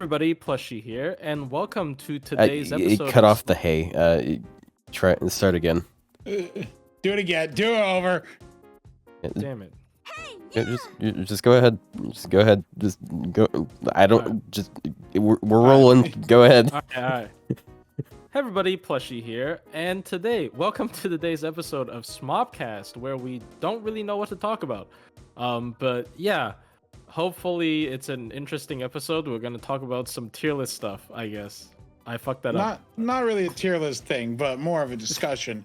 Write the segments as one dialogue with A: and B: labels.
A: Everybody, Plushie here, and welcome to today's
B: You
A: episode.
B: cut off the hay. Try and start again.
C: Do it again. Do it over.
A: Damn it!
B: Yeah, just go ahead. Just go ahead. Just go. I don't.
A: Alright.
B: Just we're rolling. Go ahead.
A: All right. Hey everybody, Plushie here, and welcome to today's episode of Smobcast, where we don't really know what to talk about. But yeah, hopefully it's an interesting episode. We're gonna talk about some tier list stuff, I guess. I fucked that up.
C: Not really a tier list thing, but more of a discussion.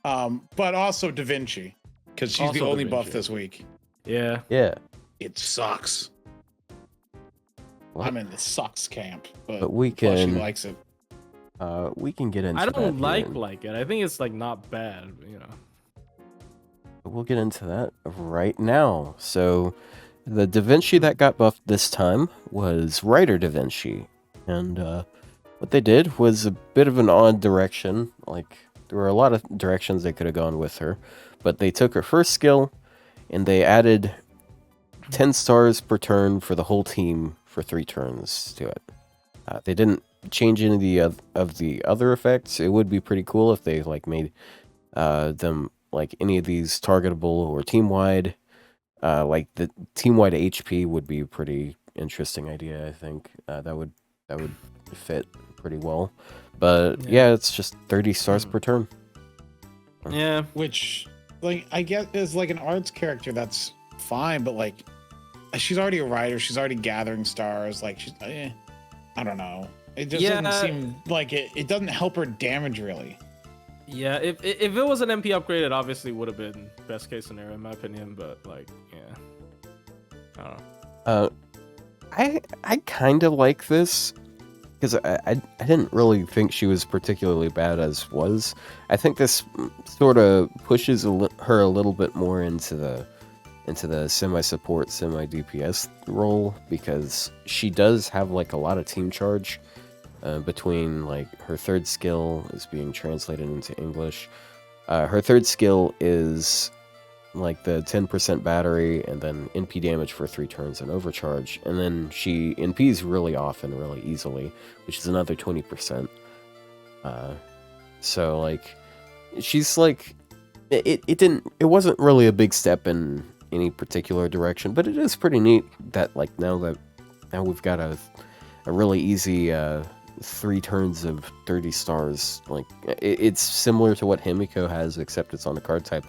C: But also Da Vinci, because she's the
A: Also
C: only
A: Da
C: buff
A: Vinci.
C: this week.
A: Yeah.
B: Yeah.
C: It sucks.
B: What?
C: I'm in the sucks camp,
B: But we
C: Plushie
B: can.
C: likes it.
B: We can get into.
A: I
B: that
A: don't
B: here.
A: like it. I think it's like not bad, you know.
B: We'll get into that right now. So, the Da Vinci that got buffed this time was Writer Da Vinci, and what they did was a bit of an odd direction. Like there were a lot of directions they could have gone with her, but they took her first skill, and they added 10 stars per turn for the whole team for 3 turns to it. They didn't change any of the other effects. It would be pretty cool if they like made them like any of these targetable or team-wide. Like the team-wide HP would be a pretty interesting idea. I think that would fit pretty well. But yeah, it's just 30 stars per turn.
A: Yeah.
C: Which, like, I guess is like an arts character. That's fine, but like, she's already a writer. She's already gathering stars. Like, she's, I don't know. It just doesn't seem like it. It doesn't help her damage really.
A: Yeah, if it was an MP upgrade, it obviously would have been best case scenario in my opinion. But like, yeah, I don't know.
B: I kind of like this because I didn't really think she was particularly bad as was. I think this sort of pushes her a little bit more into the semi-support, semi-DPS role because she does have like a lot of team charge. Between like her third skill is being translated into English. Her third skill is like the 10% battery and then NP damage for 3 turns and overcharge. And then she NPs really often, really easily, which is another 20%. So like she's like it wasn't really a big step in any particular direction, but it is pretty neat that like now we've got a really easy 3 turns of 30 stars. Like it's similar to what Himiko has, except it's on a card type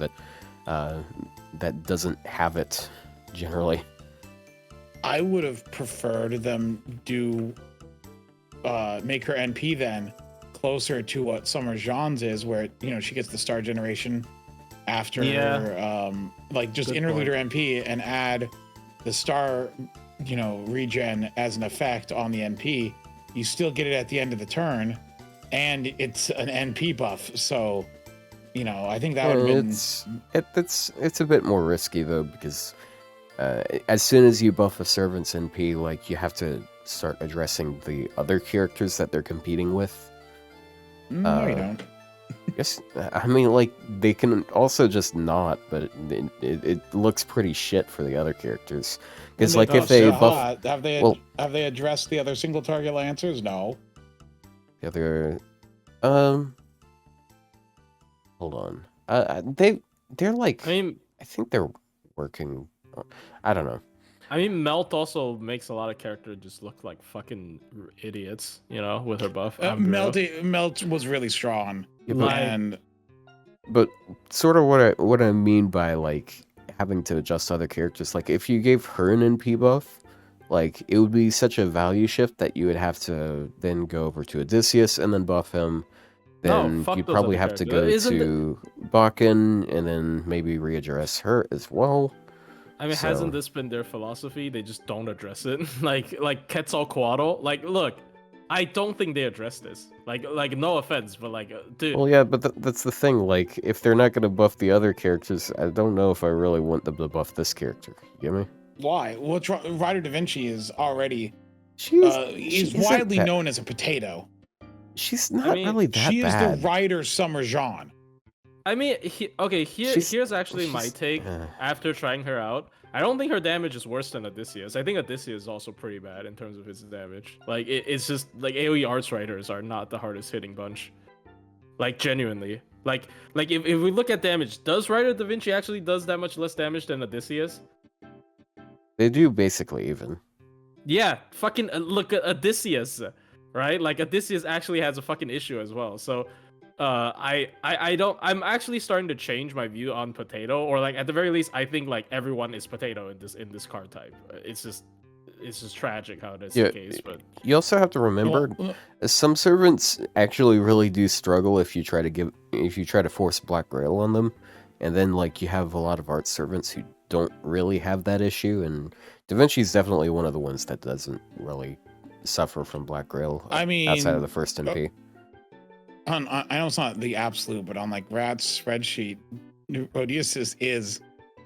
B: that doesn't have it generally.
C: I would have preferred them do make her NP then closer to what Summer Jean's is, where she gets the star generation after like just
A: Good
C: interlude her
A: point.
C: NP and add the star regen as an effect on the NP. You still get it at the end of the turn, and it's an NP buff. So, I think that would have been.
B: It's a bit more risky though, because as soon as you buff a servant's NP, like you have to start addressing the other characters that they're competing with.
C: No, you don't.
B: Yes, I mean like they can also just not, but it looks pretty shit for the other characters. Because like if they buff,
C: have they addressed the other single target lancers? No.
B: the other, hold on, they're like, I think they're working. I don't know.
A: I mean, Melt also makes a lot of characters just look like fucking idiots, with her buff.
C: Melt was really strong, and
B: but sort of what I mean by like having to adjust other characters, like if you gave her an NP buff, like it would be such a value shift that you would have to then go over to Odysseus and then buff him. Then you'd probably have to go to Bakken and then maybe readdress her as well.
A: I mean, hasn't this been their philosophy? They just don't address it. like Quetzalcoatl. Like, look, I don't think they address this. Like no offense, but like, dude.
B: Well, yeah, but that's the thing. Like, if they're not gonna buff the other characters, I don't know if I really want them to buff this character. You get me?
C: Why? Well, Writer Da Vinci is already.
B: She's
C: widely known as a potato.
B: She's not really that bad.
C: She is the writer Summer Jean.
A: I mean, okay.
B: She's-
A: Here's actually my
B: she's-
A: take. After trying her out, I don't think her damage is worse than Odysseus. I think Odysseus is also pretty bad in terms of his damage. Like it's just like AOE arts writers are not the hardest hitting bunch. Like genuinely. Like if we look at damage, does Rider Da Vinci actually does that much less damage than Odysseus?
B: They do basically even.
A: Yeah, fucking look at Odysseus, right? Like Odysseus actually has a fucking issue as well. So I don't, I'm actually starting to change my view on Potato, or like at the very least I think like everyone is Potato in this card type. It's just tragic how it is the case. But
B: you also have to remember some servants actually really do struggle if you try to force Black Grail on them, and then like you have a lot of art servants who don't really have that issue, and Da Vinci's definitely one of the ones that doesn't really suffer from Black Grail.
C: I mean,
B: outside of the first NP.
C: I know it's not the absolute, but on like Rat's spreadsheet, Odysseus is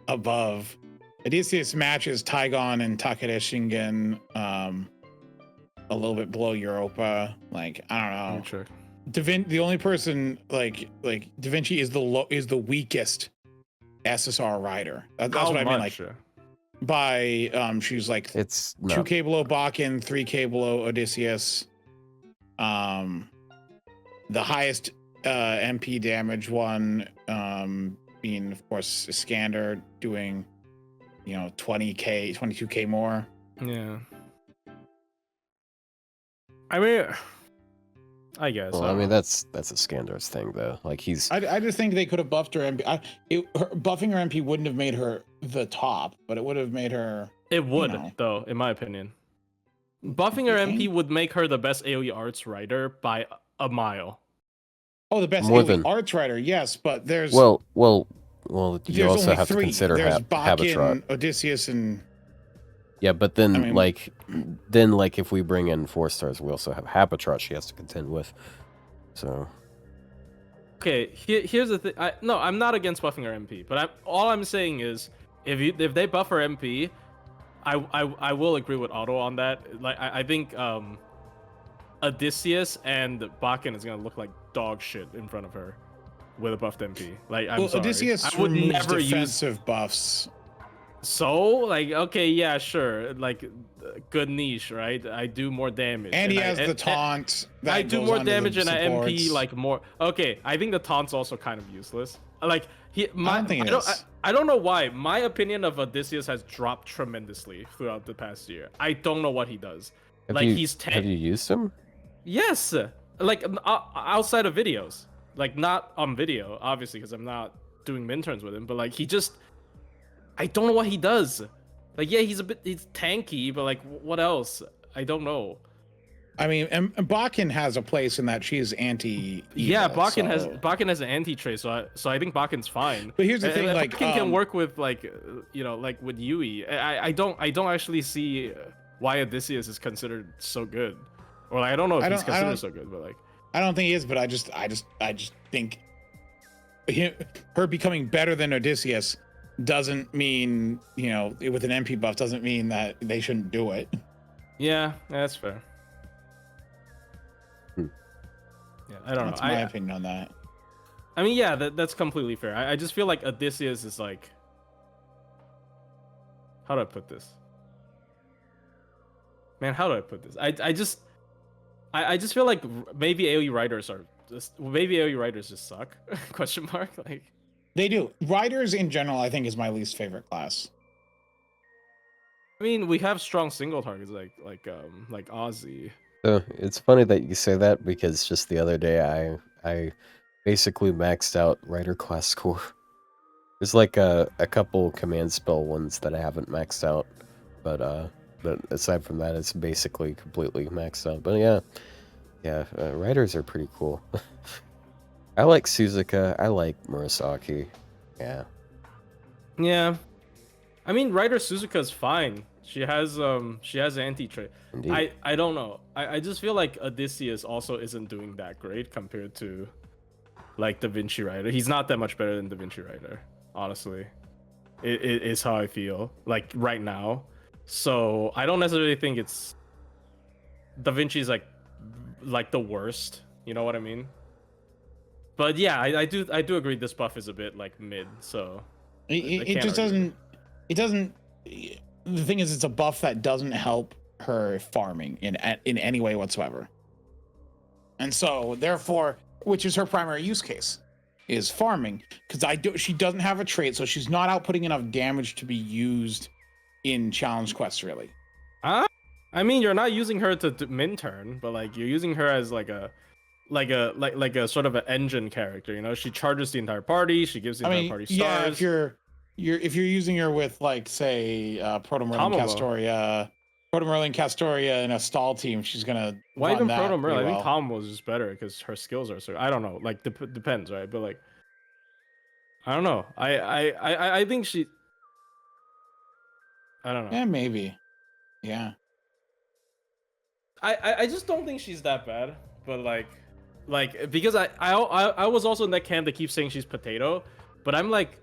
C: above. Odysseus matches Taigong and Takeda Shingen, a little bit below Europa. Like I don't know.
A: sure.
C: The only person like Da Vinci is the weakest SSR rider. That's what I mean. Like by she's like
B: It's
C: 2K below Bakken, 3K below Odysseus. The highest MP damage one being of course Iskander doing 20K, 22K more.
A: Yeah. I mean, I guess.
B: Well, I mean that's a Skandar's thing though. Like he's.
C: I just think they could have buffed her MP. Buffing her MP wouldn't have made her the top, but it would have made her.
A: It would though, in my opinion. Buffing her MP would make her the best AOE arts writer by a mile.
C: Oh, the best
B: More
C: AOE
B: than-
C: arts writer, yes, but there's
B: Well, you
C: there's
B: also
C: only
B: have
C: three.
B: to consider
C: There's
B: Habitat.
C: Bakken, Odysseus, and
B: Yeah, but then
C: I mean-
B: like if we bring in 4 stars, we also have Habitat she has to contend with. So
A: Okay, here's the thing. I'm not against buffing her MP, but all I'm saying is if they buff her MP, I will agree with Otto on that. Like I think Odysseus and Bakken is gonna look like dog shit in front of her with a buffed MP. Like I'm sorry.
C: Odysseus
A: I would
C: removes
A: never use.
C: defensive buffs.
A: So like okay, yeah, sure, like good niche, right? I do more damage,
C: And he has the taunt.
A: I
C: that
A: do
C: goes
A: more
C: onto the
A: damage and an MP
C: supports.
A: like more. Okay, I think the taunt's also kind of useless. Like
C: I don't think it is.
A: I don't know why. My opinion of Odysseus has dropped tremendously throughout the past year. I don't know what he does.
B: have
A: Like
B: you,
A: he's
B: have you used him?
A: Yes, like outside of videos, like not on video, obviously, because I'm not doing min turns with him. But like I don't know what he does. Like yeah, he's tanky, but like what else? I don't know.
C: I mean, and Bakken has a place in that she's anti.
A: Yeah, Bakken has an anti-trait, so I think Bakken's fine.
C: But here's the
A: And
C: thing, like
A: Bakken can work with like like with Yui. I don't actually see why Odysseus is considered so good, or like I don't know if he's considered so good, but like
C: I don't think he is, but I just think her becoming better than Odysseus doesn't mean with an MP buff doesn't mean that they shouldn't do it.
A: yeah, that's fair. Yeah, I don't know.
C: That's my opinion on that.
A: I mean, yeah, that's completely fair. I just feel like Odysseus is like, how do I put this? Man, how do I put this? I just feel like maybe AOE writers just suck. Question mark like.
C: They do. Riders in general, I think, is my least favorite class.
A: I mean, we have strong single targets like Ozzy.
B: So it's funny that you say that because just the other day I basically maxed out Rider class score. There's like a couple command spell ones that I haven't maxed out, but aside from that, it's basically completely maxed out. But yeah, Riders are pretty cool. I like Suzuka. I like Murasaki. Yeah.
A: Yeah. I mean, Rider Suzuka's fine. She has anti-trait.
B: Indeed.
A: I don't know. I just feel like Odysseus also isn't doing that great compared to like Da Vinci Rider. He's not that much better than Da Vinci Rider, honestly. It is how I feel like right now. So I don't necessarily think it's Da Vinci's like the worst. You know what I mean? But yeah, I do agree this buff is a bit like mid. So
C: it just doesn't. It doesn't. The thing is, it's a buff that doesn't help her farming in any way whatsoever. And so, therefore, which is her primary use case, is farming. Because she doesn't have a trait, so she's not outputting enough damage to be used in challenge quests, really.
A: I mean, you're not using her to min turn, but like you're using her as like a sort of an engine character. You know, she charges the entire party. She gives the entire party stars.
C: Yeah, if you're using her with like say Proto Merlin Castoria in a stall team, she's gonna.
A: Why even Proto Merlin?
C: Well.
A: I think Tom was just better because her skills are so. I don't know. Like depends, right? But like, I don't know. I think she. I don't know.
C: Yeah, maybe. Yeah.
A: I just don't think she's that bad, but like because I was also in that camp that keeps saying she's potato, but I'm like,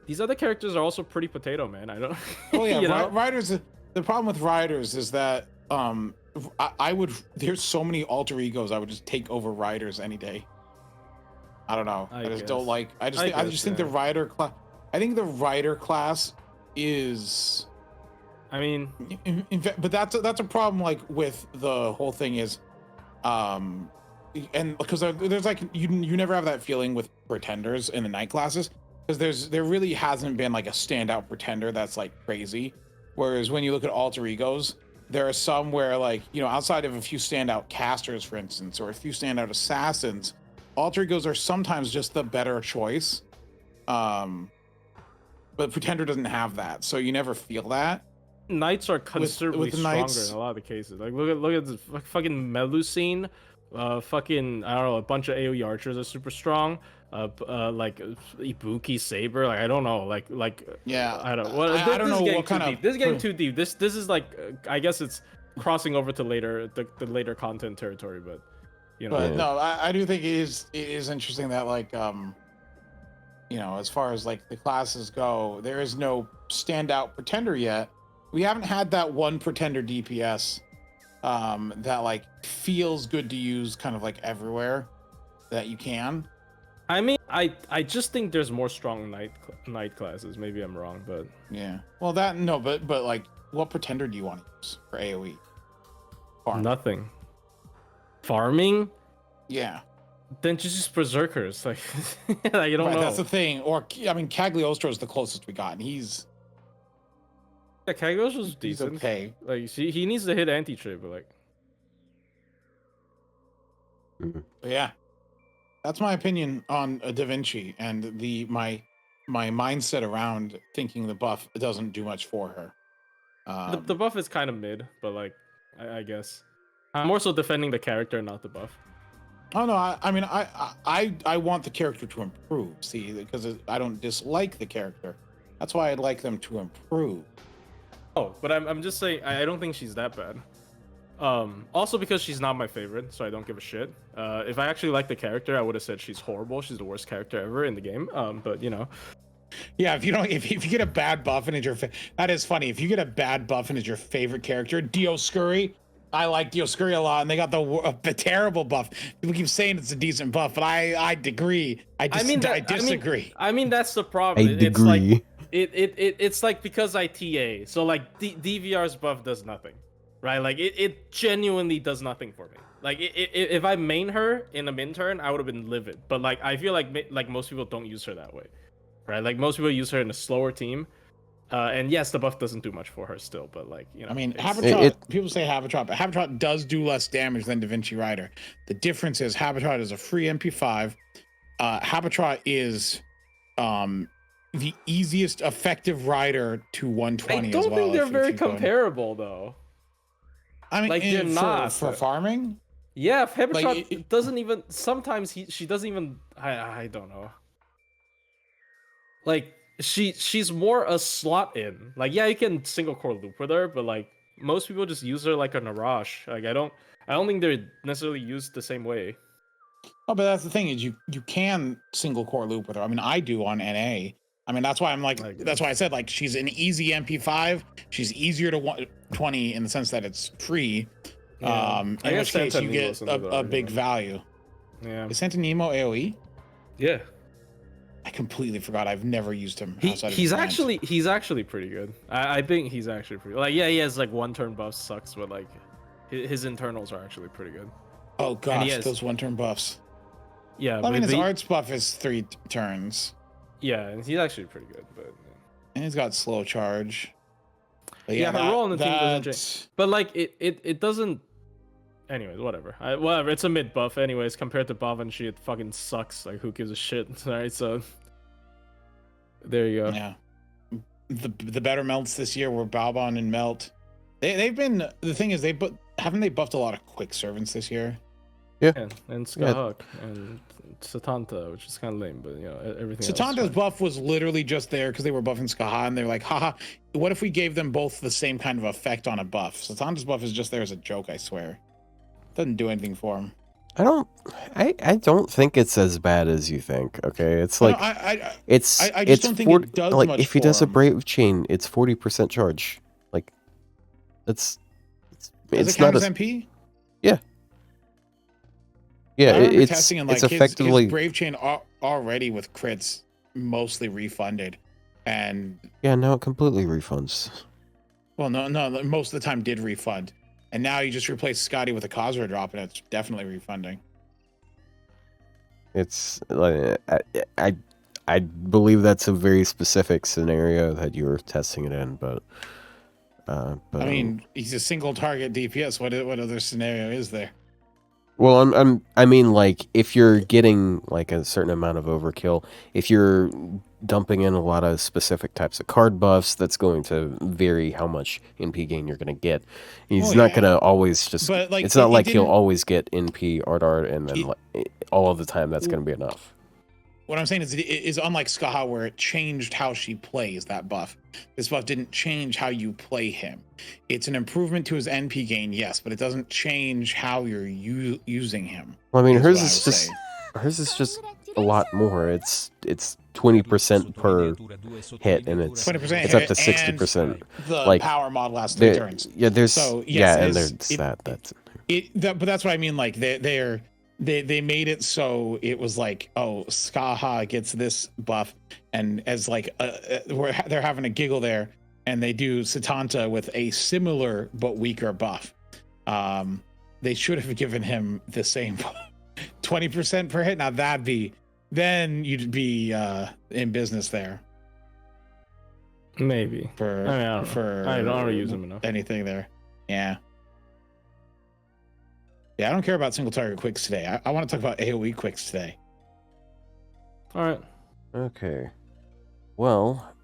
A: these other characters are also pretty potato, man. I don't.
C: Oh yeah,
A: you know?
C: Riders. The problem with Riders is that I would. There's so many alter egos. I would just take over Riders any day. I don't know. I just don't like. I just think the Rider class. I think the Rider class is.
A: I mean,
C: in fact, but that's a problem. Like with the whole thing is, and because there's like you never have that feeling with pretenders in the night classes because there really hasn't been like a standout pretender that's like crazy. Whereas when you look at alter egos, there are some where like outside of a few standout casters, for instance, or a few standout assassins, alter egos are sometimes just the better choice. But pretender doesn't have that, so you never feel that.
A: Knights are considerably stronger
C: knights,
A: in a lot of the cases. Like look at this fucking Melusine, fucking I don't know, a bunch of AOE archers are super strong. Like Ibuki Saber, like I don't know, like
C: yeah,
A: I don't.
C: I don't know what kind of.
A: This is getting too deep. This is like I guess it's crossing over to the later content territory, but
C: But no, I do think it is interesting that like as far as like the classes go, there is no standout pretender yet. We haven't had that one pretender DPS that like feels good to use kind of like everywhere that you can.
A: I mean, I just think there's more strong night classes. Maybe I'm wrong, but
C: yeah. Well, but like, what pretender do you want to use for AOE?
A: Farm. Nothing. Farming?
C: Yeah.
A: Then just berserkers, like you don't know.
C: That's the thing. Or I mean, Cagliostro is the closest we got, and he's.
A: Yeah, Cagliostro's decent.
C: Okay.
A: Like, he needs to hit anti-trade, but like.
C: But yeah, that's my opinion on Da Vinci and my mindset around thinking the buff doesn't do much for her.
A: The buff is kind of mid, but like, I guess I'm more so defending the character, not the buff.
C: Oh no, I mean I want the character to improve. See, because I don't dislike the character. That's why I'd like them to improve.
A: Oh, but I'm just saying I don't think she's that bad. Also because she's not my favorite, so I don't give a shit. If I actually liked the character, I would have said she's horrible. She's the worst character ever in the game. But
C: Yeah, if you get a bad buff and it's that is funny. If you get a bad buff and it's your favorite character, Dioscuri. I like Dioscuri a lot, and they got the terrible buff. People keep saying it's a decent buff, but I disagree. I disagree.
A: I mean that's the problem. It's like it's like because I TA, so like DVR's buff does nothing, right? Like it genuinely does nothing for me. Like if I main her in a min turn, I would have been livid. But like I feel like most people don't use her that way, right? Like most people use her in a slower team. And yes, the buff doesn't do much for her still, but like
C: I mean, Habitat. People say Habitat, but Habitat does do less damage than Da Vinci Rider. The difference is Habitat is a free MP5. Habitat is the easiest effective rider to 120 as well.
A: I don't think they're very comparable though.
C: I mean,
A: like they're not
C: for farming.
A: Yeah, Habitat doesn't even. Sometimes she doesn't even. I don't know. Like. She's more a slot in. Like, yeah, you can single core loop with her, but like most people just use her like a Narash. Like I don't think they're necessarily used the same way.
C: Oh, but that's the thing is you can single core loop with her. I mean, I do on NA. I mean, that's why I'm like that's why I said like she's an easy MP5. She's easier to 120 in the sense that it's free.
A: Yeah.
C: In which case you get a big value.
A: Yeah.
C: Is Santa Nemo AOE?
A: Yeah.
C: I completely forgot. I've never used him.
A: He's actually pretty good. I think he's actually pretty. Like, yeah, he has like 1-turn buff sucks, but like his internals are actually pretty good.
C: Oh gosh, those 1-turn buffs.
A: Yeah,
C: I mean, his arts buff is 3 turns.
A: Yeah, and he's actually pretty good, but
C: and he's got slow charge. But
A: yeah, her role in the team doesn't change. But like it doesn't. Anyways, whatever. Whatever. It's a mid buff. Anyways, compared to Bavanshi, it fucking sucks. Like, who gives a shit? Alright, so there you go.
C: Yeah. The better melts this year were Balbon and Melt. They've been, the thing is, haven't they buffed a lot of quick servants this year?
A: Yeah, and Skahawk and Satanta, which is kind of lame, but you know, everything.
C: Satanta's buff was literally just there because they were buffing Skaha, and they're like, haha, what if we gave them both the same kind of effect on a buff? Satanta's buff is just there as a joke, I swear. Doesn't do anything for him.
B: I don't think it's as bad as you think. Okay, it's like
C: I just don't think it does
B: like
C: much
B: if he
C: for
B: does a
C: him.
B: brave chain, it's 40% charge. Like
C: Does
B: it's
C: it count
B: not
C: as MP?
B: Yeah. Yeah,
C: I remember
B: it's
C: testing and like
B: it's effectively
C: his brave chain already with crits mostly refunded, and
B: yeah, now it completely refunds.
C: well, no, most of the time did refund. And now you just replace Scotty with a Kazuradrop, and it's definitely refunding.
B: It's like I believe that's a very specific scenario that you were testing it in, but
C: I mean, he's a single target DPS. What other scenario is there?
B: well, I mean, like if you're getting like a certain amount of overkill, if you're dumping in a lot of specific types of card buffs, that's going to vary how much NP gain you're going to get. He's not going to always just.
C: But, like,
B: it's not like he'll
C: didn't-
B: always get NP art, and then all of the time that's going to be enough.
C: What I'm saying is unlike Skaha, where it changed how she plays that buff. This buff didn't change how you play him. It's an improvement to his NP gain, yes, but it doesn't change how you're using him.
B: Well, I mean, hers is just a lot more. It's 20% per hit, and it's
C: 20%
B: it's up to
C: hit,
B: 60%.
C: The
B: Like,
C: power mod lasts 3 turns.
B: Yeah, there's
C: So, yes,
B: and there's that's
C: but that's what I mean. Like they made it so it was like, oh, Skaha gets this buff, and as like they're having a giggle there, and they do Satanta with a similar but weaker buff. They should have given him the same 20% per hit. Now then you'd be in business there.
A: Maybe. I don't use him enough.
C: Anything there. Yeah. Yeah, I don't care about single target quicks today. I want to talk about AoE quicks today.
A: All right.
B: okay. Well,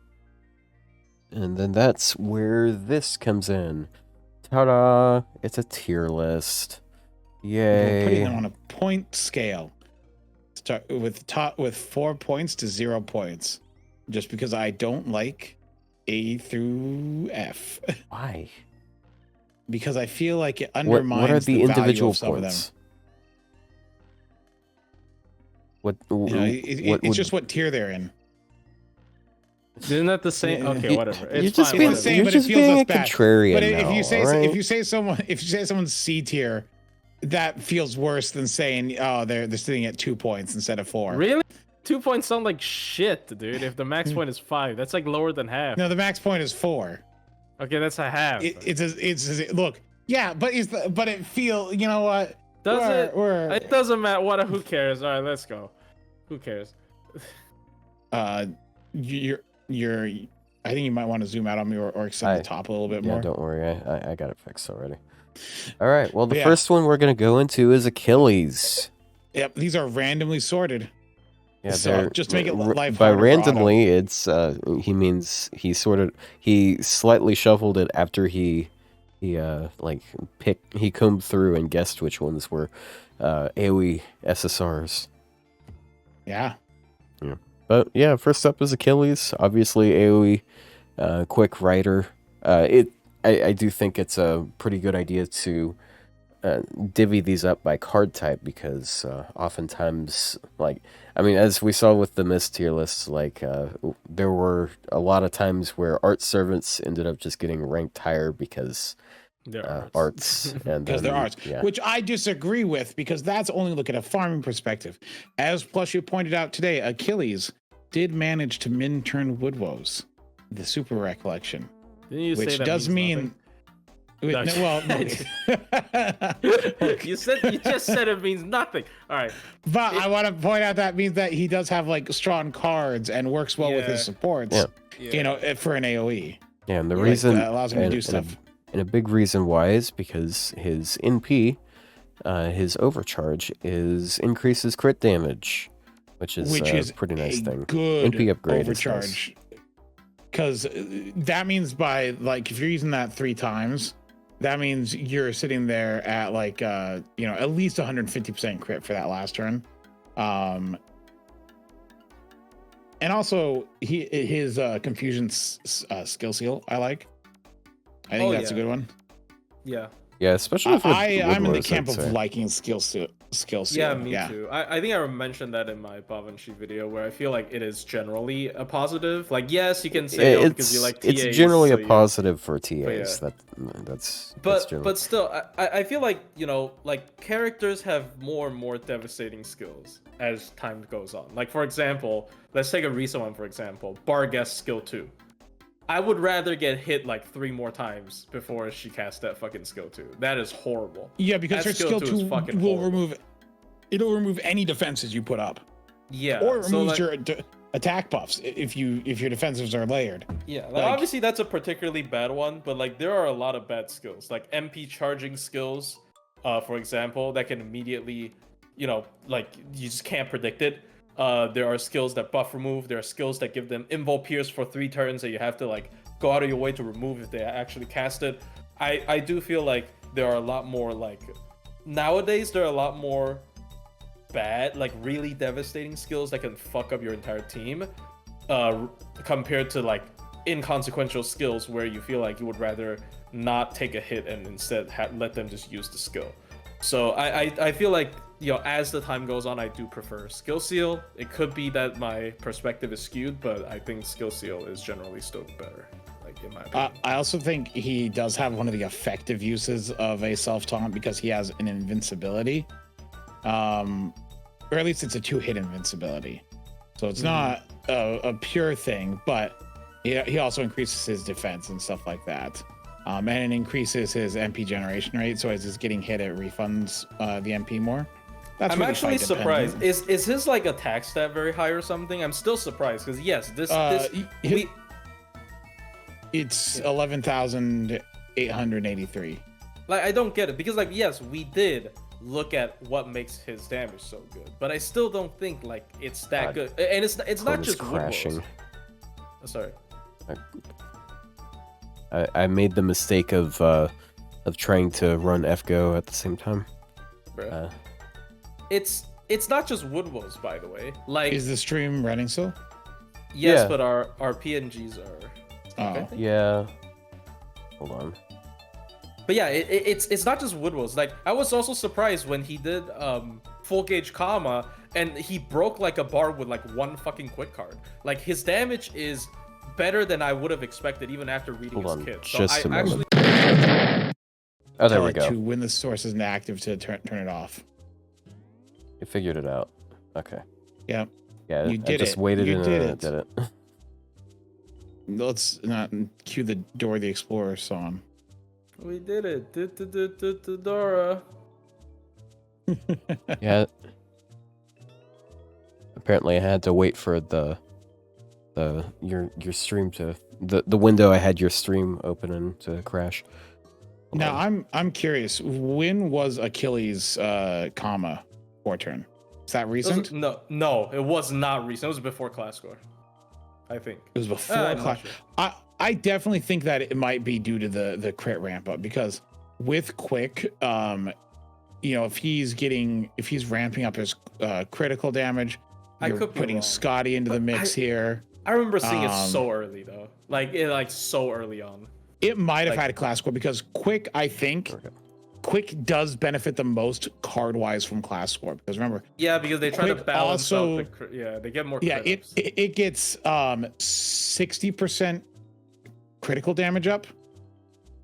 B: and then that's where this comes in. Ta-da! It's a tier list.
C: We're putting
B: Yay!
C: them on a point scale. Start with 4 points to 0 points, just because I don't like A through F.
B: Why?
C: Because I feel like it undermines
B: What are the individual
C: value of
B: points?
C: some of them. It's just what tier they're in.
A: Isn't that the same? Okay, whatever.
B: You're
A: It's
B: just
A: fine.
B: being,
A: Whatever.
C: Same,
B: you're
C: but it
B: just
C: feels
B: being
C: less
B: a
C: bad.
B: contrarian
C: But
B: now,
C: if you say someone's C tier, that feels worse than saying, oh, they're sitting at 2 points instead of 4.
A: Really? 2 points sound like shit, dude. If the max point is 5, that's like lower than half.
C: No, the max point is 4.
A: Okay, that's a half.
C: Look, yeah, but it feel, you know what?
A: It doesn't matter. Who cares? All right, let's go. Who cares?
C: You're. I think you might want to zoom out on me or extend the top a little bit more.
B: Yeah, don't worry. I got it fixed already. All right. Well, the
C: Yeah.
B: first one we're gonna go into is Achilles.
C: Yep, these are randomly sorted.
B: Yeah,
C: So,
B: they're
C: just to make it life
B: by
C: harder for
B: randomly. It's he means he slightly shuffled it after he combed through and guessed which ones were AOE SSRs.
C: Yeah.
B: But yeah, first up is Achilles. Obviously AOE quick writer. I do think it's a pretty good idea to divvy these up by card type, because oftentimes, as we saw with the Mist tier lists, there were a lot of times where art servants ended up just getting ranked higher because
A: Their
B: arts. And
C: because they're arts,
B: yeah.
C: which I disagree with, because that's only look at a farming perspective. As Plushie pointed out today, Achilles did manage to min turn Wood Woes, the super recollection,
A: Didn't you say
C: which
A: that
C: does
A: means
C: mean.
A: nothing? No.
C: Well, no.
A: you just said it means nothing. All right,
C: But I want to point out that means that he does have like strong cards and works well with his supports.
B: Yeah.
C: You know, for an AOE.
B: Yeah, and the
C: Like,
B: reason
C: that allows him to do stuff.
B: And a big reason why is because his NP, his overcharge, increases crit damage, which is a pretty nice thing.
C: Good
B: NP upgrade
C: overcharge. Because that means by like if you're using that 3 times, that means you're sitting there at like at least 150% crit for that last turn. And also his confusion skill seal I like. I think that's a good one.
A: Yeah.
B: Yeah, especially for
C: I'm in the camp of liking skill seal.
A: Yeah, me too. I think I mentioned that in my Bavanchi video where I feel like it is generally a positive. Like, yes, you can say because you like TAs.
B: It's generally a positive for TAs.
A: Yeah.
B: That's
A: but still, I feel like like characters have more and more devastating skills as time goes on. Like, for example, let's take a recent one. For example, Barghest skill 2. I would rather get hit like 3 more times before she casts that fucking skill 2. That is horrible.
C: Yeah, because her skill 2 will remove any defenses you put up.
A: Yeah.
C: Or it removes your attack buffs if your defensives are layered.
A: Yeah, like, obviously that's a particularly bad one, but like there are a lot of bad skills. Like MP charging skills, for example, that can immediately, like you just can't predict it. There are skills that buff remove. There are skills that give them Invo Pierce for 3 turns that you have to like go out of your way to remove if they actually cast it. I do feel like there are a lot more like nowadays there are a lot more bad, like really devastating skills that can fuck up your entire team compared to like inconsequential skills where you feel like you would rather not take a hit and instead let them just use the skill. So I feel like as the time goes on, I do prefer Skill Seal. It could be that my perspective is skewed, but I think Skill Seal is generally still better, like in my opinion.
C: I also think he does have one of the effective uses of a self-taunt because he has an invincibility. Or at least it's a 2-hit invincibility. So it's not a pure thing, but he also increases his defense and stuff like that. And it increases his MP generation rate, so as he's getting hit, it refunds the MP more. That's
A: I'm
C: really
A: actually surprised. Is his like attack stat very high or something? I'm still surprised because yes,
C: it's 11,883.
A: Like I don't get it because like yes, we did look at what makes his damage so good, but I still don't think like it's that good. And it's not just
B: crashing.
A: Sorry.
B: I made the mistake of trying to run FGO at the same time.
A: It's not just Wood Woes, by the way. Like,
C: is the stream running still?
A: Yes,
B: Yeah.
A: but our PNGs are.
C: Oh.
B: Yeah. Hold on.
A: But yeah, it's not just Wood Woes. Like I was also surprised when he did full gauge Kama and he broke like a bar with like 1 fucking quick card. Like his damage is better than I would have expected even after reading his kit. So
B: just a moment.
C: Oh,
B: there we go.
C: To when the source isn't active to turn it off.
B: You figured it out. Okay.
C: Yeah.
B: Yeah,
C: You did
B: I just
C: it.
B: waited
C: You
B: and
C: did
B: then
C: it.
B: did it.
C: Let's not cue the Dora the Explorer song.
A: We did it. Dora.
B: Yeah. Apparently I had to wait for your stream to the window I had your stream open and to crash. Hold
C: Now
B: on.
C: I'm curious. When was Achilles' comma 4 turn? Is that recent?
A: No, it was not recent. It was before class score, I think.
C: It was before
A: I'm
C: class.
A: not sure.
C: I definitely think that it might be due to the crit ramp up because with quick, if he's ramping up his critical damage,
A: I
C: you're
A: could be
C: putting
A: wrong.
C: Scotty into the mix here.
A: I remember seeing it so early though, like so early on.
C: It might have had a class score because quick, I think, quick does benefit the most card wise from class score because remember.
A: Yeah, because they try to
C: Quick
A: balance
C: also-
A: out they get more.
C: Yeah,
A: credits.
C: it gets 60% critical damage up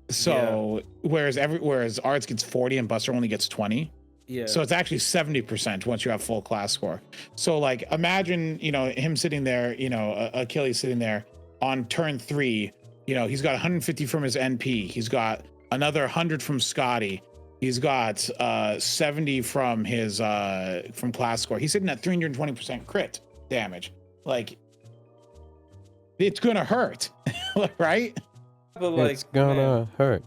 C: So whereas Arts gets 40 and Buster only gets 20.
A: Yeah.
C: So it's actually 70% once you have full class score. So like imagine, him sitting there, Achilles sitting there on turn 3, he's got 150 from his NP. He's got another 100 from Scotty. He's got 70 from his from class score. He's sitting at 320% crit damage. Like it's gonna hurt, right?
A: But like,
B: it's gonna hurt.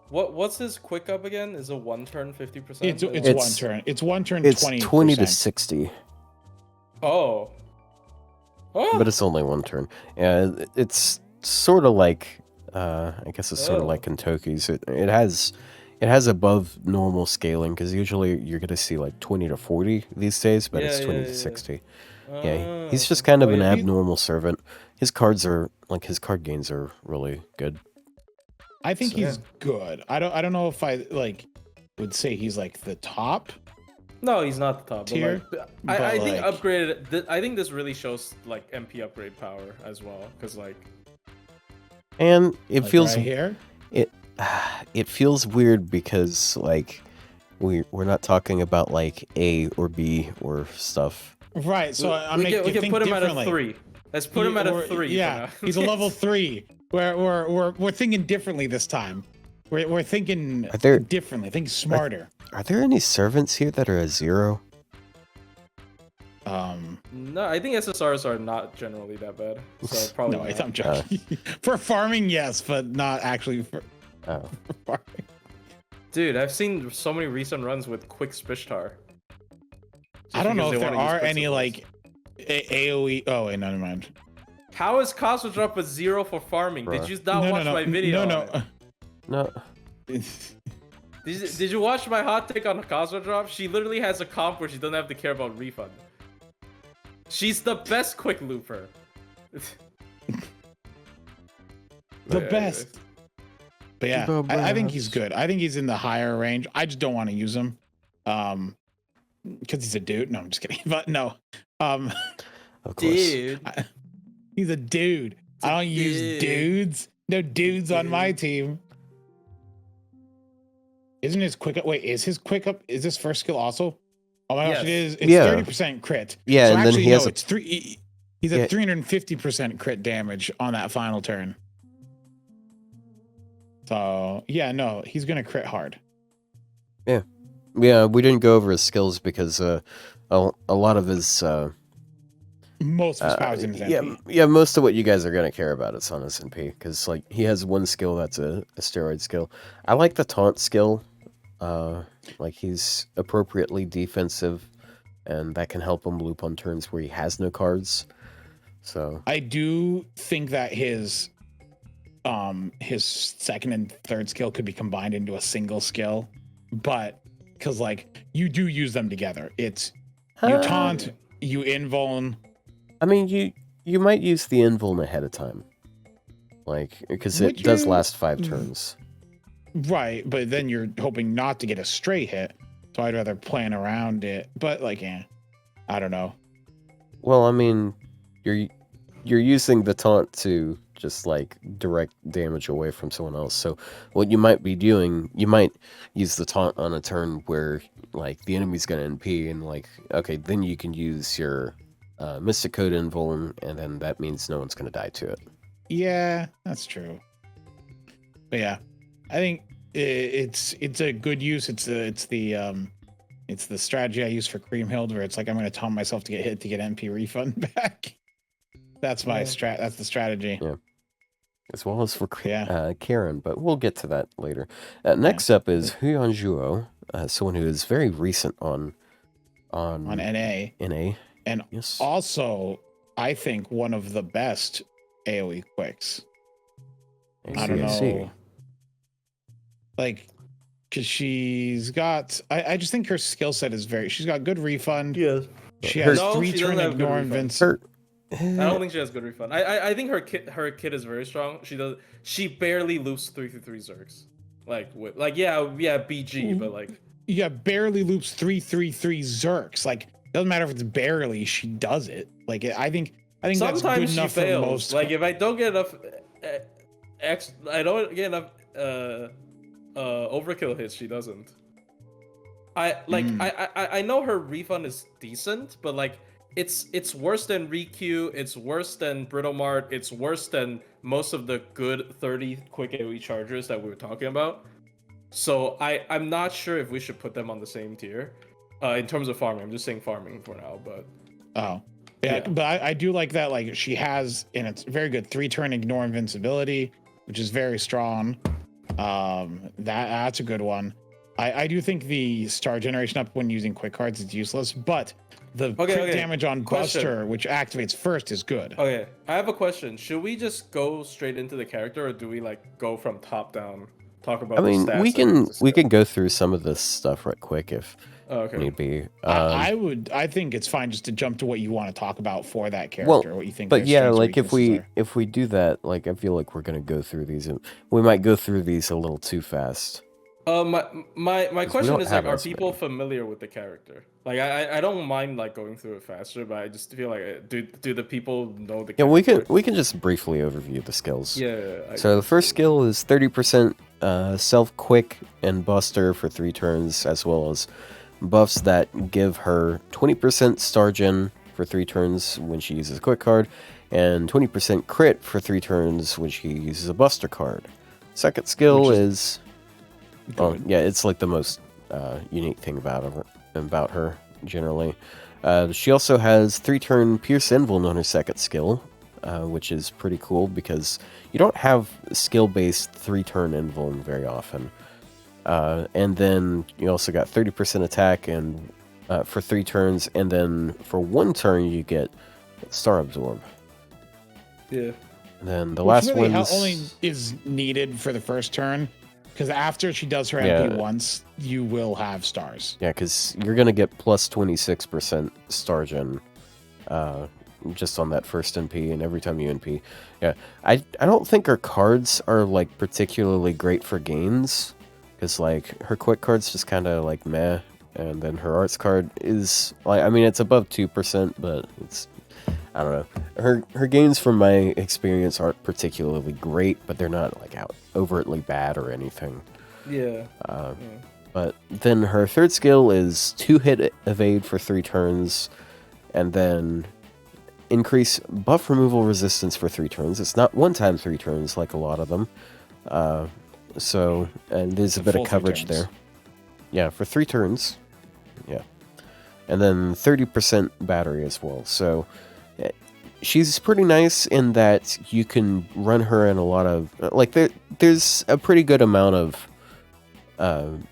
A: What's his quick up again? Is it 1 turn 50%?
C: It's one turn. It's 1 turn.
B: It's
C: 20%.
B: 20 to 60.
A: Oh.
B: But it's only 1 turn. Yeah, it's sort of like, I guess it's sort of like Kentucky's. It has above normal scaling because usually you're gonna see like 20 to 40 these days, but it's 20 to 60. Yeah, he's just kind of an abnormal servant. His card gains are really good.
C: I think he's good. I don't know if I would say he's like the top.
A: No, he's not the top
C: tier.
A: I think upgraded. I think this really shows like MP upgrade power as well, because
B: and it feels
C: right here.
B: It feels weird because like we're not talking about like A or B or stuff.
C: Right. So
A: we can put him at a 3. Let's put him at a 3.
C: Yeah, he's a level 3. We're thinking differently this time. We're thinking differently. Think smarter.
B: Are there any servants here that are a 0?
A: No, I think SSRs are not generally that bad. So probably
C: no,
A: not.
C: I'm joking. For farming, yes, but not actually for farming.
A: Dude, I've seen so many recent runs with quick Spishtar.
C: I don't know if there are any like AOE. Oh wait, never mind.
A: How is Kazuradrop a 0 for farming?
B: Bruh.
A: Did you not watch my video?
B: No.
A: Did you watch my hot take on Kazuradrop? She literally has a comp where she doesn't have to care about refund. She's the best quick looper.
C: The best. But yeah, I think he's good. I think he's in the higher range. I just don't want to use him. Because he's a dude. No, I'm just kidding. But no.
B: Of course.
A: Dude.
C: He's a dude. I don't use dudes. No dudes on my team. Isn't his quick up? Wait, is his quick up? Is this first skill also? Oh my gosh, it is. It's 30% crit.
B: Yeah,
C: so
B: and
C: actually,
B: then he has
C: it's 3. He's at 350% crit damage on that final turn. So yeah, no, he's gonna crit hard.
B: Yeah, we didn't go over his skills because a lot of his
C: most of his powers in his NP.
B: Yeah, most of what you guys are gonna care about is on his NP because like he has one skill that's a steroid skill. I like the taunt skill. Like he's appropriately defensive, and that can help him loop on turns where he has no cards. So
C: I do think that his second and third skill could be combined into a single skill, but because like you do use them together. It's you taunt, you invuln.
B: I mean, you might use the invuln ahead of time, like because it does last 5 turns.
C: Right, but then you're hoping not to get a straight hit, so I'd rather plan around it. But like, I don't know.
B: Well, I mean, you're using the taunt to just like direct damage away from someone else. So what you might be doing, you might use the taunt on a turn where like the enemy's gonna NP, and like okay, then you can use your Mystic Code invuln, and then that means no one's gonna die to it.
C: Yeah, that's true. But yeah, I think it's a good use. It's the strategy I use for Creamhild, where it's like I'm going to taunt myself to get hit to get MP refund back. That's my strat. That's the strategy.
B: Yeah, as well as for Caren, but we'll get to that later. Next up is Huyan Zhuo, someone who is very recent on NA.
C: And also, I think one of the best AoE quicks. I don't know. Like, because she's got... I just think her skill set is very... She's got good refund.
A: Yeah.
C: She has 3-turn ignore invincible.
A: I don't think she has good refund. I think her kit is very strong. She barely loops 3-3 Zergs. BG, but like...
C: Yeah, barely loops 3-3 Zergs. Like, doesn't matter if it's barely, she does it. Like, I think
A: sometimes
C: that's good enough
A: she fails.
C: for most.
A: Like if I don't get enough overkill hits, she doesn't. I know her refund is decent, but like it's worse than Rikyu, it's worse than Britomart, it's worse than most of the good 30 quick AoE chargers that we were talking about. So I'm not sure if we should put them on the same tier. In terms of farming, I'm just saying farming for now, but
C: yeah. But I do like that, like she has, and it's very good 3-turn ignore invincibility, which is very strong. That's a good one. I do think the star generation up when using quick cards is useless, but the crit damage on Buster, which activates first, is good.
A: Okay, I have a question. Should we just go straight into the character, or do we like go from top down? Talk about.
B: I mean,
A: the stats
B: we can go through some of this stuff right quick if need be.
C: I think it's fine just to jump to what you want to talk about for that character. What you think.
B: But yeah, like if we do that, like I feel like we're gonna go through these, and we might go through these a little too fast.
A: My question is like, are people familiar with the character? Like, I don't mind like going through it faster, but I just feel like do the people know the character?
B: Yeah, we can just briefly overview the skills.
A: Yeah.
B: So the first skill is 30% self quick and Buster for 3 turns, as well as buffs that give her 20% star gen for 3 turns when she uses a quick card, and 20% crit for 3 turns when she uses a Buster card. Second skill is it's like the most unique thing about her generally. She also has 3-turn Pierce Invuln on her second skill, which is pretty cool because you don't have skill-based 3-turn Invuln very often. And then you also got 30% attack and for 3 turns, and then for 1 turn you get Star Absorb.
A: Yeah.
B: And then the last one
C: only is needed for the first turn. Because after she does her MP once, you will have stars.
B: Yeah, because you're going to get plus 26% star gen just on that first NP, and every time you NP. Yeah, I don't think her cards are, like, particularly great for gains. Because, like, her quick card's just kind of, like, meh. And then her arts card is, like, I mean, it's above 2%, but it's... I don't know. Her gains from my experience aren't particularly great, but they're not like overtly bad or anything.
A: Yeah.
B: But then her third skill is 2-hit evade for 3 turns, and then increase buff removal resistance for 3 turns. It's not 1-time 3 turns like a lot of them. So and there's a bit of coverage there. Yeah, for 3 turns. Yeah. And then 30% battery as well. So she's pretty nice in that you can run her in a lot of... Like, there's a pretty good amount of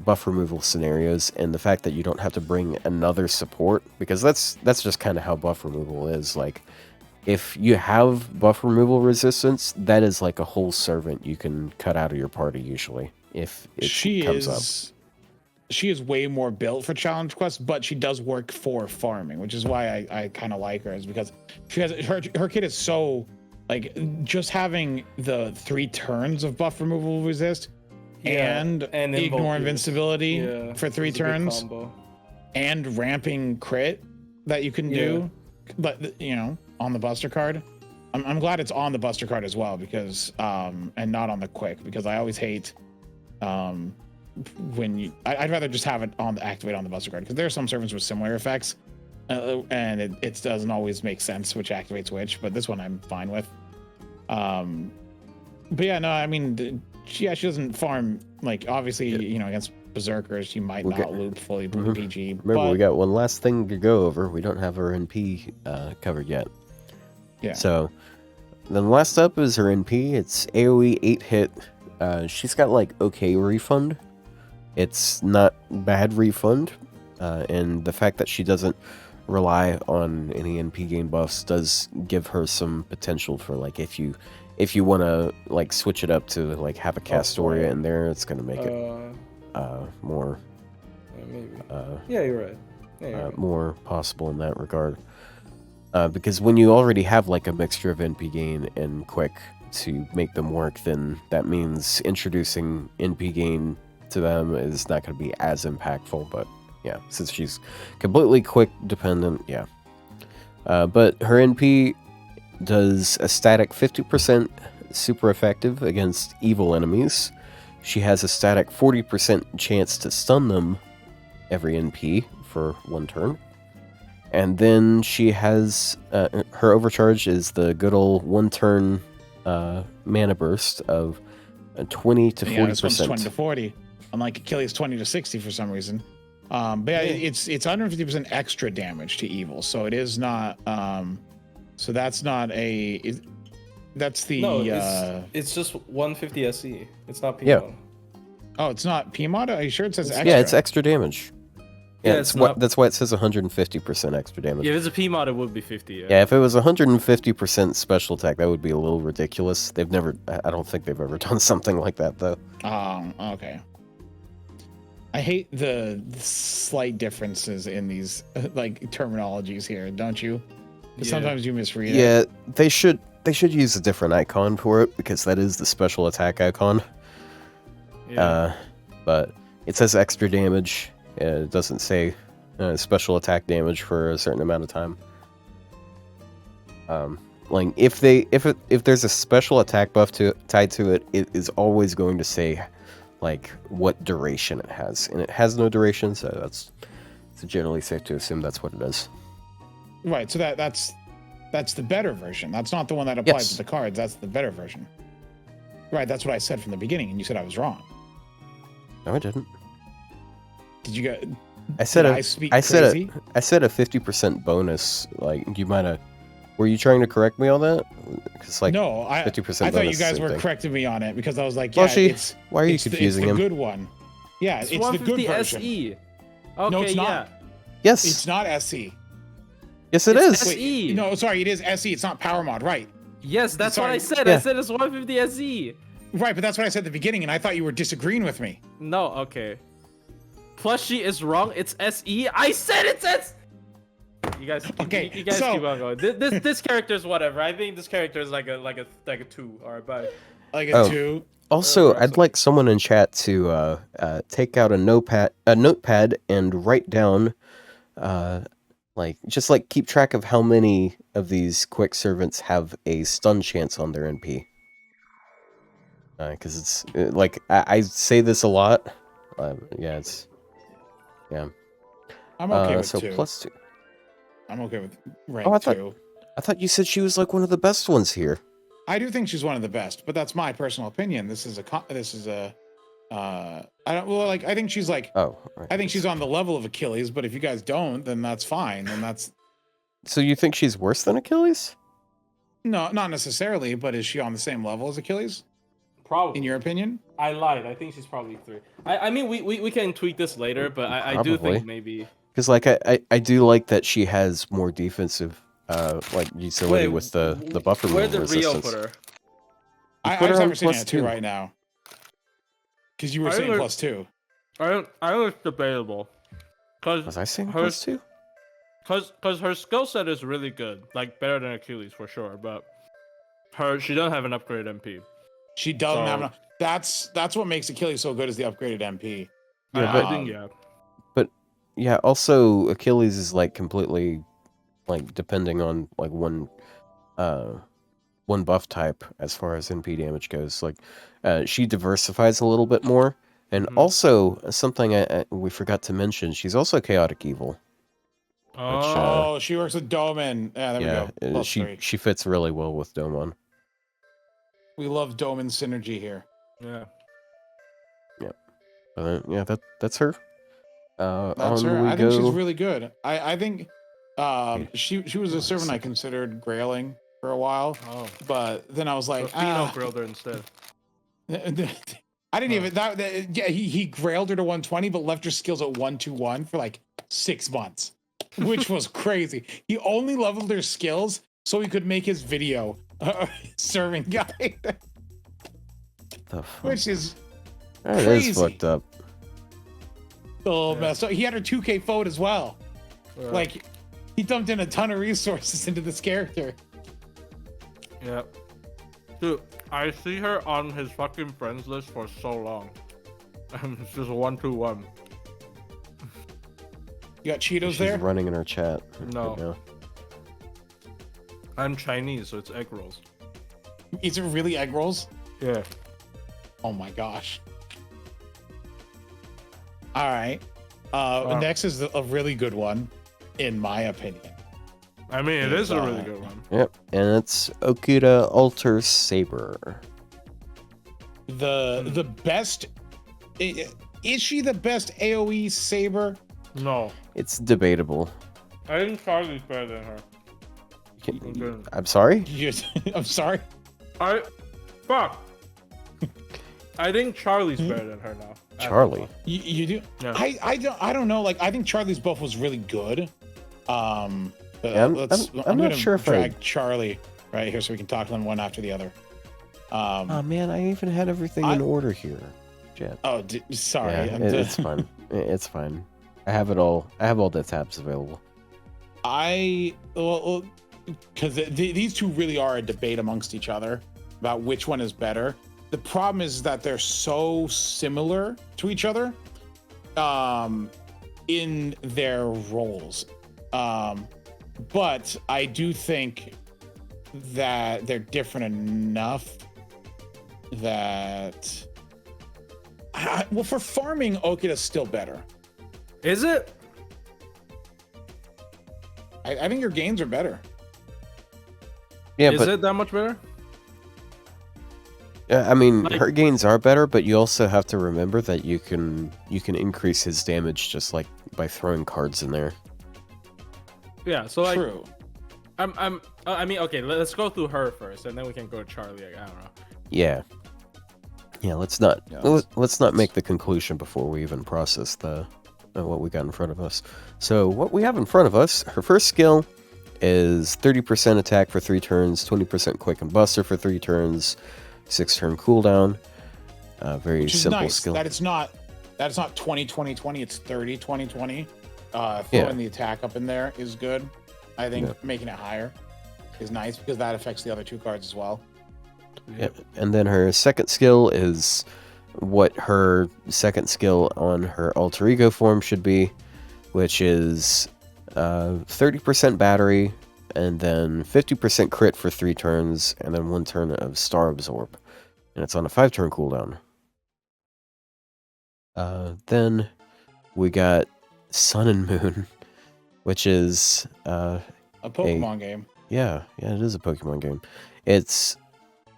B: buff removal scenarios, and the fact that you don't have to bring another support, because that's just kind of how buff removal is. Like, if you have buff removal resistance, that is like a whole servant you can cut out of your party, usually, if it comes up.
C: She is way more built for challenge quests, but she does work for farming, which is why I kind of like her, is because she has her kit is so, like, just having the 3 turns of buff removal resist and ignore invincibility for 3 turns and ramping crit that you can do, but on the Buster card. I'm glad it's on the Buster card as well, because and not on the quick, because I always hate when I'd rather just have it activate on the Buster card, because there are some servants with similar effects, and it doesn't always make sense which activates which, but this one I'm fine with. But yeah, no, I mean, she doesn't farm, like, obviously, against Berserkers, she might not loop fully PG.
B: Remember, we got one last thing to go over. We don't have her NP covered yet.
C: Yeah.
B: So, then last up is her NP. It's AoE 8-hit. She's got, like, okay refund. It's not bad refund, and the fact that she doesn't rely on any NP gain buffs does give her some potential for, like, if you want to, like, switch it up to, like, have a Castoria in there, it's going to make it more...
A: maybe. Yeah, you're right. Yeah, you're right.
B: More possible in that regard. Because when you already have, like, a mixture of NP gain and quick to make them work, then that means introducing NP gain to them is not going to be as impactful, but yeah, since she's completely quick dependent, yeah. But her NP does a static 50% super effective against evil enemies. she has a static 40% chance to stun them every NP for 1 turn. And then she has her overcharge is the good old 1 turn mana burst of 20 to 40%.
C: This one's 20 to 40. Unlike Achilles 20 to 60 for some reason. But yeah, it's 150% extra damage to evil, so it is not. So that's not a. That's the.
A: No, it's just 150 SE. It's not PMOD.
B: Yeah.
C: Oh, it's not PMOD? Are you sure it says extra?
B: Yeah, it's extra damage. Yeah,
A: it's not...
B: that's why it says 150% extra damage.
A: Yeah, if it's a PMOD, it would be 50.
B: Yeah, if it was 150% special attack, that would be a little ridiculous. I don't think they've ever done something like that, though.
C: Okay. I hate the slight differences in these like terminologies here, don't you? Sometimes you misread it.
B: Yeah, they should use a different icon for it, because that is the special attack icon.
A: Yeah.
B: But it says extra damage. It doesn't say special attack damage for a certain amount of time. Like if there's a special attack buff tied to it, it is always going to say like what duration it has, and it has no duration, so it's generally safe to assume that's what it is.
C: Right. So that's the better version. That's not the one that applies to the cards. That's the better version. Right. That's what I said from the beginning, and you said I was wrong.
B: No, I didn't.
C: Did you get?
B: I said a
C: 50%
B: bonus. Like you might have. Were you trying to correct me on that? Because like
C: no,
B: 50%
C: I thought you guys were correcting me on it because I was like, yeah,
B: why are you confusing him?
C: It's the good one. Yeah, it's the good version.
A: SE.
C: Okay, no, it's not.
A: Yeah.
B: Yes,
C: it's not SE.
B: Yes, it is.
C: SE. No, sorry, it is SE. It's not power mod, right?
A: Yes, that's what I said.
B: Yeah.
A: I said it's 150 SE.
C: Right, but that's what I said at the beginning, and I thought you were disagreeing with me.
A: No, okay. Plushie is wrong. It's SE. I said it's SE. You guys,
C: okay,
A: you guys keep on going. This character is whatever. I think this character is like a 2. All right, bye.
C: Like a 2.
B: Also, I'd like someone in chat to take out a notepad and write down, just keep track of how many of these quick servants have a stun chance on their NP. Because it's I say this a lot. Yeah.
C: I'm okay with 2.
B: So +2.
C: I'm okay with rank 2.
B: I thought you said she was like one of the best ones here.
C: I do think she's one of the best, but that's my personal opinion. I think she's like.
B: Oh. Right.
C: I think she's on the level of Achilles, but if you guys don't, then that's fine. Then that's.
B: So you think she's worse than Achilles?
C: No, not necessarily, but is she on the same level as Achilles?
A: Probably.
C: In your opinion?
A: I lied. I think she's probably 3. I mean, we can tweak this later, but I do think maybe.
B: Because I do like that she has more defensive utility with the buffer
A: where did
B: resistance.
A: Ryou put her?
C: I was never saying at 2 right now. Because you were saying +2.
A: I think it's debatable.
B: Was I saying +2?
A: Because her skill set is really good, like better than Achilles for sure. But she doesn't have an upgraded MP.
C: She doesn't have enough. That's what makes Achilles so good is the upgraded MP.
B: Yeah,
A: I think yeah.
B: But yeah, also Achilles is completely depending on one buff type as far as NP damage goes. She diversifies a little bit more, and also something we forgot to mention. She's also chaotic evil.
C: Oh, she works with Douman. Yeah, there we go.
B: She fits really well with Douman.
C: We love Douman synergy here.
A: Yeah.
B: Yeah. That's her.
C: That's her. I think she's really good. I think she was a servant I considered grailing for a while. Oh. But then I was like,
A: grailed her instead.
C: I didn't even he grailed her to 120, but left her skills at 121 for 6 months, which was crazy. He only leveled her skills so he could make his video serving guide. Which is crazy.
B: It is fucked up.
C: Oh man! So he had her 2K forward as well. He dumped in a ton of resources into this character.
A: Yeah. Dude, I see her on his fucking friends list for so long. And it's just 1-2-1.
C: You got Cheetos
B: She's
C: there?
B: running in our chat.
A: No.
B: Right now.
A: I'm Chinese, so it's egg rolls.
C: Is it really egg rolls?
A: Yeah.
C: Oh my gosh. All right. Next is a really good one, in my opinion.
A: I mean, it is a really good one.
B: Yep, and it's Okita Alter Saber.
C: The best. Is she the best AOE Saber?
A: No,
B: It's debatable.
A: I think Charlie's better than her.
B: I'm sorry?
C: I'm sorry.
A: Fuck. I think Charlie's better than her now.
B: Charlie.
C: You do?
A: Yeah.
C: I don't know. Like, I think Charlie's buff was really good. But
B: Yeah, I'm not
C: gonna
B: sure if
C: drag Charlie right here so we can talk to them one after the other.
B: Oh man, I even had everything in order here. Jet.
C: Oh, sorry.
B: Yeah, it's fine. It's fine. I have it all. I have all the tabs available.
C: Because these two really are a debate amongst each other about which one is better. The problem is that they're so similar to each other in their roles. But I do think that they're different enough that... well, for farming, Okita's still better.
A: Is it?
C: I think your gains are better.
B: Yeah,
A: Is it that much better?
B: I mean,
A: Like-
B: her gains are better, but you also have to remember that you can increase his damage just like by throwing cards in there.
A: Yeah. So like,
C: True.
A: I mean, okay. Let's go through her first, and then we can go to Charlie. Like, I don't know.
B: Yeah. Yeah, let's not make the conclusion before we even process the what we got in front of us. So what we have in front of us, her first skill is 30% attack for 3 turns, 20% quick and buster for 3 turns, 6-turn cooldown. Very
C: Which is
B: simple
C: nice.
B: skill.
C: That it's not 20-20-20, it's 30-20-20. Throwing
B: Yeah.
C: the attack up in there is good. I think
B: Yeah.
C: making it higher is nice because that affects the other 2 cards as well.
B: Yep. And then her second skill is what her second skill on her alter ego form should be, which is 30% battery, and then 50% crit for 3 turns, and then 1 turn of Star Absorb. And it's on a 5-turn cooldown. Then we got Sun and Moon, which is
C: A Pokemon game.
B: yeah, it is a Pokemon game. It's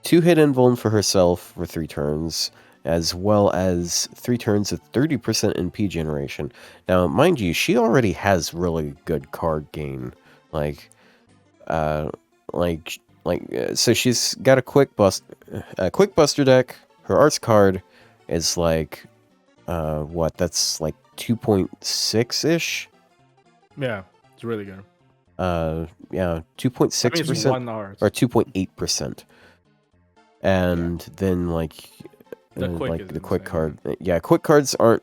B: 2-hit invuln for herself for 3 turns, as well as 3 turns of 30% NP generation. Now, mind you, she already has really good card gain. So she's got a quick buster deck. Her arts card is like, that's like 2.6-ish?
A: Yeah, it's really good.
B: Yeah, 2.6%.
A: It's 1 hour.
B: Or 2.8%. And then
A: The quick is
B: the quick
A: insane.
B: card. Yeah, quick cards aren't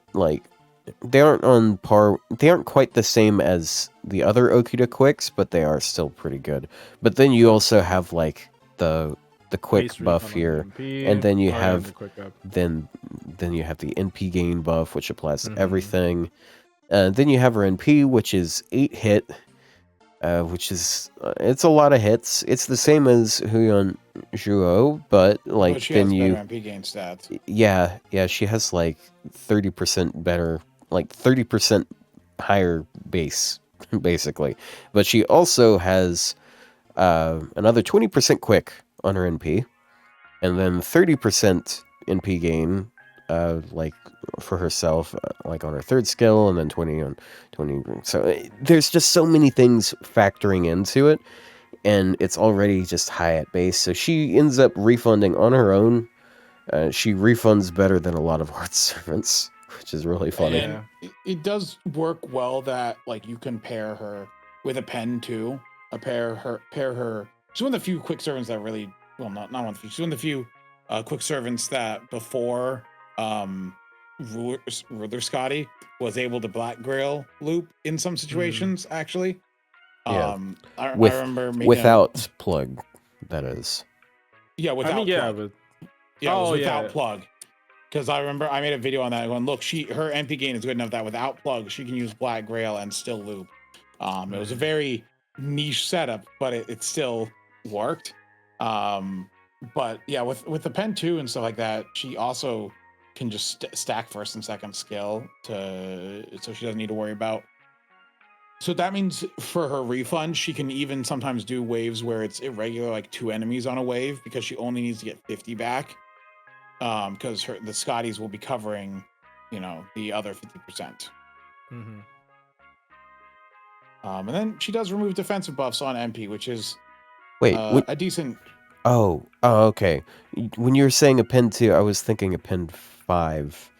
B: they aren't on par. They aren't quite the same as the other Okita quicks, but they are still pretty good. But then you also have the quick
A: Base
B: buff
A: refund on
B: here,
A: MP.
B: and then you
A: Oh, yeah,
B: have
A: the quick up.
B: then you have the NP gain buff, which applies to
A: Mhm.
B: everything. Then you have her NP, which is 8 hit, which is it's a lot of hits. It's the same as Huyan Zhuo, but
C: But she
B: then
C: has
B: you
C: better MP gain stats.
B: yeah, she has 30% better, 30% higher base, basically. But she also has another 20% quick on her NP, and then 30% NP gain, for herself, on her third skill, and then 20 on 20. So there's just so many things factoring into it, and it's already just high at base. So she ends up refunding on her own. She refunds better than a lot of art servants, which is really funny.
C: And it does work well that you can pair her with a pen too. Pair her. She's one of the few quick servants that really, well, not one of the few. She's one of the few quick servants that before Ruler Scotty was able to Black Grail loop in some situations. Actually,
B: Yeah.
C: I remember making
B: without plug, that is.
C: without plug.
A: But
C: Yeah, it was
A: Oh,
C: without
A: yeah.
C: plug. Because I remember I made a video on that going, look, her MP gain is good enough that without plug, she can use Black Grail and still loop. It was a very niche setup, but it still worked. But yeah, with the pen 2 and stuff like that, she also can just stack first and second skill so she doesn't need to worry about. So that means for her refund, she can even sometimes do waves where it's irregular, like 2 enemies on a wave, because she only needs to get 50 back. Because the Scotties will be covering, the other 50%.
A: Mm-hmm.
C: And then she does remove defensive buffs on MP, which is a decent.
B: Oh, okay. When you were saying a pin 2, I was thinking a pin 5.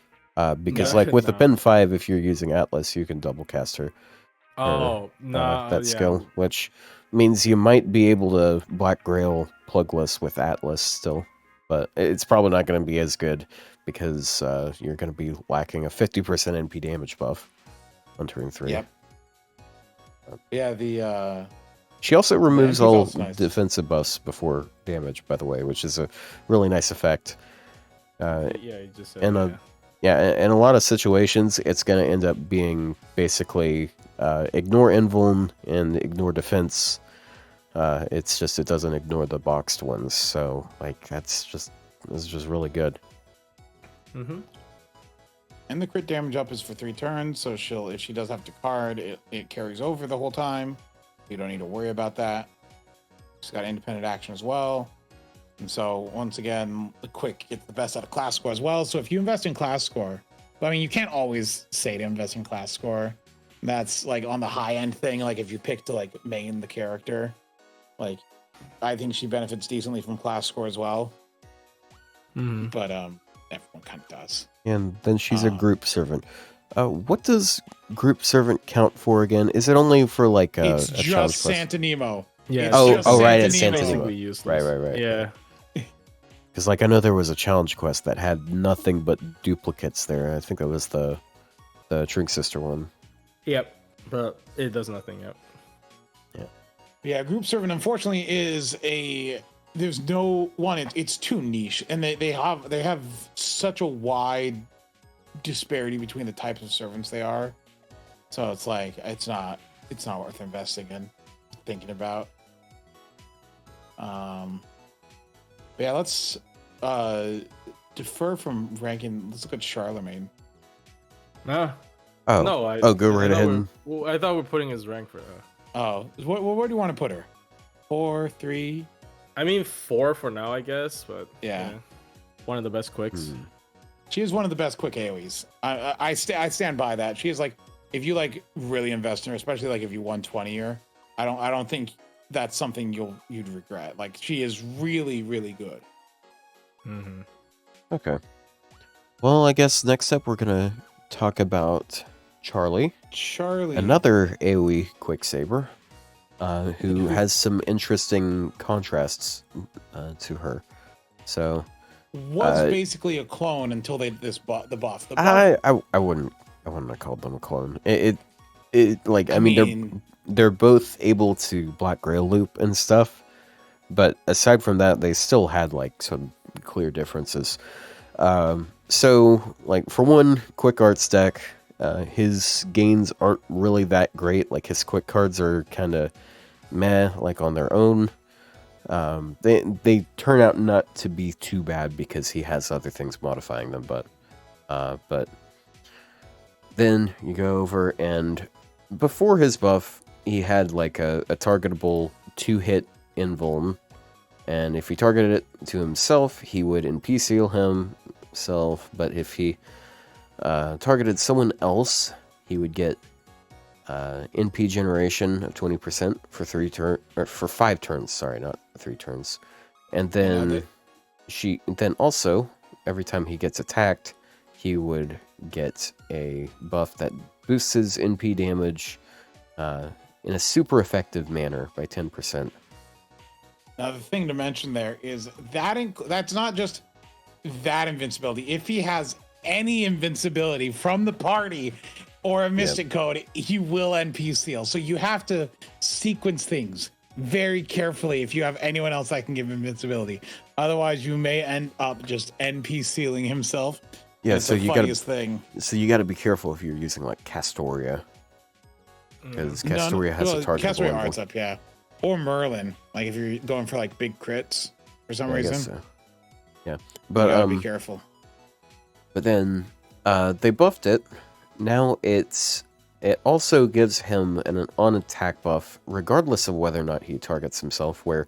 B: Because
A: No,
B: like with a
A: no.
B: pin 5, if you're using Atlas, you can double cast her.
A: Oh, no.
B: That skill, which means you might be able to Black Grail plugless with Atlas still. But it's probably not going to be as good because you're going to be lacking a 50% NP damage buff on turn 3.
C: Yep. Yeah,
B: she also removes all
C: nice.
B: defensive buffs before damage, by the way, which is a really nice effect.
A: You just said
B: in a lot of situations, it's going to end up being basically ignore invuln and ignore defense. It's just it doesn't ignore the boxed ones, so like this is just really good.
A: Mm-hmm.
C: And the crit damage up is for 3 turns, so if she does have to card, it carries over the whole time. You don't need to worry about that. She's got independent action as well. And so once again, the quick gets the best out of class score as well. So if you invest in class score, I mean, you can't always say to invest in class score. That's like on the high end thing. Like if you pick to like main the character, like I think she benefits decently from class score as well.
A: Mm-hmm.
C: But everyone kind of does.
B: And then she's a group servant. What does group servant count for again? Is it only for like
C: it's
B: a
C: just
B: challenge
C: Santa Nemo?
A: Yeah.
B: Right, it's Santa
A: Nemo.
B: Nemo. Right.
A: Yeah.
B: Because like I know there was a challenge quest that had nothing but duplicates there. I think that was the Trink Sister one.
A: Yep, but it does nothing. Yep.
C: Yeah, group servant unfortunately is there's no one. It's too niche, and they have such a wide disparity between the types of servants they are. So it's like it's not worth investing in, thinking about. Yeah, let's defer from ranking. Let's look at Charlemagne.
A: Nah.
B: Oh,
A: No.
B: Go right ahead.
A: I thought we're putting his rank for.
C: Oh, where do you want to put her? 4, 3.
A: I mean 4 for now, I guess, but
C: yeah.
A: One of the best quicks.
C: She is one of the best quick AoEs. I stand by that. She is like, if you like really invest in her, especially like if you won 20 her, I don't think that's something you'd regret. Like she is really, really good.
A: Mm-hmm.
B: Okay. Well, I guess next up we're gonna talk about Charlie, another AoE quick saber, who has some interesting contrasts to her. So
C: was basically a clone until the buff.
B: I wouldn't have called them a clone. It like I mean they're both able to Black Grail loop and stuff, but aside from that, they still had like some clear differences. So like for one, quick art stack, his gains aren't really that great. Like his quick cards are kind of meh, like on their own. They turn out not to be too bad because he has other things modifying them, but then you go over and before his buff, he had like a targetable 2-hit invuln, and if he targeted it to himself, he would NP seal himself, but if he targeted someone else, he would get NP generation of 20% for 5 turns. Sorry, not 3 turns. And then also every time he gets attacked, he would get a buff that boosts his NP damage in a super effective manner by 10%.
C: Now the thing to mention there is that's not just that invincibility. If he has any invincibility from the party or a mystic code, he will NP seal. So you have to sequence things very carefully if you have anyone else that can give invincibility. Otherwise, you may end up just NP sealing himself.
B: Yeah,
C: it's
B: so
C: the funniest thing.
B: So you got to be careful if you're using like Castoria, because Castoria has a target.
C: Castoria arts up, yeah, or Merlin. Like if you're going for like big crits for some reason.
B: So. Yeah, but
C: you gotta be careful.
B: But then they buffed it. Now it also gives him an on-attack buff, regardless of whether or not he targets himself, where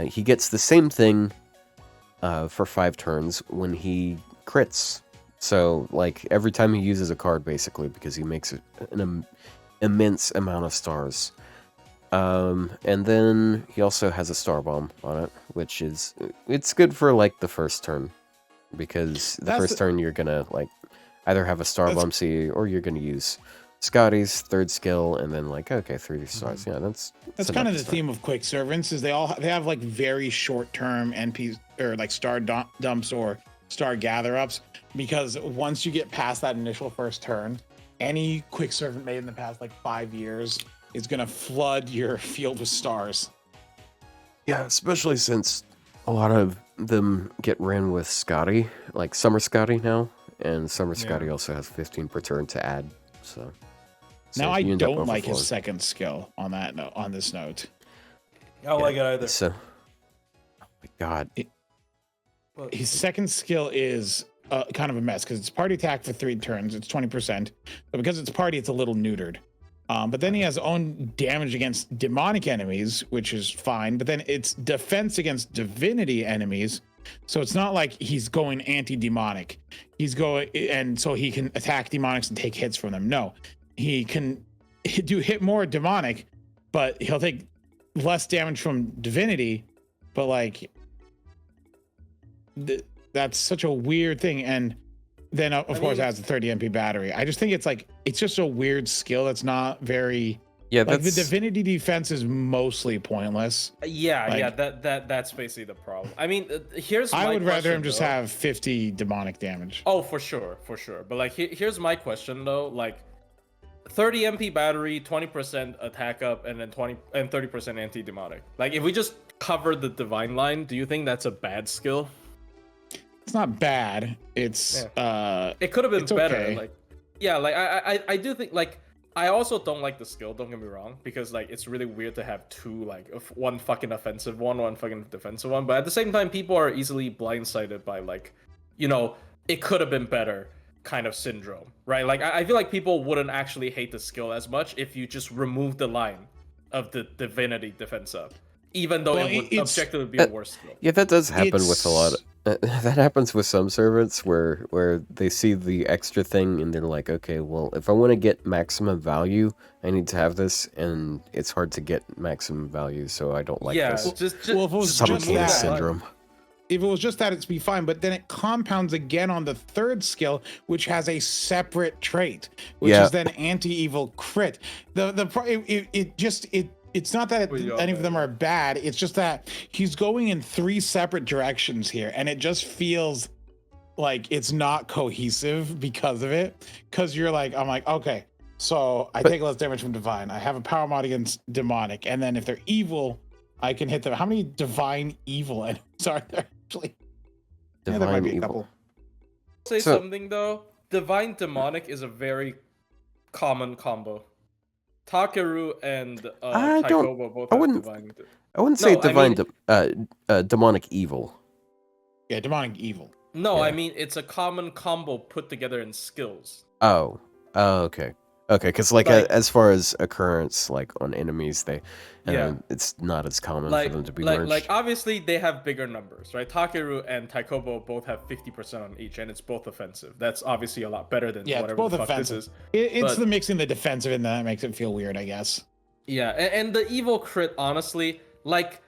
B: he gets the same thing for 5 turns when he crits. So, like, every time he uses a card, basically, because he makes an immense amount of stars. And then he also has a star bomb on it, which is, it's good for, like, the first turn. Because the first turn you're gonna, like, either have a star bomb C, or you're gonna use Scotty's 3rd skill, and then, like, okay, 3 stars. Yeah, that's
C: kind of the theme of quick servants, is they have like very short term NPs, or like star dumps or star gather ups, because once you get past that initial first turn, any quick servant made in the past like 5 years is gonna flood your field with stars.
B: Yeah, especially since a lot of them get ran with Scotty, like Summer Scotty now, and Summer Scotty also has 15 per turn to add. So
C: now I don't like his second skill on that note. On this note,
D: I don't like it either.
B: So, oh my god,
C: his second skill is kind of a mess, because it's party attack for 3 turns. It's 20%, but because it's party, it's a little neutered. But then he has own damage against demonic enemies, which is fine. But then it's defense against divinity enemies. So it's not like he's going anti-demonic. He's going, and so he can attack demonics and take hits from them. No, he can hit more demonic, but he'll take less damage from divinity. But like, that's such a weird thing. And then of course it has a 30 MP battery. I just think it's just a weird skill that's not very. Yeah, like the divinity defense is mostly pointless.
A: That's basically the problem. I mean, here's my
C: I would rather him
A: though.
C: just have 50 demonic damage.
A: Oh, for sure. But like, here's my question though. Like, 30 MP battery, 20% attack up, and then 30% anti-demonic. Like, if we just cover the divine line, do you think that's a bad skill?
C: It's not bad. It's
A: it could have been better.
C: Okay.
A: Like, yeah, like I do think, like, I also don't like the skill, don't get me wrong, because like it's really weird to have 2, like, one fucking offensive one fucking defensive one, but at the same time people are easily blindsided by, like, you know, it could have been better kind of syndrome, right? Like, I feel like people wouldn't actually hate the skill as much if you just remove the line of the divinity defense up, even though it would objectively be a worse skill.
B: Yeah, that does happen with a lot of, that happens with some servants where they see the extra thing and they're like, okay, well, if I want to get maximum value, I need to have this, and it's hard to get maximum value, so I don't like this.
C: Well, if it was just that
B: syndrome.
C: If it was just that, it'd be fine. But then it compounds again on the 3rd skill, which has a separate trait, which is then anti-evil crit. It's not that any of them are bad. It's just that he's going in 3 separate directions here, and it just feels like it's not cohesive because of it. Because I'm like, okay, so I take less damage from divine. I have a power mod against demonic, and then if they're evil, I can hit them. How many divine evil enemies are there actually?
B: Divine
C: there might be a
B: evil.
C: couple.
A: Say something though. Divine demonic is a very common combo. Takeru and Taikobo both have divine.
B: I wouldn't say divine, demonic evil.
C: Yeah, demonic evil.
A: No,
B: Yeah.
A: I mean, it's a common combo put together in skills.
B: Oh, okay. Okay, because like as far as occurrence, like on enemies, it's not as common for them to be merged.
A: Like obviously they have bigger numbers, right? Takeru and Taikobo both have 50% on each, and it's both offensive. That's obviously a lot better than whatever
C: both
A: the fuck
C: offensive.
A: this is.
C: It's the mixing the defensive and that makes it feel weird, I guess.
A: Yeah, and the evil crit, honestly, like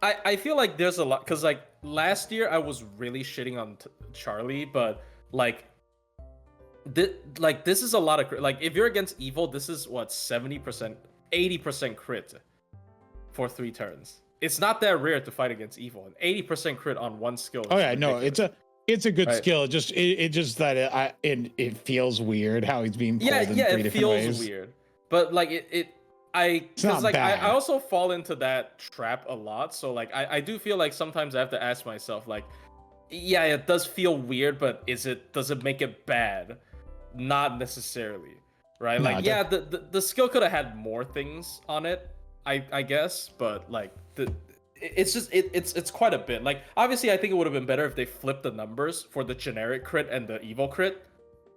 A: I feel like there's a lot, because like last year I was really shitting on Charlie, but like. This is a lot of crit. Like, if you're against evil, this is what, 70%, 80% crit for 3 turns. It's not that rare to fight against evil. An 80% crit on one skill.
C: Oh yeah, no, it's a good skill. It just that it feels weird how he's being pulled in 3 different ways.
A: Yeah, it feels weird. But like I also fall into that trap a lot. So like I do feel like sometimes I have to ask myself, like, yeah, it does feel weird, but does it make it bad? Not necessarily, right?
C: No,
A: like, yeah, the skill could have had more things on it, I guess, but like it's quite a bit. Like obviously, I think it would have been better if they flipped the numbers for the generic crit and the evil crit.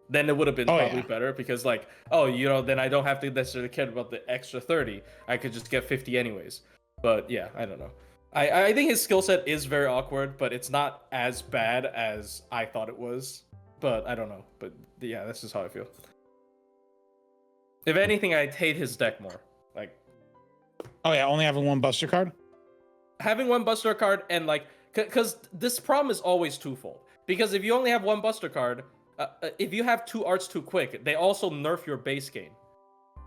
A: Then it would have been probably better because like, oh, then I don't have to necessarily care about the extra 30. I could just get 50 anyways. But yeah, I don't know. I think his skill set is very awkward, but it's not as bad as I thought it was. But I don't know. But yeah, that's just how I feel. If anything, I'd hate his deck more. Like,
C: oh yeah, only having one Buster card.
A: Having one Buster card and like, because this problem is always twofold. Because if you only have one Buster card, if you have 2 arts too quick, they also nerf your base gain,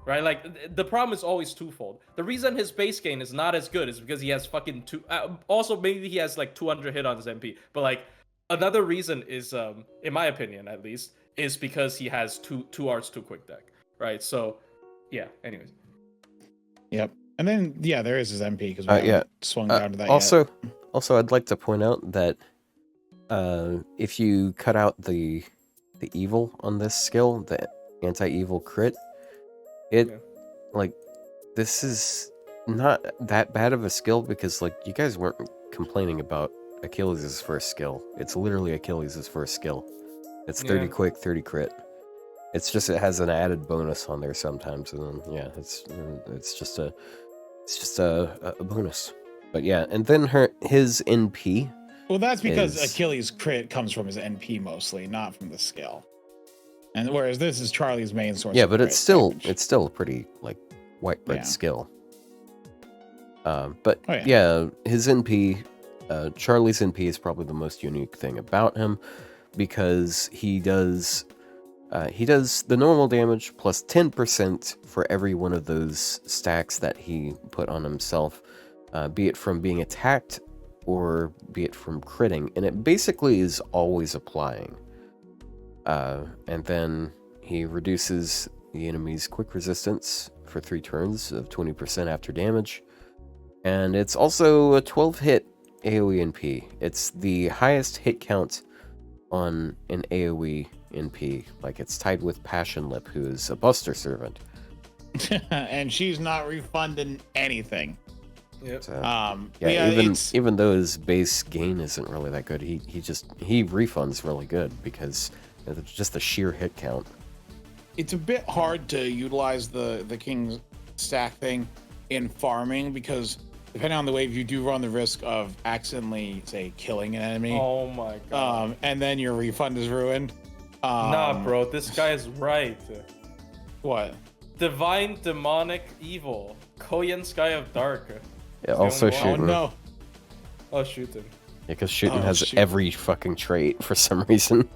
A: right? Like the problem is always twofold. The reason his base gain is not as good is because he has fucking also maybe he has like 200 hit on his MP, but like another reason is, in my opinion at least, is because he has two arts too quick deck, right? So, yeah. Anyways.
C: Yep. And then yeah, there is his MP because we haven't swung down to that
B: also,
C: yet.
B: Also, I'd like to point out that if you cut out the evil on this skill, the anti-evil crit, like this is not that bad of a skill because like you guys weren't complaining about Achilles' first skill. It's literally Achilles' first skill. It's 30 quick, 30 crit. It's just it has an added bonus on there sometimes, and then it's just a bonus. But yeah, and then his NP.
C: Well, that's because Achilles' crit comes from his NP mostly, not from the skill. And whereas this is Charlie's main source.
B: Yeah,
C: of
B: but
C: crit
B: it's still
C: damage.
B: a pretty like widespread skill. But his NP, Charlie's NP is probably the most unique thing about him because he does the normal damage plus 10% for every one of those stacks that he put on himself, be it from being attacked or be it from critting, and it basically is always applying. And then he reduces the enemy's quick resistance for 3 turns of 20% after damage, and it's also a 12-hit AOE NP. It's the highest hit count on an AOE NP. Like, it's tied with Passion Lip, who is a Buster Servant.
C: And she's not refunding anything.
A: Yep.
B: So, even though his base gain isn't really that good, he refunds really good because it's just the sheer hit count.
C: It's a bit hard to utilize the King's stack thing in farming because depending on the wave, you do run the risk of accidentally, say, killing an enemy.
A: Oh my god.
C: And then your refund is ruined.
A: Nah, bro, this guy is right.
C: What?
A: Divine Demonic Evil. Koyan Sky of Dark.
B: Yeah, also
C: Oh
B: shooting.
C: no.
A: Oh, shooting.
B: Yeah, because shooting has every fucking trait for some reason.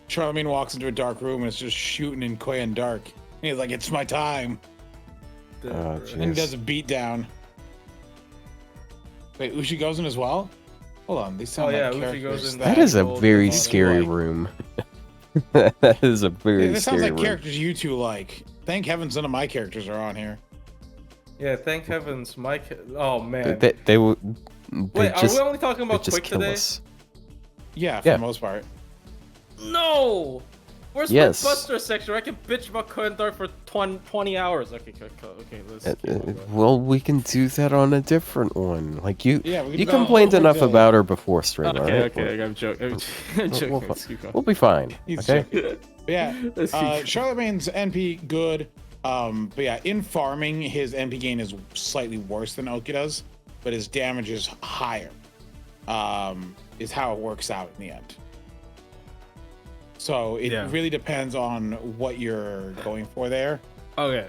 C: Charlemagne walks into a dark room and it's just shooting in Koyan Dark. And he's like, it's my time. And he does a beat down. Wait, Ushi Gozen as well? Hold on, these sound like characters.
B: That is a very scary room. That is a very scary room.
C: This sounds like characters you two like. Thank heavens none of my characters are on here.
A: Yeah, thank heavens, oh man.
B: They
A: Wait, are we only talking about quick today?
C: Yeah, for the most part.
A: No! Where's my Buster section where I can bitch about Koyan Dark for 20 hours? Okay, let's
B: well, we can do that on a different one. Like you
C: you
B: complained enough about her before stream, alright?
A: Okay, I'm joking.
B: We'll be fine. Okay?
C: Yeah, Charlemagne's NP good. But yeah, in farming, his NP gain is slightly worse than Okita's, but his damage is higher. Is how it works out in the end. So it really depends on what you're going for there.
A: Okay.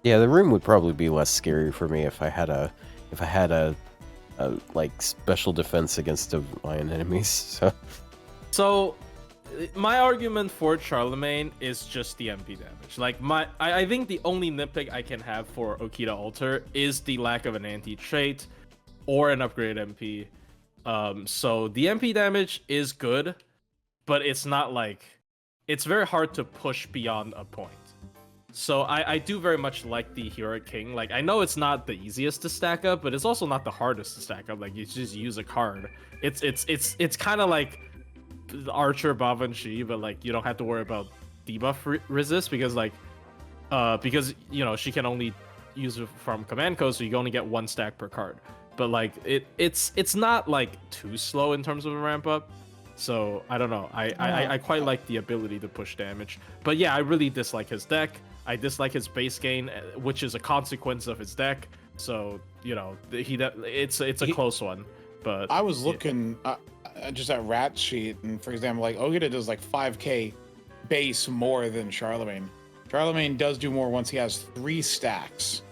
B: Yeah, the room would probably be less scary for me if I had a like special defense against divine enemies.
A: So my argument for Charlemagne is just the MP damage. Like I think the only nitpick I can have for Okita Alter is the lack of an anti-trait or an upgrade MP. So the MP damage is good, but it's not like it's very hard to push beyond a point. So I do very much like the Heroic King. Like, I know it's not the easiest to stack up, but it's also not the hardest to stack up. Like, you just use a card. It's kind of like the Archer Bavanchi, but like you don't have to worry about debuff resist because like because you know she can only use it from command code, so you only get 1 stack per card. But like it's not like too slow in terms of a ramp up. So I don't know. I quite like the ability to push damage. But yeah, I really dislike his deck. I dislike his base gain, which is a consequence of his deck. So it's a close one. But
C: I was looking just at Rat Sheet, and for example, like Okita does like 5k base more than Charlemagne. Charlemagne does do more once he has 3 stacks.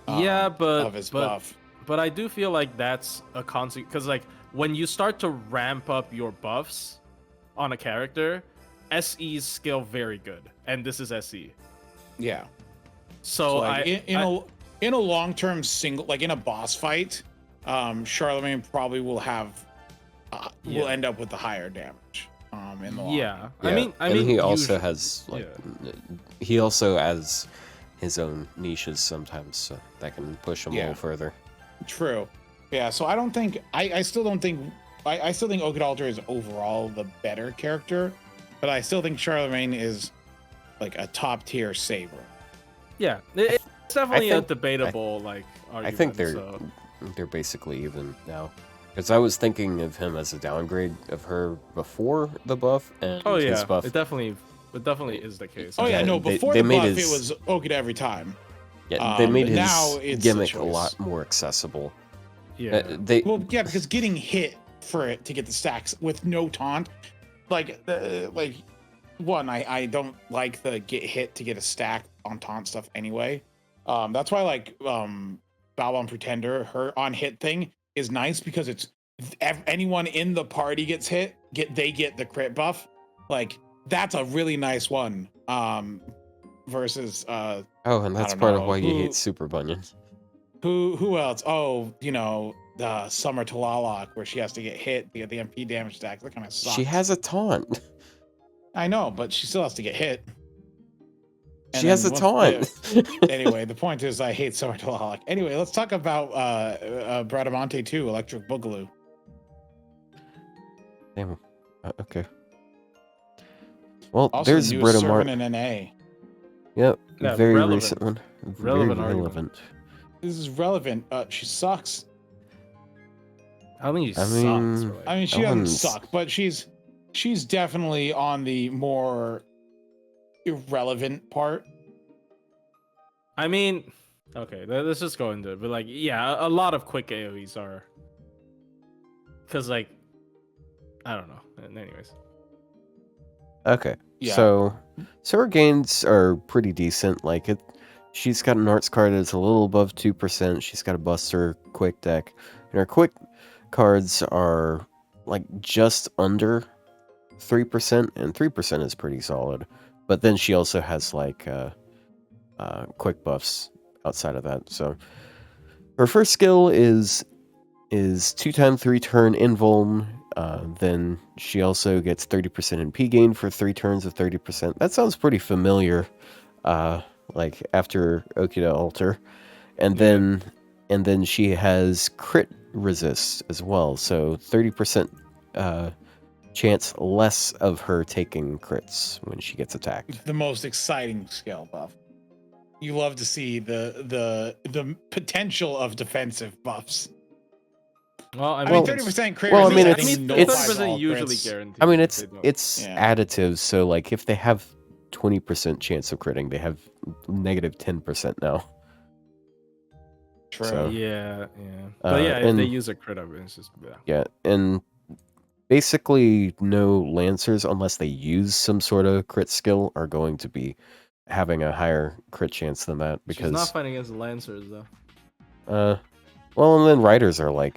C: Of his buff.
A: But I do feel like that's a consequence, because like when you start to ramp up your buffs on a character, SEs scale very good, and this is SE.
C: Yeah.
A: So
C: like in a long-term single, like in a boss fight, Charlemagne probably will have will end up with the higher damage. In the long run.
A: I mean,
B: he also has he also has his own niches sometimes, so that can push him a little further.
C: True. Yeah. So I don't think I still think Okita Alter is overall the better character, but I still think Charlemagne is like a top tier Saber.
A: Yeah, it's definitely a debatable argument.
B: I think they're basically even now. Because I was thinking of him as a downgrade of her before the buff and his buff.
A: It definitely is the case.
C: Oh yeah, no, before the buff, it was Okita every time.
B: Yeah, they made his gimmick a lot more accessible.
A: Yeah,
C: because getting hit for it to get the stacks with no taunt, one, I don't like the get hit to get a stack on taunt stuff anyway. That's why Balbon Pretender, her on hit thing is nice because it's anyone in the party gets hit, they get the crit buff. Like that's a really nice one. Versus
B: and that's part of why you hate Super Bunions.
C: Who else? Oh, Summer Talalak, where she has to get hit to get the MP damage stack. That kind of sucks.
B: She has a taunt.
C: I know, but she still has to get hit.
B: She has a taunt.
C: Anyway, the point is I hate Summer Talalak. Anyway, let's talk about Bradamante 2, Electric Boogaloo.
B: Damn. Okay. Well,
C: Also,
B: there's Britomart.
C: In NA.
B: Yep,
A: Yeah,
B: very
A: relevant.
B: recent one.
A: Relevant
B: Very relevant.
C: This is relevant. She sucks.
A: I mean,
C: she doesn't suck, but she's definitely on the more irrelevant part.
A: I mean, okay, let's just go into it. But a lot of quick AoEs are, because I don't know. Anyways.
B: Okay.
C: Yeah.
B: So her gains are pretty decent. She's got an arts card that's a little above 2%. She's got a Buster quick deck. And her quick cards are just under 3%, and 3% is pretty solid. But then she also has quick buffs outside of that. So her first skill is 2x 3 turn invuln. Then she also gets 30% MP gain for 3 turns of 30%. That sounds pretty familiar. After Okita Alter, and then she has crit resist as well. So 30% chance less of her taking crits when she gets attacked.
C: The most exciting skill buff. You love to see the potential of defensive buffs.
A: Well, I
C: mean, 30% crit.
B: Well, I mean,
A: it's 30% usually guaranteed.
B: I mean, it's additive. So if they have 20% chance of critting, they have negative 10% now.
C: True.
B: So,
A: yeah. But if they use a crit of it, it's just
B: and basically no Lancers, unless they use some sort of crit skill, are going to be having a higher crit chance than that, because
A: she's not fighting against Lancers though.
B: Well, and then Riders are I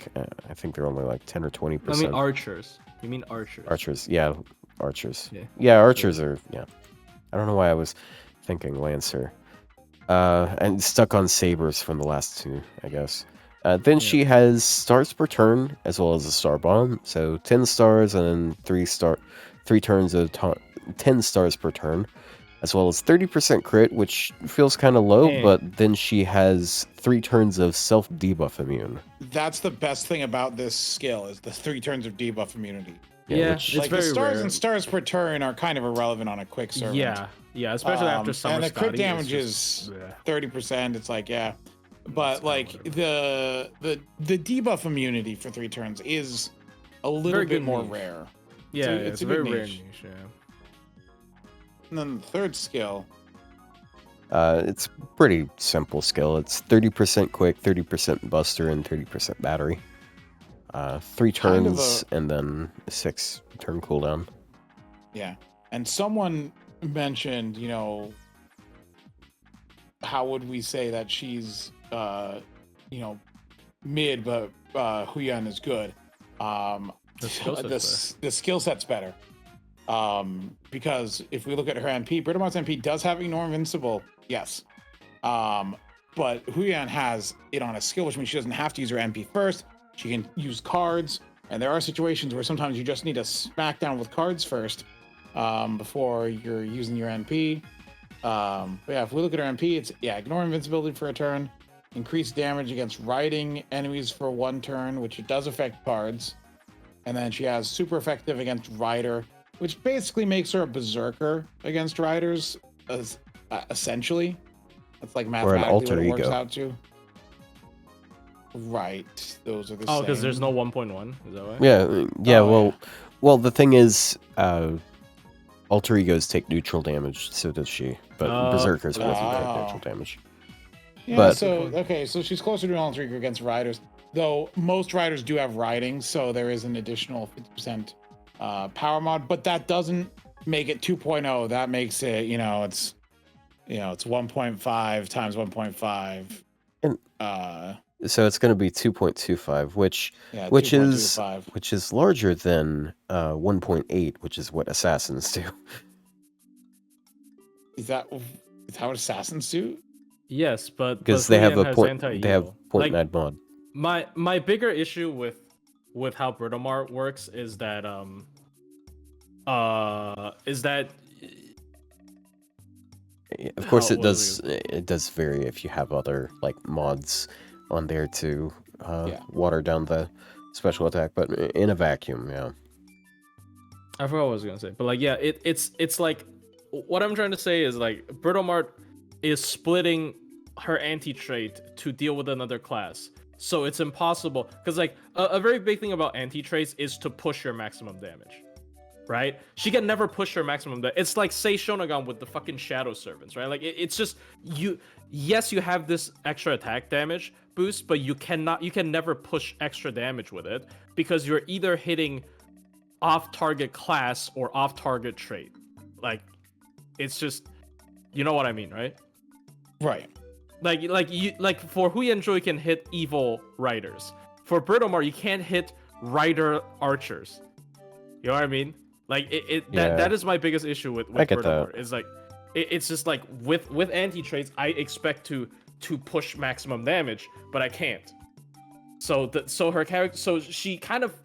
B: think they're only 10 or 20%.
A: I mean Archers. You mean Archers?
B: Archers, yeah, Archers.
A: Yeah,
B: Archers are I don't know why I was thinking Lancer. And stuck on Sabers from the last two, I guess. Then she has stars per turn as well as a star bomb. So 10 stars and then 3 turns of 10 stars per turn, as well as 30% crit, which feels kind of low, but then she has 3 turns of self debuff immune.
C: That's the best thing about this skill is the 3 turns of debuff immunity.
A: Yeah,
B: which-
A: it's
C: like the
A: very
C: stars
A: rare.
C: and stars per turn are kind of irrelevant on a quick servant.
A: Yeah, especially after Summer
C: and the crit
A: Scotty,
C: damage
A: it's
C: is
A: just- bleh.
C: 30%. It's like, yeah, but
A: It's
C: like
A: kinda
C: the debuff immunity for 3 turns is a little
A: Very
C: bit
A: good
C: more
A: niche.
C: rare.
A: Yeah,
C: it's
A: it's
C: a
A: a
C: good
A: very rare
C: niche.
A: niche. Yeah.
C: And then the third skill,
B: It's pretty simple skill. It's 30% quick, 30% buster, and 30% battery. 3
C: Kind of
B: turns and then 6 turn cooldown.
C: yeah. And someone mentioned, you know, how would we say that she's, you know, mid, but Huyan is good.
A: The skill set's
C: The skill set's better. Because if we look at her MP, Britomart's MP does have Ignore Invincible, yes. But Huyan has it on a skill, which means she doesn't have to use her MP first. She can use cards, and there are situations where sometimes you just need to smack down with cards first before you're using your MP. But yeah, if we look at her MP, it's Ignore Invincibility for a turn, increase damage against riding enemies for 1 turn, which it does affect cards. And then she has super effective against rider, which basically makes her a berserker against riders, essentially. That's like
B: Or an
C: mathematically
B: alter
C: what it works
B: ego.
C: out to. Right, those are the
A: Oh,
C: same.
A: because there's no 1.1. Is that why?
B: Yeah,
C: Oh,
B: well, the thing is, alter egos take neutral damage, so does she. But berserkers both take
C: Oh.
B: neutral damage.
C: Yeah,
B: But-
C: so she's closer to an alter ego against riders, though most riders do have riding, so there is an additional 50% power mod, but that doesn't make it 2.0. That makes it, it's 1.5 times 1.5.
B: And- So it's going to be 2.25, which
C: Yeah,
B: which
C: 2.25.
B: is larger than 1.8, which is what assassins do.
C: Is that what assassins do?
A: Yes, but
B: Because they have
A: Huyan
B: a
A: has
B: point. They have
A: anti-ego.
B: 0.9
A: Like,
B: mod.
A: my bigger issue with how Britomart works is that
B: Of course,
A: how-
B: it
A: what was
B: does. It does vary if you have other like mods on there to
C: Yeah.
B: water down the special attack. But in a vacuum, yeah.
A: I forgot what I was gonna say, but like, yeah, it's like what I'm trying to say is like Britomart is splitting her anti-trait to deal with another class, so it's impossible because like a very big thing about anti-traits is to push your maximum damage, right? She can never push her maximum. It's like Sei Shounagon with the fucking Shadow Servants, right? Like it's just you. Yes, you have this extra attack damage boost, but you can never push extra damage with it because you're either hitting off-target class or off-target trait. Like, it's just, you know what I mean, right?
C: Right.
A: Like for Huyan Zhuo, you can hit evil riders. For Britomart, you can't hit rider archers. You know what I mean? Like
B: Yeah.
A: that is my biggest issue with
B: I get
A: Britomart.
B: that.
A: It's like it's just like with anti-traits, I expect to push maximum damage, but I can't. So her character, so she kind of,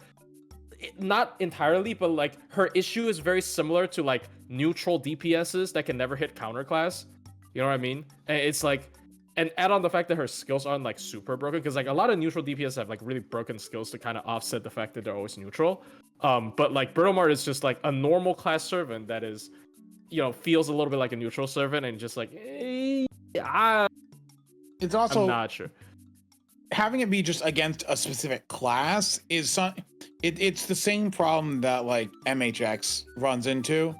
A: not entirely, but like her issue is very similar to like neutral DPSs that can never hit counter class. You know what I mean? And it's like, and add on the fact that her skills aren't like super broken, because like a lot of neutral DPS have like really broken skills to kind of offset the fact that they're always neutral. But like Britomart is just like a normal class servant that is, feels a little bit like a neutral servant and just like,
C: It's also
A: I'm not sure.
C: having it be just against a specific class is it's the same problem that like MHX runs into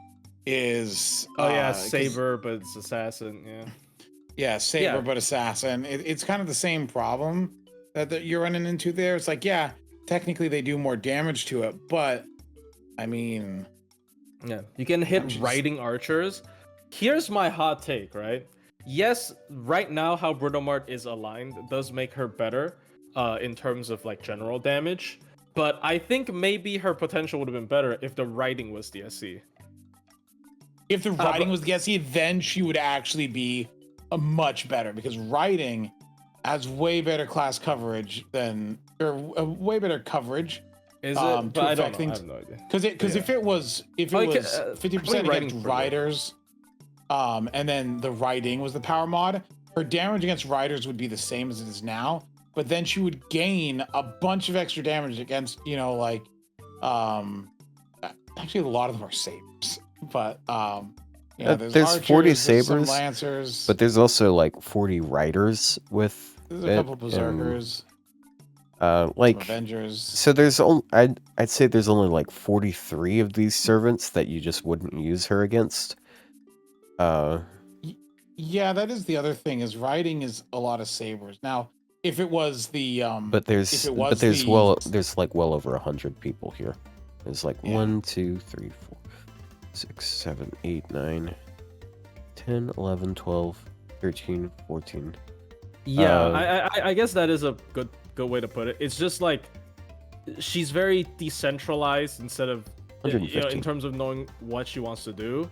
C: is
A: Oh yeah,
C: 'cause-
A: Saber, but it's assassin. Yeah.
C: Saber
A: Yeah.
C: but assassin. It's kind of the same problem that you're running into there. It's like, yeah, technically they do more damage to it, but I mean,
A: Yeah, you can hit
C: I'm just-
A: riding archers. Here's my hot take, right? Yes, right now how Britomart is aligned does make her better in terms of like general damage, but I think maybe her potential would have been better if the riding was the SC.
C: if the riding
A: but-
C: was the SE, then she would actually be a much better, because riding has way better class coverage than, or way better coverage.
A: Is
C: To
A: it? But I don't
C: affect
A: know. I
C: things.
A: have no idea.
C: Because
A: Yeah.
C: if it was
A: Like,
C: 50%
A: how many
C: against
A: riding per
C: riders, and then the riding was the power mod, her damage against riders would be the same as it is now, but then she would gain a bunch of extra damage against, actually a lot of them are sabers, but there's
B: There's 40
C: archers, there's some
B: sabers,
C: lancers,
B: but there's also like 40 riders with
C: there's a couple berserkers, some
B: like
C: avengers.
B: so there's only I'd say there's only like 43 of these servants that you just wouldn't use her against.
C: Yeah, that is the other thing, is riding is a lot of sabers. Now, if it was the
B: but there's
C: if it was
B: there's
C: the-
B: there's like well over 100 people here. There's like
C: Yeah.
B: 1, 2, 3, 4, 6, 7, 8, 9, 10, 11, 12, 13, 14.
A: Yeah, I guess that is a good way to put it. It's just like she's very decentralized instead of in
B: 115.
A: terms of knowing what she wants to do.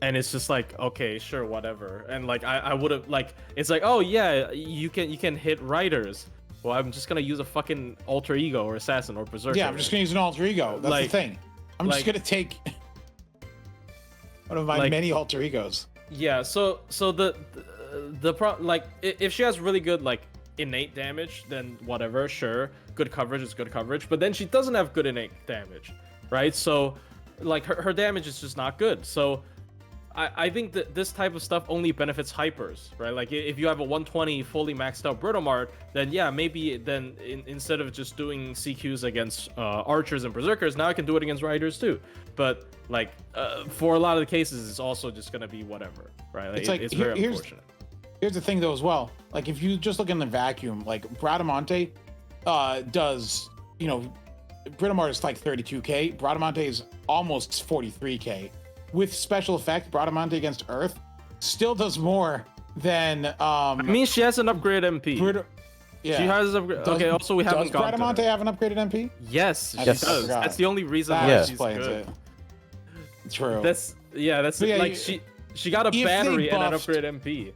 A: And it's just like, okay, sure, whatever. And like I would have like, it's like, oh yeah, you can hit riders. Well, I'm just gonna use a fucking alter ego or assassin or berserker.
C: Yeah, I'm just gonna use an alter ego. That's
A: Like-
C: the thing. I'm just
A: like-
C: gonna take one of my
A: Like-
C: many alter egos.
A: Yeah, so the like if she has really good like innate damage, then whatever, sure, good coverage is good coverage. But then she doesn't have good innate damage, right? So like her damage is just not good. So I think that this type of stuff only benefits hypers, right? Like if you have a 120 fully maxed out Britomart, then yeah, maybe then instead of just doing CQs against archers and berserkers, now I can do it against riders too. But like for a lot of the cases, it's also just gonna be whatever, right? Like,
C: It's like,
A: it's very
C: here's-
A: unfortunate.
C: Here's the thing though as well. Like if you just look in the vacuum, like Bradamante does, Britomart is like 32k. Bradamante is almost 43k. With special effect, Bradamante against Earth still does more than
A: I mean, she has an upgrade MP.
C: yeah.
A: She has okay. Also, we haven't
C: Does
A: gone to
C: Bradamante
A: her.
C: have an upgraded MP?
A: Yes, she
C: Yes.
A: does.
C: Forgot.
A: That's the only reason
C: That
A: why
B: Yeah.
A: she's
C: explains
A: good.
C: it. True.
A: That's
C: But yeah,
A: like
C: you-
A: she got a
C: if they
A: battery and an
C: buffed-
A: upgrade MP.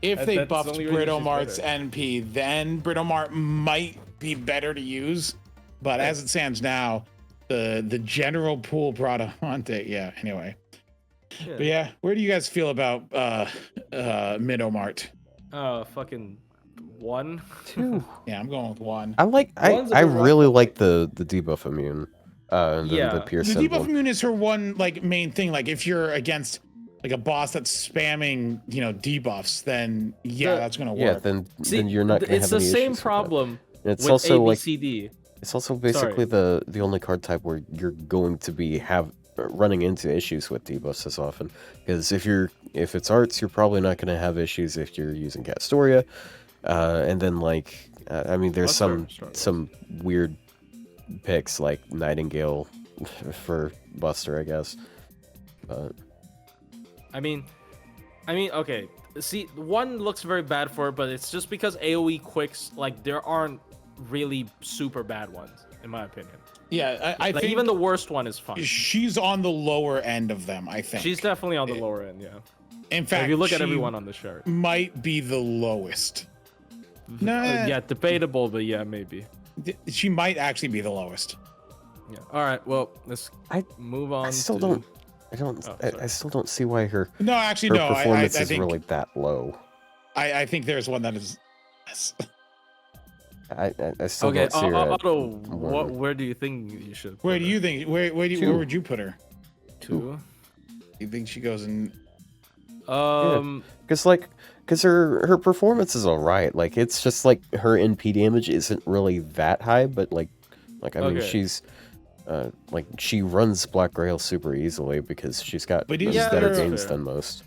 C: If they
A: that's the
C: buffed
A: only reason she's
C: Britomart's
A: better.
C: NP, then Britomart might be better to use. But as it stands now, the general pool Bradamante, yeah. Anyway,
A: Yeah.
C: but yeah, where do you guys feel about Midomart?
A: Fucking 1.
B: 2.
C: Yeah, I'm going with 1.
B: I
A: One's a
B: I
A: bit rough,
B: really
A: but,
B: like the debuff immune. And
A: Yeah.
B: the pierce
C: The
B: symbol.
C: debuff immune is her one like main thing. Like if you're against like a boss that's spamming, debuffs, then yeah,
A: The-
C: that's gonna
B: Yeah,
C: work.
B: then you're not gonna
A: It's
B: have
A: the
B: any
A: same
B: issues with that.
A: problem
B: And it's
A: with
B: also like
A: ABCD.
B: it's also basically the only card type where you're going to be running into issues with debuffs as often, because if it's arts, you're probably not going to have issues if you're using Castoria, and then I mean there's
A: What's her
B: some weird picks like Nightingale for Buster, I guess. But
A: I mean, okay. See, 1 looks very bad for it, but it's just because AOE quicks, like there aren't really super bad ones, in my opinion.
C: Yeah, I
A: Like
C: think
A: even the worst one is fine.
C: she's on the lower end of them. I think
A: She's definitely on the lower end, yeah.
C: in fact,
A: If you look at
C: she
A: everyone on the chart.
C: might be the lowest. No,
A: Yeah, debatable, but yeah, maybe.
C: she might actually be the lowest.
A: Yeah. All right. Well, let's
B: I
A: move on.
B: I still
A: to...
B: don't
A: Oh,
B: I
A: sorry.
B: still don't see why her
C: No, actually, no. I
B: performance is
C: think
B: really that low.
C: I think there's one that is.
B: I still
A: Okay,
B: don't see her at
A: Otto,
B: one.
A: where do you think you should?
C: Where
A: put
C: do
A: her?
C: you think? Where
B: 2.
C: would you put her?
A: 2?
C: You think she goes in?
B: Because her performance is alright. Like it's just like her NP damage isn't really that high, but like I mean
A: Okay.
B: she's she runs Black Grail super easily because she's got
C: But
B: those
C: is
B: better
C: there-
B: games than most.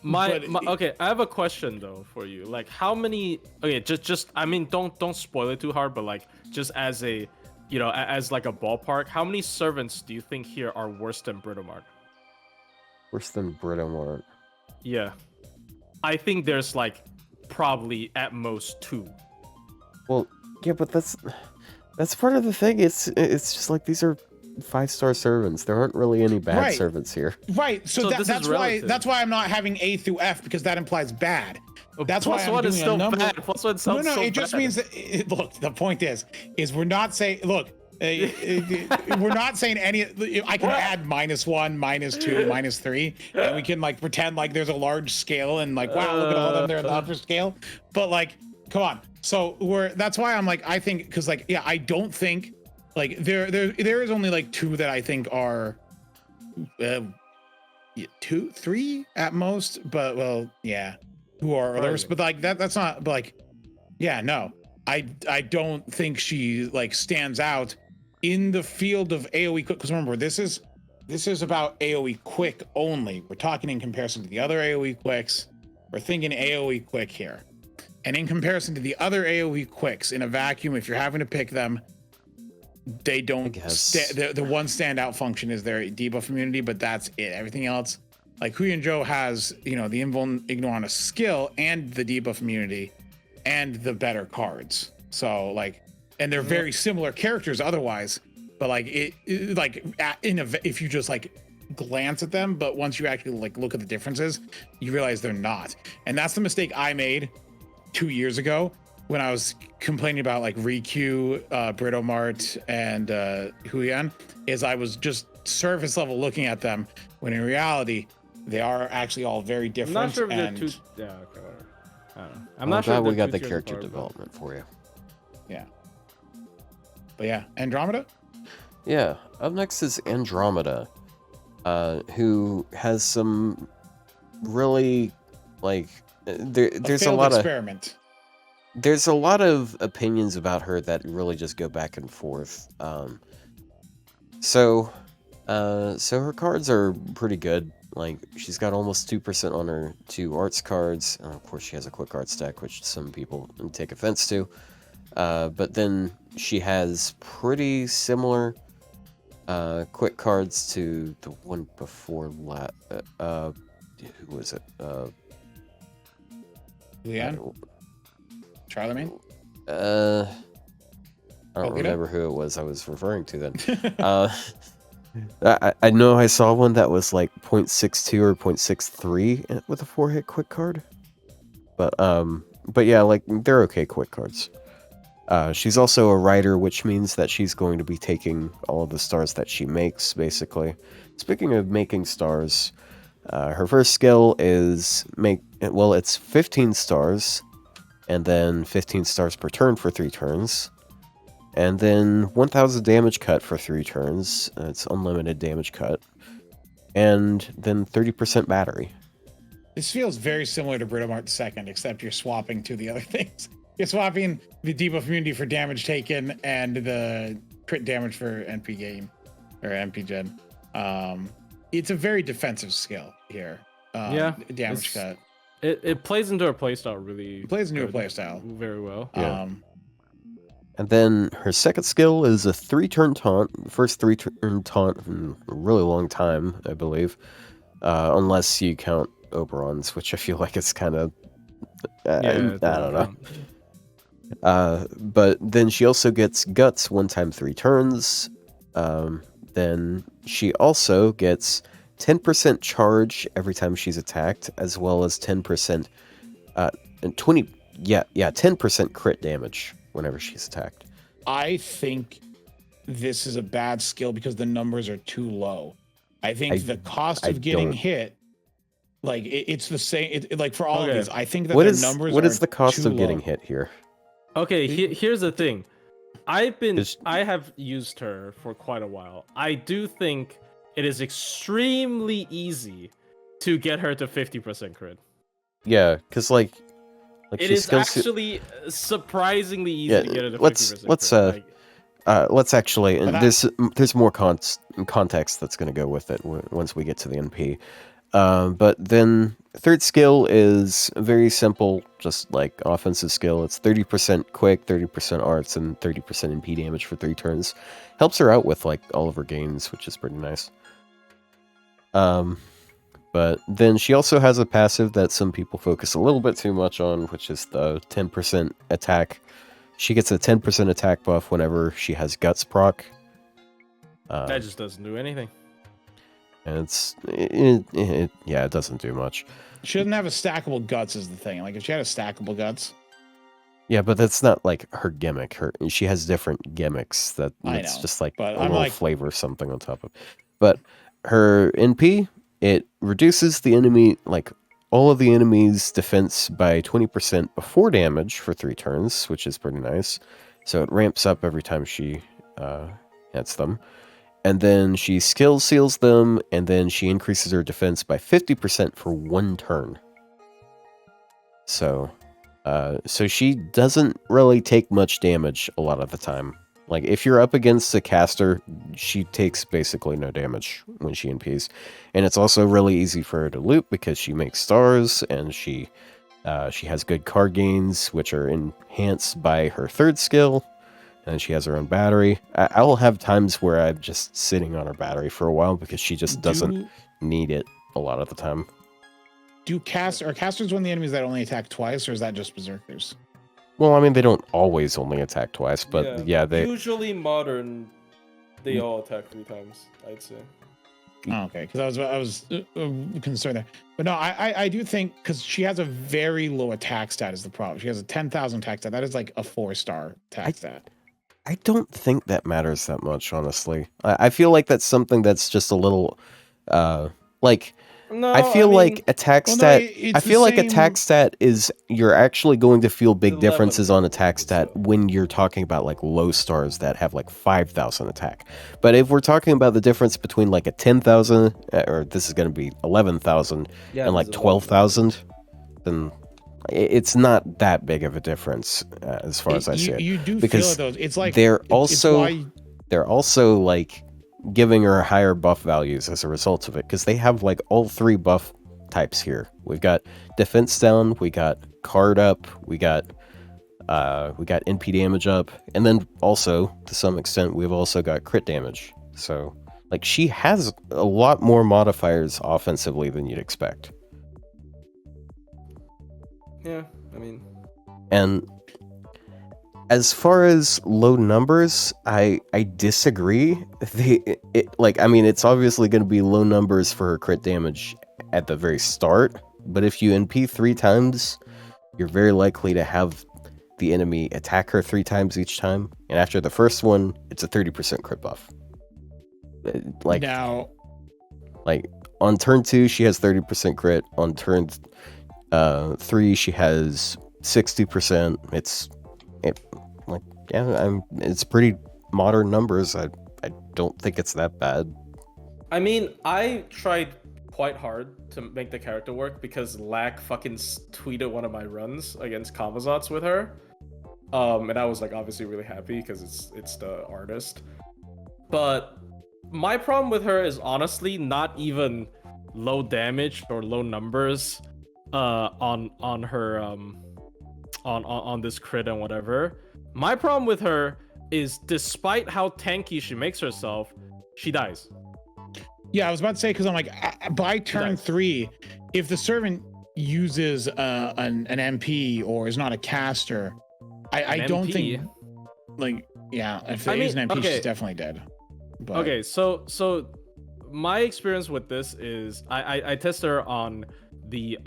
A: My,
C: But-
A: okay, I have a question though for you. Like, how many? Okay, just I mean, don't spoil it too hard, but like, just as a, as like a ballpark, how many servants do you think here are worse than Britomart?
B: Worse than Britomart.
A: Yeah, I think there's like probably at most 2.
B: Well, yeah, but that's part of the thing. It's just like these are 5-star servants. There aren't really any bad
C: Right.
B: servants here.
C: Right. So,
A: So this is
C: that's why
A: relative.
C: that's why I'm not having A through F, because that implies bad. That's why I'm
A: +1 is
C: doing a
A: still
C: number-
A: bad. +1
C: No,
A: sounds
C: no,
A: so
C: it just
A: bad.
C: means that look. The point is we're not saying look. We're not saying any. I can add -1, -2, -3, and we can like pretend like there's a large scale and like wow, look at all of them. They're in the upper scale. But like, come on. So that's why I'm like I think because like yeah, I don't think like there is only like two that I think are 2, 3 at most, but well, yeah, who are others? But like that's not. But like, yeah, no, I don't think she like stands out in the field of AOE quick. Because remember, this is about AOE quick only. We're talking in comparison to the other AOE quicks. We're thinking AOE quick here, and in comparison to the other AOE quicks in a vacuum, if you're having to pick them, they don't. The one standout function is their debuff immunity, but that's it. Everything else, like Huyan Zhuo has, the Ignorana skill and the debuff immunity, and the better cards. So like, and they're very similar characters otherwise, but like if you just like glance at them, but once you actually like look at the differences, you realize they're not. And that's the mistake I made 2 years ago when I was complaining about like Rikyu, Britomart, and Huyan, is I was just surface level looking at them, when in reality they are actually all very different.
A: I'm not sure if they're too. Yeah, okay, whatever. I don't know. I'm not sure.
B: Glad
A: if
B: we got
A: two
B: the
A: tiers
B: character
A: apart,
B: development for you.
C: Yeah. But yeah, Andromeda.
B: Yeah. Up next is Andromeda, who has some really like there's a lot
C: experiment.
B: There's a lot of opinions about her that really just go back and forth. So her cards are pretty good. Like, she's got almost 2% on her 2 arts cards. And of course, she has a quick art stack, which some people take offense to. But then she has pretty similar quick cards to the one before who was it?
C: Leon? Charlemagne?
B: I don't
C: Okita?
B: remember who it was I was referring to then. I know I saw one that was like 0.62 or 0.63 with a 4-hit quick card. But yeah, like, they're okay quick cards. She's also a writer, which means that she's going to be taking all of the stars that she makes, basically. Speaking of making stars, her first skill is it's 15 stars, and then 15 stars per turn for 3 turns. And then 1000 damage cut for 3 turns. It's unlimited damage cut. And then 30% battery.
C: This feels very similar to Britomart second, except you're swapping to the other things. You're swapping the debuff immunity for damage taken and the crit damage for NP game or NP gen. It's a very defensive skill here. Damage cut.
A: It plays into her playstyle really.
C: It plays into her playstyle
A: very well.
B: Yeah. And then her second skill is a 3-turn taunt. The first 3-turn taunt in a really long time, I believe. Unless you count Oberon's, which I feel like it's kind of... I don't know. But then she also gets Guts 1 time 3 turns. Then she also gets 10% charge every time she's attacked, as well as 10% and 10% crit damage whenever she's attacked.
C: I think this is a bad skill because the numbers are too low. I think the cost of getting hit, like it's the same. Like for all of these, I think that
B: what
C: is
B: the cost of
C: low.
B: getting hit here?
A: Okay, here's the thing. I have used her for quite a while. I do think it is extremely easy to get her to 50% crit.
B: Yeah, because like
A: it is actually surprisingly easy to get her to 50%.
B: Let's actually, and there's more context that's going to go with it once we get to the NP. But then third skill is very simple, just like offensive skill. It's 30% quick, 30% arts, and 30% NP damage for 3 turns. Helps her out with like all of her gains, which is pretty nice. But then she also has a passive that some people focus a little bit too much on, which is the 10% attack. She gets a 10% attack buff whenever she has Guts proc.
A: That just doesn't do anything.
B: And it doesn't do much.
C: She doesn't have a stackable Guts is the thing. Like if she had a stackable Guts.
B: Yeah, but that's not like her gimmick. She has different gimmicks that's just like a little flavor or something on top of. But her NP, it reduces the enemy, like all of the enemy's defense by 20% before damage for 3 turns, which is pretty nice. So it ramps up every time she hits them. And then she skill seals them, and then she increases her defense by 50% for 1 turn. So she doesn't really take much damage a lot of the time. Like, if you're up against a caster, she takes basically no damage when she NPs. And it's also really easy for her to loot because she makes stars, and she has good card gains, which are enhanced by her 3rd skill. And she has her own battery. I will have times where I'm just sitting on her battery for a while because she just doesn't need it a lot of the time.
C: Are casters one of the enemies that only attack twice, or is that just berserkers?
B: Well, I mean, they don't always only attack twice, but yeah they...
D: Usually modern, they all attack 3 times, I'd say.
C: Oh, okay, because I was concerned there. But no, I do think, because she has a very low attack stat is the problem. She has a 10,000 attack stat. That is like a 4-star attack stat.
B: I don't think that matters that much, honestly. I feel like that's something that's just a little, like...
A: No,
B: I feel like attack stat.
C: No,
B: I feel like attack stat is you're actually going to feel big differences on attack stat when you're talking about like low stars that have like 5,000 attack. But if we're talking about the difference between like a 10,000 or this is going to be 11,000 and like 12,000, then it's not that big of a difference as far as I see it.
C: You do
B: because
C: feel it though. It's like
B: they're also like giving her higher buff values as a result of it, because they have like all 3 buff types here. We've got defense down, we got card up, we got NP damage up, and then also to some extent we've also got crit damage. So like she has a lot more modifiers offensively than you'd expect.
D: Yeah, I mean,
B: and as far as low numbers, I disagree. It's obviously going to be low numbers for her crit damage at the very start, but if you NP 3 times, you're very likely to have the enemy attack her 3 times each time, and after the first one, it's a 30% crit buff. Like on turn 2, she has 30% crit. On turn 3, she has 60%. It's pretty modern numbers. I don't think it's that bad.
A: I mean, I tried quite hard to make the character work because Lack fucking tweeted one of my runs against Kamazotz with her. And I was like obviously really happy because it's the artist. But my problem with her is honestly not even low damage or low numbers on her on this crit and whatever. My problem with her is despite how tanky she makes herself, she dies.
C: Yeah, I was about to say, because I'm like, by turn 3, if the servant uses an MP or is not a caster, I don't think, like, yeah, if they use an MP, she's definitely dead. But... Okay,
A: so my experience with this is I test her on the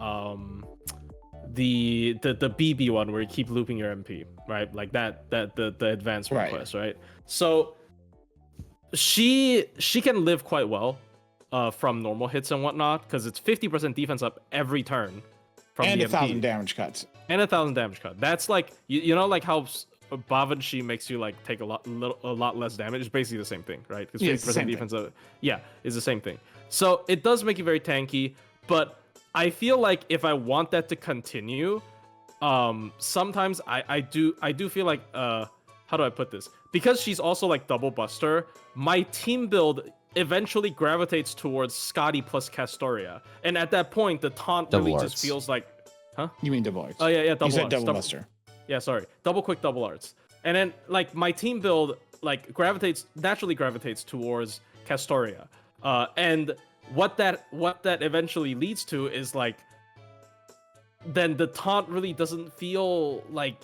A: BB one where you keep looping your MP, right? Like the advanced request, right? So she can live quite well from normal hits and whatnot, because it's 50% defense up every turn from
C: and
A: the
C: 1,000
A: MP.
C: damage cuts.
A: And 1,000 damage cut. That's like you know like how Bavanshi makes you like take a lot less damage. It's basically the same thing, right? Because 50% defense up, is the same thing. So it does make you very tanky, but I feel like if I want that to continue, sometimes I do feel like how do I put this? Because she's also like double buster, my team build eventually gravitates towards Scotty plus Castoria, and at that point the taunt really just feels like, huh?
C: You mean double arts?
A: Oh yeah, double
C: you said
A: arts.
C: Double buster.
A: Yeah, sorry, double quick double arts, and then like my team build like naturally gravitates towards Castoria, and what that eventually leads to is like, then the taunt really doesn't feel like,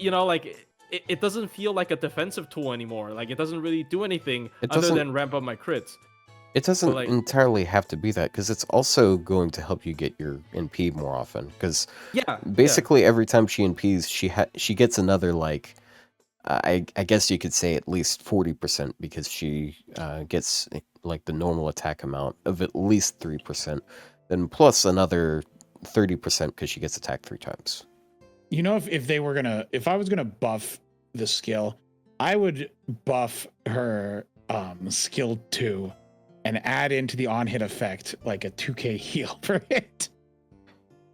A: like it doesn't feel like a defensive tool anymore. Like it doesn't really do anything other than ramp up my crits.
B: It doesn't entirely have to be that, because it's also going to help you get your NP more often. Because basically every time she NPs, she gets another like, I guess you could say at least 40%, because she gets like the normal attack amount of at least 3%, then plus another 30% because she gets attacked 3 times.
C: You know, if I was gonna buff the skill, I would buff her skill 2 and add into the on-hit effect like a 2k heal for it.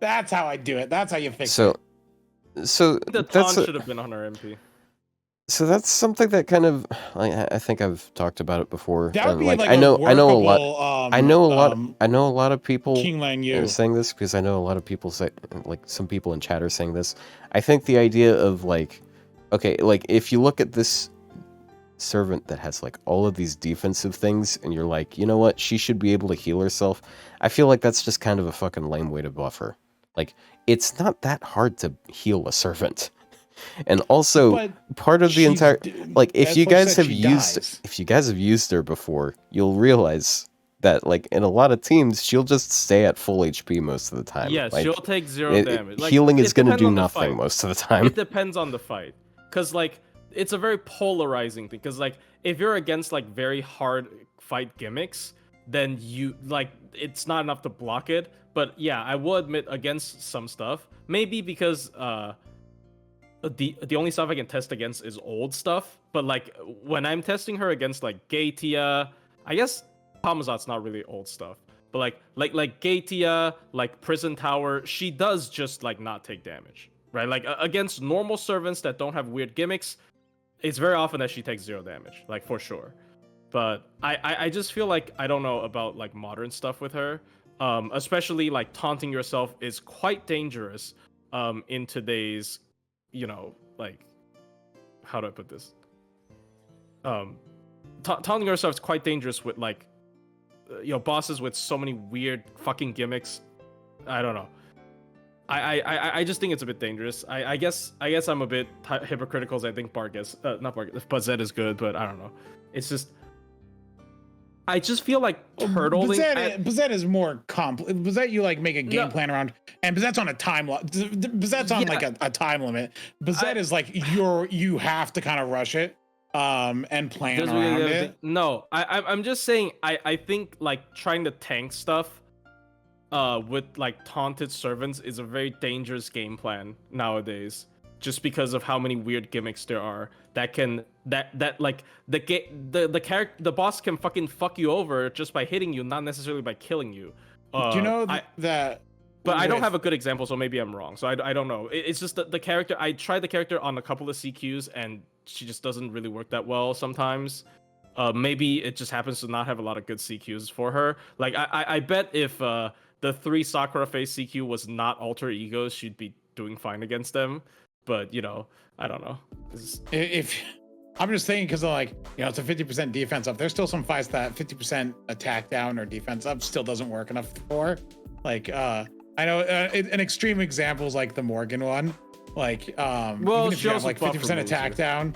C: That's how I do it. That's how you fix it.
B: So
A: The taunt should have been on her MP.
B: So that's something that kind of I think I've talked about it before.
C: That would be
B: like,
C: like
B: I know
C: a
B: a lot.
C: workable,
B: I know a lot of people
C: King Lang Yu.
B: are saying this because I know a lot of people say, like some people in chat are saying this. I think the idea of like, okay, like if you look at this servant that has like all of these defensive things and you're like, you know what, she should be able to heal herself. I feel like that's just kind of a fucking lame way to buff her. Like, it's not that hard to heal a servant. And also,
C: But
B: part of the entire, like, if you guys have
C: dies.
B: used her before, you'll realize that, like, in a lot of teams, she'll just stay at full HP most of the time.
A: Yeah,
B: like,
A: she'll take 0 damage. Like,
B: healing is going to
A: depends
B: do
A: on the
B: nothing
A: fight.
B: most of the time.
A: It depends on the fight, because like it's a very polarizing thing. Because like if you're against like very hard fight gimmicks, then you like it's not enough to block it. But yeah, I will admit against some stuff, maybe because the only stuff I can test against is old stuff. But like when I'm testing her against like Gaetia, I guess Hamazat's not really old stuff. But like Gaetia, like Prison Tower, she does just like not take damage, right? Like against normal servants that don't have weird gimmicks, it's very often that she takes 0 damage, like for sure. But I just feel like I don't know about like modern stuff with her. Especially like taunting yourself is quite dangerous in today's, you know, like, how do I put this? Taunting yourself is quite dangerous with like, you know, bosses with so many weird fucking gimmicks. I don't know. I just think it's a bit dangerous. I guess I'm a bit hypocritical as I think Bazette is good, but I don't know. It's just I just feel like turtling.
C: Bazette is more complex. Bazette, you like make a game plan around, and Bazette's on a time. Bazette's on like a time limit. Bazette is like you have to kind of rush it, and plan around it.
A: No, I'm just saying. I think like trying to tank stuff, with like taunted servants is a very dangerous game plan nowadays. Just because of how many weird gimmicks there are that like the boss can fucking fuck you over just by hitting you, not necessarily by killing you.
C: Do you know that?
A: But I don't have a good example, so maybe I'm wrong. So I don't know. It's just the character. I tried the character on a couple of CQs, and she just doesn't really work that well sometimes. Maybe it just happens to not have a lot of good CQs for her. Like I bet if the 3 Sakura face CQ was not alter egos, she'd be doing fine against them. But, you know, I don't know.
C: If I'm just thinking, because like, you know, it's a 50% defense up. There's still some fights that 50% attack down or defense up still doesn't work enough for. Like, I know an extreme example is like the Morgan one. Like, even if you have like 50% attack down,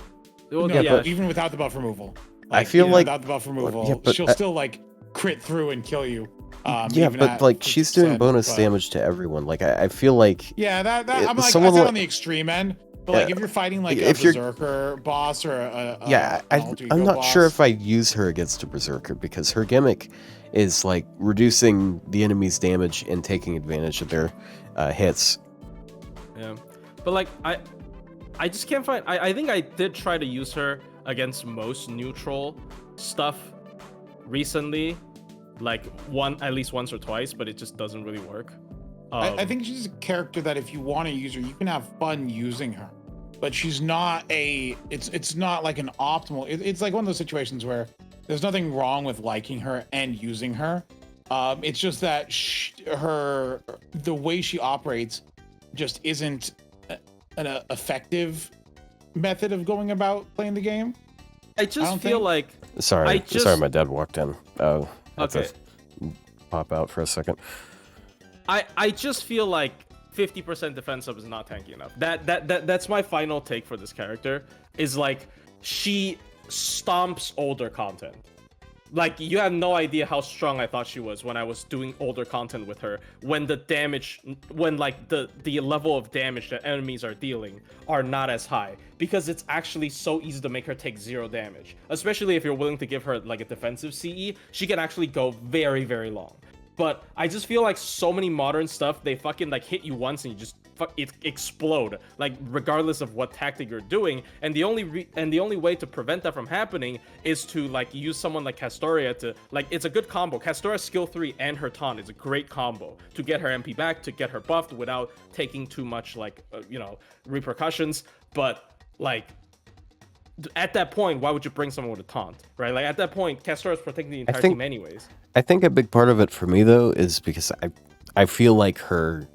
C: even without the buff removal.
B: Like, I feel like
C: without the buff removal, she'll still like crit through and kill you.
B: But like she's doing bonus damage to everyone. Like I feel like
C: I'm like I said on the extreme end. But like if you're fighting like a berserker boss or
B: I'm not sure if I'd use her against a berserker because her gimmick is like reducing the enemy's damage and taking advantage of their hits.
A: Yeah, but like I just can't find. I think I did try to use her against most neutral stuff recently. Like at least once or twice, but it just doesn't really work.
C: I think she's a character that if you want to use her, you can have fun using her, but she's not it's not like an optimal. It's like one of those situations where there's nothing wrong with liking her and using her. It's just that the way she operates just isn't an effective method of going about playing the game.
A: I just feel like
B: sorry, my dad walked in. Oh. Okay. Pop out for a second.
A: I just feel like 50% defense up is not tanky enough. That's my final take for this character. Is like she stomps older content. Like you have no idea how strong I thought she was when I was doing older content with her. When the level of damage that enemies are dealing are not as high, because it's actually so easy to make her take 0 damage. Especially if you're willing to give her like a defensive CE, she can actually go very, very long. But I just feel like so many modern stuff, they fucking like hit you once and you just it explode, like regardless of what tactic you're doing. And the only way to prevent that from happening is to like use someone like Castoria to like, it's a good combo. Castoria's skill 3 and her taunt is a great combo to get her MP back, to get her buffed without taking too much like repercussions. But like at that point, why would you bring someone with a taunt, right? Like at that point, Castoria's protecting the entire team anyways.
B: I think a big part of it for me though is because I feel like her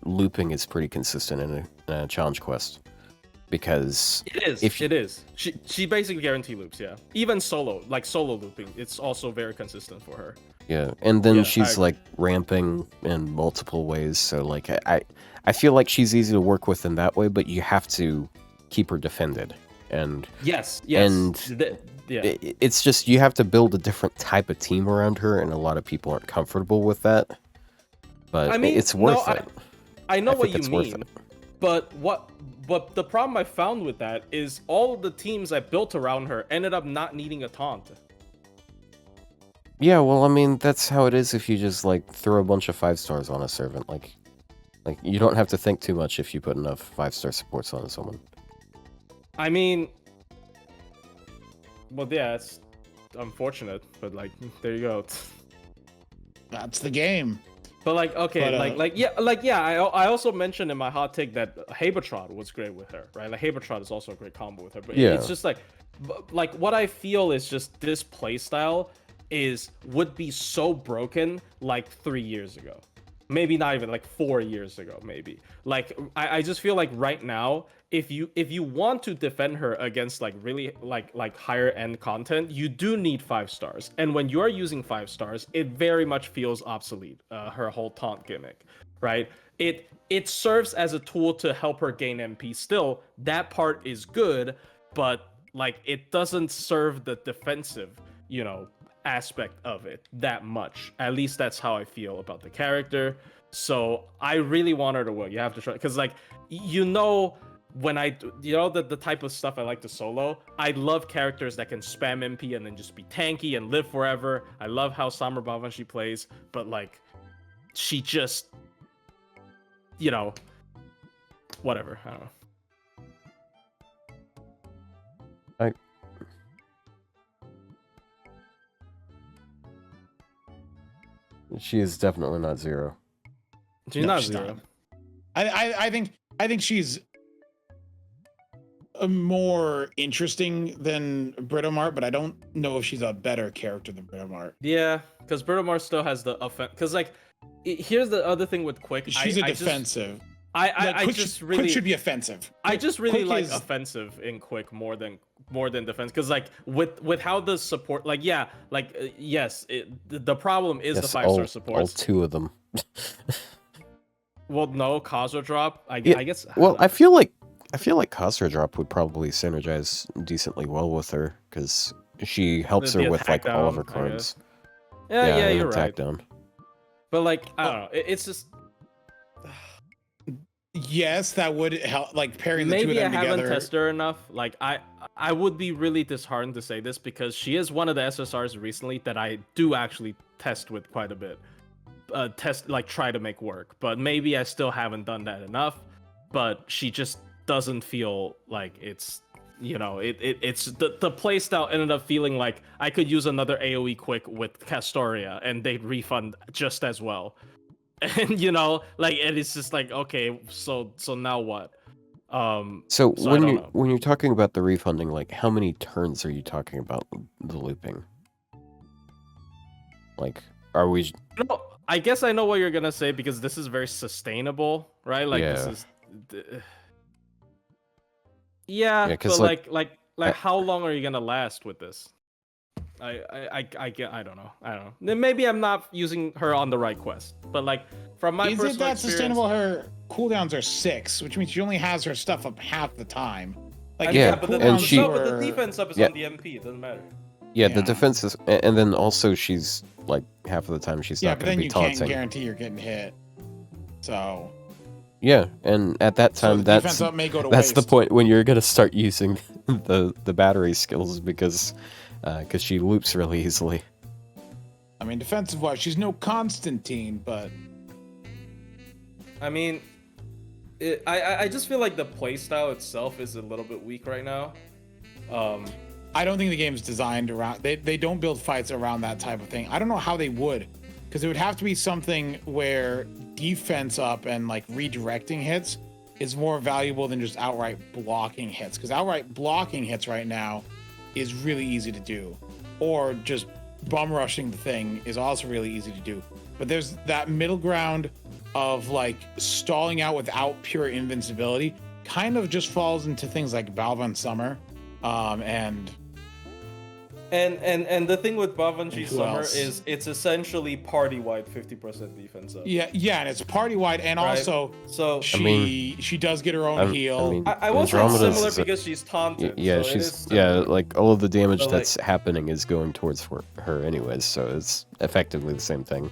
B: looping is pretty consistent in a challenge quest, because
A: it is. She basically guarantee loops, yeah. Even solo looping, it's also very consistent for her.
B: Yeah, and then she's like ramping in multiple ways, so like I feel like she's easy to work with in that way, but you have to keep her defended. And
A: yes,
B: it's just you have to build a different type of team around her, and a lot of people aren't comfortable with that. But I mean, it's worth it.
A: I know what you mean, but the problem I found with that is all of the teams I built around her ended up not needing a taunt.
B: Yeah, well, I mean, that's how it is if you just like throw a bunch of 5-stars on a servant. Like you don't have to think too much if you put enough 5-star supports on someone. I
A: mean, well, yeah, it's unfortunate, but like, there you go.
C: That's the game.
A: But like, okay, but, I also mentioned in my hot take that Habertrot was great with her, right? Like Habertrot is also a great combo with her, but it's just like what I feel is just this playstyle would be so broken like 3 years ago. Maybe not even like 4 years ago, maybe. Like I just feel like right now, if you want to defend her against like really like higher end content, you do need 5-stars. And when you're using 5-stars, it very much feels obsolete. Her whole taunt gimmick, right? It serves as a tool to help her gain MP still. That part is good, but like it doesn't serve the defensive, aspect of it that much. At least that's how I feel about the character. So I really want her to win. You have to try, because like when the type of stuff I like to solo, I love characters that can spam MP and then just be tanky and live forever. I love how Summer Bavanshi plays, but like she just whatever. I don't know.
B: She is definitely not zero.
A: She's not zero.
C: I think she's more interesting than Britomart, but I don't know if she's a better character than Britomart.
A: Yeah, because Britomart still has the offense. Because like, here's the other thing with Quick.
C: She's defensive.
A: Quick
C: should be offensive.
A: I just really like offensive in Quick more than defense, because like with how the support, like yes, the problem is the 5-star supports.
B: All 2 of them.
A: Well, no, Kazuradrop. I guess.
B: I feel like Kazuradrop would probably synergize decently well with her, because she helps her with like all of her cards.
A: Yeah, you're right.
B: Down.
A: But like, I don't know. It's just.
C: Yes, that would help. Like pairing the 2 of them together. Maybe I haven't
A: tested her enough. Like I would be really disheartened to say this, because she is one of the SSRs recently that I do actually test with quite a bit. Try to make work, but maybe I still haven't done that enough. But she just doesn't feel like it's it's the playstyle ended up feeling like I could use another AOE Quick with Castoria and they'd refund just as well. And and it's just like, okay, so now what?
B: So when you're talking about the refunding, like how many turns are you talking about the looping? Like, are we?
A: No, I guess I know what you're gonna say, because this is very sustainable, right? Like this is. Yeah, but like how long are you gonna last with this? I don't know. Then maybe I'm not using her on the right quest, but like from my personal experience,
C: that sustainable? Her cooldowns are 6, which means she only has her stuff up half the time. Like
A: but the defense up is on the MP. It doesn't matter.
B: Yeah, the defense is, and then also she's like half of the time she's not going to be taunting.
C: Yeah, but then you can't guarantee you're getting hit. So.
B: Yeah, and at that time, that's the point when you're going to start using the battery skills, because she loops really easily.
C: I mean, defensive-wise, she's no Constantine, but
A: I mean, I just feel like the playstyle itself is a little bit weak right now.
C: I don't think the game's designed around. They don't build fights around that type of thing. I don't know how they would, because it would have to be something where defense up and like redirecting hits is more valuable than just outright blocking hits. Because outright blocking hits right now is really easy to do, or just bum rushing the thing is also really easy to do. But there's that middle ground of like stalling out without pure invincibility. Kind of just falls into things like Balvan Summer, and
A: the thing with Bavanji
C: who
A: Summer
C: else?
A: is it's essentially party-wide 50% defense up.
C: yeah, and it's party wide, and
A: Right.
C: also
A: So
C: she does get her own heal.
A: I will say
B: Andromeda's
A: similar
B: is a-
A: because she's taunted.
B: Yeah,
A: so it is
B: she's like all of the damage
A: But, like-
B: that's happening is going towards her anyways, so it's effectively the same thing.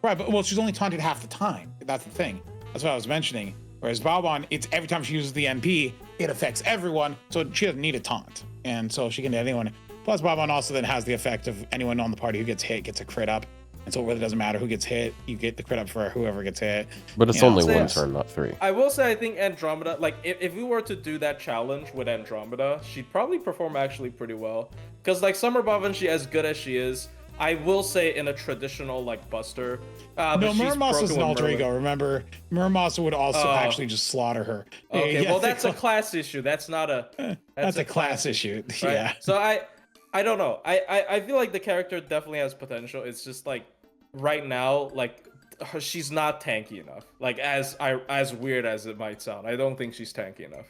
C: Right, but well, she's only taunted half the time. That's the thing. That's what I was mentioning. Whereas Balban, it's every time she uses the NP, it affects everyone, so she doesn't need a taunt, and so she can hit anyone. Plus, Balban also then has the effect of anyone on the party who gets hit gets a crit up, and so it really doesn't matter who gets hit. You get the crit up for whoever gets hit.
B: But it's
C: Yeah,
B: only
A: so
B: one
A: yes.
B: turn, not 3.
A: I will say I think Andromeda, like if we were to do that challenge with Andromeda, she'd probably perform actually pretty well. Because like Summer Bavanji, as good as she is, I will say in a traditional like Buster.
C: No,
A: but she's
C: Muramasa is
A: broken
C: an
A: with
C: alter
A: Merlin.
C: ego. Remember, Muramasa would also
A: Oh.
C: actually just slaughter her.
A: Okay,
C: Yeah,
A: well that's a class issue. That's not a.
C: that's a class issue.
A: Right?
C: Yeah.
A: So I don't know. I feel like the character definitely has potential. It's just like right now, like she's not tanky enough. Like as weird as it might sound, I don't think she's tanky enough.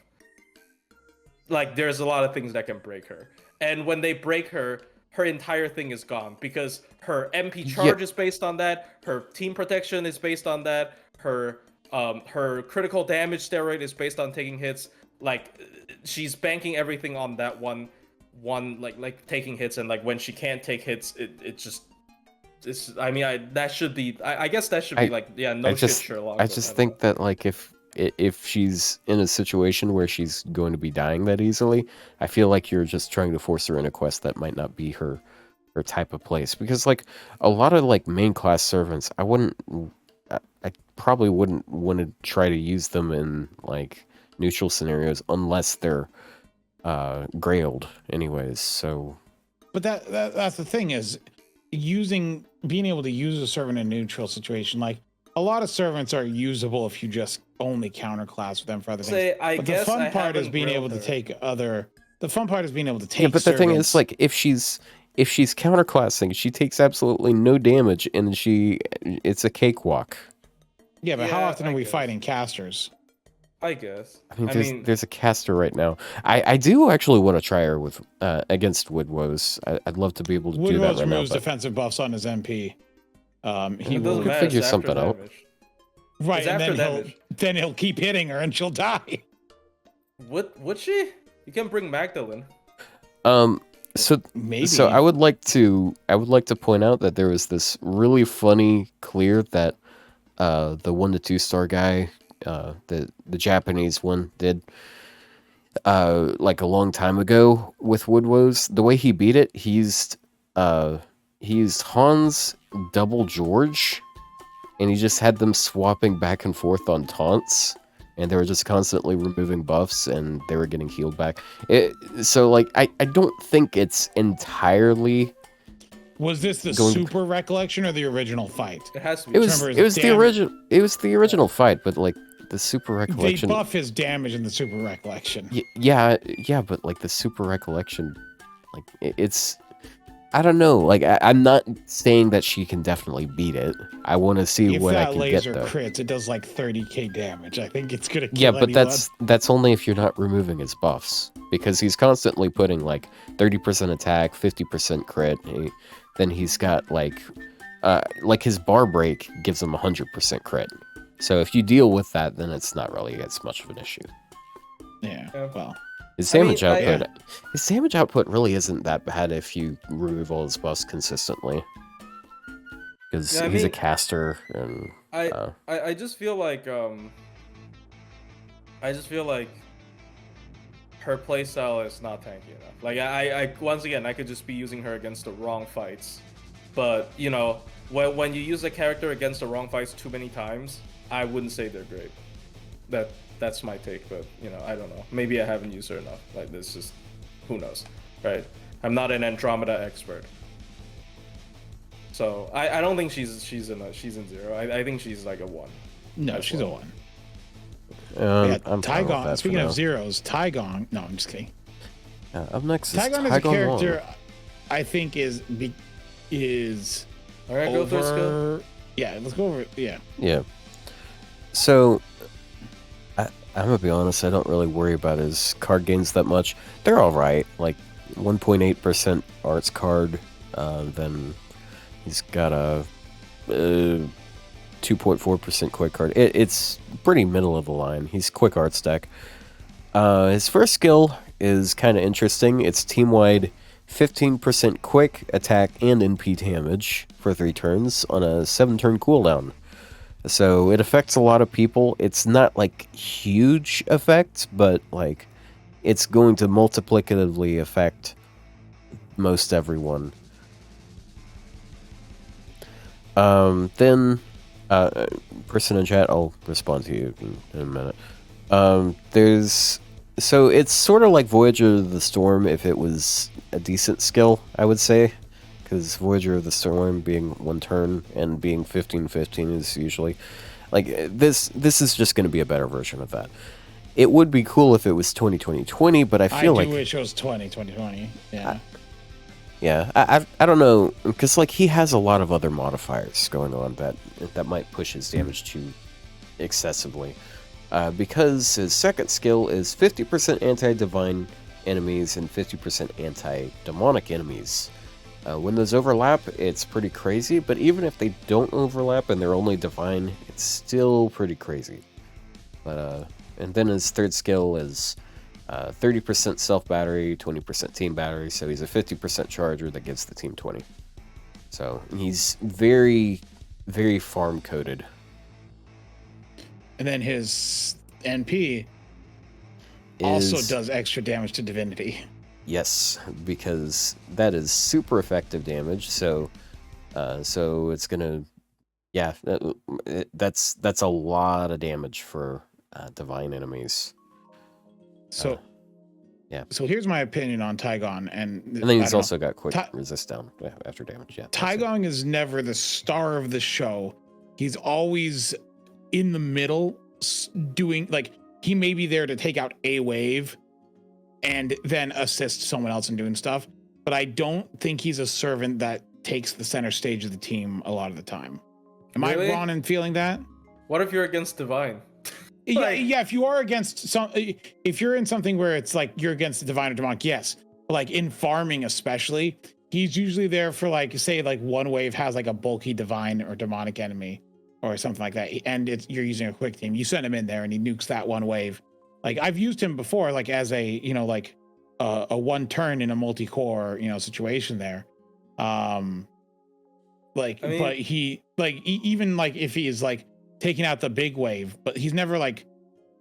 A: Like there's a lot of things that can break her, and when they break her, her entire thing is gone because her MP charge is based on that. Her team protection is based on that. Her critical damage steroid is based on taking hits. Like she's banking everything on that one like taking hits, and like when she can't take hits, it just it's. I mean, that should be. I guess that should be like no shit Sherlock.
B: I just think that like if she's in a situation where she's going to be dying that easily, I feel like you're just trying to force her in a quest that might not be her type of place. Because like a lot of like main class servants, I probably wouldn't want to try to use them in like neutral scenarios unless they're grailed anyways. So
C: But that's the thing is being able to use a servant in a neutral situation. Like a lot of servants are usable if you just only counterclass with them for other things. But the fun part is being able to take other. The fun part is being able to take.
B: yeah, but the thing is,
C: servants.
B: like, if she's counterclassing, she takes absolutely no damage, and it's a cakewalk.
C: Yeah, but how
A: Yeah,
C: often
A: I
C: are we
A: guess.
C: fighting casters?
A: I guess.
B: I mean, there's a caster right now. I do actually want to try her with against Woodwoes. I'd love to be able to do that
C: Woodrose
B: right now.
C: removes
B: But
C: defensive buffs on his MP. He
A: It doesn't
C: will
B: could
A: matter,
B: figure
A: it's after
B: something out.
A: damage.
C: right,
A: It's
C: and
A: after
C: then
A: damage.
C: he'll keep hitting her and she'll die.
A: Would she? You can bring Magdalene.
B: So
C: Maybe.
B: So I would like to point out that there was this really funny clear that the 1 to 2 star guy, the Japanese one did like a long time ago with Woodwoes. The way he beat it, he used Hans double George, and he just had them swapping back and forth on taunts. And they were just constantly removing buffs, and they were getting healed back. So, like, I don't think it's entirely.
C: Was this the
B: going-
C: super recollection or the original fight?
A: It has to be.
B: It was.
C: Remember
B: It was
C: his
B: the
C: damn-
B: original. It was the original fight, but like the super
C: They
B: recollection.
C: buff his damage in the super recollection.
B: Yeah, but like the super recollection, like it's. I don't know. Like I'm not saying that she can definitely beat it. I want to see
C: If
B: what I
C: that
B: can
C: laser
B: get though.
C: crits, it does like 30k damage. I think it's gonna kill
B: Yeah, but
C: anyone.
B: that's only if you're not removing his buffs, because he's constantly putting like 30% attack, 50% crit. Then he's got like his bar break gives him 100% crit. So if you deal with that, then it's not really as much of an issue.
C: Yeah.
A: Yeah.
C: Well,
B: His
A: I mean,
B: damage output, his damage output really isn't that bad if you remove all his buffs consistently. Because
A: Yeah, I
B: he's a
A: mean,
B: caster, and
A: I just feel like her playstyle is not tanky enough. Like I once again I could just be using her against the wrong fights.
D: but you know, when you use a character against the wrong fights too many times, I wouldn't say they're great. That's my take, but you know, I don't know. Maybe I haven't used her enough. Like this is, who knows, right? I'm not an Andromeda expert, so I don't think she's in 0. I think she's like a 1.
C: No, she's a 1.
B: I'm
C: Taigong. Speaking of zeros, Taigong. No, I'm just kidding.
B: Up next is
C: Taigong as a character, I think is
D: all right, go through skill.
C: Yeah, let's go over it. Yeah.
B: Yeah. So, I'm gonna be honest. I don't really worry about his card gains that much. They're all right. Like 1.8% arts card. Then he's got a 2.4% quick card. It's pretty middle of the line. He's quick arts deck. His first skill is kind of interesting. It's team-wide 15% quick attack and NP damage for 3 turns on a 7-turn cooldown. So it affects a lot of people. It's not like huge effect, but like it's going to multiplicatively affect most everyone. Then person in chat, I'll respond to you in a minute. So it's sort of like Voyager of the Storm if it was a decent skill, I would say. Because Voyager of the Storm being 1 turn and being 15-15 is usually... Like, this is just going to be a better version of that. It would be cool if it was 2020, but I feel like...
C: I do wish it was 2020, yeah.
B: I don't know, because like he has a lot of other modifiers going on that might push his damage too excessively. Because his second skill is 50% anti-divine enemies and 50% anti-demonic enemies. When those overlap, it's pretty crazy, but even if they don't overlap and they're only divine, it's still pretty crazy. But and then his third skill is 30% self-battery, 20% team battery, so he's a 50% charger that gives the team 20. So he's very, very farm-coded.
C: And then his NP also does extra damage to divinity.
B: Yes, because that is super effective damage. So it's gonna, that's a lot of damage for divine enemies.
C: So, So here's my opinion on Taigong, and
B: then he's also got quick resist down after damage. Yeah,
C: Taigong is never the star of the show. He's always in the middle, doing like he may be there to take out a wave, and then assist someone else in doing stuff. But I don't think he's a servant that takes the center stage of the team a lot of the time. Am I wrong in feeling that?
D: What if you're against divine?
C: Yeah, if you are against if you're in something where it's like you're against the divine or demonic, yes. But like in farming especially, he's usually there for like, say like one wave has like a bulky divine or demonic enemy or something like that, and you're using a quick team. You send him in there and he nukes that one wave. Like I've used him before, like as a a 1 turn in a multi-core situation there. But he even like if he is like taking out the big wave, but he's never like,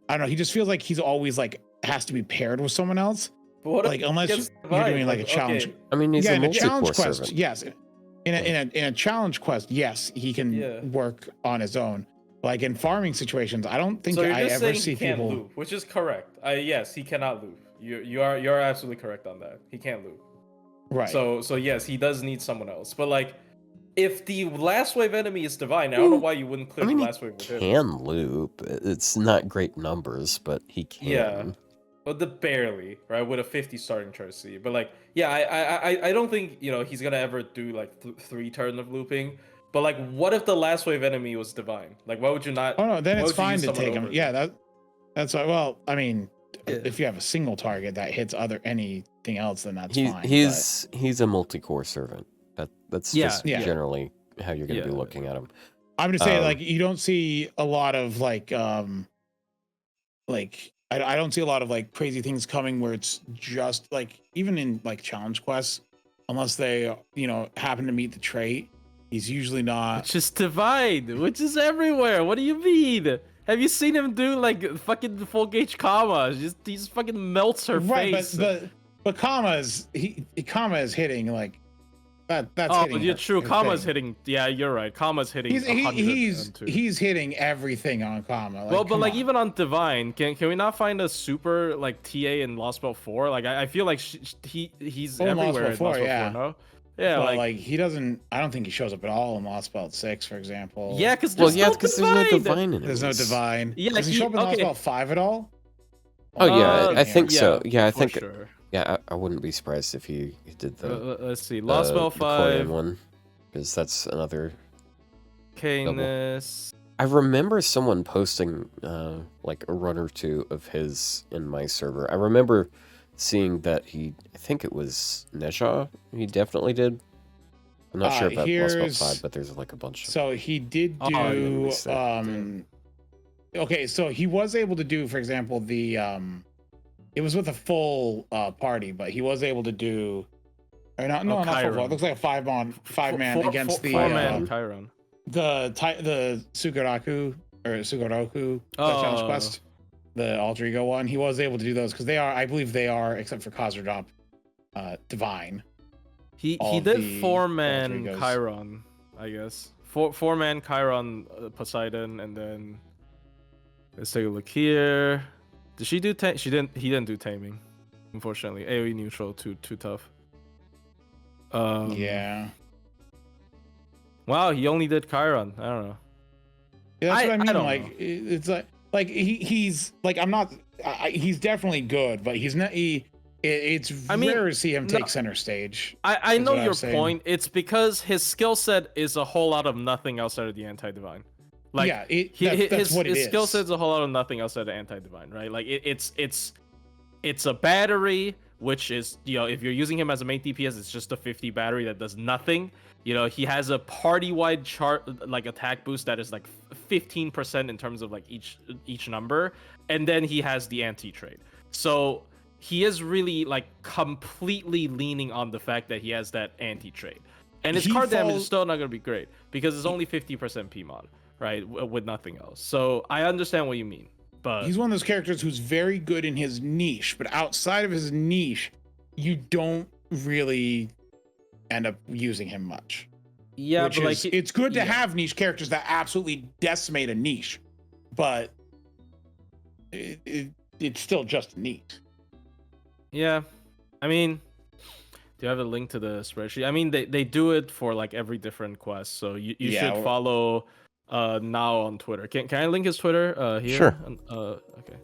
C: I don't know, he just feels like he's always like has to be paired with someone else.
D: But what
C: like unless you're doing like a challenge.
B: Okay. I mean, he's a multi-core
C: quest,
B: servant.
C: yes. In a challenge quest, yes, he can work on his own. Like in farming situations, I don't think I ever see people
D: loop, which is correct. Yes, he cannot loop. You're absolutely correct on that. He can't loop.
C: Right.
D: So yes, he does need someone else. But like, if the last wave enemy is divine, I don't know why you wouldn't clear the last wave with him.
B: He can loop. It's not great numbers, but he can.
D: Yeah. But barely, right? With a 50 starting charge C. But like, yeah, I don't think he's gonna ever do like 3 turns of looping. But like, what if the last wave enemy was divine? Like, why would you not?
C: Oh no, then it's fine to take him. Yeah, that's well. I mean, if you have a single target that hits anything else, then that's fine.
B: He's a multi-core servant. That's just generally how you're going to be looking at him.
C: I'm gonna say like you don't see a lot of like I don't see a lot of like crazy things coming where it's just like even in like challenge quests, unless they happen to meet the trait. He's usually not.
A: It's just divine, which is everywhere. What do you mean? Have you seen him do like fucking full gauge Kama? He just fucking melts her face.
C: But Kama is hitting like That's
A: Oh,
C: hitting
A: you're
C: her-
A: true.
C: his
A: Kama's
C: thing.
A: hitting. Yeah, you're right. Kama's hitting.
C: He's hitting everything on Kama. Like,
A: Well, but
C: come
A: like
C: on.
A: even on Divine, can we not find a super like TA in Lost Belt 4? Like I feel like he's
C: Oh, in Lost
A: everywhere
C: Belt
A: in
C: 4,
A: Lost Belt
C: yeah.
A: 4, no? Yeah,
C: But
A: like
C: he doesn't. I don't think he shows up at all in Lost Belt 6, for example.
A: yeah, because
B: Well,
A: there's
B: yeah,
A: no
B: because there's no divine in it.
C: There's no divine.
A: Yeah,
C: Does he show up in Lost Belt 5 at all?
B: Oh yeah, I
C: Yeah.
B: think so. Yeah, I
A: for
B: think.
A: sure.
B: Yeah, I wouldn't be surprised if he did the
A: Let's see, Lost Belt
B: the Korean
A: 5,
B: one, because that's another.
A: Canis.
B: I remember someone posting like a run or two of his in my server. I remember seeing that I think it was Neja. He definitely did. I'm not sure about Lost Belt 5, but there's like a bunch.
C: So he did
A: Oh, I didn't
C: do.
B: miss that.
C: Okay, so he was able to do, for example, the it was with a full party, but he was able to do. Or not, no, not full.
A: Chiron.
C: It looks like a five man against the
A: four-man Chiron.
C: the Sugaraku or Sugoroku challenge
A: Oh.
C: quest, the alter ego one. He was able to do those because they are, I believe, they are, except for Kazuradrop, divine.
A: He
C: all
A: did
C: the
A: four-man
C: alter egos.
A: Chiron, I guess. Four-man Chiron Poseidon, and then let's take a look here. Did she do she didn't. He didn't do taming, unfortunately. AOE neutral, too tough.
C: Yeah.
A: Wow, he only did Chiron. I don't know.
C: Yeah, that's what I mean.
A: don't
C: Like
A: know.
C: it's like he's like, I'm not. He's definitely good, but he's not. It's rare to see him take center stage.
A: I
C: is
A: know
C: what I'm
A: your
C: saying.
A: point. It's because his skill set is a whole lot of nothing outside of the anti-divine. Like
C: yeah,
A: his
C: that's what it is.
A: skill set is a whole lot of nothing outside of anti-divine, right? Like it's a battery, which is, you know, if you're using him as a main DPS, it's just a 50 battery that does nothing. You know, he has a party-wide chart like attack boost that is like 15% in terms of like each number, and then he has the anti-trade. So he is really like completely leaning on the fact that he has that anti-trade, and his card damage is still not going to be great because it's only 50% PMod, right? With nothing else. So I understand what you mean, but
C: He's one of those characters who's very good in his niche, but outside of his niche, you don't really end up using him much.
A: yeah,
C: Which
A: but
C: is,
A: like
C: it's good to
A: yeah.
C: have niche characters that absolutely decimate a niche, but it's still just niche.
A: Yeah, I mean, do you have a link to the spreadsheet? I mean, they do it for like every different quest, so you
C: Yeah,
A: should follow now on Twitter. Can I link his Twitter here?
B: Sure.
A: Okay.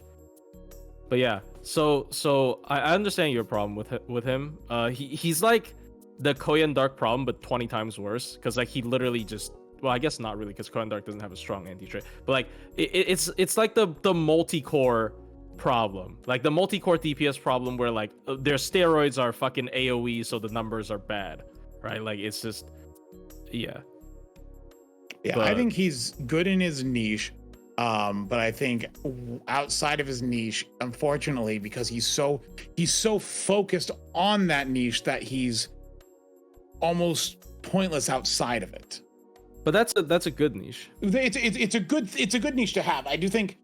A: But yeah, so I understand your problem with him. He's like the Koyan Dark problem, but 20 times worse, because like he literally just, well, I guess not really, because Koyan Dark doesn't have a strong anti-trade, but like it's like the multi-core problem, like the multi-core DPS problem, where like their steroids are fucking AOE, so the numbers are bad, right? Like it's just, yeah.
C: Yeah,
A: But-
C: I think he's good in his niche, but I think outside of his niche, unfortunately, because he's so focused on that niche that he's almost pointless outside of it.
A: But that's a good niche.
C: It's a good niche to have. I do think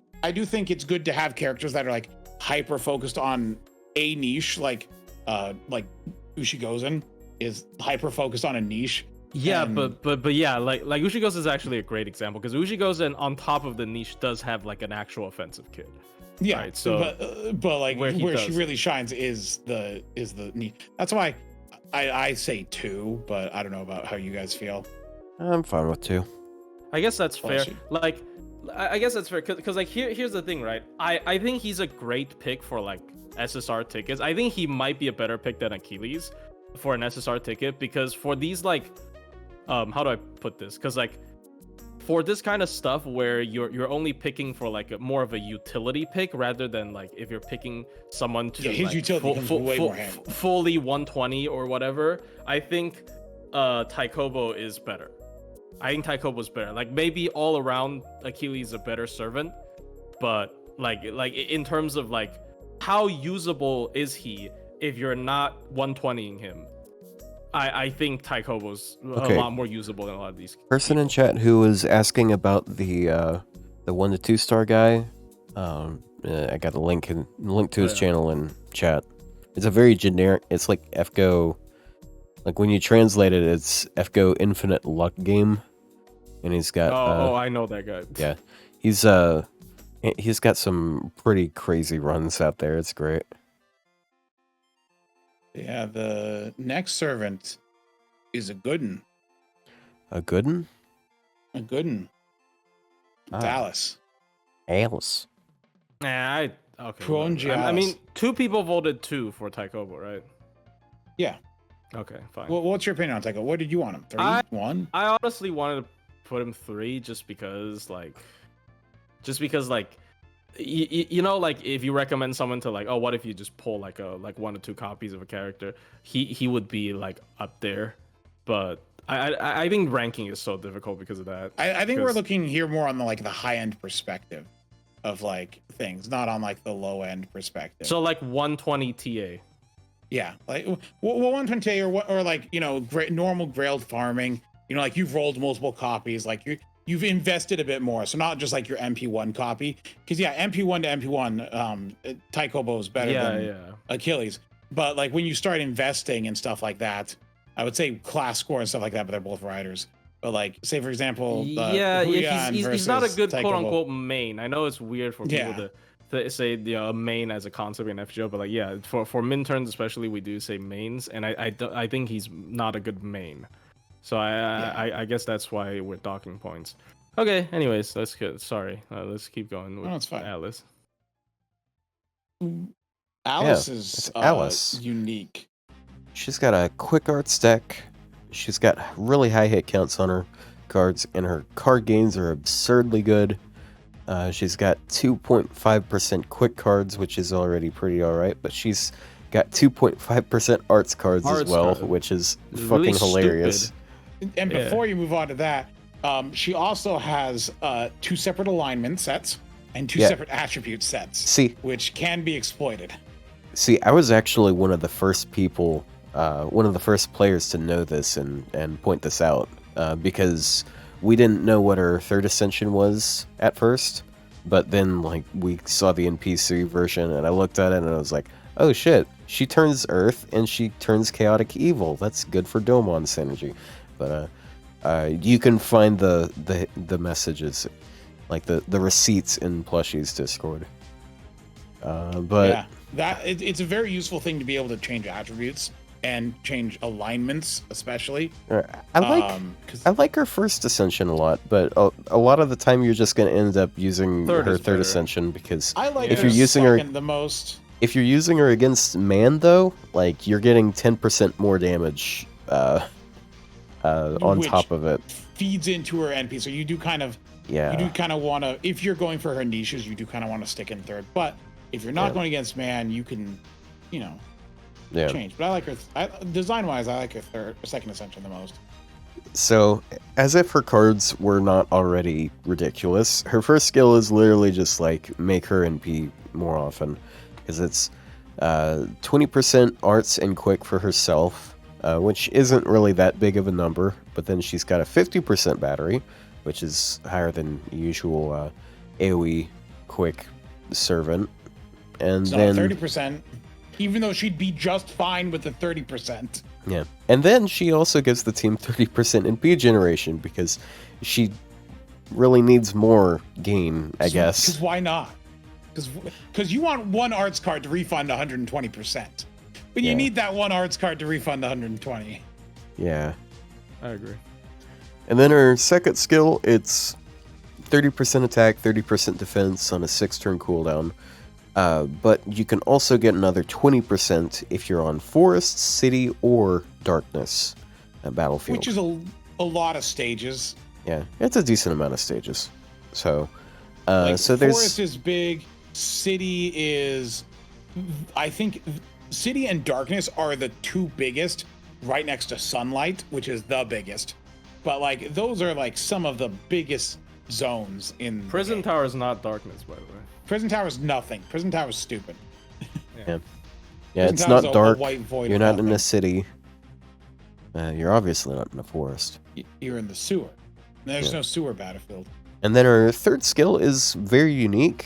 C: it's good to have characters that are like hyper focused on a niche, like Ushi Gozen is hyper focused on a niche.
A: Yeah,
C: And-
A: but yeah, like Ushi Gozen is actually a great example, because Ushi Gozen on top of the niche does have like an actual offensive kit.
C: Yeah,
A: Right, so
C: but like
A: where
C: where,
A: he
C: she
A: does.
C: really shines is the niche. That's why I say 2, but I don't know about how you guys feel.
B: I'm fine with 2.
A: I guess that's fair.
C: Bless you.
A: Like, I guess that's fair, because like here's the thing, right? I think he's a great pick for like SSR tickets. I think he might be a better pick than Achilles for an SSR ticket, because for these like, how do I put this? Because like, for this kind of stuff where you're only picking for like more of a utility pick, rather than like if you're picking someone to
C: His
A: like,
C: utility comes way more handy.
A: fully 120 or whatever, I think Taikobo is better. I think Taikobo's better. Like maybe all around Achilles is a better servant, but like in terms of like how usable is he if you're not 120ing him? I think Taikobo's
B: Okay.
A: a lot more usable than a lot of these.
B: Person in chat who was asking about the 1 to 2 star guy, I got a link to his
A: Yeah.
B: channel in chat. It's a very generic. It's like FGO Like when you translate it, it's FGO Infinite Luck Game, and he's got.
A: I know that guy.
B: Yeah, he's got some pretty crazy runs out there. It's great.
C: Yeah, the next servant is a good one.
B: A good one?
C: A good one. Dallas.
B: Alice.
A: Nah, okay.
C: Kuonji
A: I mean,
C: Alice.
A: 2 people voted 2 for Taikobo, right?
C: Yeah.
A: Okay, fine.
C: Well, what's your opinion on Taiko? What did you want him? 3? 1?
A: I honestly wanted to put him 3 just because, like, you know, like if you recommend someone to like, oh, what if you just pull like 1 or 2 copies of a character, he would be like up there, but I think ranking is so difficult because of that.
C: I think we're looking here more on the like the high end perspective of like things, not on like the low end perspective.
A: So like 120 TA.
C: Yeah, like well 120 or like, you know, normal grailed farming. You know, like you've rolled multiple copies, like you've invested a bit more, so not just like your MP1 copy. Because yeah, MP1 to MP1, Taikobo is better than Achilles. But like when you start investing and stuff like that, I would say class score and stuff like that, but they're both riders. But like, say for example,
A: he's not a good
C: Taikobo.
A: quote unquote main. I know it's weird for people to say the main as a concept in FGO, but like yeah, for min turns especially, we do say mains, and I think he's not a good main. So I guess that's why we're docking points. Okay, anyways, let's keep going with
C: it's fine.
A: Alice.
C: Alice is
B: Alice.
C: Unique.
B: She's got a quick arts deck. She's got really high hit counts on her cards, and her card gains are absurdly good. She's got 2.5% quick cards, which is already pretty alright, but she's got 2.5% arts cards as well, which is fucking hilarious.
A: Stupid.
C: And before you move on to that, she also has 2 separate alignment sets and 2 separate attribute sets, which can be exploited.
B: See, I was actually one of the first people, one of the first players to know this and point this out, because we didn't know what her third ascension was at first, but then like we saw the NPC version and I looked at it and I was like, oh shit, she turns Earth and she turns Chaotic Evil. That's good for Domon synergy. But you can find the messages, like the receipts in Plushie's Discord. But
C: yeah, it's a very useful thing to be able to change attributes and change alignments, especially.
B: I like her first ascension a lot, but a lot of the time you're just going to end up using her third ascension because
C: I like
B: if you're using her
C: the most.
B: If you're using her against man though, like you're getting 10% more damage. On top of it,
C: feeds into her NP, so you do kind of want to, if you're going for her niches, you do kind of want to stick in third. But if you're not going against man, you can, you know, change. But I like her design wise. I like her second ascension the most.
B: So, as if her cards were not already ridiculous, her first skill is literally just like make her NP more often, because it's 20% arts and quick for herself. Which isn't really that big of a number, but then she's got a 50% battery, which is higher than usual AOE quick servant, and then
C: 30%, even though she'd be just fine with the 30%.
B: Yeah, and then she also gives the team 30% NP generation because she really needs more gain, I guess.
C: Because why not? Because you want 1 arts card to refund 120%. But you need that 1 arts card to refund the 120.
B: Yeah.
A: I agree.
B: And then her second skill, it's 30% attack, 30% defense on a 6-turn cooldown. But you can also get another 20% if you're on forest, city, or darkness battlefield.
C: Which is a lot of stages.
B: Yeah, it's a decent amount of stages. So,
C: so there's... Forest is big, city is... I think... City and Darkness are the 2 biggest, right next to Sunlight, which is the biggest. But like those are like some of the biggest zones in
A: Prison Tower is not Darkness, by the way.
C: Prison Tower is nothing. Prison Tower is stupid.
B: Yeah, it's not dark. You're not in a city. You're obviously not in a forest.
C: You're in the sewer. There's no sewer battlefield.
B: And then her third skill is very unique.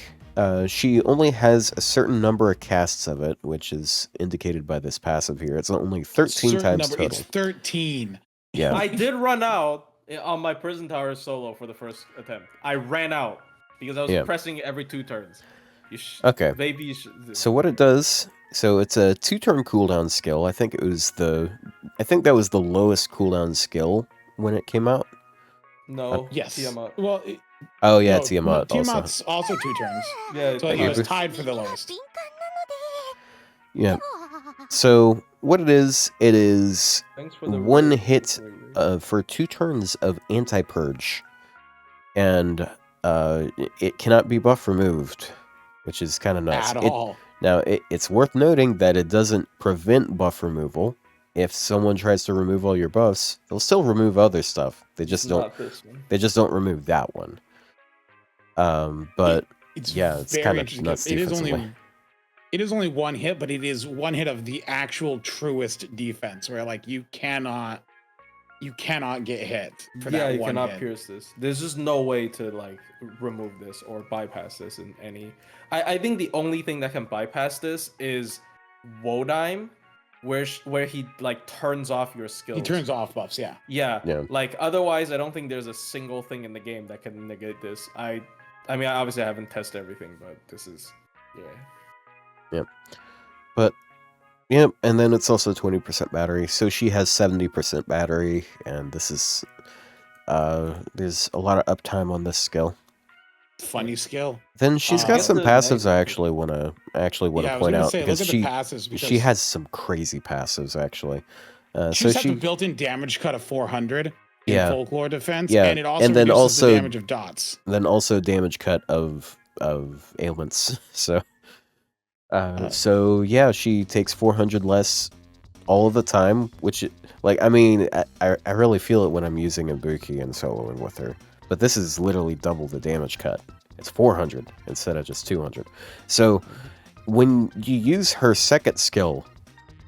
B: she only has a certain number of casts of it, which is indicated by this passive here. It's only 13
C: Certain
B: times
C: number,
B: total.
C: It's 13.
B: Yeah.
D: I did run out on my prison tower solo for the first attempt. I ran out because I was
B: Yeah.
D: pressing every 2 turns.
B: Okay.
D: Maybe you should.
B: So what it does, so it's a 2-turn cooldown skill. I think that was the lowest cooldown skill when it came out.
D: No.
C: Yes.
D: Tiamat.
C: Well,
B: Oh yeah,
C: no,
B: Tiamat also.
C: Tiamat's also 2 turns.
D: Yeah.
C: So
B: Thank
C: it
B: you.
C: was tied for the lowest.
B: Yeah. So what it is
D: Thanks for the
B: one
D: rare
B: hit
D: flavor.
B: for 2 turns of anti-purge, and it cannot be buff removed, which is kind of nuts.
C: At all.
B: Now, it's worth noting that it doesn't prevent buff removal. If someone tries to remove all your buffs, they'll still remove other stuff. They just don't.
D: Not this one.
B: They just don't remove that one. But
C: It's
B: yeah, it's
C: very
B: kind of
C: interesting
B: nuts
C: because
B: defensively.
C: it is only 1 hit, but it is 1 hit of the actual truest defense, where like you cannot get hit for
D: Yeah,
C: that
D: you
C: 1
D: cannot
C: hit.
D: pierce this. There's just no way to like remove this or bypass this in any. I think the only thing that can bypass this is Wodime, where he like turns off your skills.
C: He turns off buffs, yeah.
D: Yeah.
B: Yeah.
D: Like otherwise, I don't think there's a single thing in the game that can negate this. I mean, obviously I haven't tested everything, but this is yeah.
B: But yeah, and then it's also 20% battery. So she has 70% battery, and this is there's a lot of uptime on this skill.
C: Funny skill.
B: Then she's got
C: Get
B: some
D: the
B: passives I
D: negative.
B: actually wanna
C: Yeah, I
B: point
C: was
B: out
C: gonna say,
B: because
C: look at the passives
B: she
C: because
B: has some crazy passives actually.
C: she
B: So
C: just has
B: she
C: the built-in damage cut of 400 in
B: Yeah.
C: folklore defense,
B: Yeah,
C: and it also
B: and then
C: reduces
B: also-
C: the damage of dots.
B: then also damage cut of ailments. So yeah, she takes 400 less all of the time, which like I mean I really feel it when I'm using Ibuki and soloing with her. But this is literally double the damage cut. It's 400 instead of just 200. So when you use her second skill,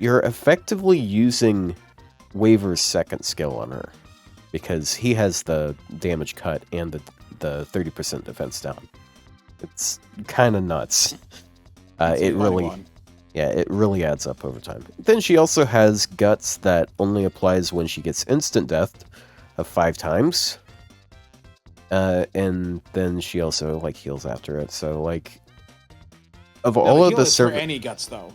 B: you're effectively using Waver's second skill on her, because he has the damage cut and the 30% defense down. It's kind of nuts.
C: It's a
B: It
C: funny
B: really,
C: one.
B: yeah, it really adds up over time. Then she also has Guts that only applies when she gets instant death of 5 times. And then she also like heals after it. So like of
C: Now,
B: all
C: the
B: of
C: heal
B: the
C: is for
B: server,
C: any guts though.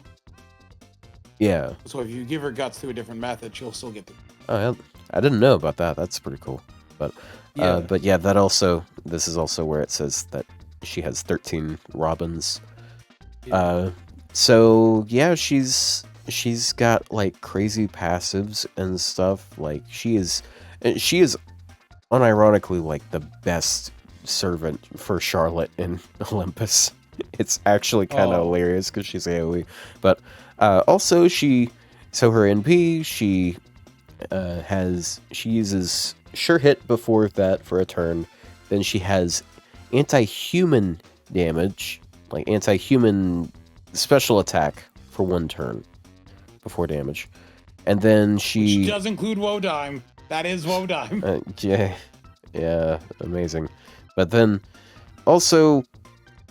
B: yeah.
C: So if you give her guts through a different method, she'll still get the.
B: Oh, I didn't know about that. That's pretty cool. But yeah, that also, this is also where it says that she has 13 Robins. So yeah, she's got like crazy passives and stuff. Like she is unironically like the best servant for Charlotte in Olympus. It's actually kind of
D: Oh.
B: hilarious because she's AOE. But also so her NP, she uses sure hit before that for a turn. Then she has anti-human damage, like anti-human special attack for 1 turn before damage. And then
C: Which
B: she
C: does include Wodime. That is Wodime.
B: yeah, amazing. But then also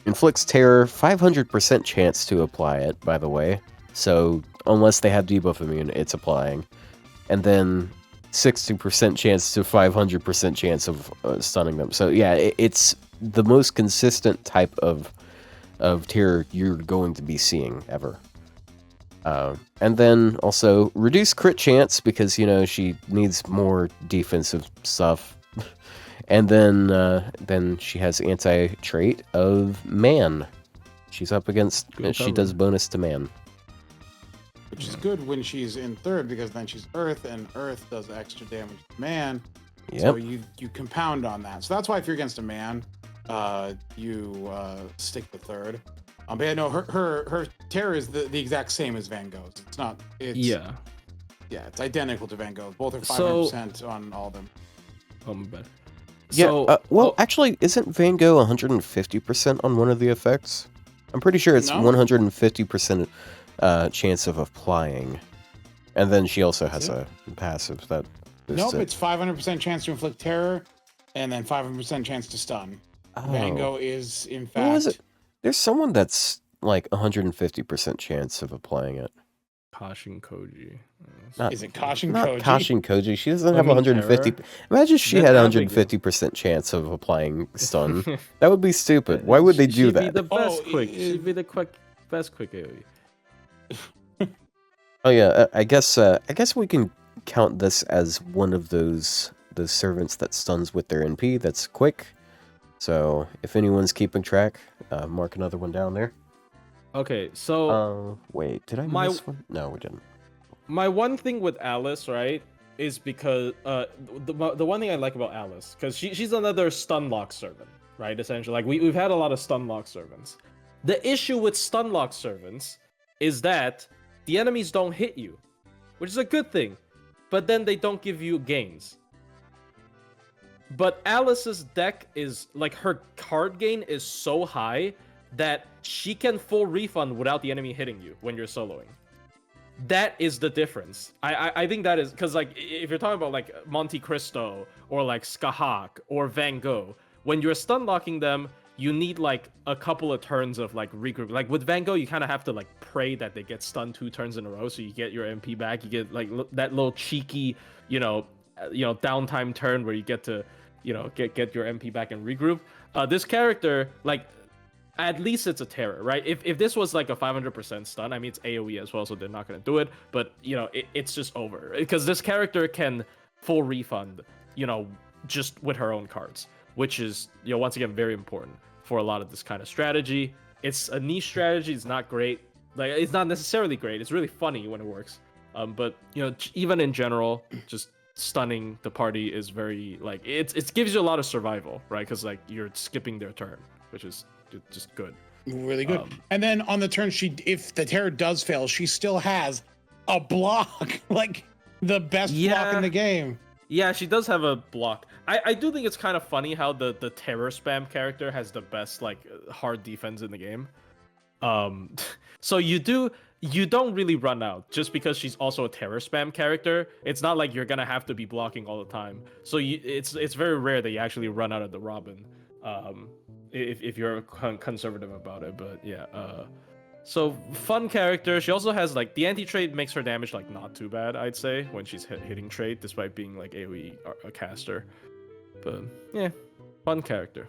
B: inflicts terror, 500% chance to apply it, by the way. So unless they have debuff immune, it's applying. And then 60% chance to 500% chance of stunning them. So yeah, it's the most consistent type of terror you're going to be seeing ever. And then also reduce crit chance because, you know, she needs more defensive stuff. And then she has anti-trait of man. She's up against, she does bonus to man.
C: Which is good when she's in third because then she's Earth, and Earth does extra damage to man. So
B: Yep.
C: you compound on that. So that's why if you're against a man, you stick to third. But yeah, no, her terror is the exact same as Van Gogh's. It's not. It's,
A: Yeah.
C: Yeah, it's identical to Van Gogh's. Both are
A: So-
C: 500% on all of them.
A: Oh, my bad.
B: Yeah,
A: So,
B: well, actually, isn't Van Gogh 150% on one of the effects? I'm pretty sure it's
C: No.
B: 150% chance of applying. And then she also has
C: Is
B: a passive that boosts
C: Nope,
B: it.
C: it's 500% chance to inflict terror, and then 500% chance to stun. Van
B: Oh.
C: Gogh is in
B: What was
C: fact.
B: it? There's someone that's like 150% chance of applying it.
A: Kashin Koji.
B: Not,
C: Is it Kashin
B: not
C: Koji?
B: Kashin Koji. She doesn't
A: I
B: have
A: mean,
B: 150.
A: Terror?
B: Imagine if she
A: Then
B: had
A: Abigail.
B: 150% chance of applying stun. That would be stupid. Why would they do
A: She'd be
B: that?
A: the best
C: Oh,
A: quick. She'd be the best quick AoE.
B: Oh yeah, I guess we can count this as one of those servants that stuns with their NP. That's quick. So if anyone's keeping track, mark another one down there.
A: Okay, so
B: Wait, did I
A: my-
B: miss one? No, we didn't.
A: my one thing with Alice, right, is because the one thing I like about Alice, because she's another stun lock servant, right? Essentially, like we've had a lot of stun lock servants. The issue with stun lock servants is that the enemies don't hit you, which is a good thing, but then they don't give you gains. But Alice's deck is like her card gain is so high that she can full refund without the enemy hitting you when you're soloing. That is the difference. I think that is because like if you're talking about like Monte Cristo or like Skahak or Van Gogh, when you're stun locking them, you need like a couple of turns of like regroup. Like with Van Gogh, you kind of have to like pray that they get stunned 2 turns in a row, so you get your MP back. You get like that little cheeky, downtime turn where you get to, get your MP back and regroup. This character, like, at least it's a terror, right? If this was like a 500% stun, I mean it's AOE as well, so they're not gonna do it. But it's just over because this character can full refund, just with her own cards, which is once again very important for a lot of this kind of strategy. It's a niche strategy. It's not great. Like it's not necessarily great. It's really funny when it works. But even in general, just stunning the party is very like it gives you a lot of survival, right? Because like you're skipping their turn, which is just good.
C: Really good. And then on the turn, if the terror does fail, she still has a block, like the best block in the game.
A: Yeah, she does have a block. I do think it's kind of funny how the terror spam character has the best like hard defense in the game. So you don't really run out just because she's also a terror spam character. It's not like you're gonna have to be blocking all the time. So it's very rare that you actually run out of the Robin. If you're conservative about it, but yeah. So fun character. She also has like the anti-trade makes her damage like not too bad, I'd say, when she's hitting trade, despite being like AoE a caster. But yeah, fun character.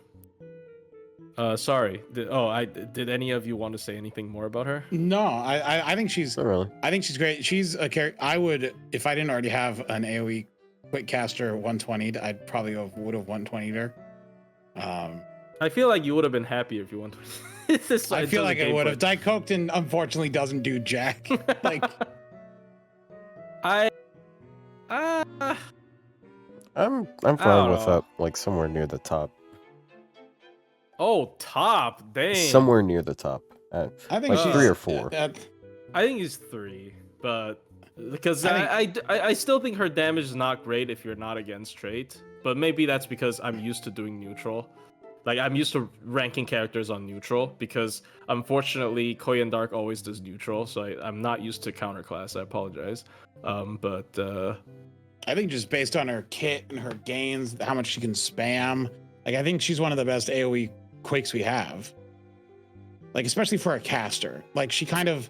A: Sorry. Did any of you want to say anything more about her?
C: No, I think she's.
B: Not really.
C: I think she's great. She's a character. I would, if I didn't already have an AoE quick caster 120'd, I'd probably would have 120'd her.
A: I feel like you would have been happy if you went.
C: I feel like I would have. Daikoken unfortunately doesn't do jack. Like,
B: I'm fine with that, like somewhere near the top.
A: Oh, top, dang.
B: Somewhere near the top.
C: I think
B: like
C: she's
B: 3 or 4.
A: I think he's 3, but because I still think her damage is not great if you're not against trait. But maybe that's because I'm used to doing neutral. Like I'm used to ranking characters on neutral because unfortunately Korean Dark always does neutral, so I'm not used to counterclass. I apologize. But
C: I think just based on her kit and her gains, how much she can spam, like I think she's one of the best AoE quakes we have. Like especially for a caster, like she kind of.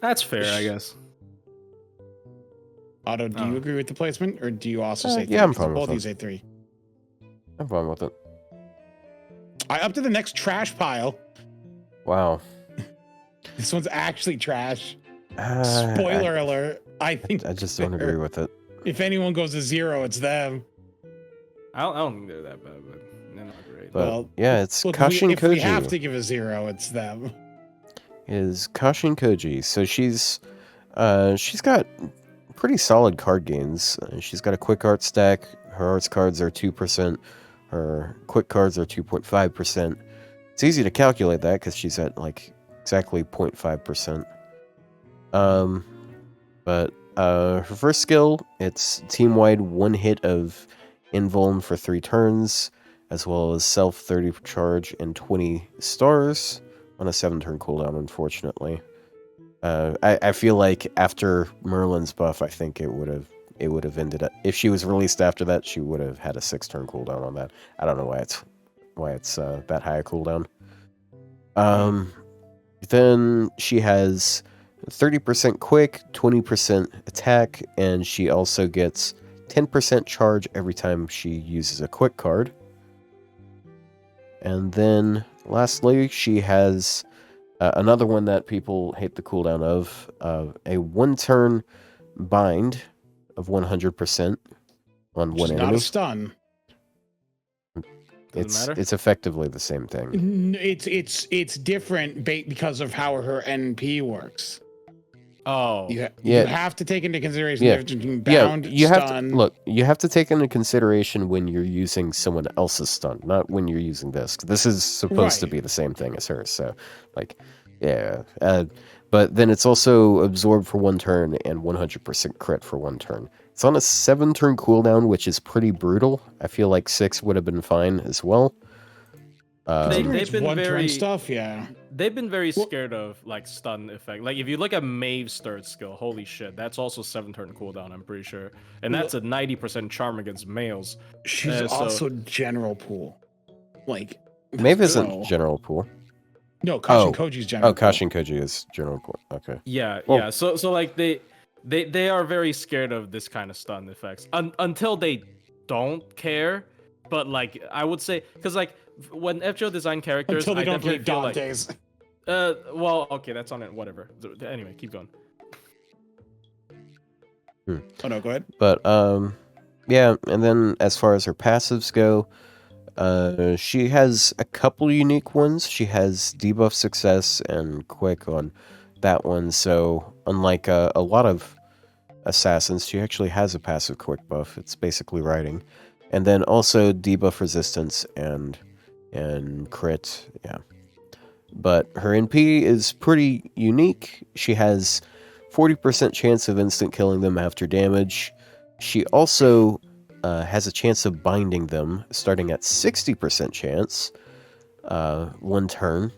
A: That's fair, I guess.
C: Otto, do you agree with the placement, or do you also say 3?
B: Yeah, I'm fine with
C: both of you
B: it.
C: say 3.
B: I'm fine with it.
C: Up to the next trash pile.
B: Wow.
C: This one's actually trash.
B: Uh,
C: Spoiler alert. I think
B: I just don't agree with it.
C: if anyone goes to 0, it's them.
A: I don't think they're that bad, but they're not great.
B: But
C: Well,
B: yeah, it's
C: Look,
B: Kashin
C: if we have
B: Koji.
C: to give a 0, it's them.
B: Is Kashin Koji. So she's got pretty solid card gains. She's got a quick art stack. Her arts cards are 2%. Her quick cards are 2.5%. It's easy to calculate that because she's at like exactly 0.5%. But her first skill, it's team-wide 1 hit of invuln for 3 turns, as well as self 30 charge and 20 stars on a 7-turn cooldown, unfortunately. I feel like after Merlin's buff, I think it would have ended up, if she was released after that, she would have had a 6-turn cooldown on that. I don't know why it's that high a cooldown. Then she has 30% quick, 20% attack, and she also gets 10% charge every time she uses a quick card. And then lastly, she has another one that people hate the cooldown of, a one-turn bind of 100% on
C: Which
B: one
C: is not
B: enemy.
C: a stun.
A: Doesn't matter.
B: It's effectively the same thing.
C: It's different because of how her NP works.
A: Oh,
C: You
B: Yeah.
C: have to take into consideration
B: Yeah.
C: the difference between bound,
B: you have
C: stun.
B: to look. You have to take into consideration when you're using someone else's stun, not when you're using this. 'Cause this is supposed to
C: Right.
B: be the same thing as hers. So, like, yeah. But then it's also absorbed for one turn and 100% crit for one turn. It's on a 7-turn cooldown, which is pretty brutal. I feel like 6 would have been fine as well.
C: Considering
A: they've
C: it's
A: been
C: one-turn
A: very-
C: stuff, yeah.
A: they've been very
C: Well-
A: scared of like stun effect. Like if you look at Maeve's third skill, holy shit, that's also 7-turn cooldown. I'm pretty sure, and that's a 90% charm against males.
C: She's
A: so-
C: also general pool. Like
B: Maeve
C: that's
B: isn't
C: low.
B: general pool.
C: No, Kashin
B: Oh.
C: Koji's general.
B: Oh, Kashin Koji is general pool. Okay.
A: Yeah,
B: Well-
A: yeah. So like they are very scared of this kind of stun effects until they don't care. But like I would say, because like when FGO design characters,
C: Until they
A: I
C: don't
A: definitely
C: get
A: feel like
C: Dante's.
A: well, okay, that's on it. Whatever. Anyway, keep going.
C: Oh no, go ahead.
B: But yeah, and then as far as her passives go, she has a couple unique ones. She has debuff success and quick on that one. So unlike a lot of assassins, she actually has a passive quick buff. It's basically riding, and then also debuff resistance and crit. Yeah, but her NP is pretty unique. She has 40% chance of instant killing them after damage. She also has a chance of binding them, starting at 60% chance, one turn.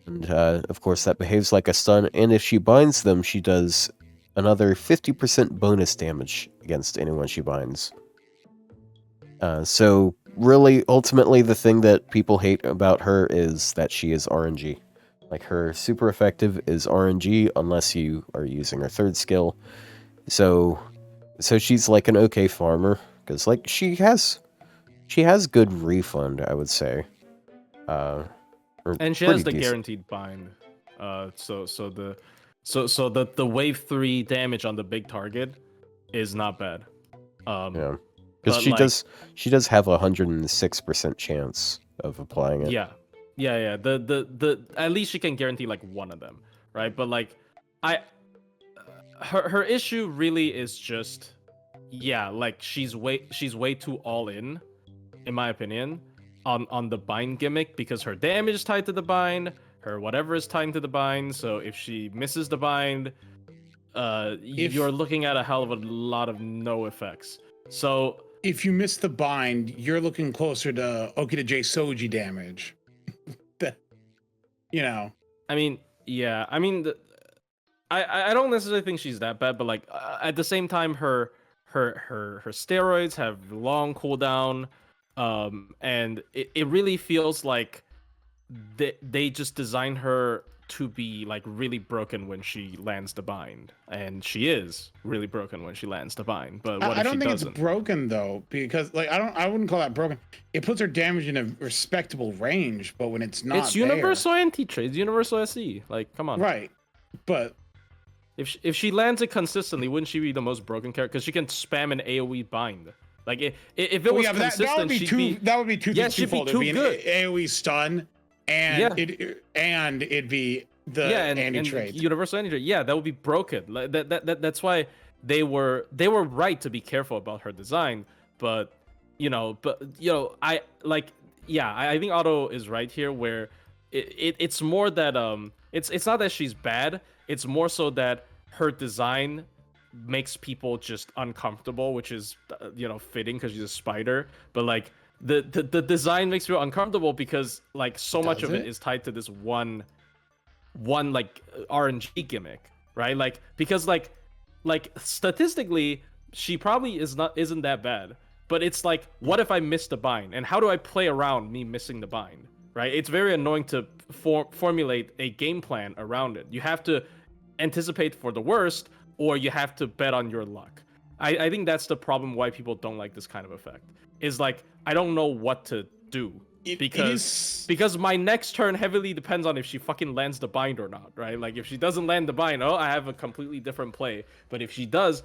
B: And, of course, that behaves like a stun, and if she binds them, she does another 50% bonus damage against anyone she binds. So, really, ultimately, the thing that people hate about her is that she is RNG. Like, her super effective is RNG, unless you are using her third skill. So she's like an okay farmer, because like she has good refund, I would say.
A: And she has the guaranteed bind. So the wave 3 damage on the big target is not bad.
B: Yeah, because
A: but,
B: she does have 106% chance of applying it.
A: Yeah. The at least she can guarantee like one of them, right? But like her issue really is just like she's way too all in my opinion, on the bind gimmick, because her damage is tied to the bind, her whatever is tied to the bind. So if she misses the bind, you're looking at a hell of a lot of no effects. So
C: If you miss the bind, you're looking closer to Okita J Soji damage. You know.
A: I mean, yeah. I mean, I don't necessarily think she's that bad, but like at the same time, her steroids have long cooldown, and it really feels like they just designed her to be like really broken when she lands the bind, and she is really broken when she lands the bind. But what
C: I
A: if
C: don't
A: she
C: think
A: doesn't?
C: it's broken though, because like I wouldn't call that broken. It puts her damage in a respectable range, but when it's not,
A: It's universal anti-trade, it's universal SE. Like, come on.
C: right? But
A: If she lands it consistently, wouldn't she be the most broken character? Because she can spam an AOE bind. Like if it was
C: yeah, but
A: consistent,
C: that would be
A: she'd
C: too.
A: be.
C: That would be too.
A: Yeah, she'd be
C: twofold.
A: too
C: It'd be
A: good.
C: an AOE stun, and it'd be the
A: and
C: trade.
A: universal anti-trade. Yeah, that would be broken. Like, that's why they were right to be careful about her design. But I think Otto is right here, where it's more that it's not that she's bad. It's more so that her design makes people just uncomfortable, which is fitting because she's a spider. But like the design makes you uncomfortable because like so much of it is tied to this one like RNG gimmick, right? Like because like statistically she probably isn't that bad, but it's like, what if I miss the bind, and how do I play around me missing the bind? right? It's very annoying to formulate a game plan around it. You have to anticipate for the worst, or you have to bet on your luck. I think that's the problem why people don't like this kind of effect. Is like, I don't know what to do. Because my next turn heavily depends on if she fucking lands the bind or not, right? Like, if she doesn't land the bind, I have a completely different play. But if she does,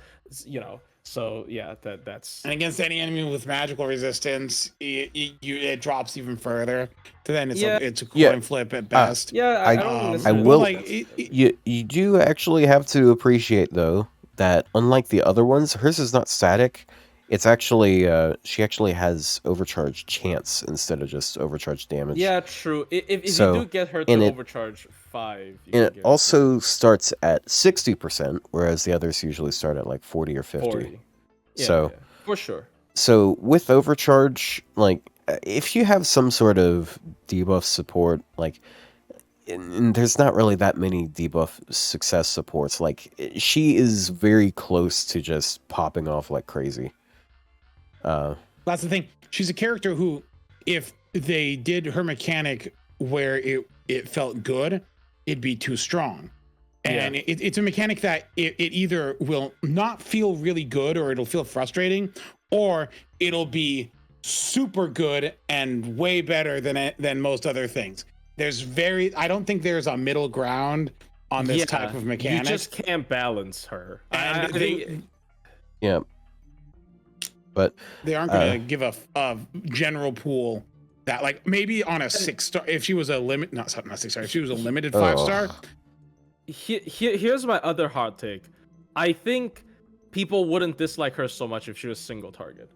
A: so yeah, that's.
C: And against any enemy with magical resistance, it drops even further. So then it's a coin flip at best.
B: I will. Like, you do actually have to appreciate though that unlike the other ones, hers is not static. It's actually she actually has overcharge chance instead of just overcharge damage.
A: Yeah, true. If you do get her to overcharge 5,
B: it also starts at 60%, whereas the others usually start at like 40 or 50.
A: 40.
B: Yeah,
A: for sure.
B: So with overcharge, like if you have some sort of debuff support, like. And there's not really that many debuff success supports. Like, she is very close to just popping off like crazy.
C: That's the thing. She's a character who, if they did her mechanic where it felt good, it'd be too strong. And it's a mechanic that it either will not feel really good, or it'll feel frustrating, or it'll be super good and way better than most other things. I don't think there's a middle ground on this type of mechanic.
A: You just can't balance her.
C: And
B: but
C: they aren't going to give a general pool that, like, maybe on a 6-star, if she was a limit, not 6-star, if she was a limited 5-star.
A: Here's my other hot take. I think people wouldn't dislike her so much if she was single target.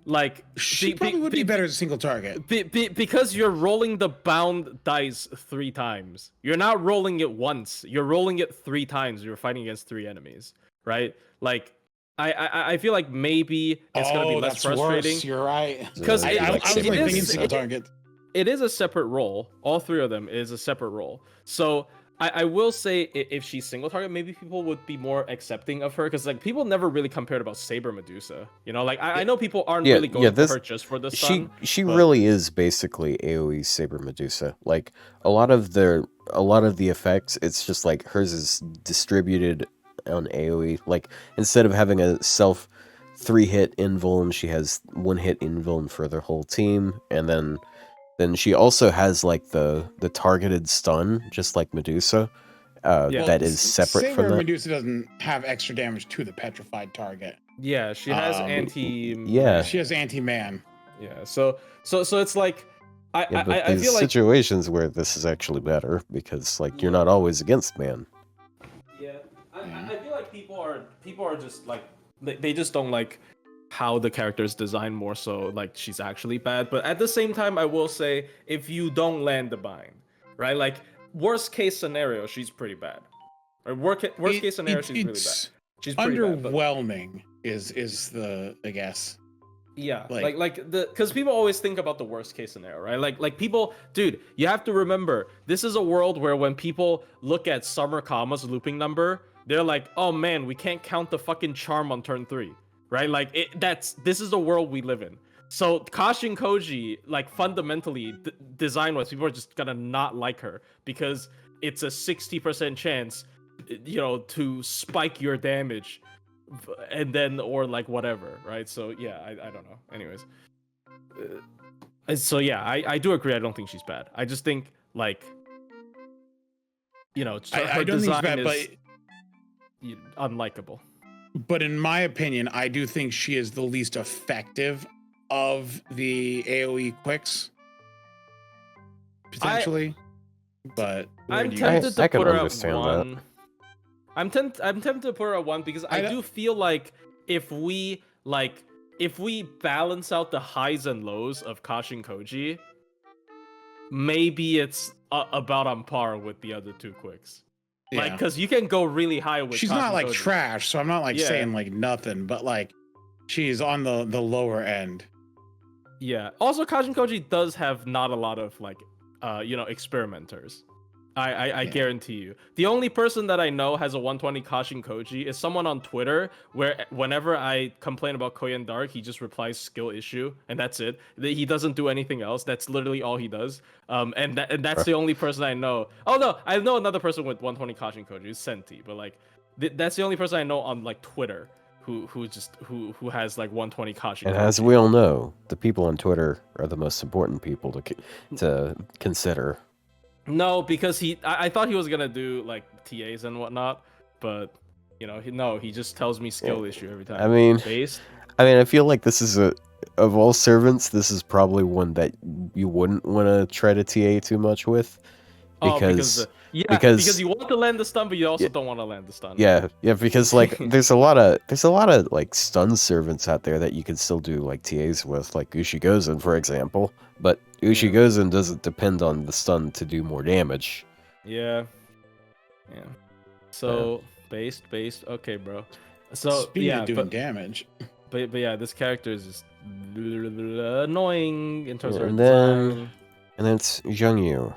A: Like,
C: she probably would be better as a single target.
A: Because you're rolling the bound dice 3 times. You're not rolling it once. You're rolling it 3 times. You're fighting against 3 enemies, right? Like, I feel like maybe it's gonna be less frustrating.
C: Worse. You're right.
A: Because
C: I was thinking single target.
A: It is a separate role. All 3 of them is a separate role. So I will say, if she's single target, maybe people would be more accepting of her, because like people never really compared about Saber Medusa. Like I know people aren't really going for her just for the stun.
B: She really is basically AOE Saber Medusa. Like a lot of the effects, it's just like hers is distributed on AOE. Like instead of having a self 3-hit invuln, she has 1-hit invuln for their whole team, and then she also has like the targeted stun, just like Medusa. That is separate from that.
C: Medusa doesn't have extra damage to the petrified target.
A: Yeah, she has
C: she has anti-man.
A: Yeah, so it's like I feel like
B: situations where this is actually better, because like you're not always against man.
A: Yeah, I feel like people are just like they just don't like how the character is designed more so like she's actually bad. But at the same time, I will say, if you don't land the bind, right? Like worst case scenario, she's pretty bad. Or worst case scenario, she's really bad. She's pretty
C: underwhelming
A: bad,
C: is the, I guess.
A: Yeah, because people always think about the worst case scenario, right? Like people, dude, you have to remember, this is a world where when people look at Summer Kama's looping number, they're like, oh man, we can't count the fucking charm on turn 3. Right, like this is the world we live in. So Kashin Koji, like fundamentally design-wise, people are just gonna not like her because it's a 60% chance, to spike your damage, and then or like whatever, right? So yeah, I don't know. Anyways, so yeah, I do agree. I don't think she's bad. I just think like, her
C: I don't think she's bad,
A: is unlikable.
C: But in my opinion, I do think she is the least effective of the AOE quicks, potentially.
A: I'm tempted to put her at 1.
B: That.
A: I'm tempted to put her at 1 because I do feel like if we balance out the highs and lows of Kashin Koji, maybe it's about on par with the other 2 quicks.
C: Yeah.
A: Like, because you can go really high with.
C: She's
A: Kashin
C: not like
A: Koji.
C: trash, so I'm not like saying like nothing, but like she's on the lower end.
A: Yeah. Also, Kashin Koji does have not a lot of like, experimenters. I
C: Yeah.
A: guarantee you. The only person that I know has a 120 Kashin Koji is someone on Twitter where whenever I complain about Koyan Dark, he just replies skill issue, and that's it. He doesn't do anything else. That's literally all he does. And that's the only person I know. Oh no, I know another person with 120 Kashin Koji, it's Senti, but like that's the only person I know on like Twitter who has like 120 Kashin.
B: And as we all know, the people on Twitter are the most important people to consider.
A: No, because I thought he was gonna do like TAs and whatnot, but you know, he just tells me skill issue every time.
B: I mean,
A: based.
B: I feel like this is of all servants, this is probably one that you wouldn't want to try to TA too much with, because
A: because you want to land the stun, but you also don't want to land the stun.
B: Yeah, because like there's a lot of like stun servants out there that you can still do like TAs with, like Ushi Gozen, for example. But Ushi Gozen doesn't depend on the stun to do more damage.
A: Yeah. So based. Okay, bro. So
C: Speaking of doing damage.
A: But yeah, this character is just annoying in terms of
B: And
A: design.
B: then it's Xiang Yu.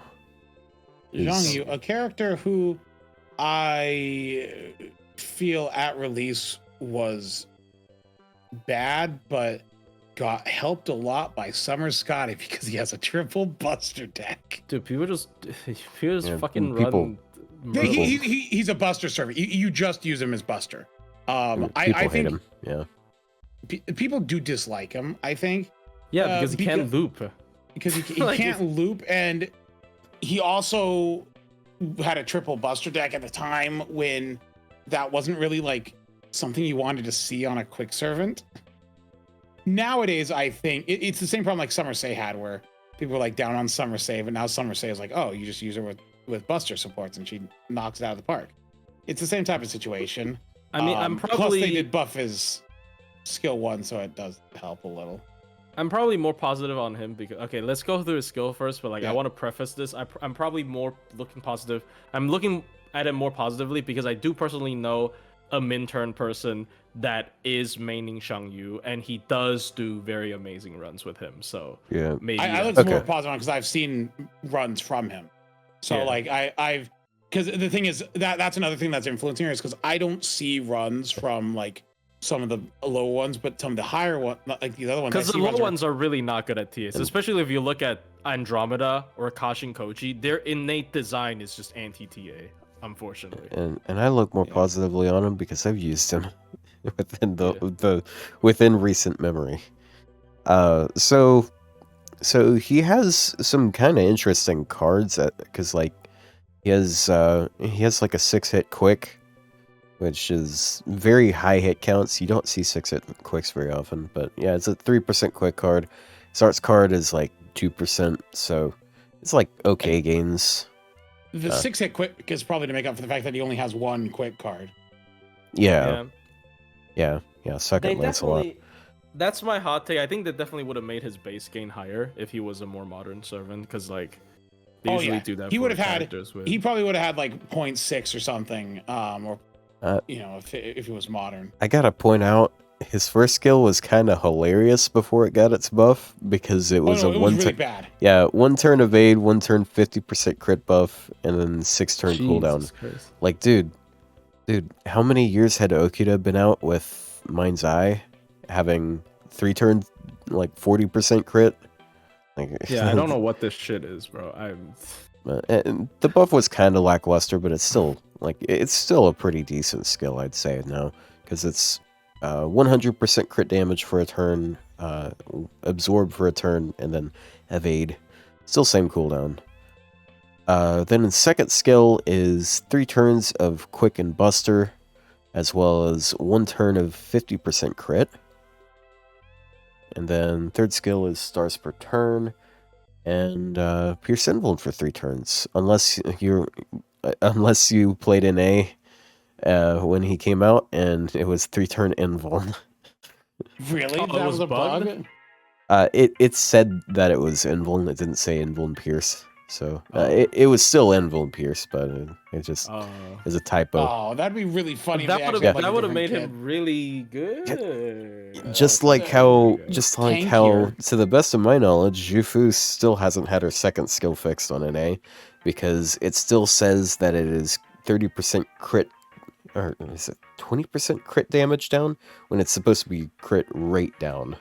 C: Xiang Yu, a character who I feel at release was bad, but got helped a lot by Summer Scotty because he has a triple buster deck.
A: Dude, people just fucking
B: people-
A: run.
C: He's a buster server. You just use him as buster.
B: People
C: I
B: hate
C: think
B: him. Yeah.
C: People do dislike him. I think
A: Yeah, because he can't loop.
C: because he
A: Like,
C: can't loop, and he also had a triple buster deck at the time when that wasn't really like something you wanted to see on a quick servant. Nowadays, I think it's the same problem like Summer Sei had, where people were like down on Summer Sei, but now Summer Sei is like, oh, you just use her with buster supports and she knocks it out of the park. It's the same type of situation.
A: I mean, I'm
C: plus
A: probably
C: they did buff his skill 1, so it does help a little.
A: I'm probably more positive on him because okay, let's go through his skill first. But like,
C: Yeah.
A: I want to preface this. I'm probably more looking positive. I'm looking at it more positively because I do personally know a min-turn person that is maining Xiang Yu, and he does do very amazing runs with him. So
B: Yeah.
A: maybe
C: I look more positive on because I've seen runs from him. So
A: Yeah.
C: like I've because the thing is that's another thing that's influencing here is because I don't see runs from like some of the low ones, but some of the higher ones, like the other ones.
A: because the low ones are really not good at TAs, especially if you look at Andromeda or Kashin Koji. Their innate design is just anti-TA, unfortunately.
B: And I look more positively on him because I've used him within recent memory. So he has some kind of interesting cards because like he has like a 6-hit quick, which is very high hit counts. You don't see 6-hit quicks very often, but yeah, it's a 3% quick card. His arts card is like 2%, so it's like okay gains.
C: The 6-hit quick is probably to make up for the fact that he only has one quick card.
B: Yeah. Second
A: They
B: Lancelot.
A: definitely. That's my hot take. I think that definitely would have made his base gain higher if he was a more modern servant, because like they usually do that.
C: He
A: for
C: would have had.
A: characters with-
C: He probably would have had like 0.6 or something, or if he was modern.
B: I gotta point out, his first skill was kind of hilarious before it got its buff because it was
C: it was
B: one
C: really
B: turn.
C: bad.
B: Yeah, 1 turn evade, 1 turn 50% crit buff, and then 6 turn cooldown.
A: Jesus Christ.
B: Like, dude, how many years had Okita been out with Mind's Eye, having 3 turn like 40% crit? Like,
A: Yeah, I don't know what this shit is, bro.
B: And the buff was kind of lackluster, but it's still a pretty decent skill, I'd say now, because it's 100% crit damage for a turn, absorb for a turn, and then evade. Still same cooldown. Then his second skill is 3 turns of quick and buster, as well as 1 turn of 50% crit. And then third skill is stars per turn, and Pierce Invuln for 3 turns, unless you played in A when he came out, and it was 3-turn Invuln.
C: Really?
A: Oh,
C: That
A: it
C: was
A: was
C: a bug?
A: bugged?
B: It said that it was Invuln. It didn't say Invuln Pierce. So it was still Invuln Pierce, but it just is a typo.
C: Oh, that'd be really funny.
A: That
C: if
A: would
C: they
A: have
C: actually had, like, a
A: made
C: different
A: him really good.
B: Just like how,
C: tankier.
B: to the best of my knowledge, Jufu still hasn't had her second skill fixed on an A, because it still says that it is 30% crit, or is it 20% crit damage down when it's supposed to be crit rate down,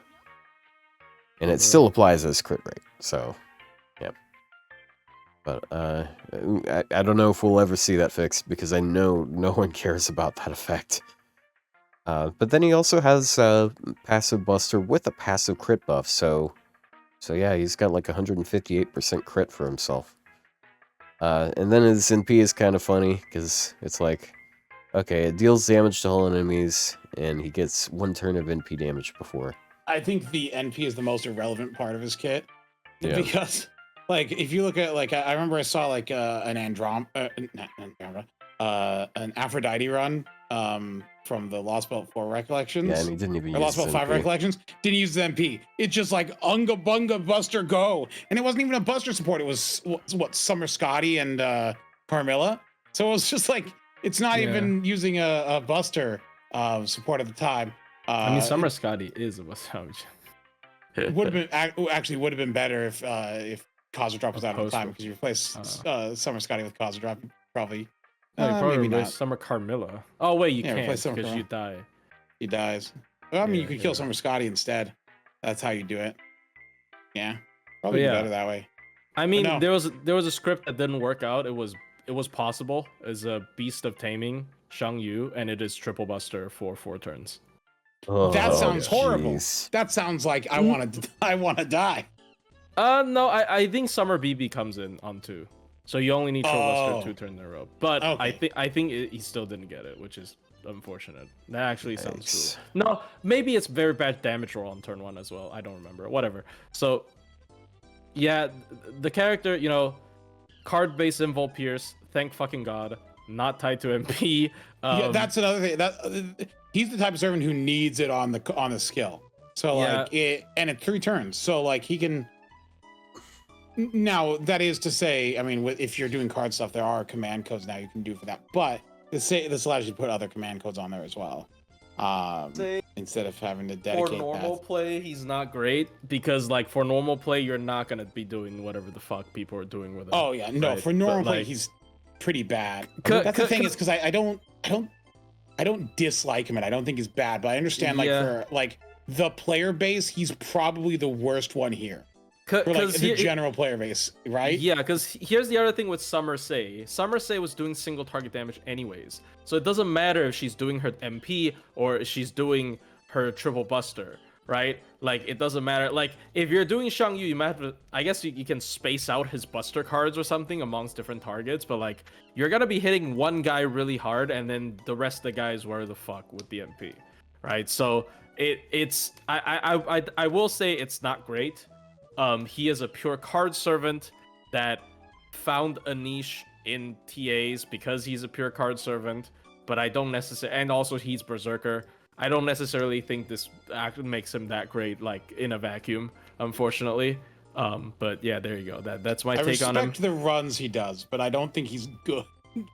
B: and it still applies as crit rate. So, yeah. But I don't know if we'll ever see that fixed, because I know no one cares about that effect. But then he also has passive buster with a passive crit buff, so yeah, he's got like 158% crit for himself. And then his NP is kind of funny, because it's like, okay, it deals damage to all enemies, and he gets 1 turn of NP damage before.
C: I think the NP is the most irrelevant part of his kit,
B: Yeah.
C: because, like, if you look at, like, I remember I saw like an Aphrodite run from the Lost Belt 4 recollections.
B: Yeah, and he didn't even use
C: Lost Belt
B: his
C: 5
B: NP.
C: recollections. Didn't use the MP. It's just like Unga Bunga Buster Go. And it wasn't even a Buster support. It was what Summer Scotty and Carmilla. So it was just like, it's not even using a Buster support at the time.
A: I mean, Summer Scotty is a Buster.
C: Would have been actually would have been better if Kazuradrop was out at the time, because you replace Summer Scotty with Kazuradrop, probably.
A: No, you probably
C: maybe
A: replace
C: not.
A: Summer Carmilla. Oh wait, you can't,
C: replace Summer
A: because you
C: Carmilla.
A: die.
C: He dies. Well, I mean,
A: Yeah,
C: you could kill
A: yeah.
C: Summer Scotty instead. That's how you do it. Yeah, probably
A: yeah.
C: better that way.
A: I mean,
C: no.
A: there was a script that didn't work out. It was possible as a Beast of Taming, Xiang Yu, and it is triple buster for 4 turns.
B: Oh,
C: That sounds horrible.
B: jeez.
C: That sounds like I want to die.
A: No, I think Summer BB comes in on 2. So you only need triple
C: Oh.
A: buster 2 turns in a row. But
C: Okay.
A: I think he still didn't get it, which is unfortunate. That actually sounds
B: Nice.
A: cool. No, maybe it's very bad damage roll on turn 1 as well. I don't remember. Whatever. So yeah, the character, you know, card-based invul pierce, thank fucking god, not tied to MP.
C: Yeah, that's another thing. That he's the type of servant who needs it on the skill. So
A: Yeah.
C: like and it's 3 turns. So like he can. Now that is to say, I mean, if you're doing card stuff, there are command codes now you can do for that. But this allows you to put other command codes on there as well, instead of having to dedicate
A: For normal
C: that.
A: play, he's not great, because like for normal play, you're not gonna be doing whatever the fuck people are doing with him.
C: Oh yeah, no.
A: Right,
C: For normal
A: but,
C: play,
A: like-
C: he's pretty bad.
A: C-
C: That's the
A: c-
C: thing
A: c-
C: is because I don't dislike him, and I don't think he's bad. But I understand like
A: Yeah.
C: for like the player base, he's probably the worst one here. For like
A: Because
C: the general player base, right?
A: yeah, because here's the other thing with Summer Sei. Summer Sei was doing single target damage anyways, so it doesn't matter if she's doing her MP or if she's doing her triple buster, right? Like it doesn't matter. Like if you're doing Xiang Yu, you might have to, I guess you can space out his buster cards or something amongst different targets, but like you're gonna be hitting one guy really hard, and then the rest of the guys where the fuck with the MP, right? So it's I will say it's not great. He is a pure card servant that found a niche in TAs because he's a pure card servant, but I don't necessarily, and also he's Berserker. I don't necessarily think this actually makes him that great, like in a vacuum, unfortunately. But yeah, there you go. That's my
C: I
A: take on him.
C: respect the runs he does, but I don't think he's good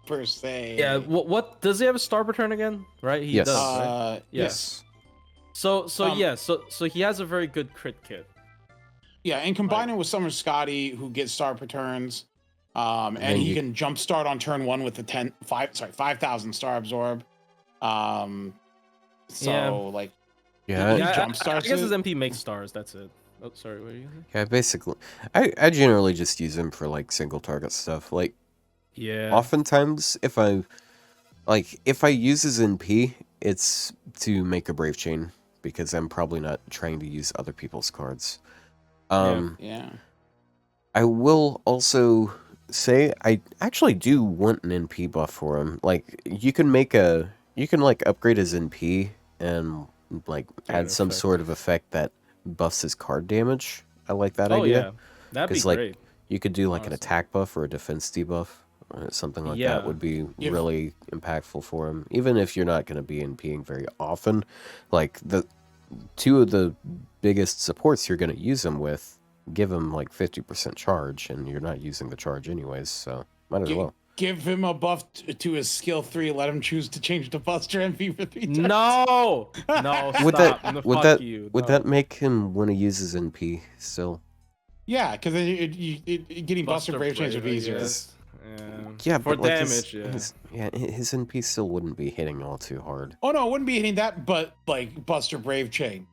C: per se.
A: Yeah, what does he have a star return again? Right, he
B: Yes.
A: does. Right?
C: Yes.
A: So
C: Um,
A: yeah, so he has a very good crit kit.
C: Yeah, and combine it with Summer Scotty, who gets star returns, and
B: then
C: he
B: you-
C: can jump start on turn 1 with the 5,000 star absorb. So
A: Yeah.
C: like,
B: Yeah,
C: He
A: Yeah,
C: jump
A: I
C: starts
A: guess
C: it?
A: his MP makes stars. That's it. Oh, sorry. What are you gonna say?
B: yeah, basically. I generally just use him for like single target stuff. Like
A: Yeah.
B: oftentimes if I use his NP, it's to make a brave chain, because I'm probably not trying to use other people's cards.
C: yeah.
B: I will also say I actually do want an NP buff for him. Like you can like upgrade his NP and like
A: Get
B: add
A: an
B: some
A: effect.
B: sort of effect that buffs his card damage. I like that
A: Oh
B: idea.
A: yeah, that'd be
B: 'Cause, like,
A: great.
B: You could do like an
A: Honestly.
B: attack buff or a defense debuff. Something like
A: Yeah.
B: that would be
C: If-
B: really impactful for him. Even if you're not going to be NPing very often, like the 2 of the biggest supports you're going to use him with give him like 50% charge, and you're not using the charge anyways, so might as well.
C: Give him a buff to his skill 3. Let him choose to change to Buster MP for 3 turns.
A: No, no,
B: Would
A: stop.
B: that
A: No,
B: would
A: fuck
B: that
A: you.
B: would
A: No.
B: that make him want to use his NP still?
C: Yeah, because then getting Buster Brave Chains would be easier.
B: Yeah,
A: For
B: but like
A: damage,
B: his NP still wouldn't be hitting all too hard.
C: Oh no, it wouldn't be hitting that, but like Buster Brave Chain.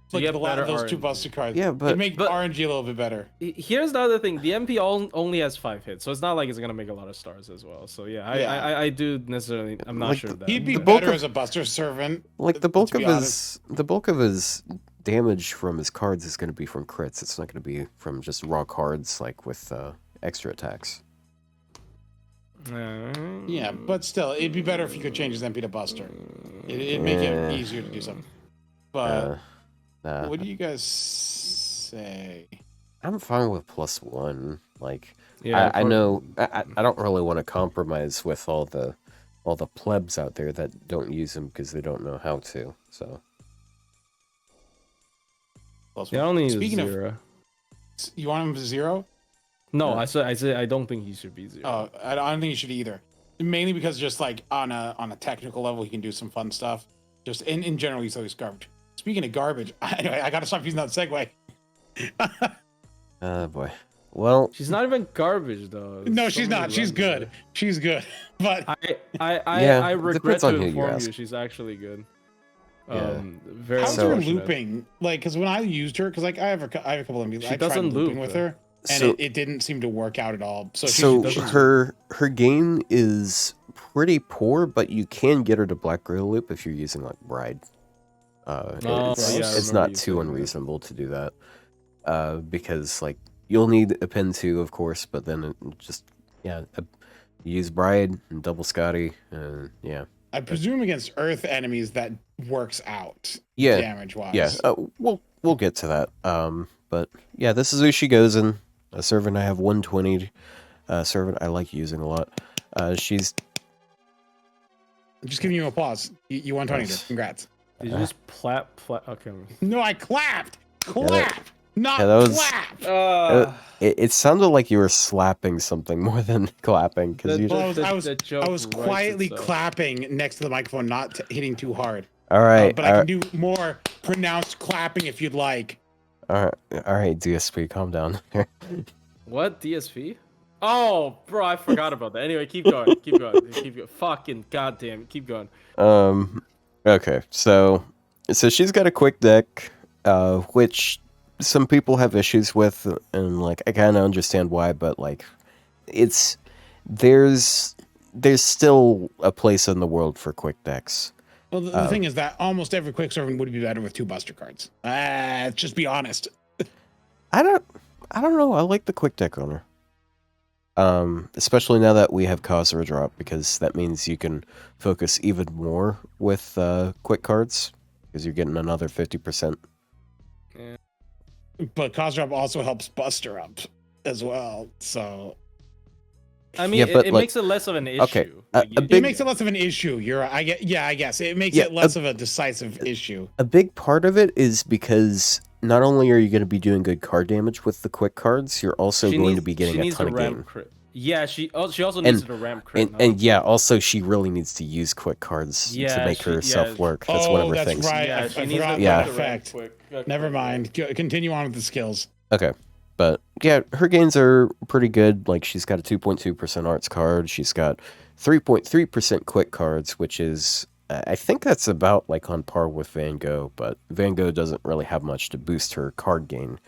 A: So
C: Like
A: you have better
C: those two
A: RNG.
C: Buster cards.
B: Yeah, but
C: It'd make RNG a little bit better.
A: Here's the other thing: the MP only has 5 hits, so it's not like it's gonna make a lot of stars as well. So yeah, I do necessarily. I'm not
B: Like
A: sure that
C: He'd be
B: The bulk
C: better
B: of-
C: as a Buster Servant.
B: Like the bulk
C: to
B: of
C: be honest.
B: his damage from his cards is going to be from crits. It's not going to be from just raw cards like with extra attacks.
C: Yeah, but still, it'd be better if you could change his MP to Buster. It'd make it easier to do something. But what do you guys say?
B: I'm fine with +1. Like
A: Yeah,
B: I know I don't really want to compromise with all the plebs out there that don't use him because they don't know how to. So
C: Plus
A: Yeah, I
C: one.
A: only need
C: Speaking
A: a
C: of,
A: 0.
C: you want him to 0?
A: No, I said I don't think he should be 0.
C: Oh, I don't think you should either. Mainly because just like on a technical level, he can do some fun stuff. Just in general, he's always garbage. Speaking of garbage, I gotta stop using that segue.
B: boy. Well,
A: She's not even garbage though.
C: No,
A: There's so
C: she's
A: many
C: not. She's
A: runs
C: good.
A: there.
C: She's good. But
B: Yeah,
A: I regret
B: depends
A: to
B: on who you
A: inform you,
B: ask.
A: she's actually good.
B: Yeah.
A: Very
C: how's
B: So-
C: her
A: unfortunate.
C: looping? Like, because when I used her, because like I have a couple of people,
A: She
C: I tried
A: doesn't
C: looping
A: loop,
C: with
A: though.
C: her, and
B: So-
C: it didn't seem to work out at all. So, she
B: So
C: doesn't-
B: her gain is pretty poor, but you can get her to Black Gray Loop if you're using like Bride.
A: Oh,
B: It's,
C: yeah, I
B: it's
A: remember
B: not
A: you
B: too
A: saying that.
B: unreasonable to do that, because like you'll need a pin 2, of course, but then it just use Bride and double Scotty, and yeah,
C: I presume against Earth enemies that works out
B: yeah,
C: damage wise.
B: yeah. We'll get to that. But yeah, this is Ushi Gozen, a servant I have 120. Servant I like using a lot. She's
C: I'm just giving you applause. You won 20.
B: Nice.
C: Congrats.
A: Did you just okay.
C: No, I clapped. Clapped. Not
B: yeah, that was-
C: clapped.
B: It sounded like you were slapping something more than clapping, because
A: The-
B: you.
C: Well,
A: the-
C: I was
A: the joke
C: I was
A: writes
C: quietly
A: itself.
C: clapping next to the microphone, not hitting too hard.
B: All right,
C: But I can do more pronounced clapping if you'd like.
B: all right, DSP, calm down.
A: What DSP? Oh, bro, I forgot about that. Anyway, keep going. Keep going. Keep going. Fucking goddamn, keep going.
B: Okay, so she's got a quick deck, which some people have issues with, and like I kind of understand why, but like there's still a place in the world for quick decks.
C: Well, the thing is that almost every quick servant would be better with 2 Buster cards. Just be honest.
B: I don't know. I like the quick deck on her. Especially now that we have Kazuradrop, because that means you can focus even more with quick cards, because you're getting another 50%.
C: But Kazuradrop also helps Buster up as well. So
A: I mean,
B: Yeah, but,
A: it
B: like-
A: makes it less of an issue.
B: okay,
A: Like,
B: a
A: you-
B: big-
C: it makes it less of an issue. I guess it makes
B: Yeah,
C: it less of a decisive issue.
B: A big part of it is because not only are you going to be doing good card damage with the quick cards, you're also
A: she
B: going
A: needs-
B: to be getting
A: she
B: a
A: needs
B: ton
A: to
B: of
A: ramp
B: gain.
A: crit. Yeah, she also needs to ramp crit.
B: And yeah, also she really needs to use quick cards to
A: Yeah,
B: make
A: she-
B: herself
A: yeah.
B: work. That's one of her
C: that's
B: things.
C: right.
A: Yeah,
C: I
A: she needs
C: forgot
A: to
B: Yeah.
C: that
A: ramp the ramp
C: effect.
A: quick.
C: Never mind. Continue on with the skills.
B: Okay. But yeah, her gains are pretty good. Like she's got a 2.2% arts card. She's got 3.3% quick cards, which is I think that's about like on par with Van Gogh, but Van Gogh doesn't really have much to boost her card gain.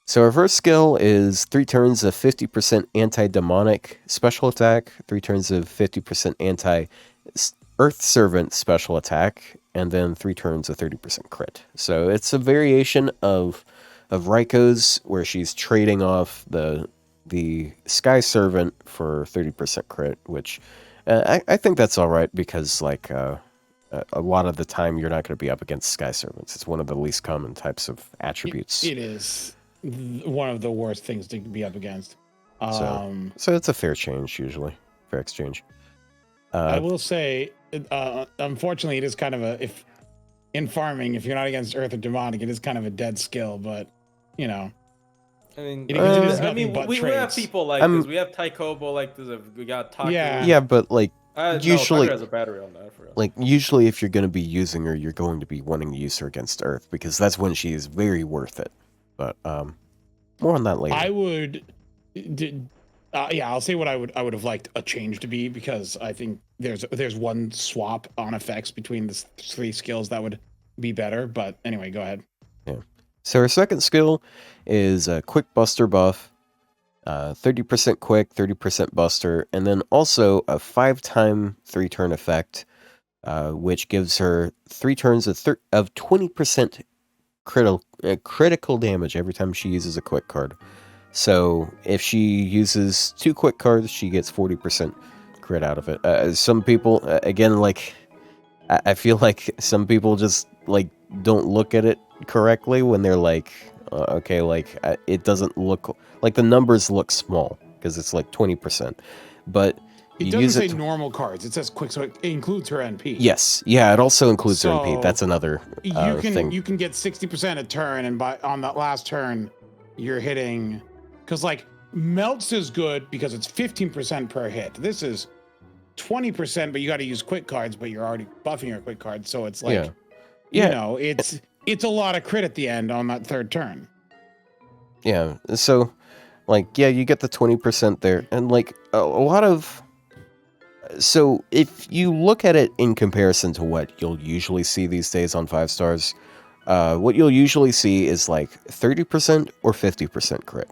B: So her first skill is 3 turns of 50% anti-demonic special attack, 3 turns of 50% anti-earth servant special attack, and then 3 turns of 30% crit. So it's a variation of Raico's, where she's trading off the Sky Servant for 30% crit, which I think that's all right, because like a lot of the time you're not going to be up against Sky Servants. It's one of the least common types of attributes.
C: It is one of the worst things to be up against.
B: So it's a fair change, usually. Fair exchange.
C: I will say, unfortunately, it is kind of in farming, if you're not against Earth or Demonic, it is kind of a dead skill, but, you know.
A: I mean,
C: It is
A: I
C: nothing
A: mean,
C: but
A: we have
C: traits.
A: people like this. We have Taikobo like this. We got Taku.
C: Yeah.
B: Yeah, but like
A: No,
B: usually-
A: Taku has a battery on that. For real.
B: Like, usually if you're going to be using her, you're going to be wanting to use her against Earth, because that's when she is very worth it. But more on that later.
C: I would, yeah, I'll say what I would have liked a change to be, because I think there's one swap on effects between the 3 skills that would be better. But anyway, go ahead.
B: Yeah. So her second skill is a quick buster buff, 30% quick, 30% buster, and then also a 5-time 3-turn effect, which gives her 3 turns of 20% critical damage every time she uses a quick card. So if she uses 2 quick cards, she gets 40% crit out of it. Some people, again, like, I feel like some people just, like, don't look at it correctly when they're like, okay, like, it doesn't look, like, the numbers look small, because it's like 20%. But
C: it doesn't say normal cards. It says quick, so it includes her NP.
B: Yes, yeah, it also includes her NP. That's another thing.
C: You can get 60% a turn, and on that last turn, you're hitting, because like melts is good because it's 15% per hit. This is 20%, but you got to use quick cards, but you're already buffing your quick cards, so it's like, you know, it's a lot of crit at the end on that 3rd turn.
B: Yeah, so like, yeah, you get the 20% there, and like a lot of. So if you look at it in comparison to what you'll usually see these days on 5 stars, what you'll usually see is like 30% or 50% crit.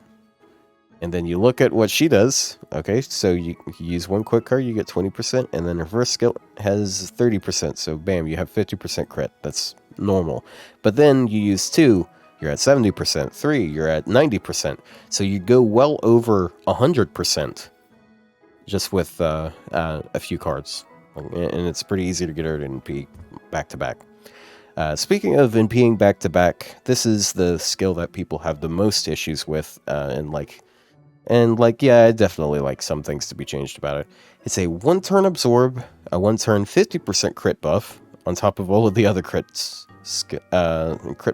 B: And then you look at what she does. Okay, so you use 1 quick card, you get 20%, and then her first skill has 30%. So bam, you have 50% crit. That's normal. But then you use 2, you're at 70%. 3, you're at 90%. So you go well over 100%. Just with a few cards. And it's pretty easy to get her to NP back-to-back. Speaking of NPing back-to-back, this is the skill that people have the most issues with, yeah, I definitely like some things to be changed about it. It's a 1-turn absorb, a 1-turn 50% crit buff, on top of all of the other crit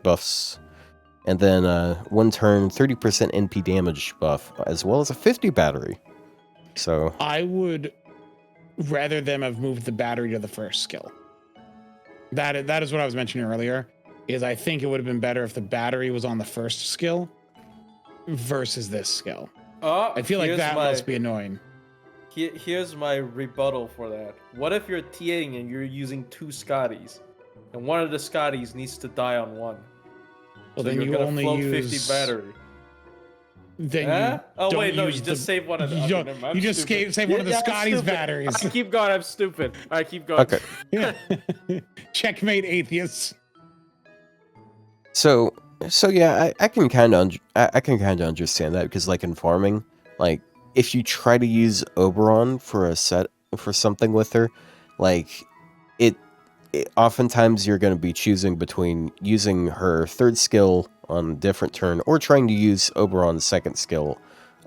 B: buffs, and then 1-turn 30% NP damage buff, as well as a 50 battery. So
C: I would rather them have moved the battery to the first skill. That is what I was mentioning earlier, is I think it would have been better if the battery was on the first skill versus this skill. I feel like that must be annoying.
D: Here's my rebuttal for that. What if you're TAing and you're using 2 Scotties, and one of the Scotties needs to die on 1?
C: Well,
D: so
C: then
D: you're
C: you
D: gonna
C: only
D: float
C: use
D: 50 battery.
C: Then you
D: you just save one of the.
C: You just save one of the Scotty's batteries.
D: I keep going. I'm stupid. I keep going.
B: Okay.
C: Yeah. Checkmate, atheists.
B: So yeah, I can kind of understand that, because like in farming, like if you try to use Oberon for something with her, like it oftentimes you're going to be choosing between using her 3rd skill on a different turn, or trying to use Oberon's 2nd skill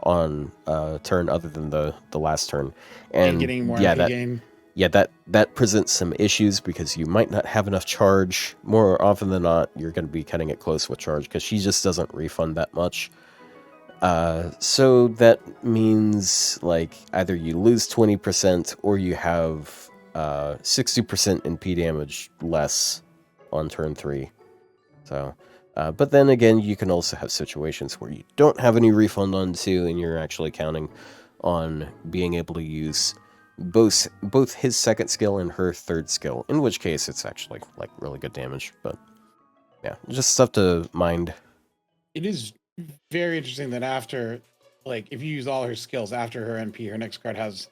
B: on a turn other than the last turn, and
C: getting more gain.
B: Yeah, that presents some issues, because you might not have enough charge. More often than not, you're going to be cutting it close with charge, because she just doesn't refund that much. So that means like either you lose 20% or you have 60% NP damage less on turn 3. So, but then again, you can also have situations where you don't have any refund on 2, and you're actually counting on being able to use both his 2nd skill and her 3rd skill, in which case it's actually like really good damage. But yeah, just stuff to mind.
C: It is very interesting that after, like, if you use all her skills after her NP, her next card has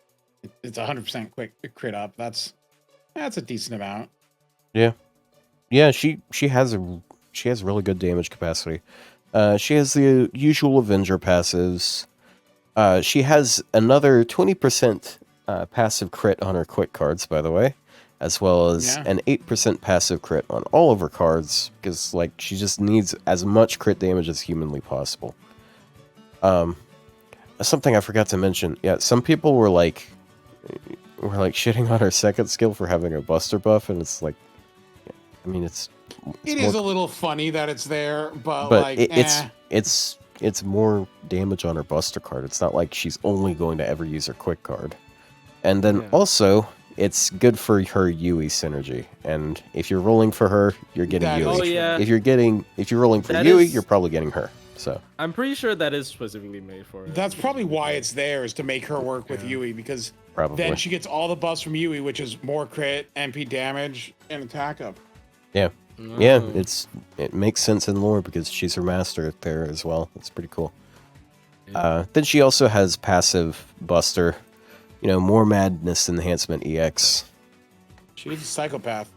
C: it's 100% quick crit up. That's a decent amount.
B: Yeah, she has really good damage capacity. She has the usual Avenger passives. She has another 20% passive crit on her quick cards, by the way, as well as an 8% passive crit on all of her cards, because like she just needs as much crit damage as humanly possible. Something I forgot to mention. Yeah, some people were like shitting on her 2nd skill for having a buster buff, and it's like, I mean, it
C: is a little funny that it's there, but like
B: it's more damage on her buster card. It's not like she's only going to ever use her quick card. And then also, it's good for her Yui synergy. And if you're rolling for her, you're getting Yui.
D: Oh, yeah.
B: If you're rolling for Yui, you're probably getting her. So
A: I'm pretty sure that is specifically made for it.
C: That's probably why it's there, is to make her work with Yui, because
B: probably.
C: then she gets all the buffs from Yui, which is more crit, MP damage, and attack up.
B: Yeah. Yeah, it makes sense in lore because she's her master there as well. That's pretty cool. Then she also has passive Buster, more madness enhancement EX.
C: She's a psychopath.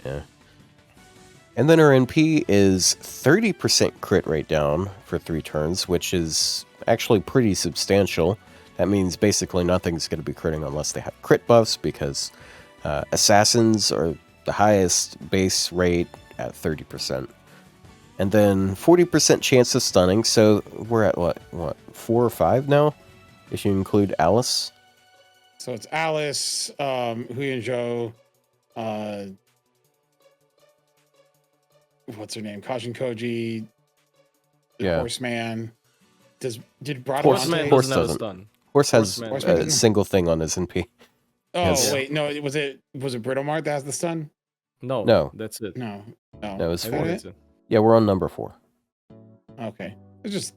B: Yeah. And then her NP is 30% crit rate down for 3 turns, which is actually pretty substantial. That means basically nothing's going to be critting unless they have crit buffs, because assassins are the highest base rate at 30%. And then 40% chance of stunning, so we're at what 4 or 5 now, if you include Alice?
C: So it's Alice, Huyan Zhuo, what's her name? Kashin Koji, Horseman. Did Bradamante?
A: Horseman
B: Horse
A: doesn't have a
B: doesn't.
A: stun.
B: Horse has
A: Horseman
B: a single thing on his NP.
C: Oh
B: Yes.
C: wait, no, was it Britomart that has the stun?
B: No.
A: That's it.
C: No.
B: No, it's
C: Is
B: 4.
C: that it?
B: Yeah, we're on number 4.
C: Okay. It's just,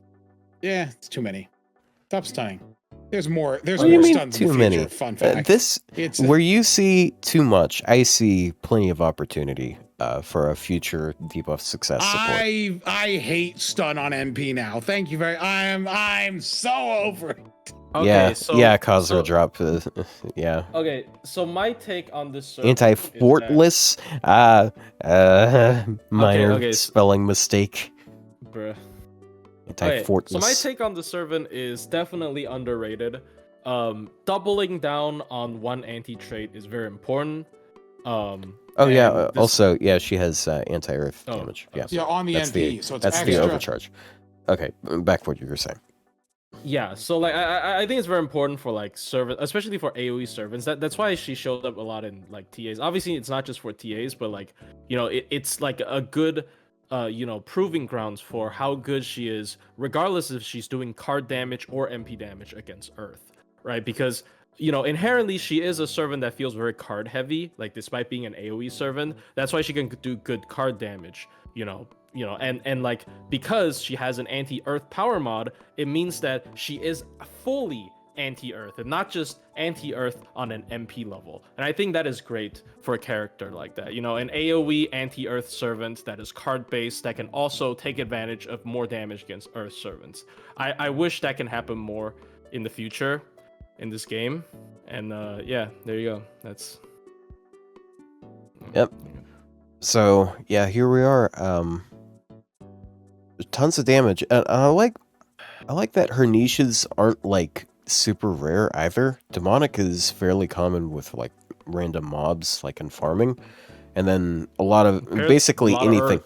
C: it's too many. Stop stunning. There's more. There's
B: What do you
C: more
B: mean
C: stuns in
B: too
C: the
B: many?
C: future. Fun fact. It's
B: Where you see too much, I see plenty of opportunity for a future debuff success support.
C: I hate stun on MP now. Thank you very. I'm so over it.
A: Okay,
B: Kazuradrop. Yeah.
A: Okay, so my take on this server
B: Anti-fortless. Minor spelling mistake.
A: Bruh.
B: Anti-fortless.
A: So my take on the servant is definitely underrated. Doubling down on one anti-trait is very important.
B: Also, she has anti-earth damage. Yes.
C: Yeah, on the MP. So it's
B: that's
C: extra.
B: the overcharge. Okay, back to what you were saying.
A: Yeah, so like I think it's very important for like servant, especially for AOE servants. That's why she showed up a lot in like TAs. Obviously, it's not just for TAs, but like it's like a good proving grounds for how good she is, regardless if she's doing card damage or MP damage against Earth, right? Because inherently she is a servant that feels very card heavy, like despite being an AOE servant. That's why she can do good card damage, and like because she has an anti-Earth power mod, it means that she is fully anti-Earth and not just anti-Earth on an MP level. And I think that is great for a character like that. An AOE anti-Earth servant that is card-based that can also take advantage of more damage against Earth servants. I wish that can happen more in the future in this game. And there you go. That's
B: Yep. So here we are. Tons of damage. And I like that her niches aren't like super rare either. Demonic is fairly common with like random mobs, like in farming, and then a lot of basically anything.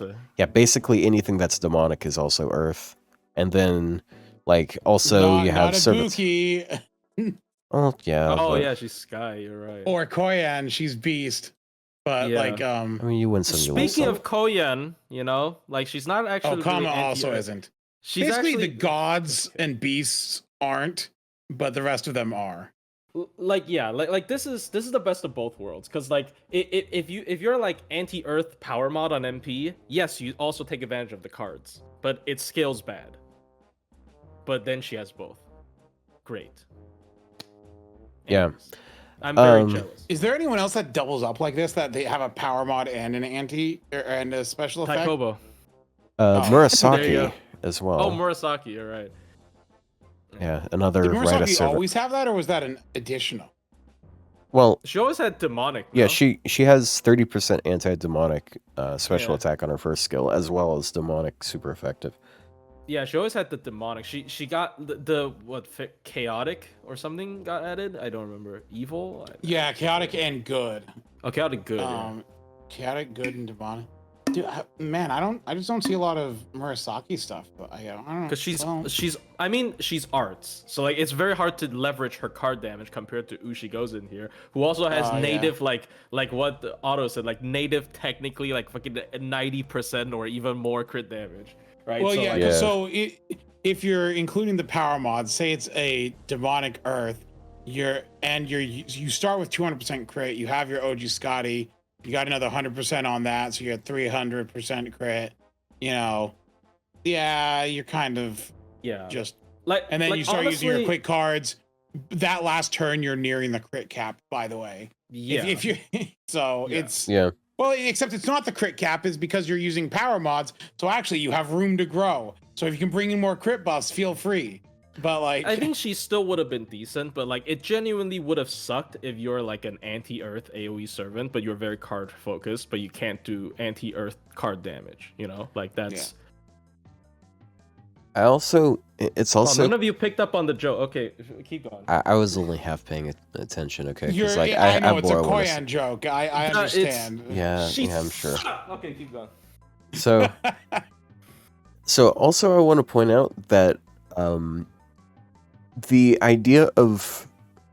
B: Basically anything that's demonic is also Earth, and then like also you have servants. Oh yeah.
A: Oh yeah, she's Sky. You're right.
C: Or Koyan, she's Beast. But
B: I mean, you win some.
A: Speaking of Koyan, like she's not actually.
C: Oh, Kama also isn't.
A: She's
C: basically
A: actually
C: the gods and beasts aren't, but the rest of them are.
A: Like this is the best of both worlds, because like if you're like anti-Earth power mod on MP, yes, you also take advantage of the cards, but it scales bad. But then she has both. Great.
C: Anyways, I'm very jealous. Is there anyone else that doubles up like this, that they have a power mod and an anti and a special effect?
A: Taikobo.
B: Murasaki as well.
A: Oh, Murasaki, you're right.
B: Yeah, another
C: Did Murasaki
B: servant.
C: always have that, or was that an additional?
B: Well,
A: she always had demonic.
B: Yeah, she has 30% anti-demonic special attack on her first skill, as well as demonic super effective.
A: Yeah, she always had the demonic. She got the chaotic or something got added. I don't remember. Evil.
C: Yeah, chaotic and good.
A: Oh, chaotic good.
C: Chaotic good and demonic. Dude, I just don't see a lot of Murasaki stuff, but I don't know.
A: Because she's arts, so like it's very hard to leverage her card damage compared to Ushi Gozen here, who also has native like what Otto said, like native technically like fucking 90% or even more crit damage, right?
C: Well, so if you're including the power mod, say it's a demonic Earth, you start with 200% crit, you have your OG Scotty. You got another 100% on that, so you're at 300% crit. Yeah, you're kind of
A: Yeah.
C: just,
A: Like,
C: and then
A: like,
C: you start using your
A: honestly,
C: quick cards. That last turn, you're nearing the crit cap. By the way,
A: Yeah.
C: if you so
A: Yeah.
C: it's
B: Yeah.
C: well, except it's not the crit cap, is because you're using power mods. So actually, you have room to grow. So if you can bring in more crit buffs, feel free. But like,
A: I think she still would have been decent, but like it genuinely would have sucked if you're like an anti-Earth AoE servant, but you're very card focused, but you can't do anti-Earth card damage. You know, like that's.
B: I also, it's
A: Oh,
B: also.
A: none of you picked up on the joke. Okay, keep going.
B: I was only half paying attention. Okay, because
C: you're,
B: like
C: I know it's a
B: bore when
C: Koyan joke. I
A: It's-
C: understand.
B: Yeah,
A: She
B: yeah, I'm sure.
A: Okay, keep going.
B: So, so also I want to point out that the idea of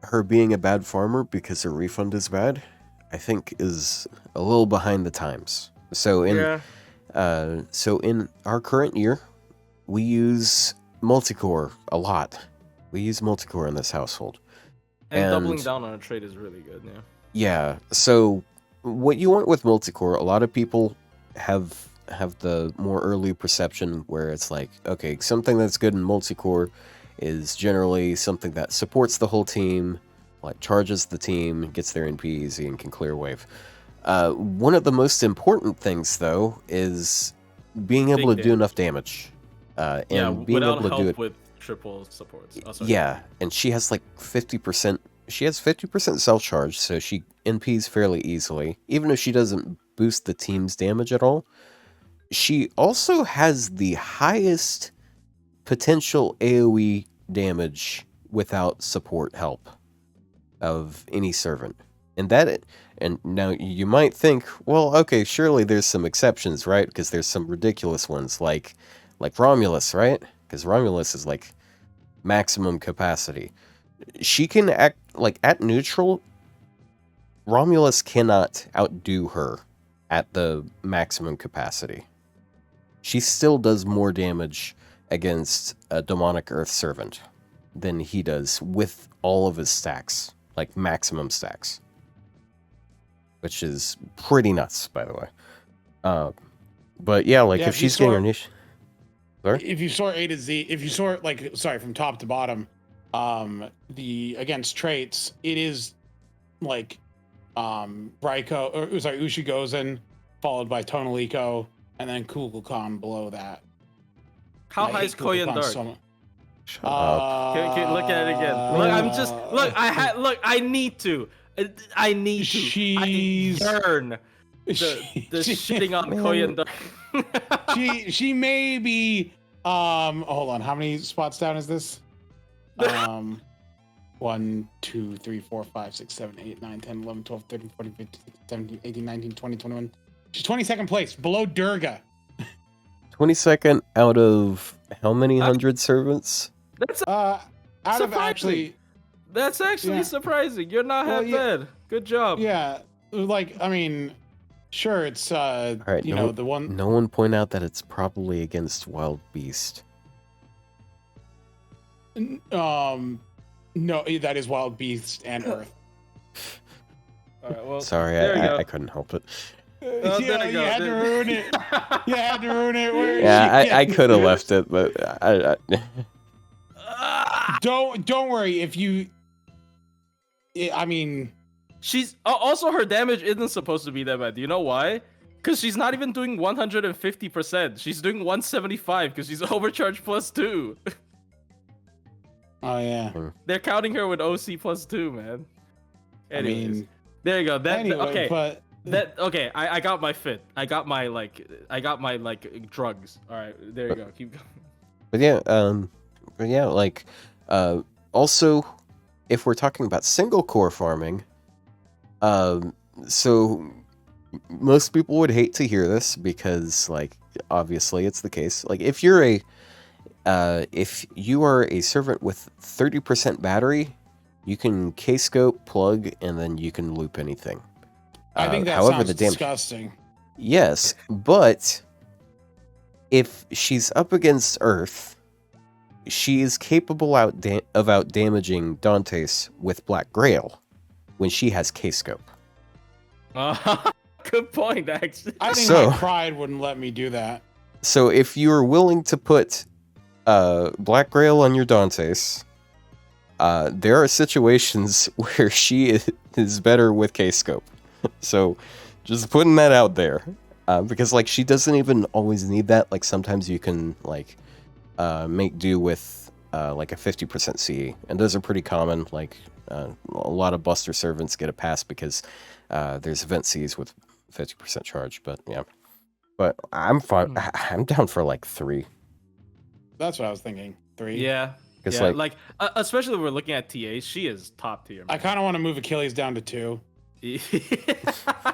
B: her being a bad farmer because her refund is bad, I think is a little behind the times. So in in our current year, we use multicore a lot. We use multicore in this household.
A: And doubling down on a trade is really good. Yeah.
B: Yeah. So what you want with multicore, a lot of people have the more early perception where it's like, okay, something that's good in multicore is generally something that supports the whole team, like charges the team, gets their NP easy, and can clear wave. One of the most important things, though, is being able to do enough damage. And being
A: without
B: able to
A: help
B: do it
A: with triple supports. Oh, sorry.
B: yeah, and she has like 50%. She has 50% self charge, so she NPs fairly easily. Even if she doesn't boost the team's damage at all, she also has the highest potential AoE damage without support help of any servant. And now you might think, well, okay, surely there's some exceptions, right? Because there's some ridiculous ones like Romulus, right? Because Romulus is like maximum capacity. She can act like at neutral. Romulus cannot outdo her at the maximum capacity. She still does more damage against a demonic earth servant than he does with all of his stacks, like maximum stacks, which is pretty nuts, by the way. But yeah, like if she's getting her niche. Sorry?
C: If you sort A to Z, if you sort like from top to bottom, the against traits, it is like Ushi Gozen, followed by Tonalico, and then Kukulkan below that.
A: How high is Koyan Dark?
B: Shut up.
A: Can look at it again. Look, I'm just I need to. I need to.
C: She's
A: I yearn the shitting on Koyan Dark.
C: she may be hold on, how many spots down is this? 1 2 3 4 5 6 7 8 9 10 11 12 13 14 15 16 17 18 19 20 21. She's 22nd place, below Durga.
B: 22nd out of how many hundred servants?
A: That's
C: Out of
A: surprising.
C: actually,
A: That's actually
C: Yeah.
A: surprising. You're not half
C: yeah.
A: bad. Good job.
C: yeah, like I mean, sure, it's
B: All right,
C: you know, the one.
B: No one point out that it's probably against Wild Beast.
C: No, that is Wild Beast and Earth.
A: All right, well,
B: Sorry,
A: there you go.
B: I couldn't help it.
A: Oh, there you
C: you
A: go.
C: had to ruin it. You had to ruin it. Where
B: Yeah,
C: she-
B: I could have left it, but I
C: Don't worry if you. I mean,
A: She's also her damage isn't supposed to be that bad. Do you know why? Because she's not even doing 150%. She's doing 175 because she's overcharged +2.
C: oh yeah.
A: They're counting her with OC +2, man. Anyways,
C: I mean,
A: there you go.
C: anyway,
A: Okay.
C: but
A: Okay, I got my fit. I got my drugs. All right, there you go. Keep going.
B: but yeah, like also if we're talking about single core farming, so most people would hate to hear this because like obviously it's the case. Like if you are a servant with 30% battery, you can K-scope, plug, and then you can loop anything.
C: I think that
B: however,
C: sounds
B: the damage,
C: disgusting.
B: yes, but if she's up against Earth, she is capable of out-damaging Dantes with Black Grail when she has K-scope.
A: Good point, actually.
C: I think
B: So-
C: my pride wouldn't let me do that.
B: So if you're willing to put Black Grail on your Dantes, there are situations where she is better with K-Scope. So just putting that out there. Because like she doesn't even always need that. Like sometimes you can like make do with like a 50% CE. And those are pretty common. Like a lot of Buster servants get a pass because there's event Cs with 50% charge. But yeah. But I'm fine. I'm down for like 3.
C: That's what I was thinking. 3.
A: Yeah.
B: Because
A: Yeah, like especially when we're looking at TA, she is top tier.
C: I kind of want to move Achilles down to 2.
A: Man.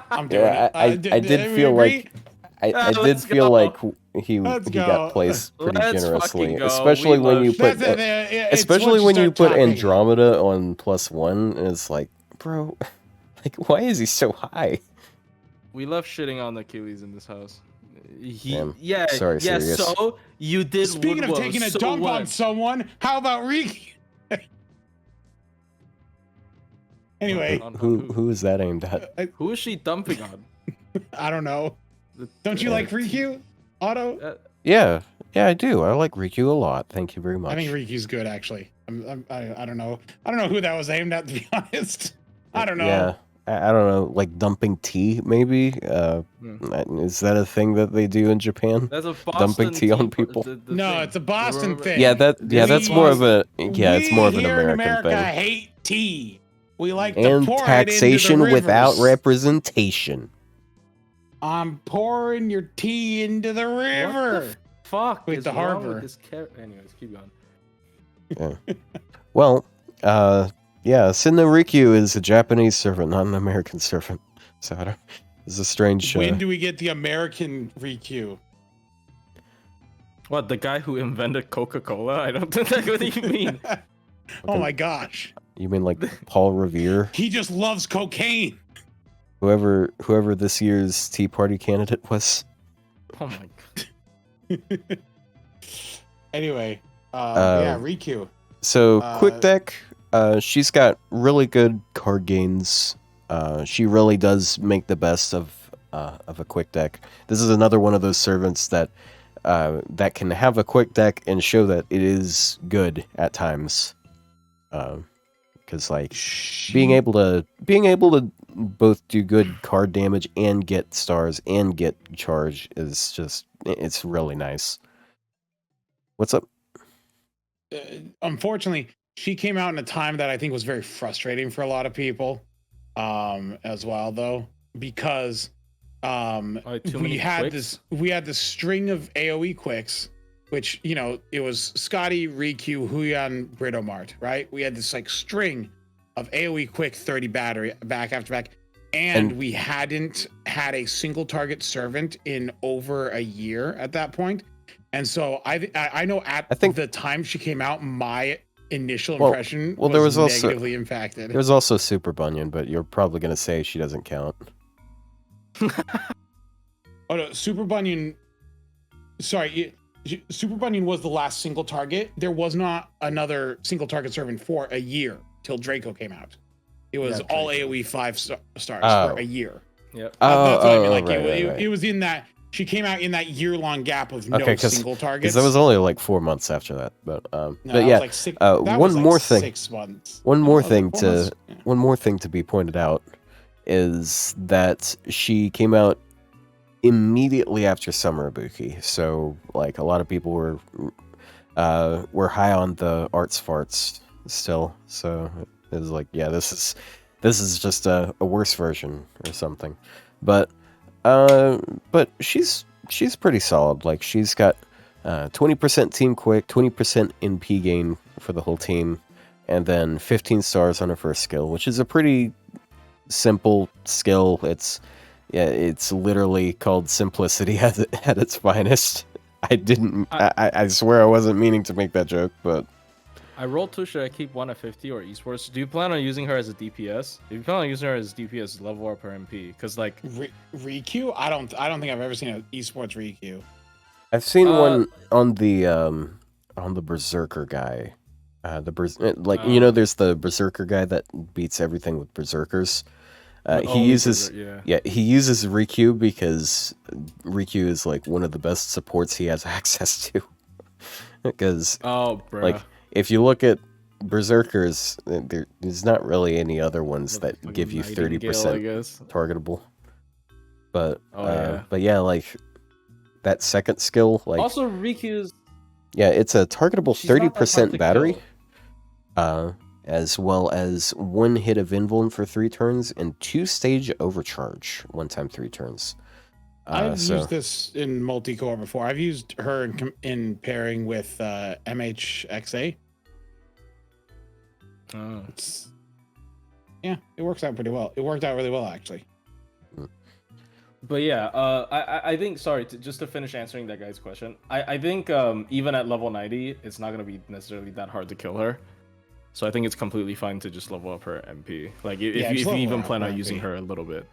C: I'm doing it.
B: I did feel like I did
A: Let's
B: feel
A: go.
B: like he
C: Let's
B: got
C: go.
B: placed pretty
A: Let's
B: generously,
A: fucking go.
B: especially
A: We
B: when
A: love
B: you put
C: It's
B: especially
C: once
B: when you
C: start
B: put
C: talking.
B: Andromeda on +1, and it's like, bro, like why is he so high?
A: We love shitting on Achilles in this house.
B: Damn.
A: Yeah,
B: Sorry,
A: yeah.
B: serious.
A: So you did.
C: Speaking of
A: Woodwell
C: taking a
A: so
C: dump
A: well.
C: on someone, how about Rikyu? Anyway,
B: Who is that aimed at?
A: Who is she dumping on?
C: I don't know. Don't you like Rikyu? Otto?
B: Yeah, I do. I like Rikyu a lot. Thank you very much.
C: I think Rikyu's good actually. I don't know. I don't know who that was aimed at, to be honest. I don't know.
B: Yeah, I don't know. Like dumping tea, maybe. Is that a thing that they do in Japan?
A: That's a Boston
B: Dumping tea on
A: team-
B: people?
C: No,
A: thing.
C: it's a Boston
A: Remember-
C: thing.
B: Yeah, that's more of a it's more of an
C: We here in
B: American
C: America
B: thing.
C: hate tea. We like to
B: And
C: pour
B: taxation
C: it into the
B: without
C: rivers.
B: representation.
C: I'm pouring your tea into the river.
A: What the fuck
C: Wait,
A: is
C: the
A: wrong
C: harbor.
A: with this anyways, keep going.
B: Well, yeah, Sinno Rikyu is a Japanese servant, not an American servant. So I don't. It's a strange.
C: When do we get the American Rikyu?
A: What, the guy who invented Coca-Cola? I don't think that's what you mean.
C: Oh my gosh.
B: You mean like Paul Revere?
C: He just loves cocaine.
B: Whoever this year's Tea Party candidate was.
A: Oh my god.
C: Anyway, yeah, Rikyu.
B: So quick deck, she's got really good card gains. She really does make the best of a quick deck. This is another one of those servants that can have a quick deck and show that it is good at times. Because like being able to both do good card damage and get stars and get charge is just it's really nice. What's up?
C: Unfortunately, she came out in a time that I think was very frustrating for a lot of people, as well, though, because
A: too
C: we
A: many
C: had
A: quicks?
C: this string of AOE quicks, which, you know, it was Scotty, Rikyu, Huyan, Britomart, right? We had this like string of AOE quick 30 battery back after back, and we hadn't had a single target servant in over a year at that point. And so I know I think the time she came out, my initial impression
B: there was also
C: negatively impacted.
B: There was also Super Bunyan, but you're probably gonna say she doesn't count.
C: Oh no, Super Bunyan. Sorry, Super Bunyan was the last single target. There was not another single target servant for a year till Draco came out. It was all AOE 5 stars for a year.
A: Yep.
C: That's what I mean. Like
B: right.
C: it was in that. She came out in that year-long gap of no single targets.
B: Because that was only like 4 months after that. But
C: No,
B: but
C: that
B: yeah,
C: was like that
B: one
C: was
B: more
C: like
B: thing.
C: 6 months.
B: One more thing
C: Four
B: to
C: months? Yeah.
B: one more thing to be pointed out is that she came out immediately after Summer Ibuki. So like a lot of people were high on the arts farts still. So it was like, yeah, this is just a worse version or something. But she's pretty solid. Like she's got 20% team quick, 20% NP gain for the whole team, and then 15 stars on her first skill, which is a pretty simple skill. It's literally called simplicity at its finest. I swear I wasn't meaning to make that joke, but
A: I rolled 2. Should I keep 1 at 50 or esports? Do you plan on using her as a DPS? If you plan on using her as DPS, level up her MP. Because like
C: Rikyu, I don't think I've ever seen an esports Rikyu.
B: I've seen one on the Berserker guy. You know, there's the Berserker guy that beats everything with Berserkers. He
A: Only
B: uses
A: Berserk,
B: he uses Rikyu because Rikyu is like one of the best supports he has access to. Because
A: Oh, bruh.
B: like if you look at Berserkers, there's not really any other ones that
A: Fucking
B: give you
A: Nightingale,
B: 30%
A: I guess.
B: targetable. But
A: Yeah.
B: but yeah, like that second skill, like
A: Also, Rikyu's
B: yeah, it's a targetable
A: she's not that hard
B: 30%
A: to
B: battery.
A: kill.
B: As well as 1 hit of invuln for 3 turns and 2 stage overcharge 1 time 3 turns.
C: I've used this in multi-core before. I've used her in pairing with MHXA.
A: Oh.
C: Yeah, it works out pretty well. It worked out really well, actually.
A: But yeah, I think, sorry, just to finish answering that guy's question, I think even at level 90, it's not going to be necessarily that hard to kill her. So I think it's completely fine to just level up her MP. Like, if you even plan on using her a little bit.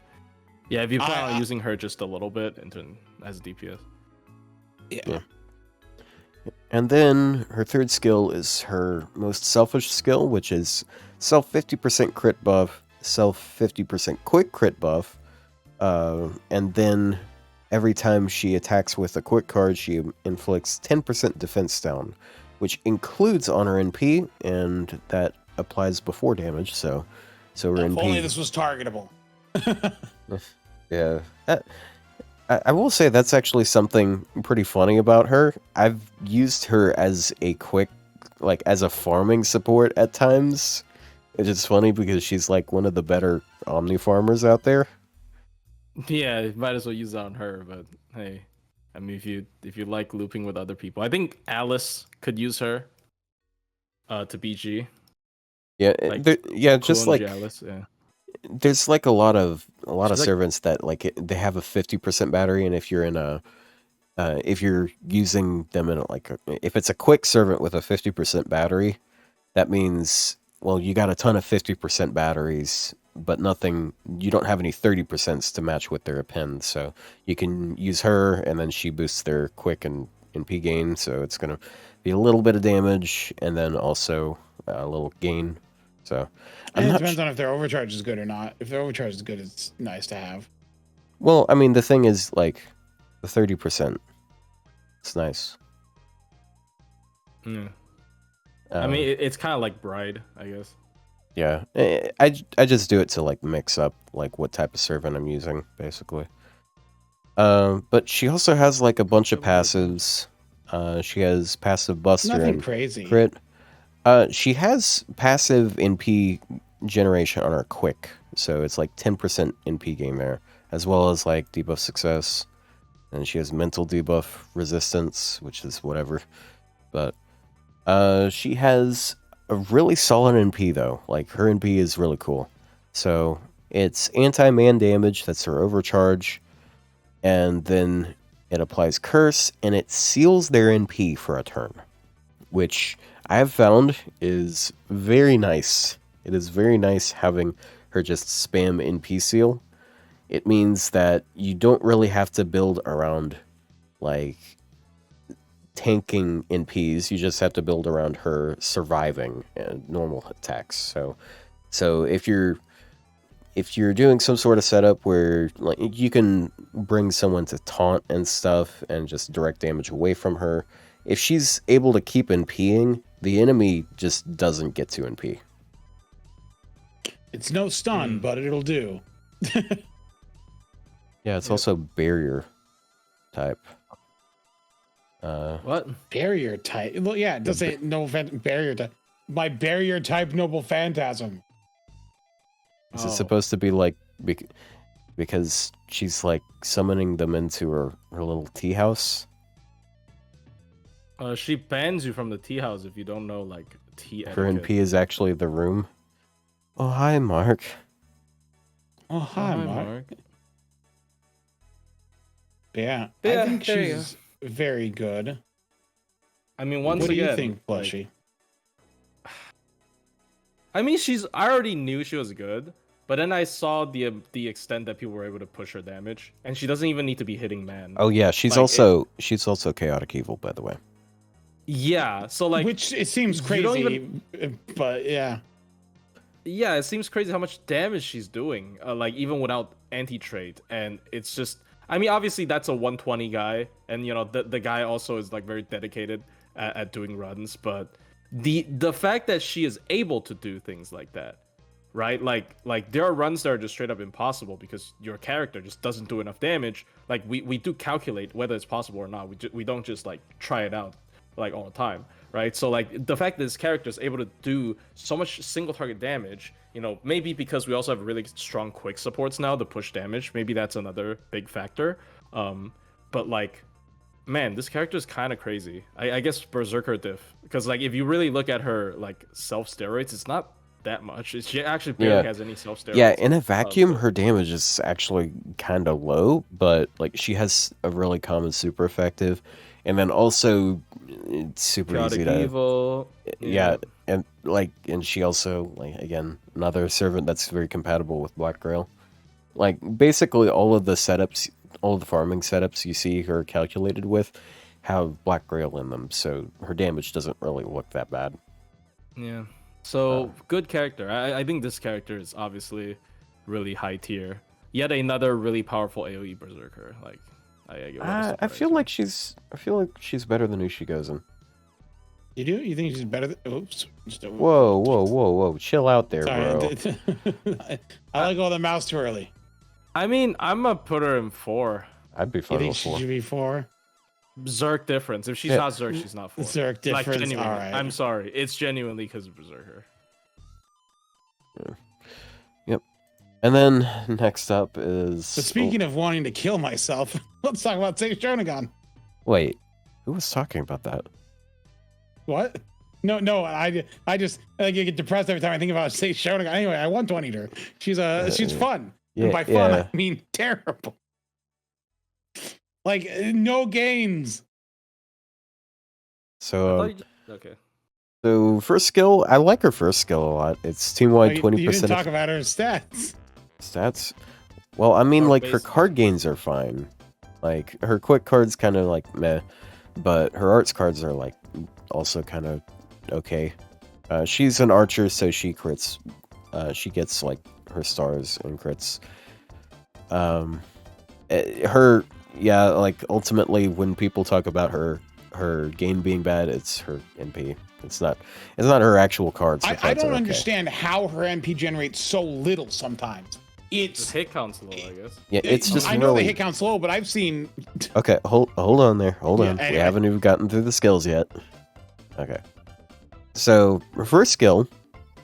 A: Yeah, if you plan on using her just a little bit as DPS.
C: Yeah.
B: And then her third skill is her most selfish skill, which is self 50% crit buff, self 50% quick crit buff, and then every time she attacks with a quick card, she inflicts 10% defense down, which includes honor NP, and that applies before damage. So her
C: If
B: NP.
C: only this was targetable.
B: Yeah. I will say that's actually something pretty funny about her. I've used her as a quick, like, as a farming support at times. It's just funny because she's like one of the better Omni farmers out there.
A: Yeah, you might as well use that on her, but hey. I mean, if you like looping with other people, I think Alice could use her to BG.
B: Yeah,
A: Like,
B: just
A: Kuonji
B: like
A: Alice, yeah.
B: there's like a lot of
A: She's like,
B: servants that like they have a 50% battery, and if you're in a if you're using them in if it's a quick servant with a 50% battery, that means, well, you got a ton of 50% batteries, but you don't have any 30% to match with their append, so you can use her, and then she boosts their quick and NP gain, so it's going to be a little bit of damage, and then also a little gain, so...
C: And it depends on if their overcharge is good or not. If their overcharge is good, it's nice to have.
B: Well, I mean, the thing is, like, the 30%, it's nice.
A: Yeah. I mean, it's kind of like Bride, I guess.
B: Yeah, I just do it to like mix up like what type of servant I'm using, basically. But she also has like a bunch of passives. She has passive Buster
C: Nothing
B: and
C: crazy.
B: Crit. She has passive NP generation on her Quick, so it's like 10% NP gain there, as well as like debuff success, and she has mental debuff resistance, which is whatever. But she has a really solid NP though. Like her NP is really cool. So it's anti-man damage, that's her overcharge, and then it applies curse, and it seals their NP for a turn, which I have found is very nice. It is very nice having her just spam NP seal. It means that you don't really have to build around like tanking NPs. You just have to build around her surviving and normal attacks. So if you're doing some sort of setup where like you can bring someone to taunt and stuff and just direct damage away from her, if she's able to keep NPing, the enemy just doesn't get to NP.
C: It's no stun, but it'll do.
B: Yeah, it's also barrier type.
A: What?
C: Barrier type? Well, yeah, it does say no barrier type. My barrier type noble phantasm.
B: Is it supposed to be like because she's like summoning them into her little tea house?
A: She bans you from the tea house if you don't know like tea
B: Her
A: etiquette.
B: NP is actually the room. Oh, hi, Mark.
C: Oh, hi, Mark. Yeah,
A: Yeah,
C: I think
A: there you
C: she's very good.
A: I mean, once
C: What do
A: again,
C: you think,
A: like,
C: Plushy?
A: I mean, I already knew she was good, but then I saw the extent that people were able to push her damage, and she doesn't even need to be hitting man.
B: Oh yeah, she's
A: Like,
B: she's also chaotic evil, by the way.
A: Yeah, so like,
C: Which it seems
A: you don't
C: crazy, but yeah.
A: yeah, it seems crazy how much damage she's doing, like even without anti-trait, and it's just, I mean, obviously that's a 120 guy, and you know the guy also is like very dedicated at doing runs, but the fact that she is able to do things like that, right? Like there are runs that are just straight up impossible because your character just doesn't do enough damage. Like we do calculate whether it's possible or not. We don't just like try it out like all the time, right? So like the fact that this character is able to do so much single target damage, you know, maybe because we also have really strong quick supports now to push damage. Maybe that's another big factor. But like, man, this character is kind of crazy. I guess Berserker diff, because like if you really look at her like self steroids, it's not that much. She actually barely has any self steroids.
B: Yeah, in a vacuum, her damage is actually kind of low, but like she has a really common super effective, and then also it's super easy to
A: evil.
B: yeah, and she also like again another servant that's very compatible with Black Grail. Like basically all of the setups, all of the farming setups you see her calculated with have Black Grail in them, so her damage doesn't really look that bad.
A: Yeah. So good character. I think this character is obviously really high tier. Yet another really powerful AOE berserker. Like
B: I feel like she's better than Ushi Gozen.
C: You do? You think she's better than? Oops.
B: Whoa! Chill out there,
C: Sorry,
B: bro.
C: I like all the mouse too early.
A: I mean, I'm gonna put her in 4.
B: I'd be
C: You
B: fine
C: think
B: with
C: she
B: 4.
C: should be 4?
A: Zerk difference. If she's not Zerk, she's not 4.
C: Zerk difference.
A: Like, genuinely.
C: All right.
A: I'm sorry. It's genuinely because of Berserker.
B: Yeah. Yep. And then next up is.
C: But speaking of wanting to kill myself, let's talk about Sei Shounagon.
B: Wait, who was talking about that?
C: What? No, I just like get depressed every time I think about Sei Shounagon. Anyway, I 120'd her. She's fun.
B: Yeah,
C: And by fun, I mean terrible. Like no gains.
B: So
A: Okay.
B: So first skill, I like her first skill a lot. It's team wide 20%.
C: You didn't talk about her stats.
B: Stats. Well, I mean,
A: Or
B: like her
A: base.
B: card gains are fine. Like her quick cards kind of like meh, but her arts cards are like also kind of okay. She's an archer, so she crits. She gets like her stars and crits. Like ultimately, when people talk about her gain being bad, it's her NP. It's not her actual cards. Her
C: I
B: cards
C: don't
B: are okay.
C: understand how her MP generates so little sometimes.
A: The
C: It's
A: hit count's low, I guess.
B: Yeah, it's just
C: I know
B: really
C: the hit count's low, but I've seen
B: okay. Hold on there. Hold
C: Yeah,
B: on. We
C: anyway.
B: haven't even gotten through the skills yet. Okay. So reverse skill,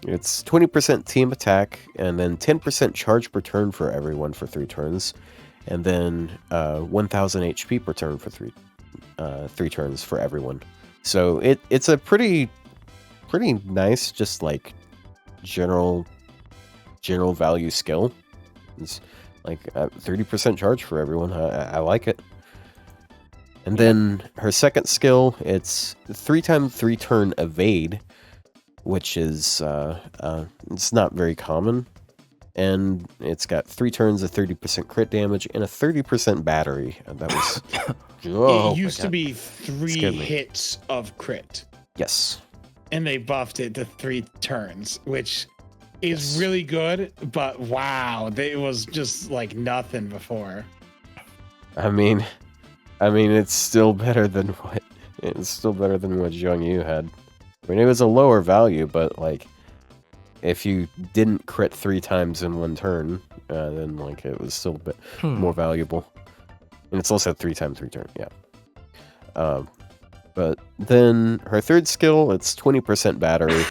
B: it's 20% team attack and then 10% charge per turn for everyone for 3 turns, and then 1,000 HP per turn for 3 turns for everyone. So it's a pretty nice, just like general value skill. It's like 30% charge for everyone. I like it. And then her second skill, it's 3x3 turn evade, which is it's not very common, and it's got 3 turns of 30% crit damage and a 30% battery. And that was
C: it used to be 3
B: Scared me.
C: hits of crit,
B: yes.
C: and they buffed it to 3 turns, which is
B: Yes.
C: really good. But wow, it was just like nothing before.
B: I mean, it's still better than what Xiang Yu had. I mean, it was a lower value, but like, if you didn't crit 3 times in 1 turn, then like it was still a bit more valuable. And it's also 3x3 turn, yeah. But then her third skill, it's 20% battery,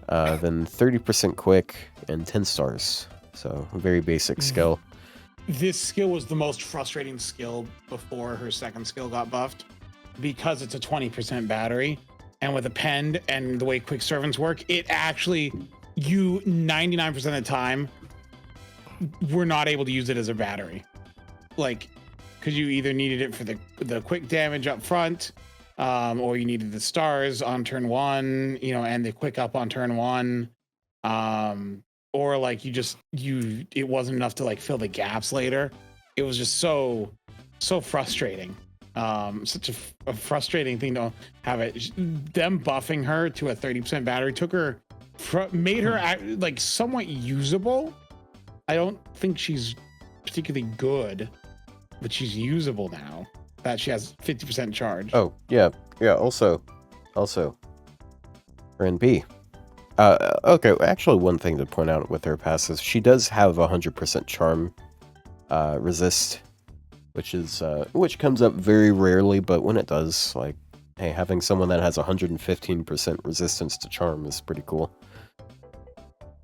B: then 30% quick, and 10 stars. So a very basic skill.
C: This skill was the most frustrating skill before her second skill got buffed, because it's a 20% battery, and with a pend and the way quick servants work, it actually, you 99% of the time were not able to use it as a battery, like because you either needed it for the quick damage up front, or you needed the stars on turn 1, and the quick up on turn 1, or like it wasn't enough to like fill the gaps later. It was just so frustrating. Such a frustrating thing to have it. Them buffing her to a 30% battery took her made her like somewhat usable. I don't think she's particularly good, but she's usable now that she has 50% charge.
B: Oh, yeah. Also, her NP. Okay, actually, one thing to point out with her pass is she does have 100% charm resist, which comes up very rarely, but when it does, like, hey, having someone that has 115% resistance to charm is pretty cool.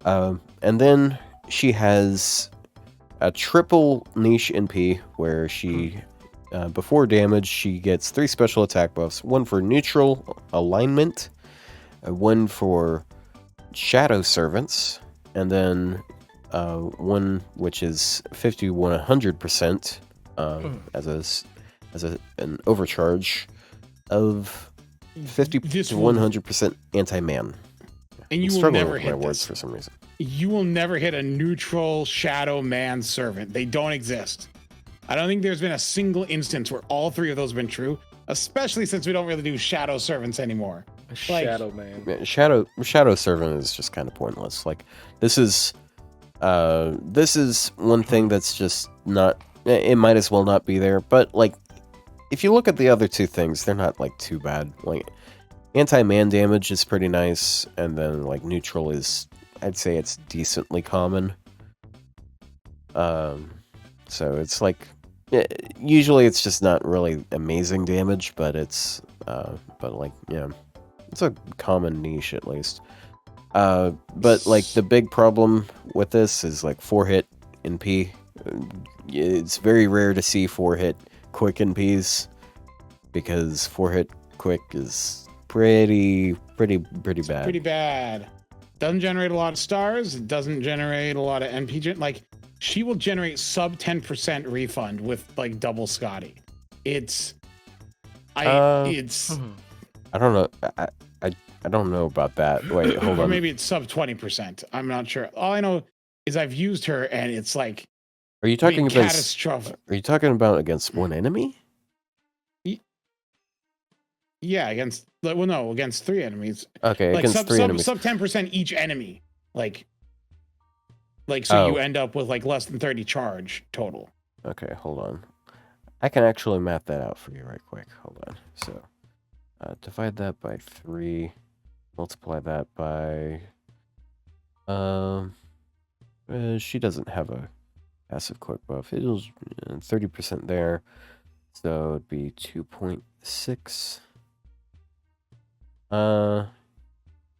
B: And then she has a triple niche NP where she, before damage, she gets 3 special attack buffs, one for neutral alignment, one for Shadow Servants, and then one which is 50-100% as an overcharge of 50-100% anti-man.
C: And you
B: I'm
C: will never
B: with my
C: hit
B: words
C: this.
B: for some reason.
C: You will never hit a neutral shadow man servant. They don't exist. I don't think there's been a single instance where all 3 of those have been true, especially since we don't really do shadow servants anymore.
A: Shadow man.
B: Yeah, Shadow Servant is just kind of pointless. Like, this is one thing that's just not. It might as well not be there. But like, if you look at the other 2 things, they're not like too bad. Like, anti-man damage is pretty nice, and then like neutral is, I'd say it's decently common. So it's like, usually it's just not really amazing damage, but it's like, yeah. It's a common niche, at least. But, like, the big problem with this is, like, 4-hit NP. It's very rare to see 4-hit quick NPs, because 4-hit quick is pretty bad.
C: Pretty bad. Doesn't generate a lot of stars. It doesn't generate a lot of NP. Like, she will generate sub 10% refund with, like, double Scotty. I
B: don't know. I don't know about that. Wait, hold
C: or
B: on.
C: maybe it's sub 20%. I'm not sure. All I know is I've used her and it's like
B: Are you talking about
C: catastrophic.
B: Are you talking about against one enemy?
C: Yeah, against 3 enemies.
B: Okay,
C: Like
B: against 3 enemies.
C: Sub 10% each enemy. Like so you end up with like less than 30 charge total.
B: Okay, hold on. I can actually map that out for you right quick. Hold on. So, divide that by 3. Multiply that by... she doesn't have a passive quick buff. It was 30% there. So it'd be 2.6.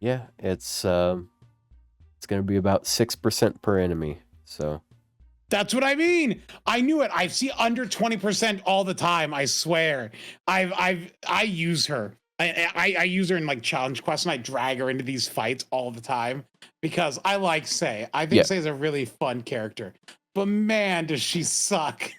B: Yeah, it's gonna be about 6% per enemy. So
C: that's what I mean. I knew it. I see under 20% all the time. I swear. I use her. I use her in like challenge quests and I drag her into these fights all the time because I like Sei. I think Sei is a really fun character, but man, does she suck.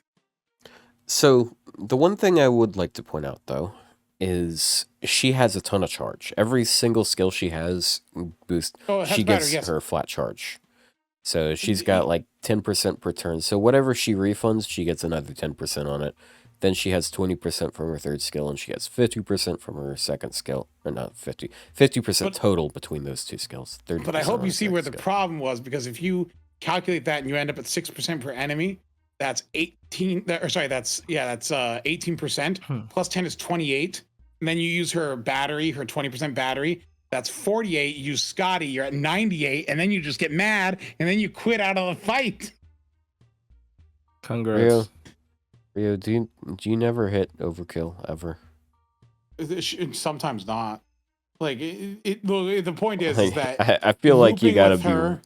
B: So the one thing I would like to point out though is she has a ton of charge. Every single skill she has boost. She gets her flat charge. So she's got like 10% per turn. So whatever she refunds, she gets another 10% on it. Then she has 20% from her 3rd skill, and she gets 50% from her 2nd skill. Or not 50% total between those 2 skills.
C: But I hope you see where the problem was, because if you calculate that and you end up at 6% per enemy, that's 18. That's 18%. Plus 10 is 28. And then you use her battery, her 20% battery. That's 48. You use Scotty, you're at 98, and then you just get mad, and then you quit out of the fight.
A: Congrats.
B: Ryou, do you never hit overkill ever?
C: Sometimes not. Like the point is that
B: I feel like you gotta be.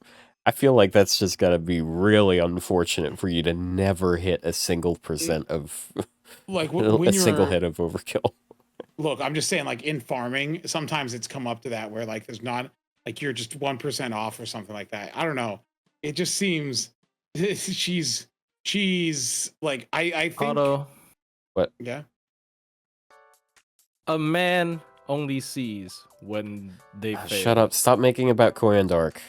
B: I feel like that's just gotta be really unfortunate for you to never hit a single % of
C: like
B: a single hit of overkill.
C: Look, I'm just saying, like in farming, sometimes it's come up to that where like there's not like you're just 1% off or something like that. I don't know. It just seems she's like I think.
A: Auto.
B: What?
C: Yeah.
A: A man only sees when they fail.
B: Shut up! Stop making about Korean Dark.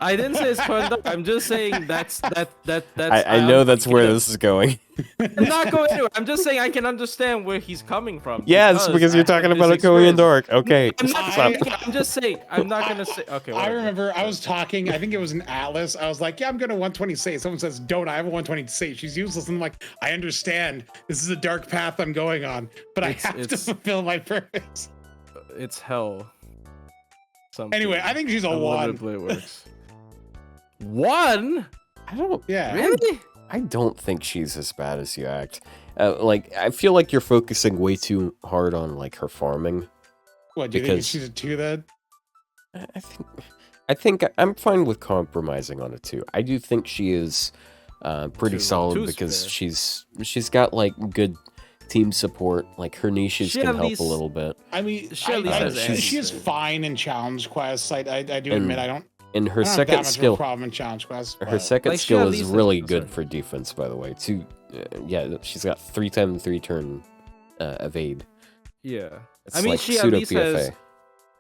A: I didn't say it's conduct. I'm just saying that's.
B: I know that's where this is going.
A: I'm not going to. I'm just saying I can understand where he's coming from.
B: Yes, because you're talking about a Korean dork. Okay,
A: I'm just saying. I'm not gonna say. Okay.
C: I
A: whatever.
C: remember I was talking. I think it was an Atlas. I was like, "Yeah, I'm gonna 120 say." Someone says, "Don't." I have a 120 say. She's useless. And I'm like, I understand. This is a dark path I'm going on, but I have to fulfill my purpose.
A: It's hell. Something.
C: Anyway, I think she's a 1.
A: It works. 1?
B: I don't.
C: Yeah.
A: Really?
B: I don't think she's as bad as you act. Like, I feel like you're focusing way too hard on like her farming.
C: What do you think she's a 2 then?
B: I think I'm fine with compromising on a 2. I do think she is pretty solid
A: 2's
B: because
A: fair.
B: she's got like good team support. Like her niches
A: She
B: can
A: at
B: help
A: least-
B: a little bit.
C: I mean,
A: She at least has
C: she is
A: Andy.
C: fine in challenge quests. I do admit I don't.
B: And her
C: I don't have that
B: second
C: much of a
B: skill,
C: problem in challenge quests.
B: her
C: but-
B: second
A: Like, she
B: skill
A: at
B: is
A: least has
B: really
A: good
B: good
A: stuff.
B: for defense. By the way, too. Yeah, she's got 3 times 3 turn evade.
A: Yeah.
B: It's
A: I mean,
B: like
A: she at
B: pseudo
A: least
B: PFA.
A: has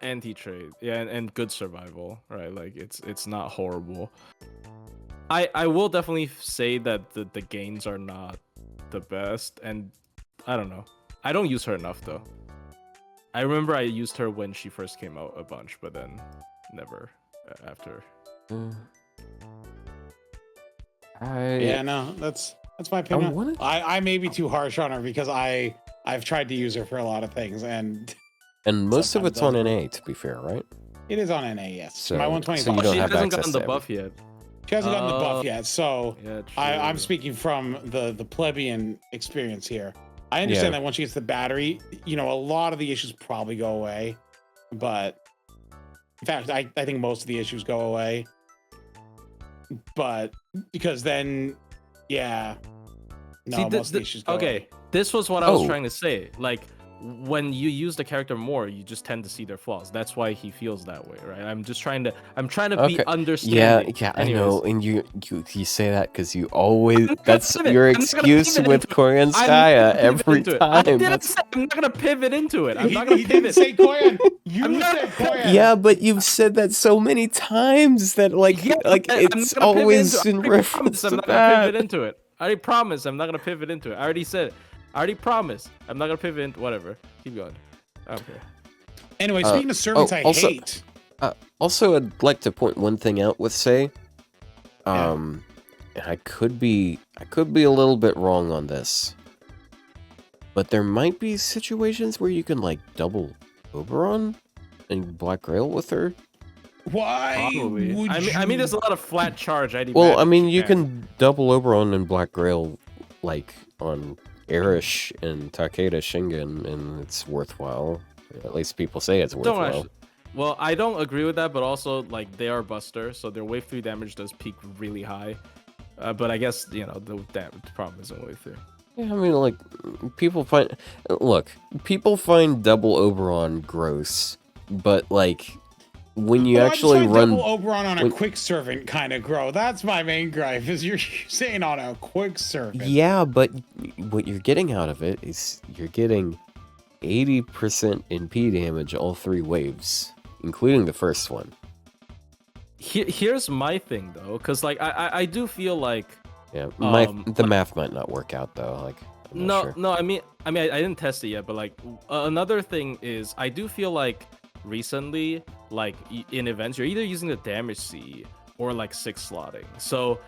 A: anti-trade. Yeah, and good survival, right? Like it's not horrible. I will definitely say that the gains are not the best, and I don't know. I don't use her enough though. I remember I used her when she first came out a bunch, but then never after.
C: Yeah, no, that's my opinion. I may be too harsh on her because I've tried to use her for a lot of things, and
B: most of
C: sometimes
B: it's on
C: doesn't
B: NA, to be fair, right?
C: it is on NA. Yes,
B: So-
C: my 120.
B: so you don't
A: She
B: have
A: hasn't
B: access
A: gotten the
B: to
A: buff yet.
C: She hasn't gotten the buff yet, so
A: Yeah, true.
C: I'm speaking from the plebeian experience here. I understand
B: Yeah.
C: that once she gets the battery, a lot of the issues probably go away, but in fact, I think most of the issues go away. But because then, yeah, no,
A: See,
C: most of the issues go away.
A: This was what I was
B: Oh.
A: trying to say. Like, when you use the character more, you just tend to see their flaws. That's why he feels that way, right? I'm trying to be
B: Okay.
A: understanding.
B: Yeah,
A: Anyways.
B: I know, and you say that because you always
A: not
B: that's
A: gonna pivot.
B: your
A: I'm not gonna
B: excuse
A: pivot
B: with
A: into it.
B: Korean
A: I'm not
B: Skya
A: gonna pivot
B: every
A: into it.
B: time.
A: I'm not gonna pivot into it. I'm
C: He
A: not gonna
C: didn't
A: pivot.
C: say Koyan. You
A: I'm not-
C: said Koyan.
B: Yeah, but you've said that so many times that
A: Yeah, I'm
B: it's
A: not gonna pivot
B: always
A: into it.
B: in
A: I already
B: reference
A: promised I'm
B: to
A: not gonna pivot
B: that.
A: into it. I already promised I'm not gonna pivot into it. I already said it. I already promised I'm not gonna pivot into whatever. Keep going. Okay.
C: Anyway, speaking of servants, I
B: also-
C: hate.
B: Also, I'd like to point one thing out with Sei. And I could be a little bit wrong on this, but there might be situations where you can like double Oberon and Black Grail with her.
C: Why?
A: Probably.
C: Would
A: I mean,
C: you-
A: there's a lot of flat charge.
B: Well, I mean, you can double Oberon and Black Grail like on Erish and Takeda Shingen, and it's worthwhile. At least people say it's
A: Don't
B: worthwhile.
A: actually. Well, I don't agree with that, but also like they are buster, so their wave 3 damage does peak really high. But I guess the damage problem isn't wave 3.
B: Yeah, I mean, like people find double Oberon gross, but like when you
C: Well,
B: actually
C: I just
B: run,
C: find double Oberon on a
B: when-
C: quick servant kind of grow. That's my main gripe. Is you're saying on a quick servant.
B: yeah, but what you're getting out of it is you're getting 80% NP damage all 3 waves, including the first one.
A: Here's my thing though, because like I do feel like
B: Yeah,
A: Um,
B: math might not work out though. Like, I'm not sure.
A: no, I mean I didn't test it yet, but like another thing is I do feel like recently, like in events, you're either using the damage C or like 6 slotting. So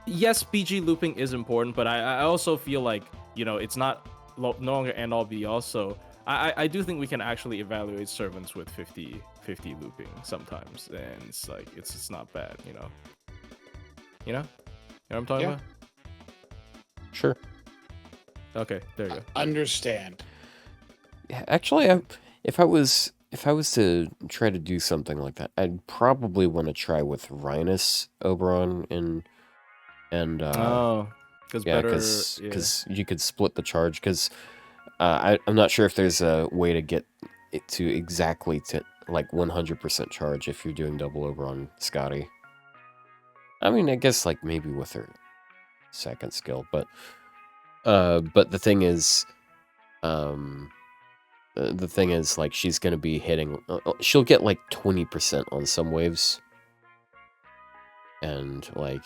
A: yes, BG looping is important, but I also feel like it's not no longer end all be all. So I do think we can actually evaluate servants with 50 looping sometimes, and it's like it's not bad, You know what I'm talking
C: Yeah.
A: about?
B: Sure.
A: Okay, there you go.
C: Understand.
B: Yeah, actually, if I was to try to do something like that, I'd probably want to try with Rhinus Oberon and
A: Because
B: yeah,
A: better.
B: because you could split the charge. Because I'm not sure if there's a way to get it to exactly to like 100% charge if you're doing double Oberon Scotty. I mean, I guess like maybe with her second skill, but the thing is, the thing is like she's gonna be hitting. She'll get like 20% on some waves. and like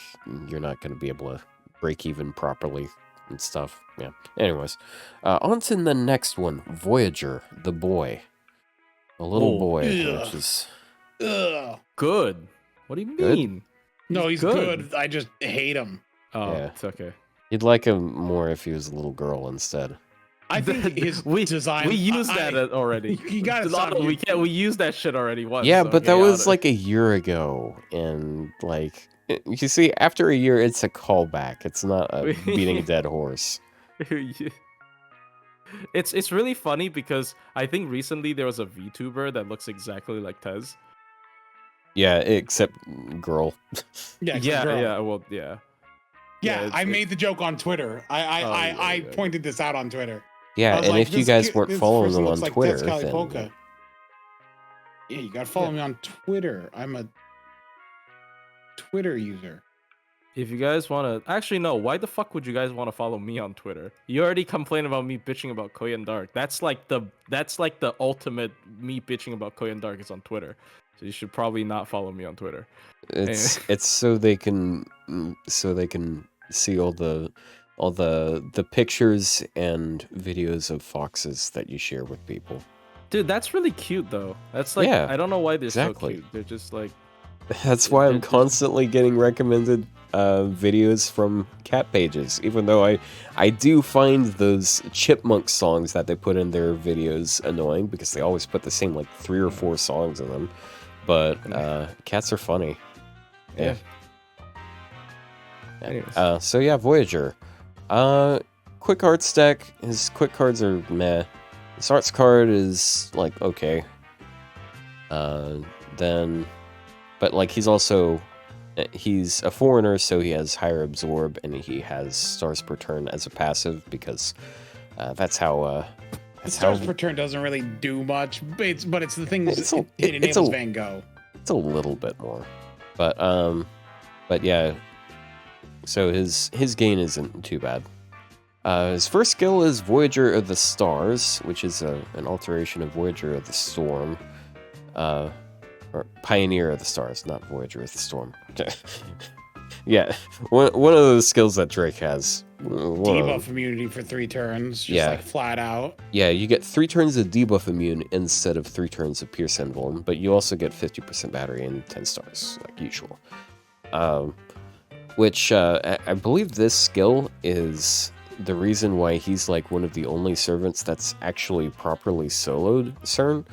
B: you're not going to be able to break even properly and stuff. Yeah. Anyways, on to the next one, Voyager, the boy, a little
A: Oh,
B: boy,
C: ugh.
B: which is
C: Ugh.
A: Good. What do you
B: Good?
A: mean?
C: No, he's
A: good.
C: good. I just hate him.
A: Oh,
B: Yeah.
A: it's okay.
B: you'd like him more if he was a little girl instead.
C: I think his design.
A: We used that already.
C: You gotta stop.
A: We can't. We used that shit already once.
B: Yeah, but that
A: okay,
B: was
A: Otto.
B: like a year ago, and like you see, after a year, it's a callback. It's not a beating a dead horse.
A: It's really funny because I think recently there was a VTuber that looks exactly like Tez.
B: Yeah, except girl.
C: Yeah,
A: Yeah,
C: girl.
A: yeah, well, yeah.
C: Yeah,
A: it's-
C: I made the joke on Twitter. I
A: yeah.
C: pointed this out on Twitter.
B: Yeah,
C: I was
B: and
C: like,
B: if you
C: this
B: guys
C: kid-
B: weren't
C: this
B: following
C: person
B: them on
C: looks like
B: Twitter,
C: Tezcali
B: then
C: Polka. Yeah, you gotta follow me on Twitter. I'm a Twitter user.
A: If you guys want to, actually no. Why the fuck would you guys want to follow me on Twitter? You already complain about me bitching about Koyan Dark. That's like the ultimate me bitching about Koyan Dark is on Twitter. So you should probably not follow me on Twitter.
B: it's so they can see all the pictures and videos of foxes that you share with people.
A: Dude, that's really cute though. That's like
B: Yeah,
A: I don't know why they're
B: exactly.
A: so cute. They're just like
B: That's why I'm
A: They're just-
B: constantly getting recommended videos from cat pages, even though I do find those chipmunk songs that they put in their videos annoying because they always put the same like 3 or 4 songs in them. But cats are funny. Yeah.
A: Anyways.
B: So yeah, Voyager. Quick art stack. His quick cards are meh. His arts card is like okay. Then, but like he's a foreigner, so he has higher absorb and he has stars per turn as a passive because that's how.
C: The stars per turn doesn't really do much, but it's the thing that
B: It's
C: it
B: a-
C: enables Van Gogh.
B: It's a little bit more, but yeah. So his gain isn't too bad. His first skill is Voyager of the Stars, which is an alteration of Voyager of the Storm, or Pioneer of the Stars, not Voyager of the Storm. Yeah, one of those skills that Drake has.
C: Debuff immunity for 3 turns, just like flat out.
B: Yeah, you get 3 turns of debuff immune instead of 3 turns of Pierce and Vuln, but you also get 50% battery and 10 stars, like usual. Which I believe this skill is the reason why he's like one of the only servants that's actually properly soloed CERN.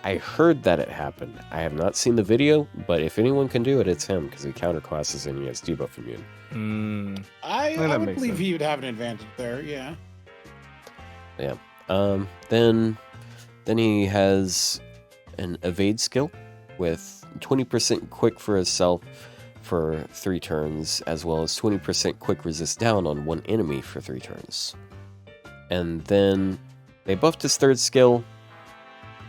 B: I heard that it happened. I have not seen the video, but if anyone can do it, it's him because he counterclasses and he has debuff immune.
C: I
A: that
C: would
A: makes
C: believe
A: sense.
C: he would have an advantage there. Yeah.
B: Yeah. Then he has an evade skill with 20% quick for himself for 3 turns, as well as 20% quick resist down on 1 enemy for 3 turns. And then they buffed his 3rd skill.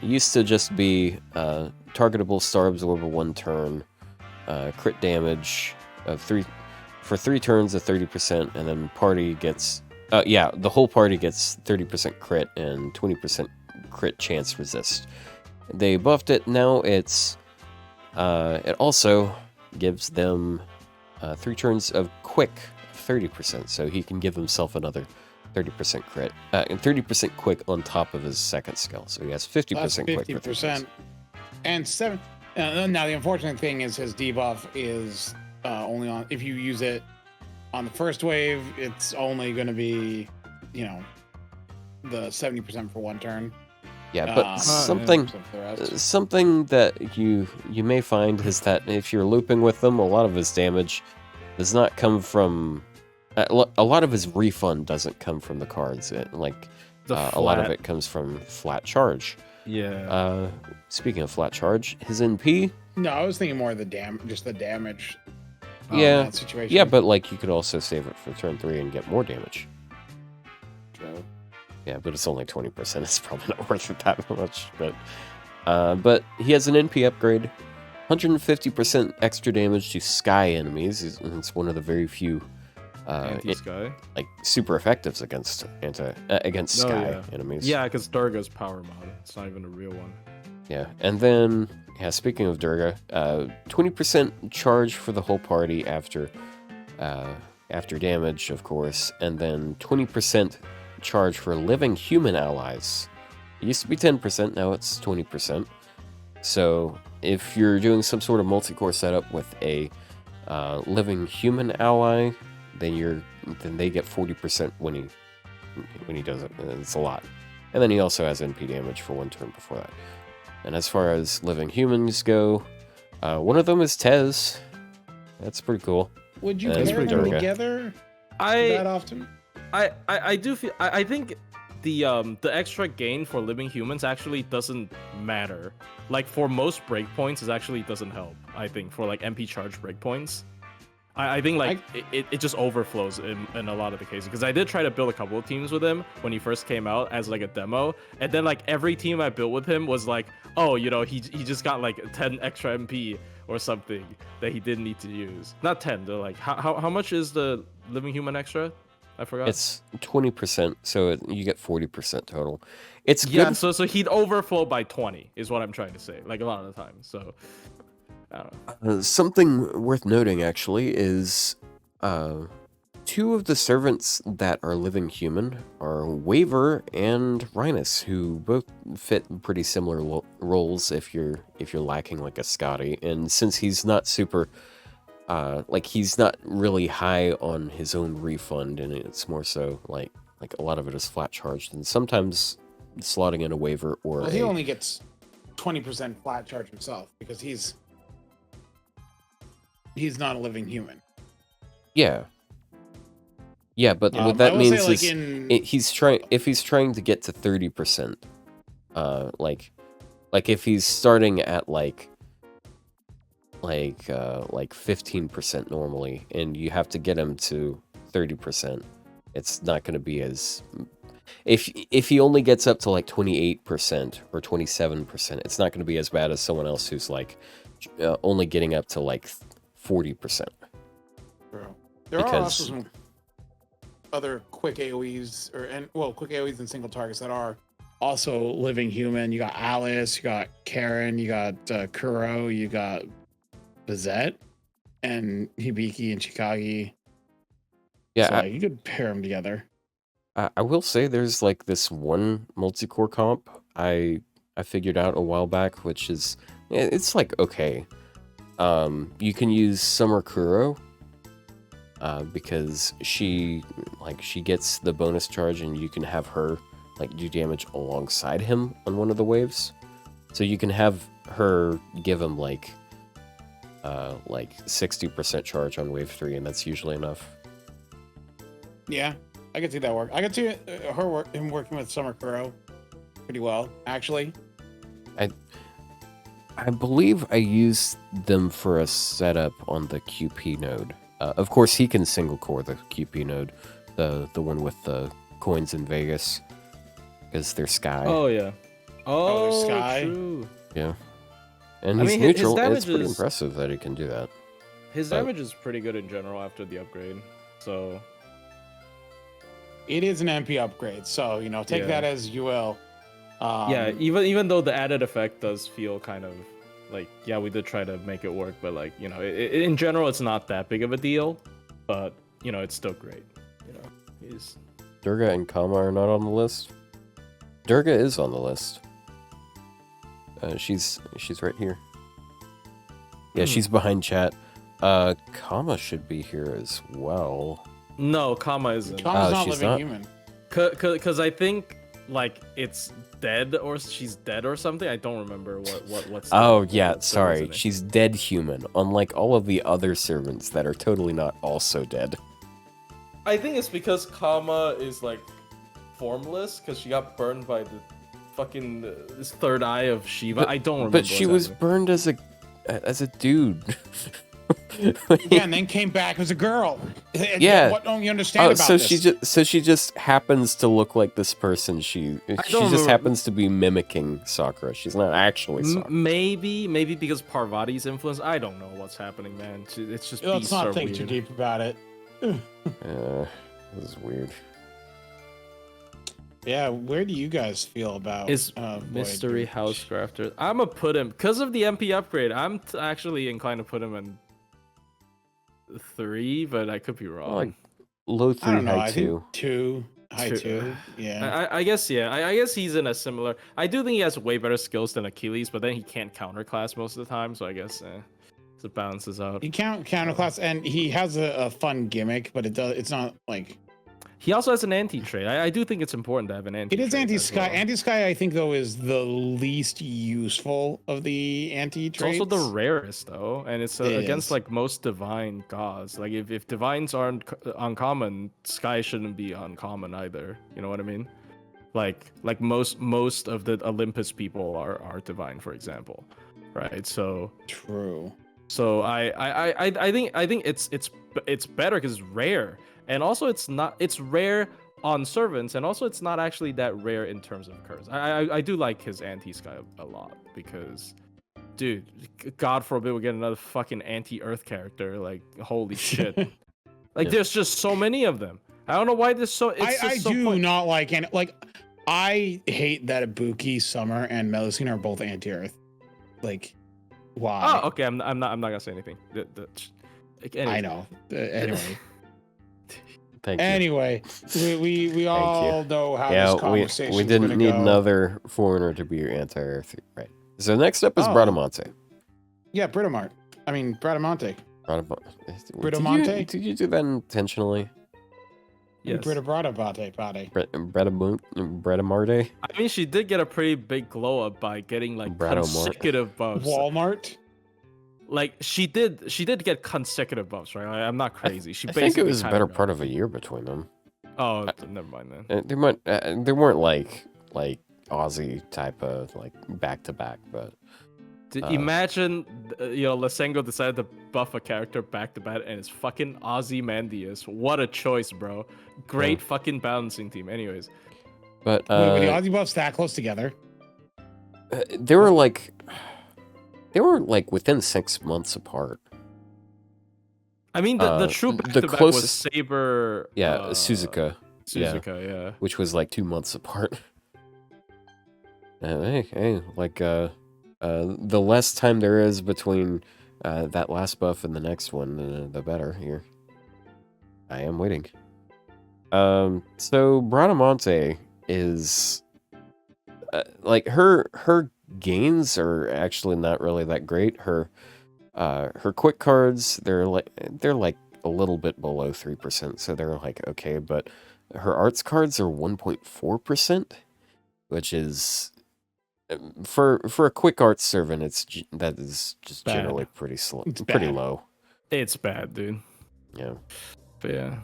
B: It used to just be targetable star absorber 1 turn, crit damage of 3 for 3 turns of 30%, and then party gets the whole party gets 30% crit and 20% crit chance resist. They buffed it. Now it's it also gives them 3 turns of quick 30%, so he can give himself another 30% crit and 30% quick on top of his 2nd skill, so he has 50%
C: That's
B: quick for 3
C: 50%.
B: turns.
C: And 7. Now the unfortunate thing is his debuff is only on if you use it on the first wave. It's only going to be, the 70% for 1 turn.
B: Yeah, but something
C: 100% for the rest.
B: something that you may find is that if you're looping with them, a lot of his damage does not come from a lot of his refund doesn't come from the cards. A lot of it comes from flat charge.
A: Yeah.
B: Speaking of flat charge, his NP.
C: No, I was thinking more of the just the damage.
B: Yeah,
C: in that situation.
B: yeah, but like you could also save it for turn 3 and get more damage.
C: True.
B: Yeah, but it's only 20%. It's probably not worth it that much. But he has an NP upgrade, 150% extra damage to sky enemies. It's one of the very few
A: Anti-sky.
B: like super effectives against sky
A: yeah.
B: enemies.
A: Yeah, because Durga's power mod. It's not even a real one.
B: Yeah, and then Yeah, speaking of Durga, 20% charge for the whole party after damage, of course, and then 20% charge for living human allies. It used to be 10%, now it's 20%. So if you're doing some sort of multi-core setup with a living human ally, then they get 40% when he does it. And it's a lot. And then he also has NP damage for 1 turn before that. And as far as living humans go, one of them is Tez. That's pretty cool.
C: Would you
B: That's
C: pair
B: pretty
C: them
B: Durga.
C: together
A: I
C: that often?
A: I do feel I think the extra gain for living humans actually doesn't matter. Like for most breakpoints, it actually doesn't help. I think for like MP charge breakpoints, I think like it just overflows in a lot of the cases. Because I did try to build a couple of teams with him when he first came out as like a demo, and then like every team I built with him was like, oh, you know, he just got like 10 extra MP or something that he didn't need to use. Not 10, they're like how much is the living human extra? I forgot.
B: It's 20%, so you get 40% total. It's good.
A: Yeah, so he'd overflow by 20 is what I'm trying to say. Like a lot of the time. So I don't know.
B: Something worth noting actually is 2 of the servants that are living human are Waver and Rhinus, who both fit pretty similar roles if you're lacking like a Scotty. And since he's not super he's not really high on his own refund, and it's more so like a lot of it is flat charged, and sometimes slotting in a Waver or
C: Well, he only gets 20% flat charge himself because he's not a living human.
B: Yeah, but what
C: I
B: that
C: will
B: means
C: say,
B: is if he's trying to get to 30%, like if he's starting at like 15% normally, and you have to get him to 30%, it's not going to be as if he only gets up to like 28% or 27%, it's not going to be as bad as someone else who's like only getting up to like 40%.
C: There are also some other quick AoEs quick AoEs and single targets that are also living human. You got Alice, you got Caren, you got Kuro, you got Bizet, and Hibiki and Chikagi.
B: Yeah,
C: so you could pair them together.
B: I will say there's like this one multi-core comp I figured out a while back, which is it's like okay. You can use Summer Kuro because she gets the bonus charge, and you can have her like do damage alongside him on one of the waves. So you can have her give him like 60% charge on wave 3, and that's usually enough.
C: Yeah, I could see that work. I could see him working with Summer Kuro pretty well, actually.
B: I believe I used them for a setup on the QP node. Of course, he can single core the QP node, the one with the coins in Vegas, because they're Sky.
A: Oh yeah. Oh,
C: Sky.
A: true.
B: Yeah. And
A: I
B: he's
A: mean, his
B: neutral, and
A: damage
B: it's pretty
A: is-
B: impressive that he can do that.
A: His
B: But-
A: damage is pretty good in general after the upgrade. So
C: It is an MP upgrade, so take
A: Yeah.
C: that as you will.
A: yeah, even though the added effect does feel kind of like, yeah, we did try to make it work, but like, in general, it's not that big of a deal, but it's still great. He's
B: Durga and Kama are not on the list. Durga is on the list. She's right here. Yeah, she's behind chat. Kama should be here as well.
A: no, Kama isn't.
C: Kama's not
B: she's
C: living
B: not?
C: human.
A: Cause I think like it's dead or she's dead or something. I don't remember what's.
B: Oh
A: the
B: yeah,
A: reason
B: sorry.
A: it.
B: She's dead human, unlike all of the other servants that are totally not also dead.
D: I think it's because Kama is like formless because she got burned by the fucking
A: This third eye of Shiva. I don't remember.
B: But she was burned as a dude.
C: Yeah, and then came back as a girl.
B: Yeah.
C: What don't you understand
B: Oh,
C: about
B: so
C: this?
B: she just happens to look like this person. She just
A: remember.
B: happens to be mimicking Sakura. She's not actually Sakura.
A: Maybe because Parvati's influence. I don't know what's happening, man. It's just
C: Let's
A: beasts
C: not
A: are
C: think
A: weird.
C: too deep about it.
B: This is weird.
C: Yeah, where do you guys feel about
A: Is Mystery House Crafter? I'm gonna put him because of the MP upgrade. I'm actually inclined to put him in 3, but I could be wrong.
B: Like low 3,
C: I don't know.
B: high
C: I
B: 2.
C: think 2, high 2. Yeah.
A: I guess yeah. I guess he's in a similar. I do think he has way better skills than Achilles, but then he can't counterclass most of the time. So I guess it balances out.
C: He counterclass, and he has a fun gimmick, but it's not like.
A: He also has an anti-trait. I do think it's important to have an anti-trait.
C: It is anti-sky.
A: Well.
C: Anti-sky, I think, though, is the least useful of the anti-traits.
A: It's also the rarest, though, and it's against like most divine gods. Like if divines aren't uncommon, sky shouldn't be uncommon either. You know what I mean? Like most of the Olympus people are divine, for example, right? So
C: true.
A: So I think it's better because it's rare. And also, it's rare on servants, and also it's not actually that rare in terms of curse. I do like his anti-sky a lot because, dude, God forbid we get another fucking anti-earth character. Like, holy shit. Like, there's just so many of them. I don't know why there's so.
C: I do not like, and like, I hate that Ibuki, Summer, and Melusine are both anti-earth. Like, why?
A: Oh, okay. I'm not gonna say anything. Anyway.
C: I know. Anyway.
B: Thank you.
C: Anyway, we all know how this conversation.
B: We didn't need another foreigner to be your anti-earth, right? So next up is Bradamante.
C: Yeah, Britomart. I mean Bradamante.
B: Bradamante. Did you do that intentionally?
A: Yes.
C: Bradamante.
B: Bradamarte.
A: I mean, she did get a pretty big glow up by getting like consecutive buffs.
C: Walmart.
A: Like she did get consecutive buffs, right? I'm not crazy.
B: I think it was a better part of a year between them.
A: Oh, never mind then.
B: They weren't like Aussie type of like back to back, but
A: imagine Lysengo decided to buff a character back to back, and it's fucking Ozymandias. What a choice, bro! Great fucking balancing team. Anyways,
C: but were the Aussie buffs that close together?
B: They were like within 6 months apart.
A: I mean, the true back-to-back was Saber.
B: Yeah, Suzuka.
A: Yeah.
B: Which was like 2 months apart. Hey, like the less time there is between that last buff and the next one, the better here. I am waiting. So Bradamante is like her gains are actually not really that great. Her quick cards, they're like a little bit below 3%, so they're like okay, but her arts cards are 1.4%, which is for a quick arts servant, that is just bad. Generally pretty slow, pretty low.
A: It's bad, dude.
B: Yeah.
A: But yeah.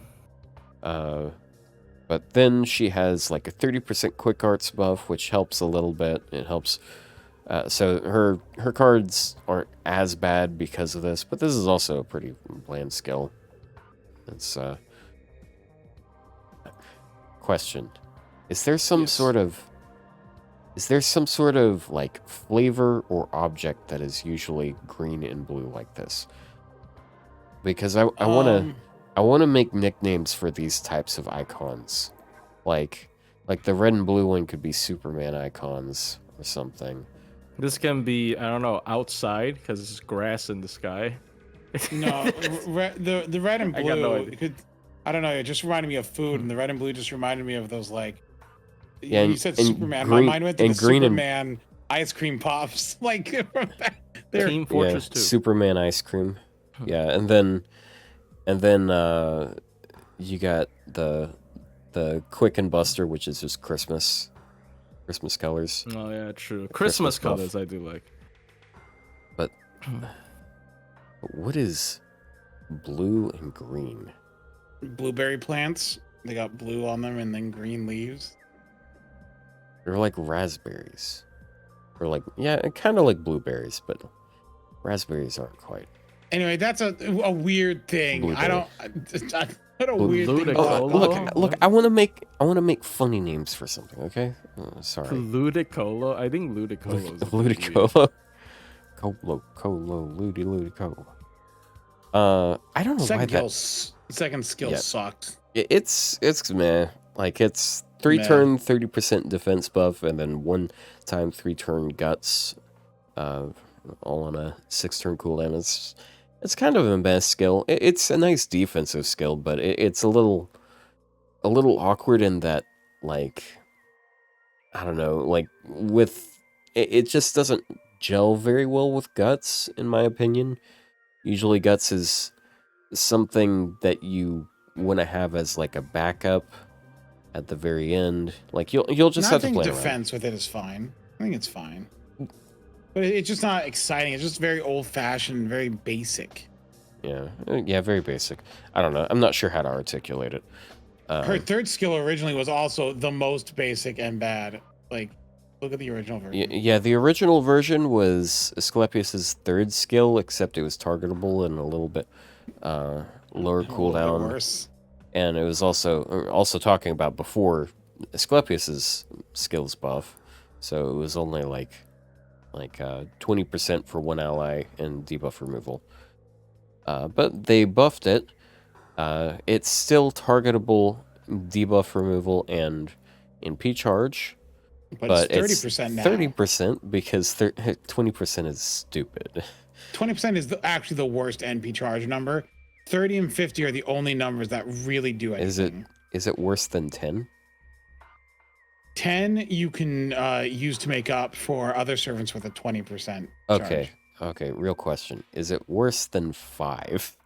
B: But then she has like a 30% quick arts buff, which helps a little bit. It helps. So her cards aren't as bad because of this, but this is also a pretty bland skill. It's question: Is there some sort of like flavor or object that is usually green and blue like this? Because I wanna make nicknames for these types of icons, like the red and blue one could be Superman icons or something.
A: This can be, I don't know, outside because it's grass in the sky.
C: No, the red and blue. I don't know. It just reminded me of food, and the red and blue just reminded me of those like. Yeah, you said Superman. My mind went to the Superman ice cream pops, like from back there.
A: Team Fortress 2.
B: Superman ice cream. Yeah, and then you got the Quick and Buster, which is just Christmas colors.
A: Oh yeah, true. Christmas colors I do like.
B: But what is blue and green?
C: Blueberry plants. They got blue on them and then green leaves.
B: They're like raspberries. Or like, yeah, kind of like blueberries, but raspberries aren't quite.
C: Anyway, that's a weird thing.
B: Blueberry.
C: What a weird thing.
B: Look, I want to make funny names for something, okay? Sorry.
A: Ludicolo? I think Ludicolo is
B: Ludicolo. Colo, Ludicolo. I don't know why that...
C: Second skill sucked.
B: It's meh. Like, it's 3-turn 30% defense buff, and then 1-time 3-turn guts, all on a 6-turn cooldown. It's kind of a meh skill. It's a nice defensive skill, but it's a little awkward in that, like, I don't know, like it just doesn't gel very well with guts, in my opinion. Usually guts is something that you want to have as like a backup at the very end. Like you'll just have to play around.
C: Defense with it is fine. I think it's fine. But it's just not exciting. It's just very old-fashioned, very basic.
B: Yeah, very basic. I don't know. I'm not sure how to articulate it.
C: Her third skill originally was also the most basic and bad. Like, look at the original version.
B: Yeah, the original version was Asclepius's third skill, except it was targetable and a little bit lower cooldown.
C: Worse.
B: And it was also talking about before Asclepius's skills buff, so it was only like 20% for one ally and debuff removal. But they buffed it. It's still targetable debuff removal and NP charge.
C: But it's 30% now.
B: 30% because 20% is stupid.
C: 20% is actually the worst NP charge number. 30 and 50 are the only numbers that really do anything.
B: Is it worse than 10?
C: 10 you can use to make up for other servants with a 20% charge.
B: Okay, real question. Is it worse than 5?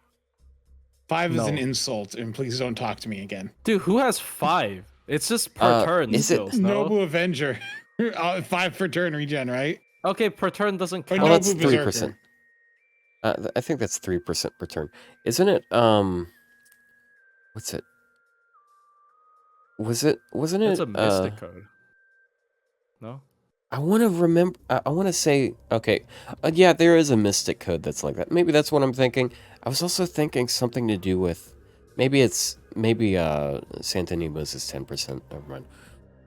C: 5 is an insult, and please don't talk to me again.
A: Dude, who has 5? It's just per turn.
B: Is
A: skills,
B: it
A: no?
C: Nobu Avenger. 5 per turn regen, right?
A: Okay, per turn doesn't count.
B: Well, that's
C: Nobu
B: 3%.
C: Berserker.
B: I think that's 3% per turn. Isn't it, what's it? Wasn't it?
A: It's a mystic code. No?
B: I want to remember, I want to say, okay, yeah, there is a mystic code that's like that. Maybe that's what I'm thinking. I was also thinking something to do with, maybe Santanima's is 10%, never mind.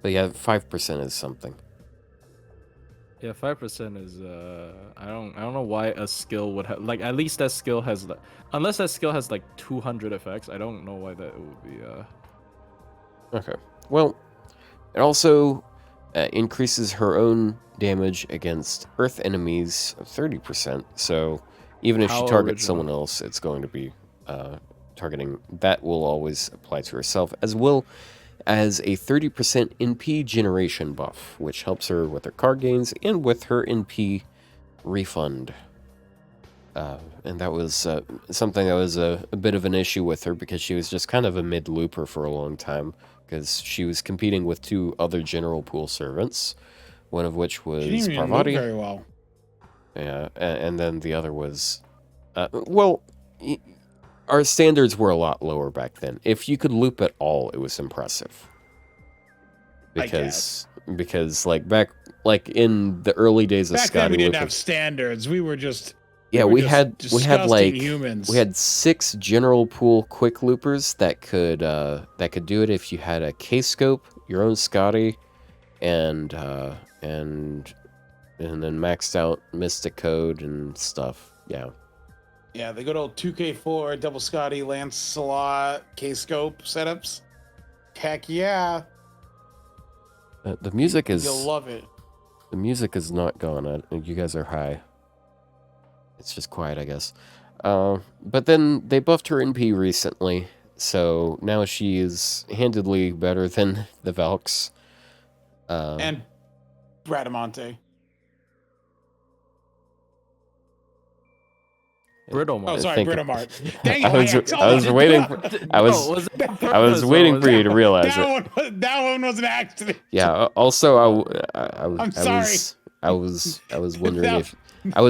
B: But yeah, 5% is something.
A: Yeah, 5% is I don't know why a skill would have, like, at least that skill has, like, unless that skill has like 200 effects, I don't know why that would be
B: Okay. Well, it also increases her own damage against Earth enemies of 30%. So even if she
A: How
B: targets
A: original.
B: someone else, it's going to be targeting. That will always apply to herself, as well as a 30% NP generation buff, which helps her with her card gains and with her NP refund. And that was something that was a bit of an issue with her, because she was just kind of a mid-looper for a long time, because she was competing with 2 other general pool servants, one of which was
C: She didn't even look
B: Parvati.
C: very well.
B: Yeah, and then the other was... our standards were a lot lower back then. If you could loop at all, it was impressive. Because like back in the early days of
C: Back
B: Scotty
C: then we didn't
B: looping,
C: have standards. We were just
B: we had like
C: humans.
B: we had 6 general pool quick loopers that could do it if you had a K-scope, your own Scotty, and then maxed out Mystic Code and stuff. Yeah.
C: Yeah, the good old 2K4, Double Scotty, Lancelot, K-scope setups. Heck yeah.
B: The music is...
C: You'll love it.
B: The music is not gone. You guys are high. It's just quiet, I guess. But then they buffed her NP recently, so now she is handedly better than the Valks.
C: And Bradamante.
A: Britomart.
C: Oh, sorry, Britomart. Dang it,
B: I was waiting. I was waiting for you to realize it.
C: That one was an accident.
B: Yeah. Also,
C: I'm sorry.
B: I was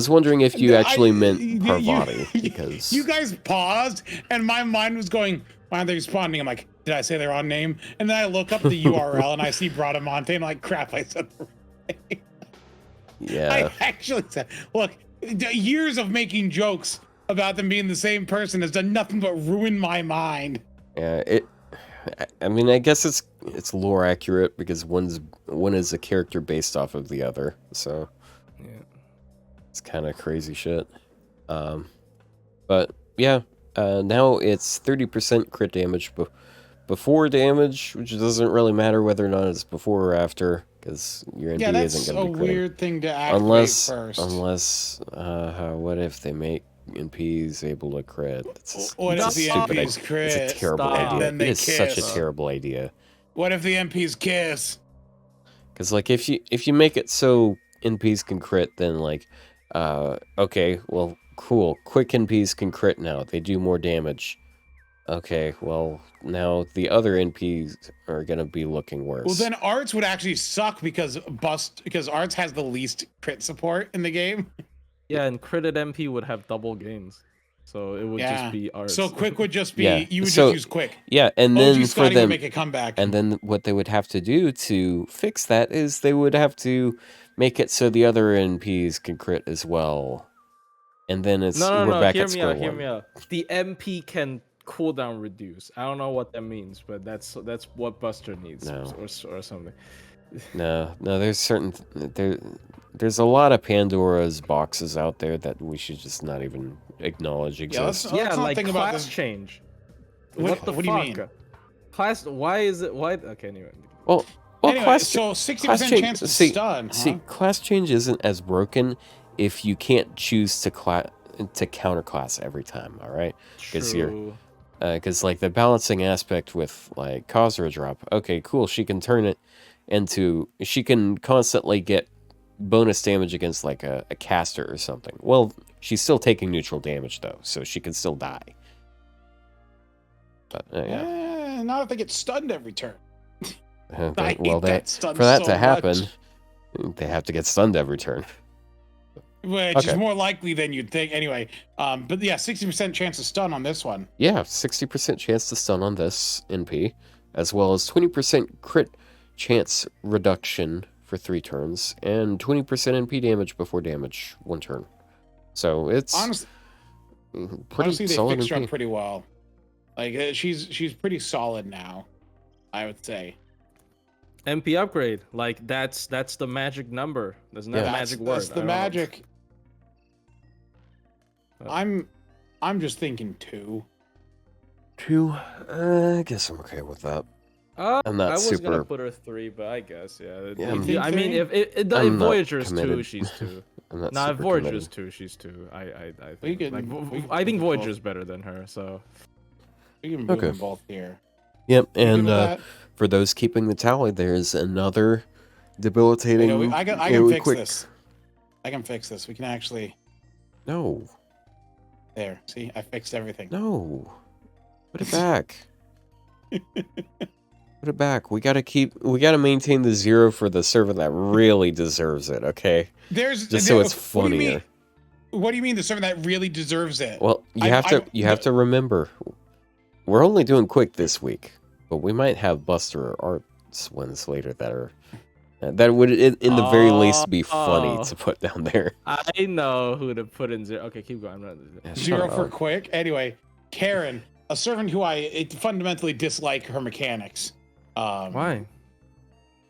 B: wondering if you actually meant Parvati, because
C: you guys paused and my mind was going, why aren't they responding? I'm like, did I say their wrong name? And then I look up the URL and I see Bradamante and I'm like, crap, I said the right name.
B: Yeah.
C: I actually said, look, years of making jokes about them being the same person has done nothing but ruin my mind.
B: Yeah, I mean, I guess it's lore accurate, because one is a character based off of the other, so
A: Yeah.
B: it's kind of crazy shit. But yeah, now it's 30% crit damage before damage, which doesn't really matter whether or not it's before or after, because your NP
C: Yeah, that's
B: isn't
C: a
B: going to be critting.
C: weird thing to activate
B: Unless, what if they make NPs able to crit?
C: What if the
B: stupid
C: NPs crit?
B: It's a terrible
A: Stop.
B: idea.
C: Then they
B: It is such a
C: kiss.
B: terrible idea.
C: What if the NPs kiss?
B: Because like if you make it so NPs can crit, then like, okay, well, cool. Quick NPs can crit now. They do more damage. Okay, well, now the other NPs are gonna be looking worse.
C: Well, then Arts would actually suck because Arts has the least crit support in the game.
A: Yeah, and critted MP would have double gains, so it would just be ours.
C: So Quick would just be
B: Yeah,
C: you would
B: so-
C: just use Quick.
B: Yeah, and
C: OG
B: then for
C: Scotty
B: them,
C: would make a comeback.
B: and then what they would have to do to fix that is they would have to make it so the other NPs can crit as well. And then we're back
A: hear
B: at
A: me
B: square
A: out,
B: one.
A: hear me out. The MP can cooldown reduce. I don't know what that means, but that's what Buster needs,
B: No.
A: or something.
B: No, there's there's a lot of Pandora's boxes out there that we should just not even acknowledge exist.
C: let's
A: Yeah,
C: not
A: like
C: think about
A: class
C: this.
A: change.
C: What
A: the
C: do you
A: fuck?
C: mean?
A: Class? Why is it? Why? Okay, anyway.
B: Well,
C: Anyway,
B: class
C: so
B: class
C: 60%
B: change.
C: chance to
B: see,
C: stun, huh?
B: see, class change isn't as broken if you can't choose to counterclass every time. All right,
A: True.
B: because like the balancing aspect with like Kazuradrop. Okay, cool. She can turn it into. She can constantly get bonus damage against like a caster or something. Well, she's still taking neutral damage though, so she can still die. But yeah.
C: Not if they get stunned every turn.
B: Okay,
C: I hate
B: well,
C: that stun
B: for that
C: so
B: to happen,
C: much.
B: they have to get stunned every turn.
C: Which
B: Okay.
C: is more likely than you'd think. Anyway, but yeah, 60% chance to stun on this one.
B: Yeah, 60% chance to stun on this NP, as well as 20% crit chance reduction for 3 turns, and 20% NP damage before damage 1 turn. So it's
C: Honestly,
B: pretty
C: they
B: solid
C: fixed her
B: NP.
C: up pretty well. Like she's pretty solid now, I would say.
A: MP upgrade. Like that's the magic number. There's not a magic word.
C: That's
A: I
C: the
A: don't know.
C: magic. I'm just thinking 2.
B: 2, I guess I'm okay with that. I'm not
A: I was
B: super-
A: gonna put her 3, but I guess yeah.
B: Yeah,
A: I mean, if
B: I'm not
A: Voyager's 2,
B: committed.
A: she's 2.
B: I'm not
A: Nah, if
B: super
A: Voyager's
B: committed.
A: 2, she's 2. I
C: We
A: think.
C: can-
A: Like,
C: we can
A: I think
C: put both.
A: Voyager's better than her. So
C: We can move
B: Okay.
C: them both here.
B: Yep,
C: You good
B: and
C: with that?
B: for those keeping the tally, there's another debilitating.
C: You know, I can
B: AOE
C: fix
B: quick.
C: this. I can fix this. We can actually.
B: No,
C: There. See, I fixed everything.
B: no, put it back. Put it back. We gotta maintain the 0 for the server that really deserves it. Okay, just so it's
C: What do you mean-
B: funnier.
C: What do you mean the server that really deserves it?
B: Well, you have to remember, we're only doing quick this week, but we might have Buster or Arts ones later that would in the very least be funny
A: Oh.
B: to put down there.
A: I know who to put in 0. Okay, keep going.
B: Yeah,
C: 0
B: shut
C: for
B: up.
C: quick. Anyway, Caren, a servant who I fundamentally dislike her mechanics.
A: Why?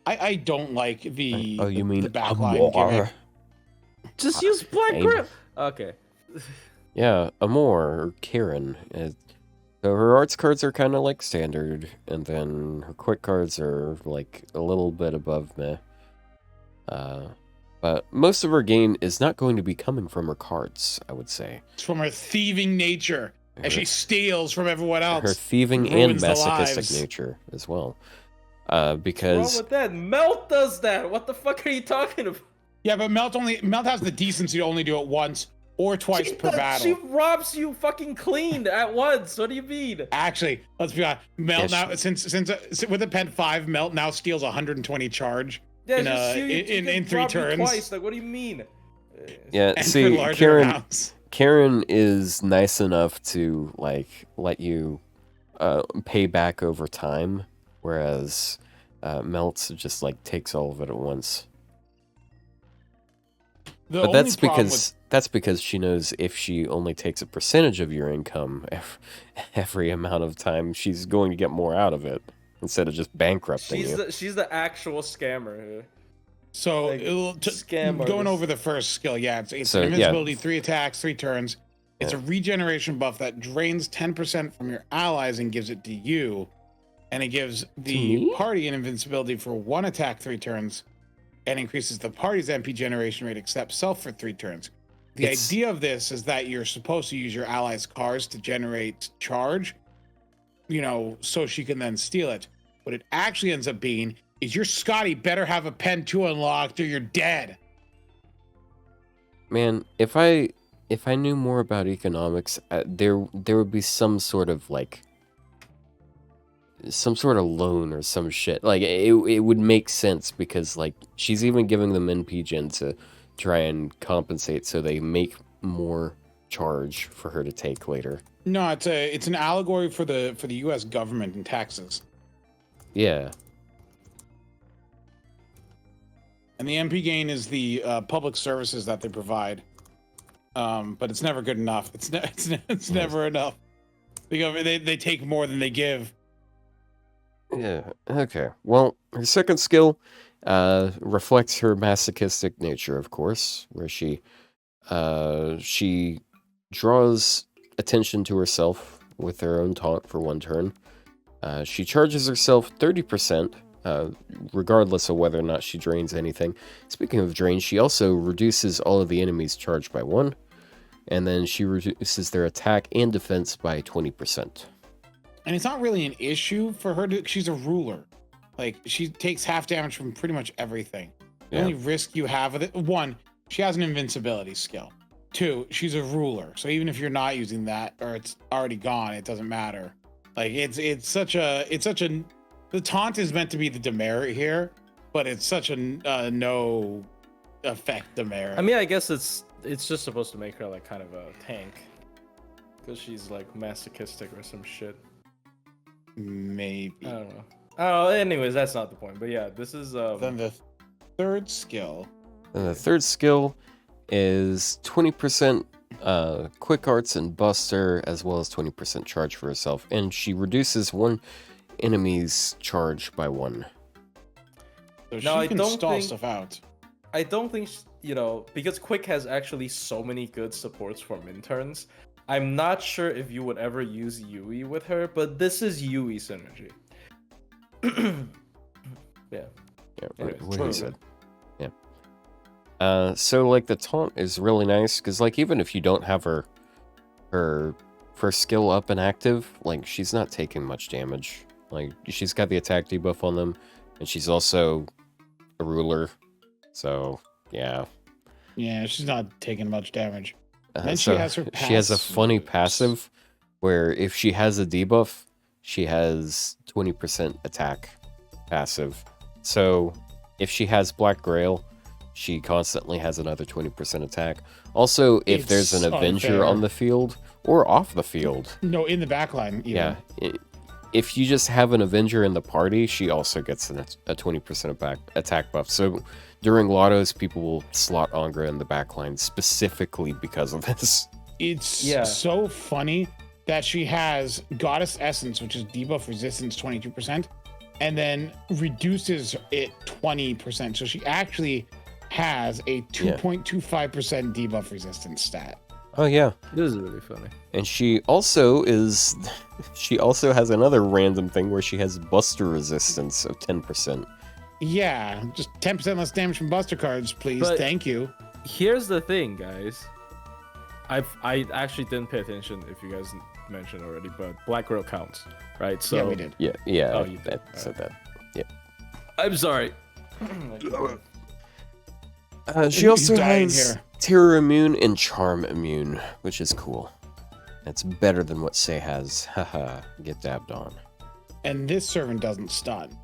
C: I don't like the.
B: Oh, you mean
C: the backline
B: Amor?
C: gimmick.
A: Just use Black
B: I'm-
A: Grip. Okay.
B: Yeah, Amor or Caren. So her arts cards are kind of like standard, and then her quick cards are like a little bit above meh. But most of her gain is not going to be coming from her cards, I would say.
C: It's from her thieving nature, as she
B: Her-
C: steals from everyone else.
B: Her thieving and
C: ruins the
B: masochistic
C: lives.
B: nature as well.
A: What's wrong
B: Because
A: with that? Melt does that. What the fuck are you talking about?
C: Yeah, but Melt has the decency to only do it once or twice per battle.
A: She robs you fucking clean at once. What do you mean?
C: Actually, let's be honest. Melt
B: Yeah,
C: now since with a pen 5, Melt now steals 120 charge.
A: Yeah,
C: In,
A: just
C: in 3
A: rob you
C: turns.
A: Twice. Like, what do you mean?
B: yeah,
C: And
B: see,
C: for larger
B: Caren
C: amounts.
B: Caren is nice enough to like let you pay back over time, whereas Melt just like takes all of it at once. But that's because she knows if she only takes a percentage of your income every amount of time, she's going to get more out of it instead of just bankrupting you.
A: She's the actual scammer here.
C: So
A: Like, scam
C: going
A: artist.
C: over the first skill, yeah, it's
B: So,
C: an
B: yeah.
C: invincibility, 3 attacks, 3 turns. It's a regeneration buff that drains 10% from your allies and gives it to you. and it gives
B: To
C: the
B: me?
C: party an invincibility for 1 attack 3 turns, and increases the party's MP generation rate except self for 3 turns. The idea of this is that you're supposed to use your allies' cars to generate charge, so she can then steal it. What it actually ends up being is your Scotty better have a pen 2 unlocked or you're dead.
B: Man, if I knew more about economics, there would be some sort of loan or some shit. Like it would make sense because like she's even giving them NP gen to try and compensate so they make more charge for her to take later.
C: No, it's an allegory for the US government and taxes.
B: Yeah.
C: And the MP gain is the public services that they provide. But it's never good enough. It's never enough. Because they take more than they give.
B: Yeah. Okay. Well, her second skill reflects her masochistic nature, of course, where she draws attention to herself with her own taunt for 1 turn. She charges herself 30%, regardless of whether or not she drains anything. Speaking of drain, she also reduces all of the enemies' charge by 1, and then she reduces their attack and defense by 20%.
C: And it's not really an issue for her she's a ruler. Like, she takes half damage from pretty much everything. The only risk you have with it, 1, she has an invincibility skill. 2, she's a ruler. So even if you're not using that or it's already gone, it doesn't matter. Like it's such a the taunt is meant to be the demerit here, but it's such a no effect demerit.
A: I mean, I guess it's just supposed to make her like kind of a tank, because she's like masochistic or some shit.
C: Maybe.
A: I don't know. Oh, anyways, that's not the point. But yeah, this is
C: Then the third skill.
B: And the third skill is 20% quick arts and buster, as well as 20% charge for herself, and she reduces 1 enemy's charge by 1.
C: So she can stall stuff out.
A: I don't think because quick has actually so many good supports for min turns. I'm not sure if you would ever use Yui with her, but this is Yui synergy. Yeah. Anyways,
B: What he said. Yeah. So like the taunt is really nice because like even if you don't have her first skill up and active, like she's not taking much damage. Like she's got the attack debuff on them, and she's also a ruler. So yeah.
C: Yeah, she's not taking much damage. Then
B: So
C: she has her
B: she has a funny passive where if she has a debuff, she has 20% attack passive. So if she has Black Grail, she constantly has another 20% attack. Also, if there's an Avenger
C: unfair.
B: on the field or off the field.
C: No, in the backline.
B: Yeah. If you just have an Avenger in the party, she also gets a 20% attack buff. So during lottos, people will slot Angra in the backline specifically because of this.
C: It's so funny that she has Goddess Essence, which is debuff resistance 22%, and then reduces it 20%. So she actually has a 2.25% debuff resistance stat.
B: Oh yeah.
A: This is really funny.
B: And she also has another random thing where she has Buster resistance of 10%.
C: Yeah, just 10% less damage from Buster cards, please.
A: But
C: thank you.
A: Here's the thing, guys. I actually didn't pay attention if you guys mentioned already, but Black Girl counts, right? So
C: Yeah, we did.
B: Yeah.
A: Oh, you did.
B: Said that. Yeah.
A: I'm sorry.
B: She also
C: He's dying
B: has
C: here.
B: Terror Immune and Charm Immune, which is cool. That's better than what Sei has. Haha, get dabbed on.
C: And this servant doesn't stun.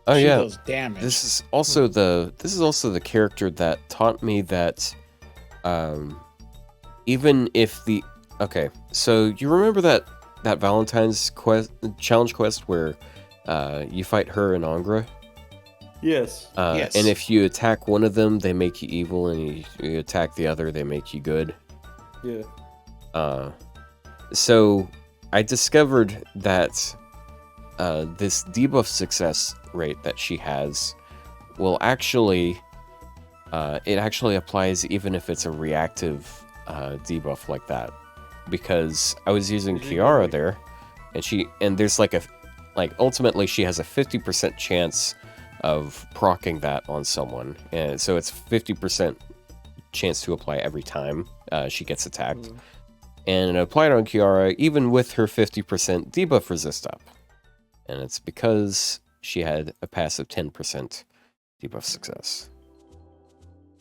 B: Oh
C: She
B: yeah.
C: deals damage.
B: This is also the character that taught me that even if so you remember that Valentine's challenge quest where you fight her and Angra?
A: Yes.
C: Yes.
B: And if you attack one of them, they make you evil, and you attack the other, they make you good.
A: Yeah.
B: So I discovered that this debuff success rate that she has will actually it actually applies even if it's a reactive debuff like that, because I was using Kiara there, and there's like like ultimately she has a 50% chance of proccing that on someone, and so it's 50% chance to apply every time she gets attacked. And it applied on Kiara even with her 50% debuff resist up. And it's because she had a passive 10% debuff success.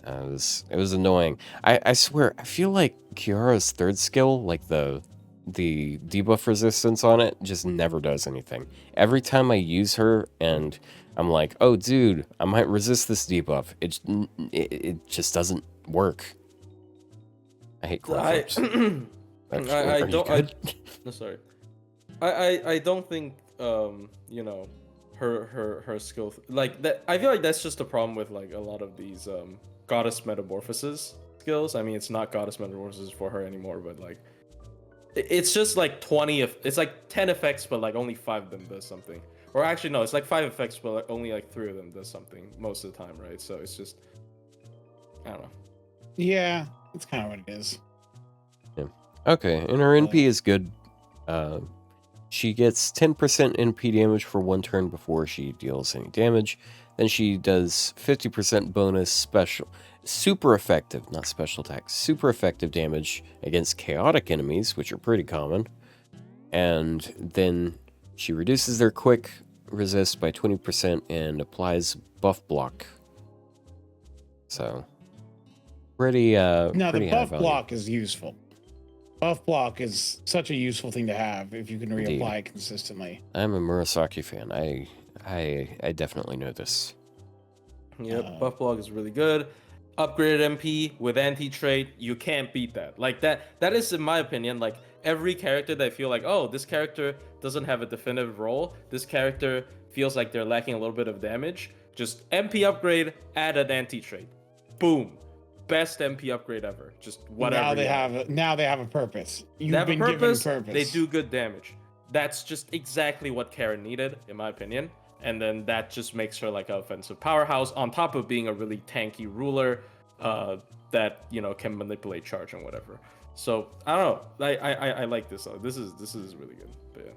B: It was annoying. I swear, I feel like Kiara's third skill, like the debuff resistance on it, just never does anything. Every time I use her and I'm like, oh dude, I might resist this debuff, it just doesn't work. I hate corrupts.
D: I don't. No, sorry. I don't think you know, her skill like that. I feel like that's just a problem with like a lot of these goddess metamorphosis skills. I mean, it's not goddess metamorphosis for her anymore, but like it's just like 20. It's like 10 effects, but like only 5 of them does something. Or actually, no, it's like 5 effects, but like only like 3 of them does something most of the time, right? So it's just, I don't know.
C: Yeah, that's kind of what it is.
B: Yeah. Okay, and her NP is good. She gets 10% NP damage for 1 turn before she deals any damage. Then she does 50% bonus special, super effective, not special attack, super effective damage against chaotic enemies, which are pretty common. And then she reduces their quick resist by 20% and applies buff block. So, pretty,
C: now,
B: pretty
C: the
B: high
C: buff
B: value.
C: block is useful. Buff block is such a useful thing to have if you can
B: Indeed.
C: reapply it consistently.
B: I'm a Murasaki fan. I definitely know this.
D: Yep, buff block is really good. Upgraded MP with anti-trait, you can't beat that. Like that is, in my opinion, like every character that I feel like, oh, this character doesn't have a definitive role. This character feels like they're lacking a little bit of damage. Just MP upgrade, add an anti-trait. Boom. Best MP upgrade ever. Just whatever.
C: Now they have a purpose.
D: They have a purpose.
C: Given
D: They
C: purpose.
D: do good damage. That's just exactly what Caren needed, in my opinion. And then that just makes her like an offensive powerhouse on top of being a really tanky ruler that, you know, can manipulate charge and whatever. So I don't know. I like this. This is really good. But yeah.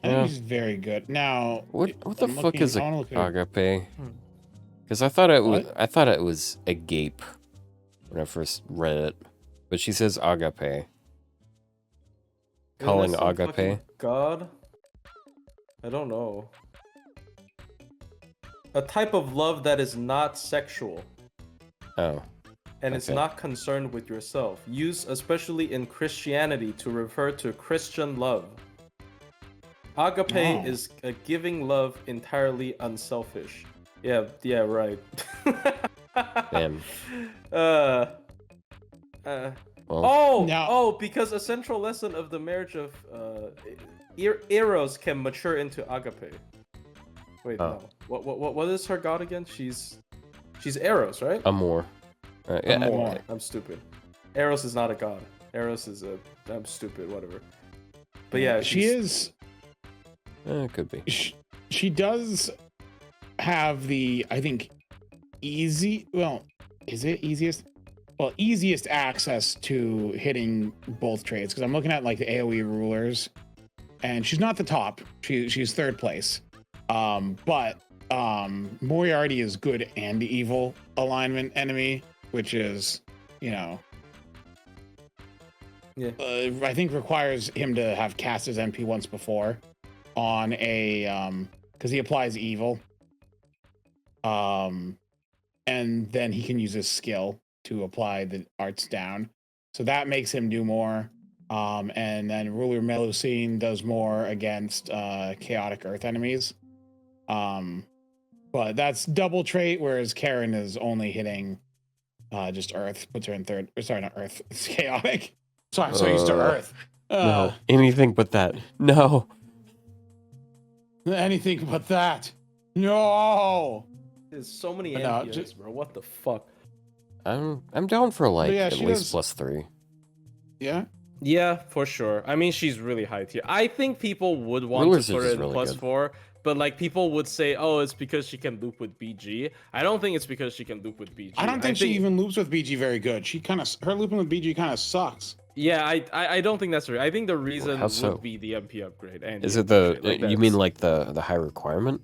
C: I think he's very good. Now,
B: What the fuck is a agape?
C: Hmm.
B: Because I thought it
C: What?
B: was agape when I first read it, but she says agape. Calling
D: Isn't that some
B: agape.
D: fucking God? I don't know. A type of love that is not sexual.
B: Oh,
D: And it's
B: Okay.
D: not concerned with yourself. Used especially in Christianity to refer to Christian love. Agape
C: Oh.
D: is a giving love entirely unselfish. Yeah, right.
B: damn.
C: Now-
D: Because a central lesson of the marriage of Eros can mature into agape. Wait,
B: Oh.
D: no. What is her god again? She's Eros, right?
B: Amor. Yeah,
D: Amor. I'm stupid. Eros is not a god. Eros is I'm stupid, whatever. But yeah,
C: she is.
B: it could be.
C: She does have the, I think, is it easiest? Well, easiest access to hitting both trades, because I'm looking at like the AOE rulers, and she's not the top. She's 3rd place. But Moriarty is good and evil alignment enemy, which is, you know,
D: Yeah.
C: I think requires him to have cast his MP once before on a because he applies evil. And then he can use his skill to apply the arts down. So that makes him do more. And then Ruler Melusine does more against chaotic earth enemies. But that's double trait, whereas Caren is only hitting just earth, puts her in 3rd. Sorry, not earth. It's chaotic. Sorry, I'm so used to earth.
B: No, anything but that. No.
C: Anything but that. No.
D: There's so many
C: But no,
D: NPS, bro. What the fuck?
B: I'm down for like
C: yeah,
B: at
C: she
B: least
C: does-
B: +3.
C: Yeah.
D: Yeah, for sure. I mean, she's really high tier. I think people would want
B: Rulers
D: to
B: are
D: put her
B: just
D: in
B: really good.
D: +4, but like people would say, oh, it's because she can loop with BG. I don't think it's because she can loop with BG.
C: I don't think she even loops with BG very good. Her looping with BG kind of sucks.
A: Yeah, I don't think that's right. I think the reason
B: How so?
A: would be the MP upgrade. And
B: Is
A: the
B: it the
A: upgrade, like
B: you mean
A: that's-
B: like the high requirement?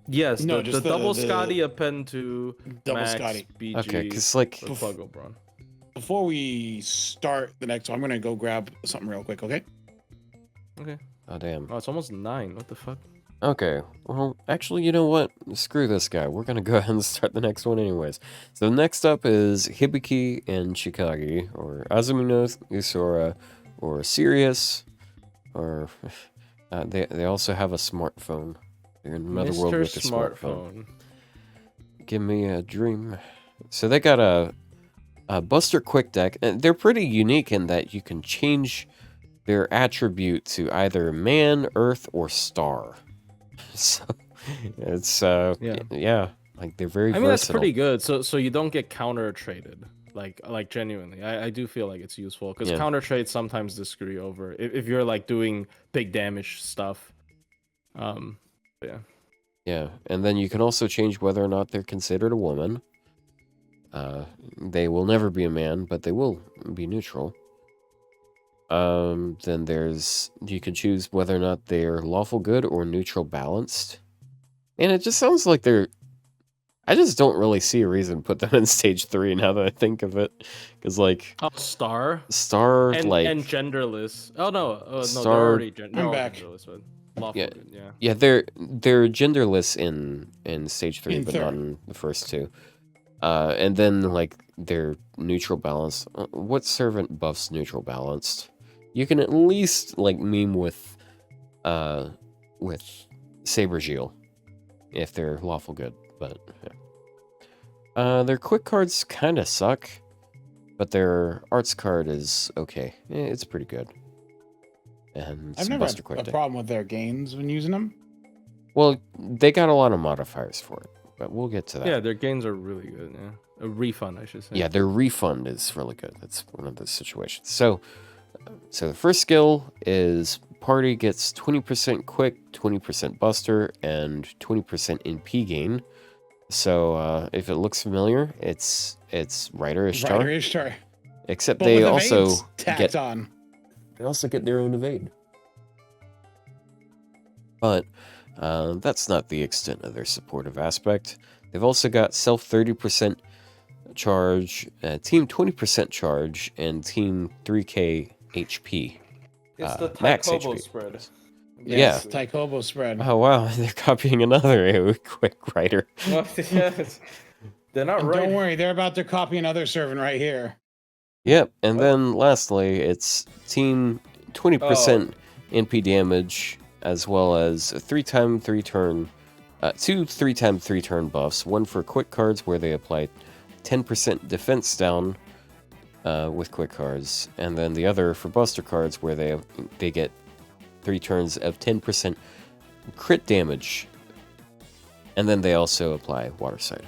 A: Yes,
C: No,
A: the
C: just
A: double
C: the
A: Scotty append to
C: double
A: Max,
C: Scotty.
A: BG,
B: Okay, because like
A: or plug Oberon.
C: Before we start the next one, I'm gonna go grab something real quick, okay?
A: Okay.
B: oh damn.
A: Oh, it's almost 9. What the fuck?
B: Okay, well, actually, you know what? Screw this guy. We're gonna go ahead and start the next one anyways. So next up is Hibiki and Chikagi, or Azumi no Isora, or Sirius, or they also have a smartphone. They're in another world
A: Mr.
B: with a smartphone.
A: Smartphone.
B: Give me a dream. So they got a Buster Quick Deck, and they're pretty unique in that you can change their attribute to either man, earth, or star. So it's yeah, like they're very
A: I mean, that's
B: versatile.
A: pretty good. So you don't get counter traded. Like genuinely, I do feel like it's useful because
B: Yeah.
A: counter trades sometimes disagree over if you're like doing big damage stuff. Yeah.
B: Yeah, and then you can also change whether or not they're considered a woman. They will never be a man, but they will be neutral. Then you can choose whether or not they're lawful good or neutral balanced. And it just sounds like I just don't really see a reason to put them in stage 3 now that I think of it. Because, like,
A: Oh, star
B: star,
A: and
B: like...
A: and genderless. Oh no, no,
B: Star-
A: they're already
C: I'm back.
A: genderless, but lawful
B: Yeah.
A: good, yeah.
B: Yeah, they're genderless in stage 3,
C: In
B: but
C: third.
B: not in the first 2. And then, like, they're neutral balanced. What servant buffs neutral balanced? You can at least, like, meme with Saber Gilles, if they're lawful good, but yeah. Their quick cards kind of suck, but their arts card is okay. It's pretty good. And
C: I've
B: some
C: never
B: Buster
C: had
B: Quick
C: a
B: Deck.
C: problem with their gains when using them.
B: Well, they got a lot of modifiers for it, but we'll get to that.
A: Yeah, their gains are really good. Yeah, a refund, I should say.
B: Yeah, their refund is really good. That's one of those situations. So the first skill is party gets 20% quick, 20% buster, and 20% NP gain. So if it looks familiar, it's Rider Ishtar.
C: Rider Ishtar.
B: Except
C: But
B: they
C: with
B: also
C: evades tacked
B: get
C: on.
B: their own evade. But that's not the extent of their supportive aspect. They've also got self 30% charge, team 20% charge, and team 3k HP.
D: It's the
B: max
D: Taikobo
B: HP.
D: spread.
C: Yes, Taikobo spread.
B: Oh wow, they're copying another AOE Quick Rider.
D: Well, yes. They're not
C: And
D: right.
C: Don't worry, they're about to copy another servant right here.
B: Yep, and then lastly, it's team 20% NP damage, as well as 3x3 turn, 2 3x3 turn buffs, one for quick cards where they apply 10% defense down with quick cards, and then the other for buster cards where they get 3 turns of 10% crit damage, and then they also apply water side.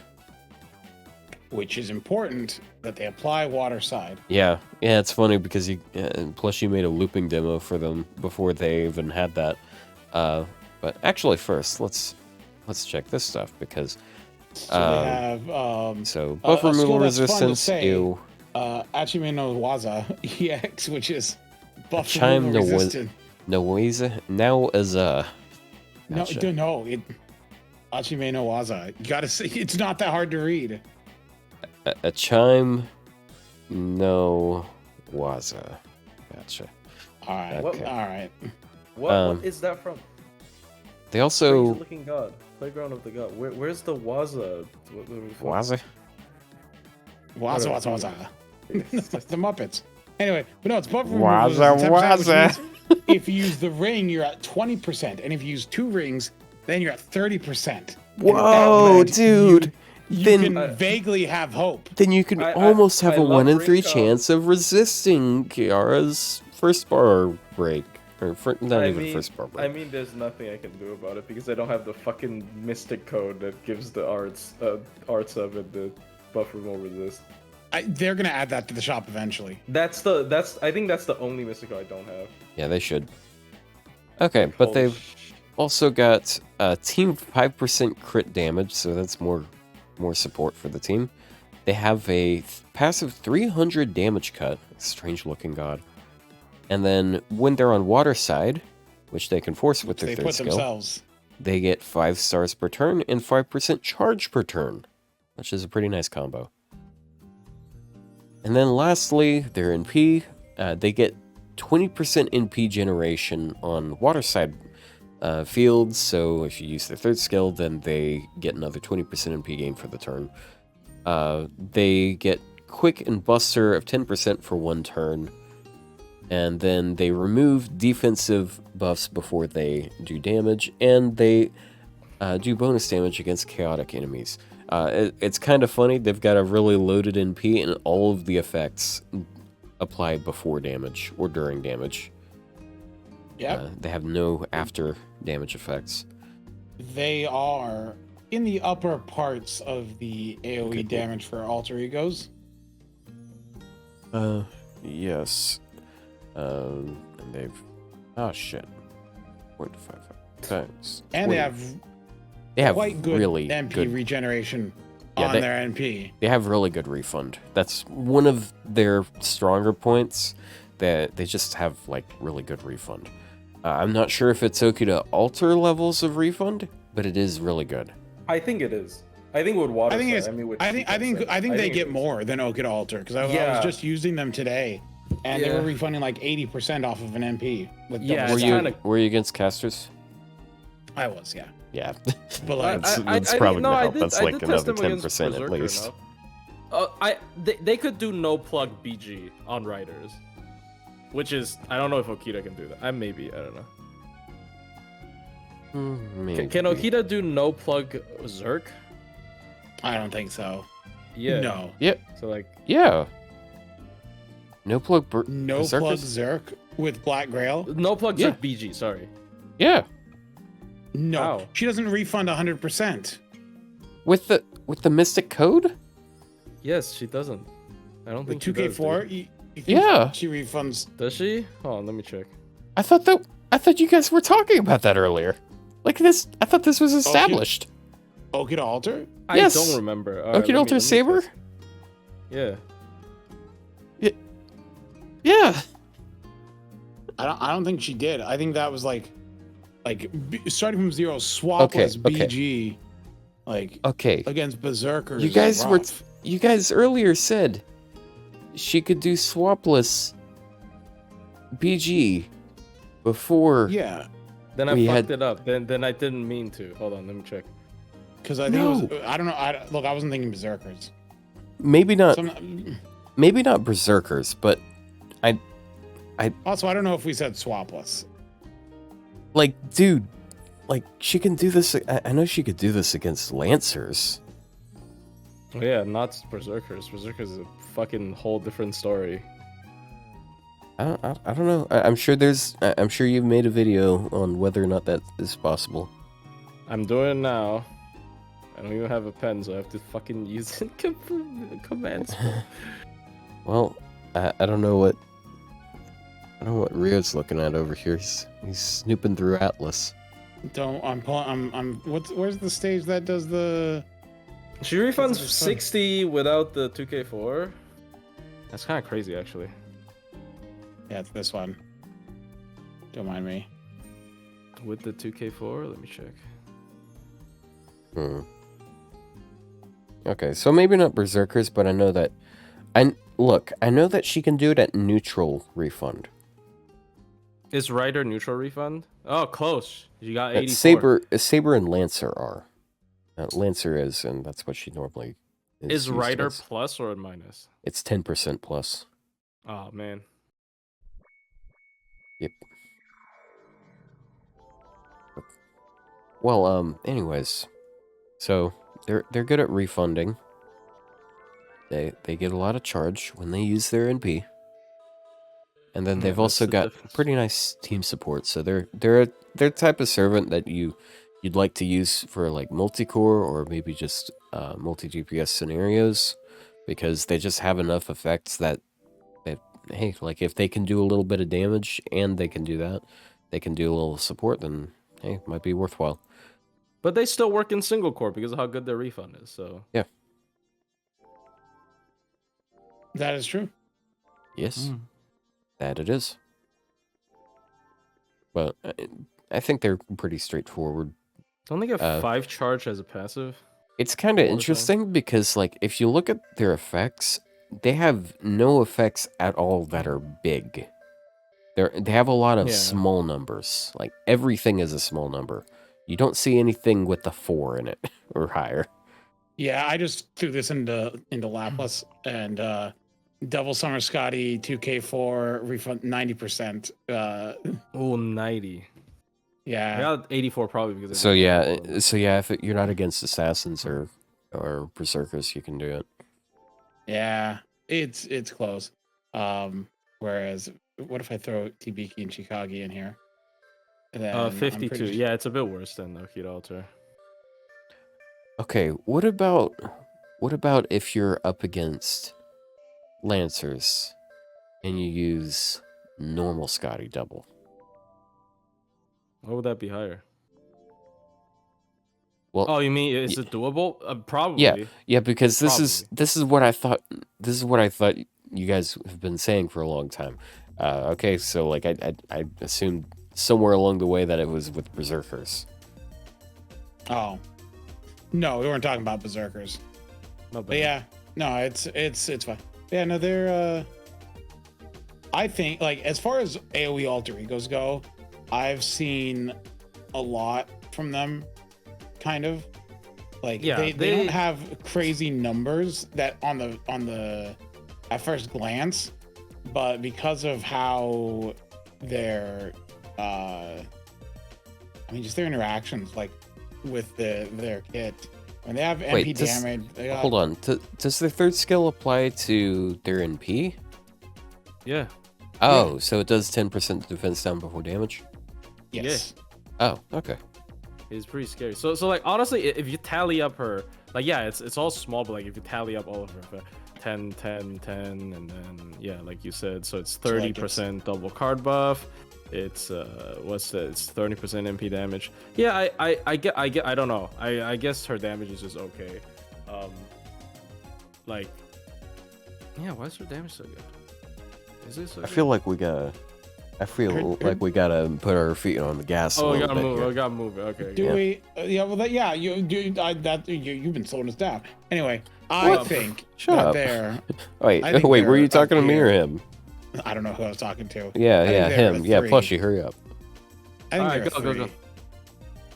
C: Which is important that they apply water side.
B: Yeah, it's funny because Plushie made a looping demo for them before they even had that. But actually, first let's check this stuff because
C: So they have
B: so buff
C: a
B: removal
C: skill that's fun to
B: resistance.
C: say.
B: Ew.
C: Achime no Waza EX, which is buff
B: Chime
C: removal
B: no
C: resistant.
B: Noeza now as a. Gotcha.
C: No, Achime no Waza. You gotta see, it's not that hard to read.
B: A chime no waza. Gotcha.
C: All right,
B: Okay.
C: all right.
D: What is that from?
B: They also
D: Crazy Looking God. Playground of the God. Where's the Waza?
B: waza.
C: Waza. That's the Muppets. Anyway, but no, it's buff removal
B: Waza,
C: resistant 10%, which
B: waza.
C: means if you use the ring, you're at 20%, and if you use 2 rings, then you're at 30%. And at that
B: Whoa,
C: point,
B: dude!
C: You
B: Then
C: can vaguely have hope.
B: Then you can
D: I
B: almost have a
D: love
B: 1 in 3
D: Rico.
B: chance of resisting Kiara's first bar break. Or not even first bar break.
D: I mean, there's nothing I can do about it because I don't have the fucking mystic code that gives the arts of it the buff removal resist.
C: They're gonna add that to the shop eventually.
D: I think that's the only mystic code I don't have.
B: Yeah, they should. Okay, but
D: Holy
B: they've also got team 5% crit damage, so that's more support for the team. They have a passive 300 damage cut. Strange looking god. And then when they're on water side, which they can force with their
C: They
B: third
C: put
B: skill,
C: themselves.
B: they get 5 stars per turn and 5% charge per turn, which is a pretty nice combo. And then lastly, their NP, they get 20% NP generation on water side fields, so if you use their third skill, then they get another 20% NP gain for the turn. They get quick and buster of 10% for 1 turn, and then they remove defensive buffs before they do damage, and they do bonus damage against chaotic enemies. It's kind of funny, they've got a really loaded NP, and all of the effects apply before damage or during damage.
C: Yep.
B: They have no after damage effects.
C: They are in the upper parts of the AoE damage for alter egos.
B: Yes. And they've... Oh, shit. 0.55 times.
C: And
B: 20.
C: they have
B: quite
C: good
B: really
C: MP
B: good...
C: regeneration
B: Yeah,
C: on their NP.
B: They have really good refund. That's one of their stronger points, that they just have, like, really good refund. I'm not sure if it's Okita alter levels of refund, but it is really good.
D: I think it is. I think with water.
C: I think it's.
D: with
C: I think they get more than Okita alter because I was just using them today, and they were refunding like 80% off of an MP. With
B: Were you against casters?
C: I was, yeah.
B: Yeah,
C: But like,
B: it's probably gonna help. That's like another 10% at least.
A: They could do no plug BG on riders, which is, I don't know if Okita can do that. I don't know.
B: Maybe.
A: Can Okita do no plug Zerk?
C: I don't think so.
A: Yeah.
C: No.
B: Yep.
A: So like.
B: Yeah. No plug.
C: No plug Zerk with Black Grail.
A: No plug Zerk BG. Sorry.
B: Yeah.
C: No.
A: Wow.
C: She doesn't refund 100%.
B: With the Mystic Code?
A: Yes, she doesn't. I don't think
C: 2K4.
A: She
C: Yeah. She refunds.
A: does she? Hold on, let me check.
B: I thought you guys were talking about that earlier. Like this, I thought this was established.
C: Okita alter?
B: Yes.
A: I don't remember.
B: Okita alter Saber?
A: Yeah.
B: Yeah.
C: I don't think she did. I think that was like starting from 0, swapless BG, against berserkers.
B: You guys earlier said she could do swapless BG before.
C: Yeah.
A: Then I fucked it up. Then I didn't mean to. Hold on, let me check.
C: Because I think it was. I don't know. Look, I wasn't thinking berserkers.
B: Maybe not. Maybe not berserkers, but
C: Also, I don't know if we said swapless.
B: Like, dude, like she can do this. I know she could do this against lancers.
A: Oh, yeah, not berserkers. Berserkers is a fucking whole different story.
B: I don't know. I'm sure you've made a video on whether or not that is possible.
A: I'm doing it now. I don't even have a pen, so I have to fucking use commands.
B: Well, I don't know what Ryou's looking at over here. He's snooping through Atlas.
C: Where's the stage that does the?
A: She refunds 60 without the 2K4. That's kind of crazy, actually.
C: Yeah, it's this one. Don't mind me.
A: With the 2K4, let me check.
B: Okay, so maybe not berserkers, but I know that. I know that she can do it at neutral refund.
A: Is Rider neutral refund? Oh, close. You got 84.
B: Saber and Lancer are. Lancer is, and that's what she normally
A: is. Rider plus or minus?
B: It's 10% plus.
A: Oh man.
B: Yep. Well, anyways, so they're good at refunding. They get a lot of charge when they use their NP. And then they've also got pretty nice team support. So they're type of servant that you'd like to use for like multi-core or maybe just multi-DPS scenarios, because they just have enough effects that hey, like if they can do a little bit of damage and they can do that, they can do a little support, then hey, it might be worthwhile.
A: But they still work in single core because of how good their refund is. So
B: yeah,
C: that is true.
B: Yes. That it is. But I think they're pretty straightforward.
A: Don't they get 5 charge as a passive?
B: It's kind of
A: All the time.
B: interesting because, like, if you look at their effects, they have no effects at all that are big. They have a lot of
A: Yeah.
B: small numbers. Like, everything is a small number. You don't see anything with the 4 in it or higher.
C: Yeah, I just threw this into Laplas and Double Summer Scotty 2K4 refund 90%.
A: Oh, 90. I
C: Yeah,
A: got 84 probably because.
B: So yeah, if you're not against assassins or berserkers, you can do it.
C: yeah, it's close. Whereas, what if I throw Hibiki and Chikagi in here? Then I'm
A: 52.
C: pretty-
A: Yeah, it's a bit worse than Okita Altar.
B: Okay, what about if you're up against lancers and you use normal Scotty double?
A: What would that be higher?
B: Well,
A: Oh, you mean is it doable? Probably.
B: yeah, because this is
A: Probably.
B: what I thought. This is what I thought you guys have been saying for a long time. Okay, so like I assumed somewhere along the way that it was with berserkers.
C: Oh, no, we weren't talking about berserkers.
A: Not
C: But
A: bad.
C: yeah, no, it's fine. Yeah, no, they're. I think like as far as AOE alter egos go, I've seen a lot from them. Kind of like
A: Yeah,
C: they
A: they-
C: don't have crazy numbers that on the at first glance, but because of how their just their interactions like with their kit when they have MP
B: Wait,
C: damage. They got,
B: Hold on. Does the third skill apply to their NP?
A: Yeah.
B: Oh, so it does 10% defense down before damage?
C: Yes.
B: Oh, okay.
A: It's pretty scary. So like honestly, if you tally up her, like yeah, it's all small, but like if you tally up all of her, 10, 10, 10, and then yeah, like you said, so it's 30% double card buff. It's what's that? It's 30% MP damage. Yeah, I get. I don't know. I guess her damage is just okay. Like, yeah, why is her damage so good? Is it so
B: I
A: good?
B: feel like we gotta put our feet on the gas.
A: Oh,
B: a
A: we
B: little
A: gotta
B: bit
A: move.
B: here.
A: We gotta move it. Okay.
C: Do
B: Yeah.
C: we? Yeah. Well, you've been slowing us down. Anyway, I
A: What?
C: think
B: Shut
C: that
B: up.
C: they're.
B: Wait,
C: I think
B: wait. Were
C: they're
B: you talking to
C: up
B: me or
C: here.
B: him?
C: I don't know who I was talking to.
B: Yeah,
C: I think
B: yeah,
C: they're
B: him.
C: a
B: Yeah,
C: 3.
B: Plushie, hurry up.
C: I think
A: Alright,
C: they're a
A: go.
C: 3.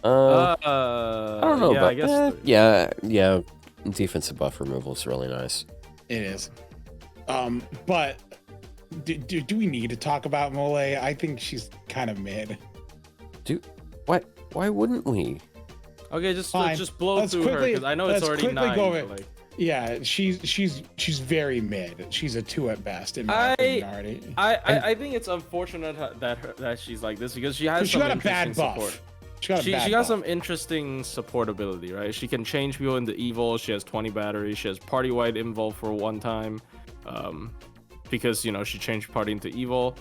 B: I don't know
A: yeah,
B: about
A: I guess
B: that.
A: three.
B: Yeah. Defensive buff removal is really nice.
C: It is. But do we need to talk about Molay? I think she's kind of mid.
B: Why wouldn't we?
A: Okay,
C: Fine.
A: just blow
C: Let's
A: through her
C: quickly-
A: because I know it's
C: let's
A: already
C: quickly
A: 9.
C: go over
A: but, like,
C: Yeah, she's very mid. She's a 2 at best in my opinion already.
A: I think it's unfortunate that she's like this because she has
C: She
A: some
C: got a
A: interesting
C: bad buff.
A: support.
C: She got a
A: She
C: bad
A: got
C: buff.
A: some interesting support ability, right? She can change people into evil. She has 20 batteries. She has party wide invul for one time, because she changed party into evil.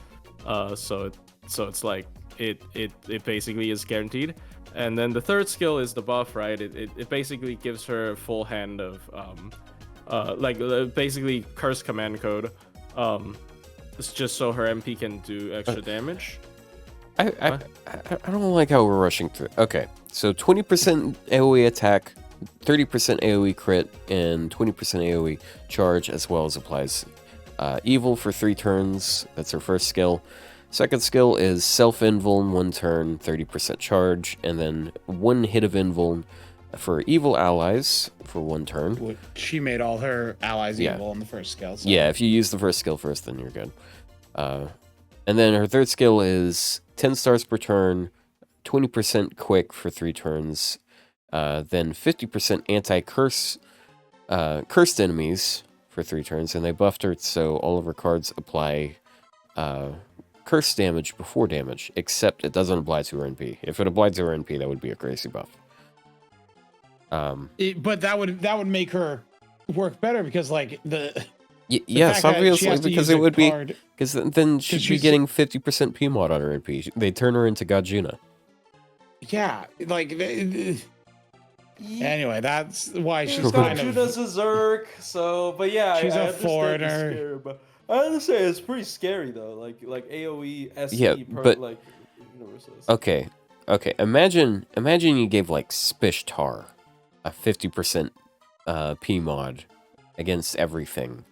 A: So it's like it basically is guaranteed. And then the third skill is the buff, right? It basically gives her a full hand of basically curse command code. It's just so her MP can do extra damage.
B: I don't like how we're rushing through. Okay, so 20% AoE attack, 30% AoE crit, and 20% AoE charge, as well as applies evil for 3 turns. That's her first skill. Second skill is self-invuln, 1 turn, 30% charge, and then 1 hit of invuln for evil allies for 1 turn.
C: She made all her allies
B: Yeah.
C: evil in the first skill. So.
B: Yeah, if you use the first skill first, then you're good. And then her third skill is 10 stars per turn, 20% quick for 3 turns, then 50% anti-curse, cursed enemies for 3 turns, and they buffed her so all of her cards apply curse damage before damage, except it doesn't apply to her NP. If it applied to her NP, that would be a crazy buff.
C: But that would make her work better because like the
B: yes,
C: fact that she
B: obviously,
C: has to
B: because
C: use
B: it
C: a
B: would be
C: card-
B: because then she'd be
C: she's-
B: getting 50% PMOD on her NP. They turn her into Gajina.
C: Yeah, like anyway, that's why she's
A: She's
C: kind
A: not
C: of
A: Judas a Zerg, so but yeah,
C: She's
A: I
C: a
A: understand the
C: foreigner.
A: scare, but I understand it's pretty scary though. Like AOE SE
B: Yeah, but-
A: like
D: resources.
B: Okay. Imagine you gave like Ishtar a 50% P mod against everything.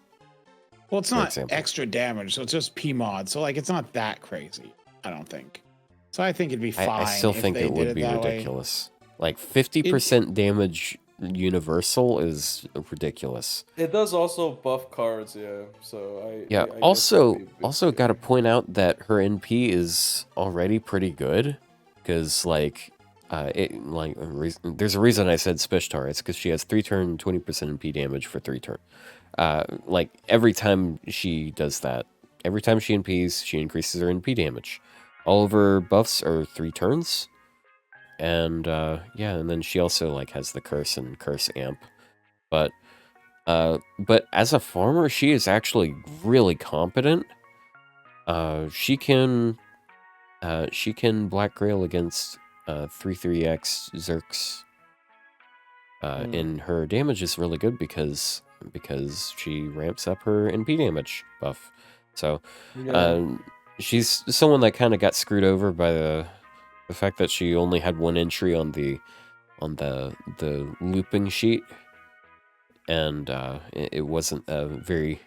C: Well, it's
B: for
C: not
B: example.
C: extra damage, so it's just P mod. So like, it's not that crazy. I don't think. So I think it'd be fine.
B: I still
C: if
B: think
C: they
B: it
C: did
B: would
C: it
B: be
C: that way.
B: ridiculous. Like 50% damage universal is ridiculous.
D: It does also buff cards, yeah. So I
B: Yeah.
D: I guess
B: Also,
D: that'd be a big
B: got to
D: thing.
B: point out that her NP is already pretty good, because like, there's a reason I said Ishtar. It's because she has 3-turn 20% NP damage for 3 turn. Like every time she does that, every time she NPs, she increases her NP damage. All of her buffs are 3 turns. And yeah, and then she also like has the curse and curse amp. But as a farmer, she is actually really competent. She can Black Grail against 3/3x Zerks. And her damage is really good because she ramps up her NP damage buff. So she's someone that kind of got screwed over by the fact that she only had 1 entry on the looping sheet, and it wasn't a very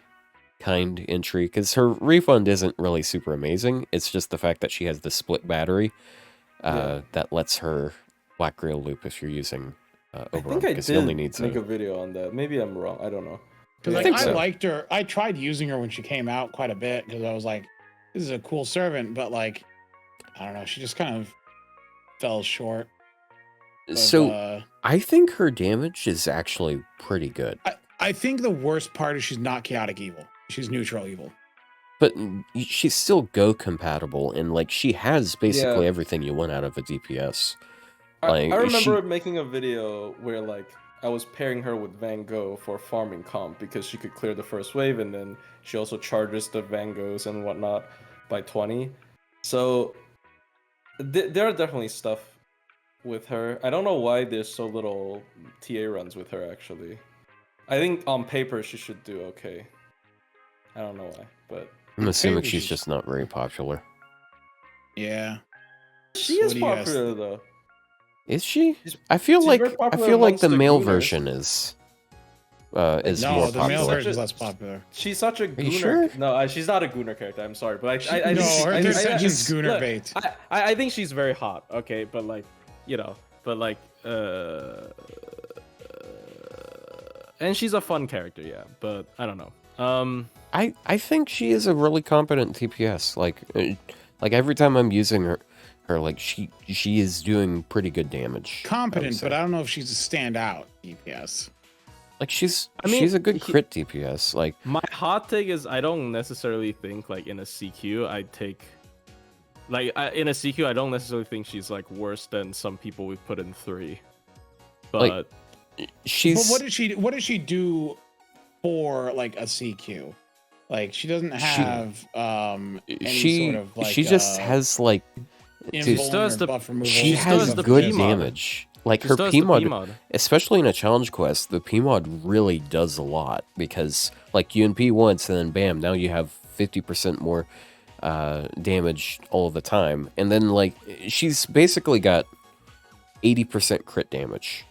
B: kind entry, because her refund isn't really super amazing. It's just the fact that she has the split battery that lets her Black Grail loop if you're using
D: I
B: Oberon,
D: think I
B: because he only
D: did
B: needs
D: make a video on that. Maybe I'm wrong. I don't know.
C: Because
B: I
C: like,
B: think
C: I
B: so.
C: liked her. I tried using her when she came out quite a bit because I was like, this is a cool servant, but like, I don't know, she just kind of fell short.
B: So I think her damage is actually pretty good.
C: I think the worst part is she's not chaotic evil. She's neutral evil.
B: But she's still Go compatible, and like she has basically everything you want out of a DPS. Like,
D: I remember making a video where like I was pairing her with Van Gogh for farming comp because she could clear the first wave, and then she also charges the Van Goghs and whatnot by 20. So there are definitely stuff with her. I don't know why there's so little TA runs with her actually. I think on paper she should do okay. I don't know why, but
B: I'm assuming
C: Maybe
B: she's
C: she's-
B: just not very popular.
C: Yeah.
D: she is
C: What do you guys
D: popular though.
B: Is she?
D: She's-
B: I feel
D: she's
B: like
D: very popular
B: the
D: amongst the
B: male
D: gooners.
B: version is
C: No,
B: more
C: the male
B: popular.
C: version is less popular.
D: She's such a gooner.
B: you sure?
D: No, she's not a gooner character. I'm sorry, but I
C: No,
D: think
C: her third section's Gooner
D: look,
C: bait.
A: I think she's very hot. Okay, but like, and she's a fun character, yeah. But I don't know.
B: I think she is a really competent TPS. Like every time I'm using her like she is doing pretty good damage.
C: Competent, but I don't know if she's a standout DPS.
B: Like she's
A: I mean,
B: she's a good crit DPS. Like
A: My hot take is I don't necessarily think like in a CQ I'd take in a CQ I don't necessarily think she's like worse than some people we've put in 3. But
B: she's
C: But what does she do for like a CQ? Like she doesn't have any
B: she
C: sort of like
B: she just has like
C: invuln
A: does
C: or
A: the-
C: buff removal.
B: she
A: does
B: has
A: the
B: good
A: PMod.
B: damage. Like
A: just
B: her
A: does the
B: PMod,
A: PMod.
B: especially in a challenge quest, the PMod really does a lot, because like you NP once and then bam, now you have 50% more damage all the time. And then like she's basically got 80% crit damage.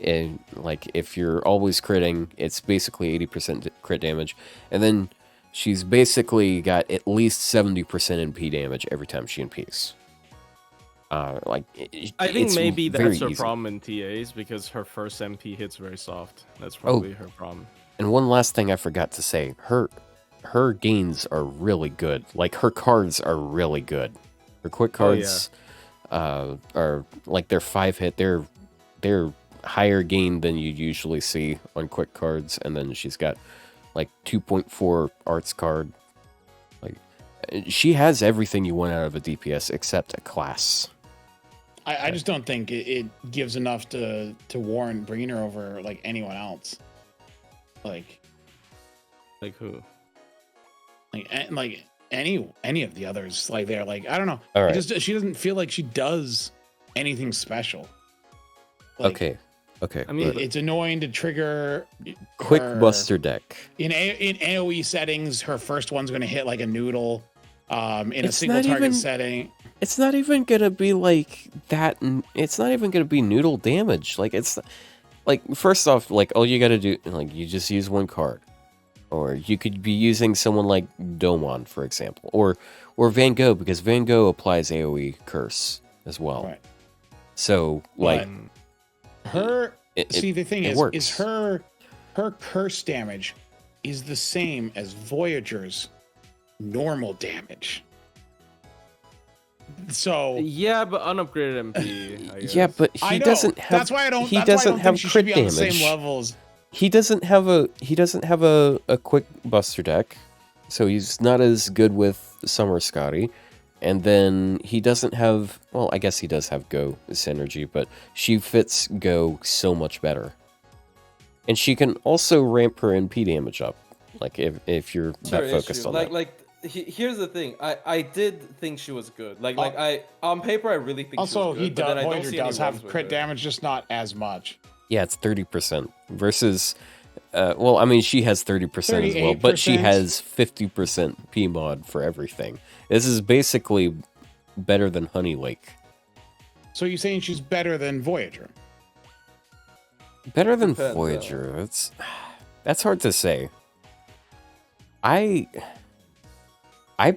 B: And like if you're always critting, it's basically 80% crit damage. And then she's basically got at least 70% NP damage every time she NPs.
A: I think
B: it's
A: maybe
B: very
A: that's her
B: easy.
A: problem in TAs because her first MP hits very soft. That's probably her problem.
B: And one last thing I forgot to say, her gains are really good. Like her cards are really good. Her quick cards are like they're 5-hit. They're higher gain than you usually see on quick cards, and then she's got like 2.4 arts card. Like she has everything you want out of a DPS except a class.
C: I just don't think it gives enough to warrant bringing her over like anyone else. Like
A: Who?
C: like any of the others. Like they're like, I don't know.
B: All right.
C: She doesn't feel like she does anything special. Like,
B: Okay.
A: I mean,
C: it's annoying to trigger
B: quick
C: her-
B: buster deck.
C: in AOE settings. Her first one's going to hit like a noodle. in a
B: It's
C: single
B: not
C: target
B: even-
C: setting.
B: It's not even gonna be like that. It's not even gonna be noodle damage. Like it's like first off, like all you gotta do, like you just use one card, or you could be using someone like Domon, for example, or Van Gogh, because Van Gogh applies AOE curse as well.
C: Right.
B: So like
C: Her see the thing
B: it
C: is
B: works.
C: her curse damage is the same as Voyager's normal damage. So
A: Yeah, but unupgraded MP. I guess.
B: yeah, but
C: I
B: he
C: know.
B: doesn't have.
C: That's why I don't.
B: He
C: that's why I
B: doesn't
C: don't
B: have
C: think she should
B: crit
C: be on the
B: damage.
C: same levels.
B: He doesn't have a quick buster deck, so he's not as good with Summer Scotty. And then he doesn't have, well, I guess he does have Go synergy, but she fits Go so much better. And she can also ramp her NP damage up, like if you're that focused on that.
D: Here's the thing. I did think she was good. I on paper I really think
C: Also,
D: she was good. But then I don't
C: Voyager
D: see any
C: does
D: runs
C: have
D: with
C: crit
D: her.
C: damage, just not as much.
B: Yeah, it's 30% versus, well, I mean, she has 30% as well, but she
C: 38%.
B: has 50% PMod for everything. This is basically better than Honey Lake.
C: So you're saying she's better than Voyager?
B: Better than
D: Depends,
B: Voyager. That's hard to say. I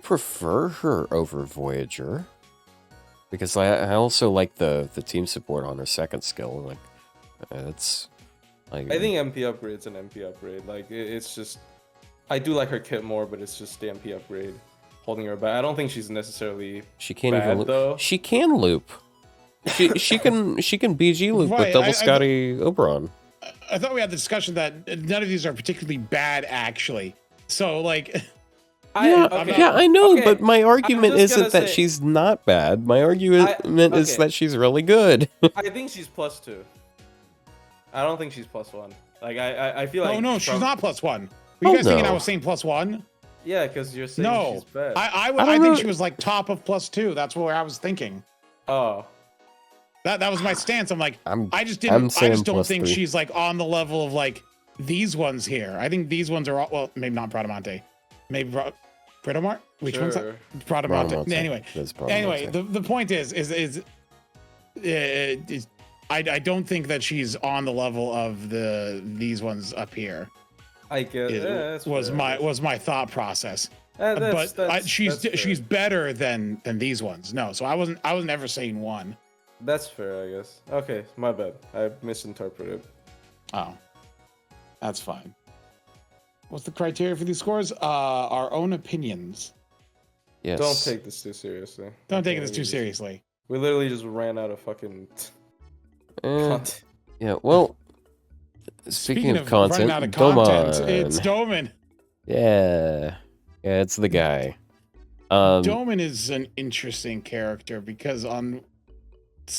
B: prefer her over Voyager because I also like the team support on her second skill. Like it's like
D: I think MP upgrade's an MP upgrade. Like it's just I do like her kit more, but it's just the MP upgrade holding her back. I don't think she's necessarily
B: she can't
D: bad,
B: even loop.
D: though.
B: She can loop. She can BG loop
C: Right,
B: with double
C: I
B: Scotty Oberon.
C: I thought we had the discussion that none of these are particularly bad, actually. So like,
B: Yeah, I know,
D: okay,
B: but my argument
D: just gonna
B: isn't that
D: say-
B: she's not bad. My argument is
D: okay.
B: that she's really good.
D: I think she's +2. I don't think she's +1. Like I feel like
C: oh no, she's
D: from-
C: not +1. Were you
B: Oh,
C: guys thinking I
B: no.
C: was saying +1?
D: Yeah, because you're saying
C: No,
D: she's bad.
C: I
B: don't
C: think
B: know.
C: she was like top of +2. That's where I was thinking.
D: Oh.
C: That was my stance. I'm like, I just
B: I'm saying
C: don't think
B: +3.
C: she's like on the level of like these ones here. I think these ones are all, well, maybe not Bradamante, maybe Britomart. Which one's that? Bradamante.
B: Bradamante.
C: Anyway,
B: That's Bradamante.
C: anyway, the point is I don't think that she's on the level of these ones up here.
D: I guess
C: Was my thought process. She's
D: fair.
C: better than these ones. No, so I wasn't ever saying one.
D: That's fair, I guess. Okay, my bad. I misinterpreted.
C: Oh, that's fine. What's the criteria for these scores? Our own opinions.
B: Yes.
D: Don't take this too seriously.
C: Don't take
D: Okay,
C: this too seriously.
D: We literally just ran out of fucking
B: Eh,
D: content.
B: yeah. Well, speaking of content,
C: running out of content,
B: Domon.
C: it's Doman.
B: Yeah, it's the guy.
C: Doman is an interesting character because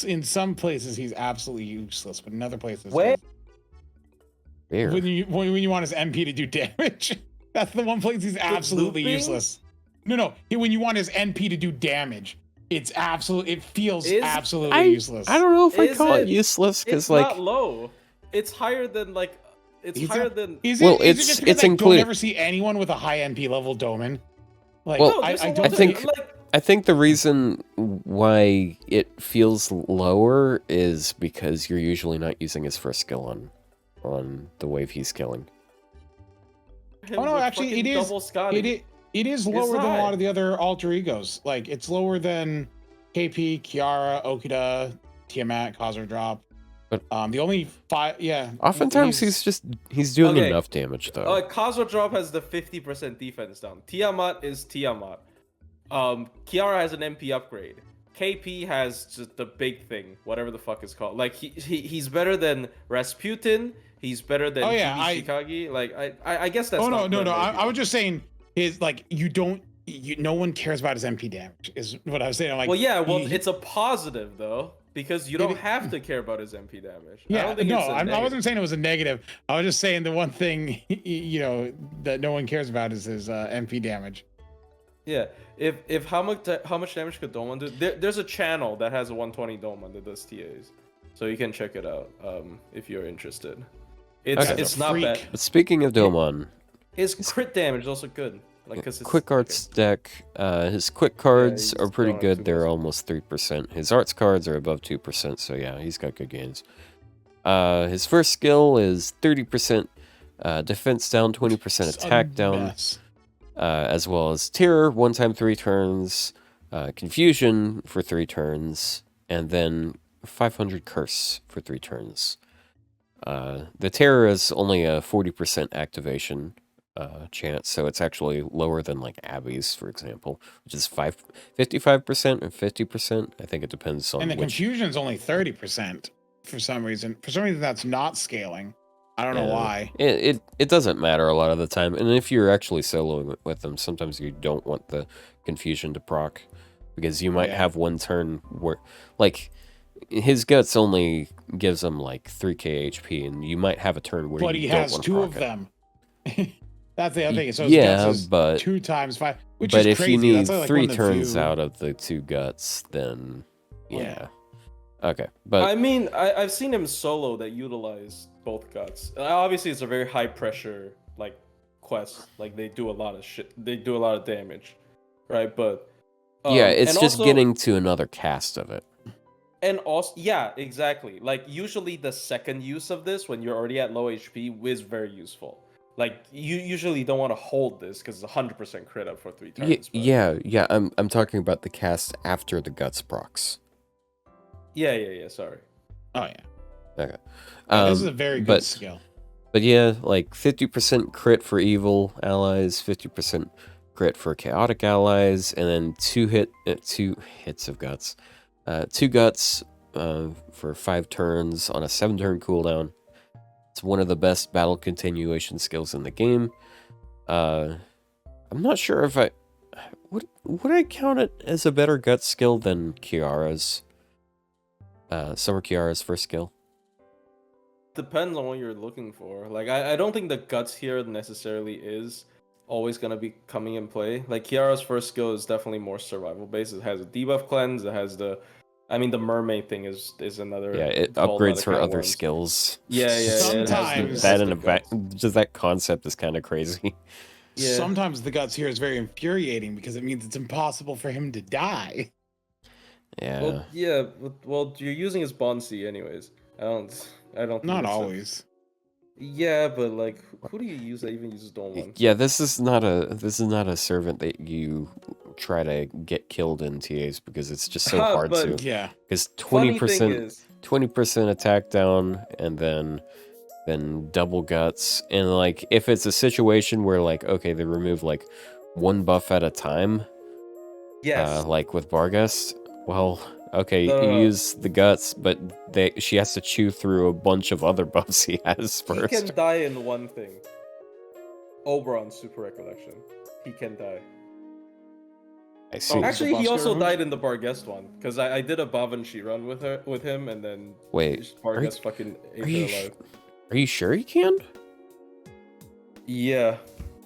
C: in some places he's absolutely useless, but in other places
D: Wait.
B: Fair.
C: when you want his MP to do damage, that's the one place he's absolutely
D: looping?
C: useless. No, when you want his NP to do damage, it feels absolutely useless.
B: I don't know if I
D: Is
B: call it
D: it?
B: useless because
D: It's
B: like
D: not low. It's higher than like. It's
C: Is
D: higher
C: it-
D: than.
C: Is
B: Well,
C: it, is
B: it's-
C: it just because
B: it's
C: I don't
B: included.
C: ever see anyone with a high NP level Doman? Like,
B: Well,
C: I
D: there's a
C: don't
D: lot of-
B: think-
D: like,
B: I think the reason why it feels lower is because you're usually not using his first skill on the wave he's killing.
D: him
C: Oh no,
D: with
C: actually,
D: fucking
C: it is.
D: double Scotty.
C: It is lower than a
D: high.
C: lot of the other alter egos. Like, it's lower than KP, Kiara, Okita, Tiamat, Kazuradrop.
B: But-
C: The only five, yeah.
B: Oftentimes he's doing
D: Okay.
B: enough damage though.
D: Kazuradrop has the 50% defense down. Tiamat is Tiamat. Kiara has an MP upgrade. KP has just the big thing, whatever the fuck it's called. Like he's better than Rasputin. He's better than
C: Oh, yeah,
D: Chikagi. Like I guess that's.
C: Oh no,
D: not
C: no,
D: good,
C: no.
D: maybe.
C: I was just saying, is like no one cares about his MP damage. Is what I was saying. I'm like,
D: Well, yeah. Well,
C: he-
D: it's a positive though because you don't have to care about his MP damage. I
C: Yeah,
D: don't think
C: no,
D: it's a
C: I
D: negative.
C: wasn't saying it was a negative. I was just saying the one thing that no one cares about is his MP damage.
D: Yeah. If how much damage could Domon do? There's a channel that has a 120 Domon that does TAs, so you can check it out if you're interested. It's
B: Okay.
D: it's not
C: Freak.
D: bad.
B: But speaking of Domon,
D: His crit damage is also good. Like, cause it's
B: Quick Arts deck. His quick cards
D: he's
B: are pretty
D: throwing
B: good.
D: too
B: They're
D: much.
B: almost 3%. His arts cards are above 2%. So yeah, he's got good gains. His first skill is 30% defense down, 20%
C: It's a
B: attack down,
C: mess.
B: as well as terror 1 time 3 turns, confusion for 3 turns, and then 500 curse for 3 turns. The terror is only a 40% activation chance, so it's actually lower than like Abby's, for example, which is 55% or 50%. I think it depends on
C: And the
B: which.
C: confusion's only 30% for some reason. For some reason, that's not scaling. I don't know
B: Yeah.
C: why.
B: It doesn't matter a lot of the time, and if you're actually soloing with them, sometimes you don't want the confusion to proc, because you might
C: Yeah.
B: have one turn where, like, his guts only gives him like 3k HP, and you might have a turn where
C: But
B: you
C: he
B: don't
C: has
B: want
C: 2 of
B: it.
C: them. That's the other thing. So his
B: Yeah,
C: guts is
B: but
C: 2 times 5, which
B: but
C: is
B: if
C: crazy.
B: you need
C: That's like
B: 3
C: one of the
B: turns
C: few-
B: out of the 2 guts, then
C: Oh, yeah.
B: yeah. Okay, but
D: I mean, I've seen him solo that utilize both guts. Obviously, it's a very high pressure like quest. Like they do a lot of shit. They do a lot of damage, right? But
B: yeah, it's
D: and
B: just
D: also-
B: getting to another cast of it.
D: And also, yeah, exactly. Like usually the second use of this when you're already at low HP is very useful. Like you usually don't want to hold this because it's 100% crit up for 3 turns. but-
B: Yeah. I'm talking about the cast after the guts procs.
D: Yeah. Sorry.
C: Oh, yeah.
B: Okay.
C: This is a very good
B: but-
C: skill.
B: But yeah, like 50% crit for evil allies, 50% crit for chaotic allies, and then 2 hits of guts. 2 guts for 5 turns on a 7-turn cooldown. It's one of the best battle continuation skills in the game. I'm not sure if would I count it as a better gut skill than Kiara's Summer Kiara's first skill.
D: Depends on what you're looking for. Like I don't think the guts here necessarily is always gonna be coming in play. Like Kiara's first skill is definitely more survival based. It has a debuff cleanse. It has the mermaid thing is another.
B: Yeah, it
D: fall that
B: upgrades her
D: kinda
B: other
D: works.
B: skills.
D: Yeah. It has the-
C: Sometimes-
D: it
B: that
D: has
B: in
D: the
B: a vac,
D: guts.
B: just that concept is kind of crazy.
D: Yeah.
C: Sometimes the guts here is very infuriating because it means it's impossible for him to die.
B: Yeah.
D: Well, yeah. Well, you're using his Bonsi anyways. I don't. Think
C: Not
D: that's a-
C: always.
D: Yeah, but like, who do you use that even uses Dawn?
B: Yeah, this is not a servant that you try to get killed in TAs because it's just so hard
D: But-
B: to.
C: Yeah.
B: Because
D: Funny thing
B: 20%
D: is,
B: attack down, and then double guts, and like if it's a situation where like okay they remove like 1 buff at a time,
D: yes,
B: like with Barghest, well okay
D: No.
B: you use the guts, but she has to chew through a bunch of other buffs he has
D: he
B: first.
D: can die in one thing. Oberon Super Recollection. He can die.
B: I see.
D: Actually, he
C: Busker
D: also
C: move?
D: died in the Barghest one because I did a Bavanshi run with him, and then
B: Wait,
D: Barghest fucking ate
B: are
D: her
B: you
D: alive.
B: Are you sure you can?
D: Yeah.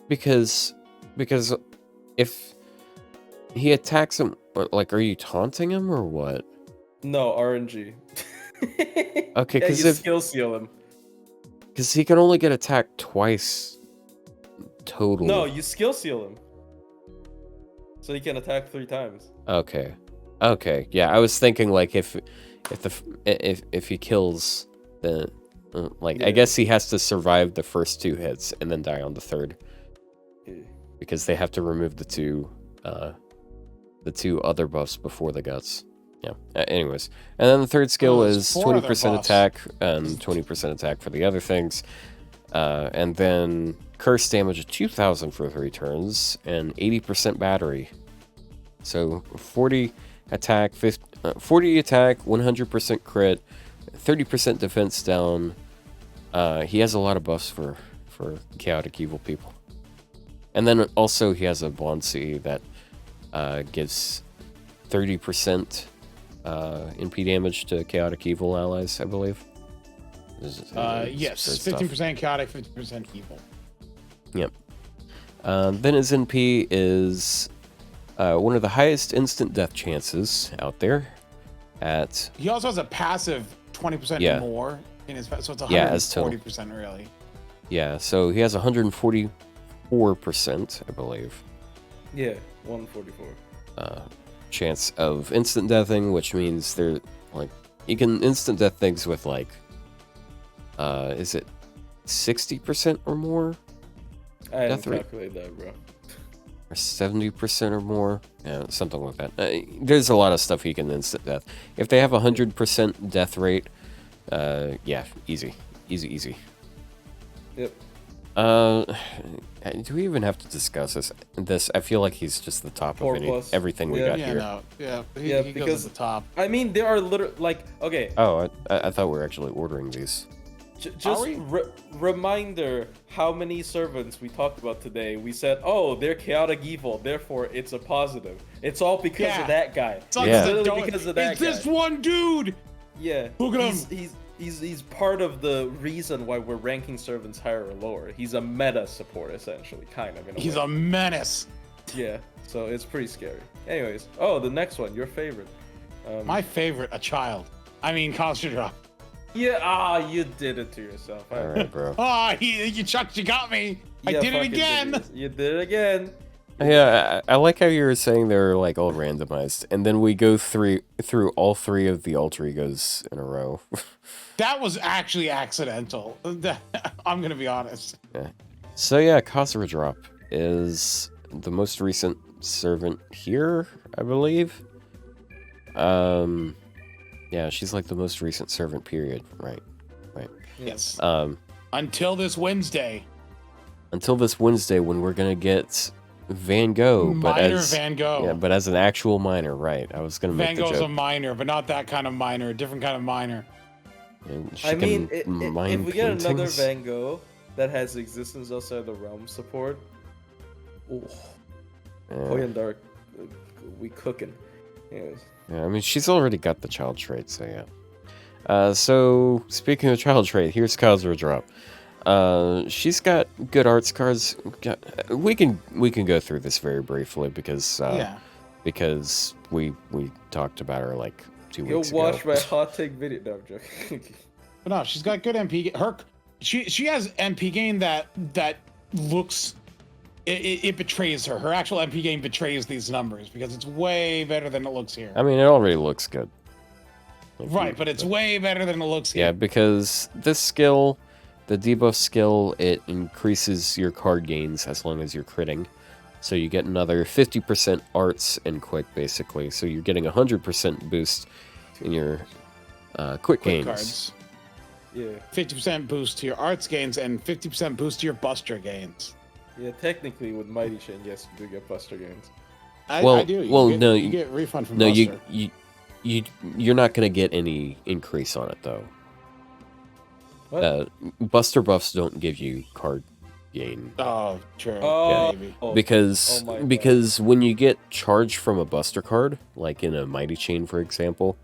B: Because if he attacks him, like, are you taunting him or what?
D: No, RNG.
B: Okay,
D: yeah,
B: 'cause
D: you
B: if-
D: skill seal him.
B: Because he can only get attacked twice total.
D: No, you skill seal him. So he can attack 3 times.
B: Okay. Yeah, I was thinking like if he kills, then like I
D: Yeah.
B: guess he has to survive the first 2 hits and then die on the 3rd
D: Yeah.
B: because they have to remove the two other buffs before the guts. Yeah. Anyways, and then the 3rd skill
C: there's
B: is
C: 4 other
B: 20%
C: buffs.
B: attack and 20% attack for the other things, and then curse damage of 2,000 for 3 turns and 80% battery. So 40 attack, 100% crit, 30% defense down. He has a lot of buffs for chaotic evil people, and then also he has a Bonsi that gives 30% NP damage to chaotic evil allies, I believe.
C: Yes,
B: Absurd stuff.
C: 15% chaotic, 50% evil.
B: Yep. Then his NP is one of the highest instant death chances out there.
C: He also has a passive 20%
B: Yeah.
C: more in his, so it's
B: Yeah, as total.
C: 140% really.
B: Yeah, so he has 144%, I believe.
D: Yeah, 144.
B: Chance of instant deathing, which means they're like you can instant death things with like is it 60% or more?
D: I
B: Death
D: didn't
B: rate?
D: calculate that, bro.
B: Or 70% or more? Yeah, something like that. There's a lot of stuff you can instant death. If they have 100% death rate, yeah, easy. Easy.
D: Yep.
B: Do we even have to discuss this? I feel like he's just the top of
D: 4+.
B: everything we
D: Yeah.
B: got
C: Yeah,
B: here.
C: no, yeah,
D: Yeah,
C: he
D: because-
C: goes at the top.
D: I mean, there are literally like okay.
B: Oh, I thought we were actually ordering these.
D: Just
C: we?
D: reminder how many servants we talked about today. We said, oh, they're chaotic evil, therefore it's a positive. It's all because
C: Yeah.
D: of that guy.
C: It's like,
B: Yeah.
D: Literally
C: don't-
D: because of that
C: it's this
D: guy.
C: one dude.
D: Yeah.
C: Look at
D: He's part of the reason why we're ranking servants higher or lower. He's a meta support essentially, kind of in a
C: He's
D: way.
C: a menace.
D: Yeah. So it's pretty scary. Anyways, oh, the next one, your favorite.
C: My favorite, a child. I mean, Kazuradrop.
D: Yeah, you did it to yourself.
B: All right, bro.
C: Oh, you Chuck, you got me. I
D: Yeah,
C: did it
D: fucking
C: again.
D: idiots. You did it again.
B: Yeah, I like how you were saying they're like all randomized, and then we go through all three of the alter egos in a row.
C: That was actually accidental. I'm gonna be honest.
B: So yeah, Kazuradrop is the most recent servant here, I believe. Yeah, she's like the most recent servant period, right?
C: Yes.
B: Um,
C: Until this Wednesday.
B: until this Wednesday when we're gonna get Van Gogh, but
C: Minor
B: as
C: Van Gogh.
B: yeah, but as an actual minor, right? I was gonna
C: Van
B: make the
C: Gogh's a
B: joke.
C: minor, but not that kind of minor. A different kind of minor.
B: And she
D: I mean,
B: can
D: if
B: mine
D: we get another
B: paintings.
D: Van Gogh that has existence outside the realm support, oh,
B: Yeah.
D: Huyan Dark, we cooking. Anyways.
B: Yeah, I mean, she's already got the child trait, so yeah. So, speaking of child trait, here's Kazuradrop. She's got good arts cards. We can go through this very briefly because
C: Yeah.
B: because we talked about her like 2
D: Go
B: weeks
D: watch
B: ago.
D: my hot take video. No, I'm joking.
C: But no, she's got good MP. She has MP game that looks. It betrays her. Her actual MP game betrays these numbers because it's way better than it looks here.
B: I mean, it already looks good. Like,
C: Right, but it's way better than it looks
B: yeah,
C: here.
B: because this skill, the debuff skill, it increases your card gains as long as you're critting. So you get another 50% arts and quick, basically. So you're getting 100% boost in your quick gains.
C: Cards.
D: Yeah,
C: 50% boost to your arts gains and 50% boost to your buster gains.
D: yeah. Technically, with Mighty Chain, yes, you do get Buster gains.
B: Well-
C: I do.
B: well,
C: get,
B: no,
C: you get refund from
B: No,
C: buster.
B: you're not gonna get any increase on it though.
D: What?
B: Buster buffs don't give you card gain
C: Oh, true.
D: Oh,
C: Maybe.
B: because
D: oh my God.
B: because when you get charged from a Buster card, like in a Mighty Chain, for example,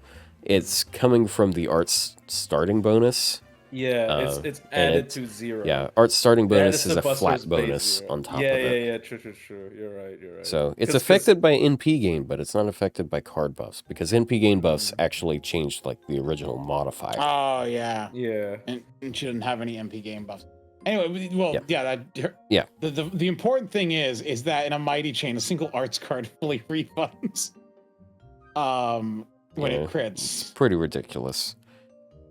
B: it's coming from the arts starting bonus.
D: Yeah,
B: and
D: it's added
B: it's-
D: to 0.
B: Yeah, arts starting
D: Yeah,
B: bonus
D: it's
B: is
D: the
B: a flat
D: Buster's base
B: bonus
D: 0.
B: on top
D: yeah,
B: of it.
D: Yeah, true. You're right.
B: So it's
D: 'Cause-
B: affected by NP gain, but it's not affected by card buffs because NP gain buffs actually changed like the original modifier.
C: Oh, yeah.
D: Yeah.
C: And she doesn't have any MP game buffs. Anyway, well,
B: Yeah.
C: yeah. The important thing is that in a Mighty Chain, a single arts card fully refunds. When
B: Yeah.
C: it crits.
B: Pretty ridiculous.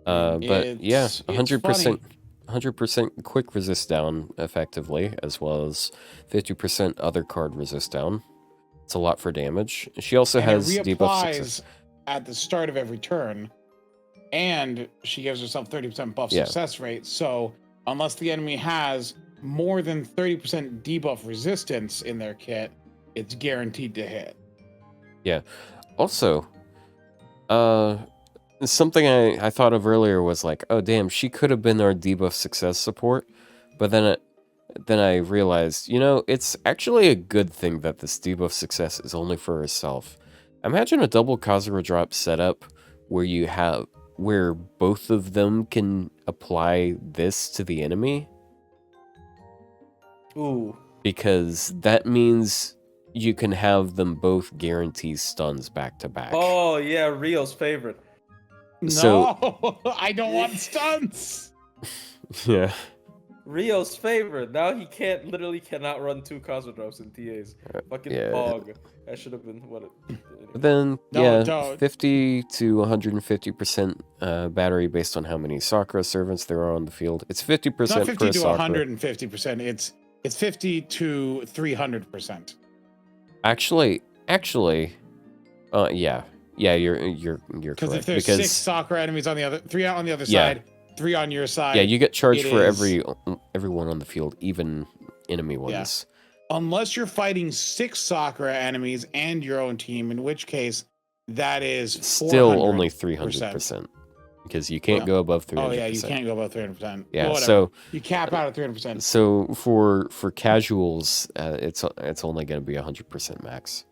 B: But yeah,
C: It's
B: 100%, 100% quick resist down effectively, as well as 50% other card resist down. It's a lot for damage. She also
C: And
B: has
C: it
B: debuff
C: reapplies
B: success.
C: at the start of every turn, and she gives herself 30% buff
B: Yeah.
C: success rate. So unless the enemy has more than 30% debuff resistance in their kit, it's guaranteed to hit.
B: Also, something I thought of earlier was like, oh damn, she could have been our debuff success support, but then I realized, it's actually a good thing that this debuff success is only for herself. Imagine a double Kazuradrop setup where both of them can apply this to the enemy,
D: Ooh.
B: because that means you can have them both guarantee stuns back to back.
D: Oh yeah, Rio's favorite.
C: No,
B: So-
C: I don't want stuns.
B: Yeah.
D: Rio's favorite. Now he literally cannot run 2 Kazuradrops in TAs. Fucking
B: Yeah.
D: hog. That should have been what it.
B: But then,
C: No,
B: yeah,
C: don't.
B: 50 to 150% battery based on how many Sakura servants there are on the field. It's 50%
C: It's not 50
B: per
C: to
B: Sakura.
C: 150%. It's 50 to 300%.
B: Actually, yeah, you're
C: Because
B: correct.
C: if there's 6 Sakura enemies on the other, 3 out on the other
B: Yeah.
C: side, 3 on your side.
B: yeah, you get charged
C: it
B: for
C: is-
B: everyone on the field, even enemy ones.
C: Unless you're fighting 6 Sakura enemies and your own team, in which case that is
B: Still only
C: 400%.
B: 300% because you can't
C: Yeah.
B: go above 300%.
C: Oh yeah, you can't go above 300%.
B: Yeah,
C: Well, whatever.
B: so
C: You cap out at 300%.
B: so for casuals, it's only going to be 100% max.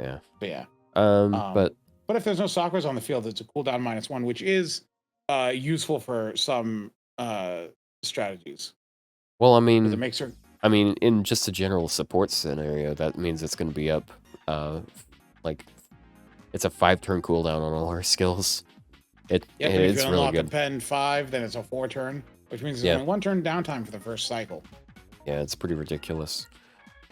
B: Yeah.
C: But yeah.
B: But
C: But if there's no Sakuras on the field, it's a cooldown -1, which is useful for some strategies.
B: well, I
C: 'Cause
B: mean,
C: it makes her
B: in just a general support scenario, that means it's going to be up, like, it's a 5-turn cooldown on all her skills.
C: but if
B: It's
C: you
B: really
C: unlock a
B: good.
C: pen 5, then it's a 4-turn, which means there's
B: Yeah.
C: only 1 turn downtime for the first cycle.
B: Yeah, it's pretty ridiculous.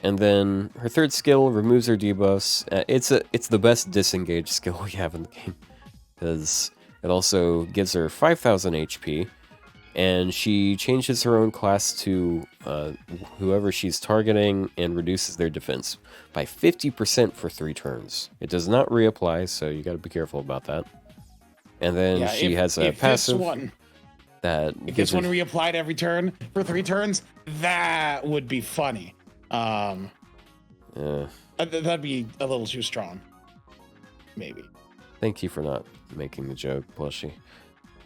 B: And then her third skill removes her debuffs. It's the best disengage skill we have in the game because it also gives her 5,000 HP, and she changes her own class to whoever she's targeting and reduces their defense by 50% for 3 turns. It does not reapply, so you got to be careful about that. And then she has a passive that
C: If
B: gives
C: this one
B: her
C: reapplied every turn for 3 turns, that would be funny. That'd be a little too strong. Maybe.
B: Thank you for not making the joke, Plushie.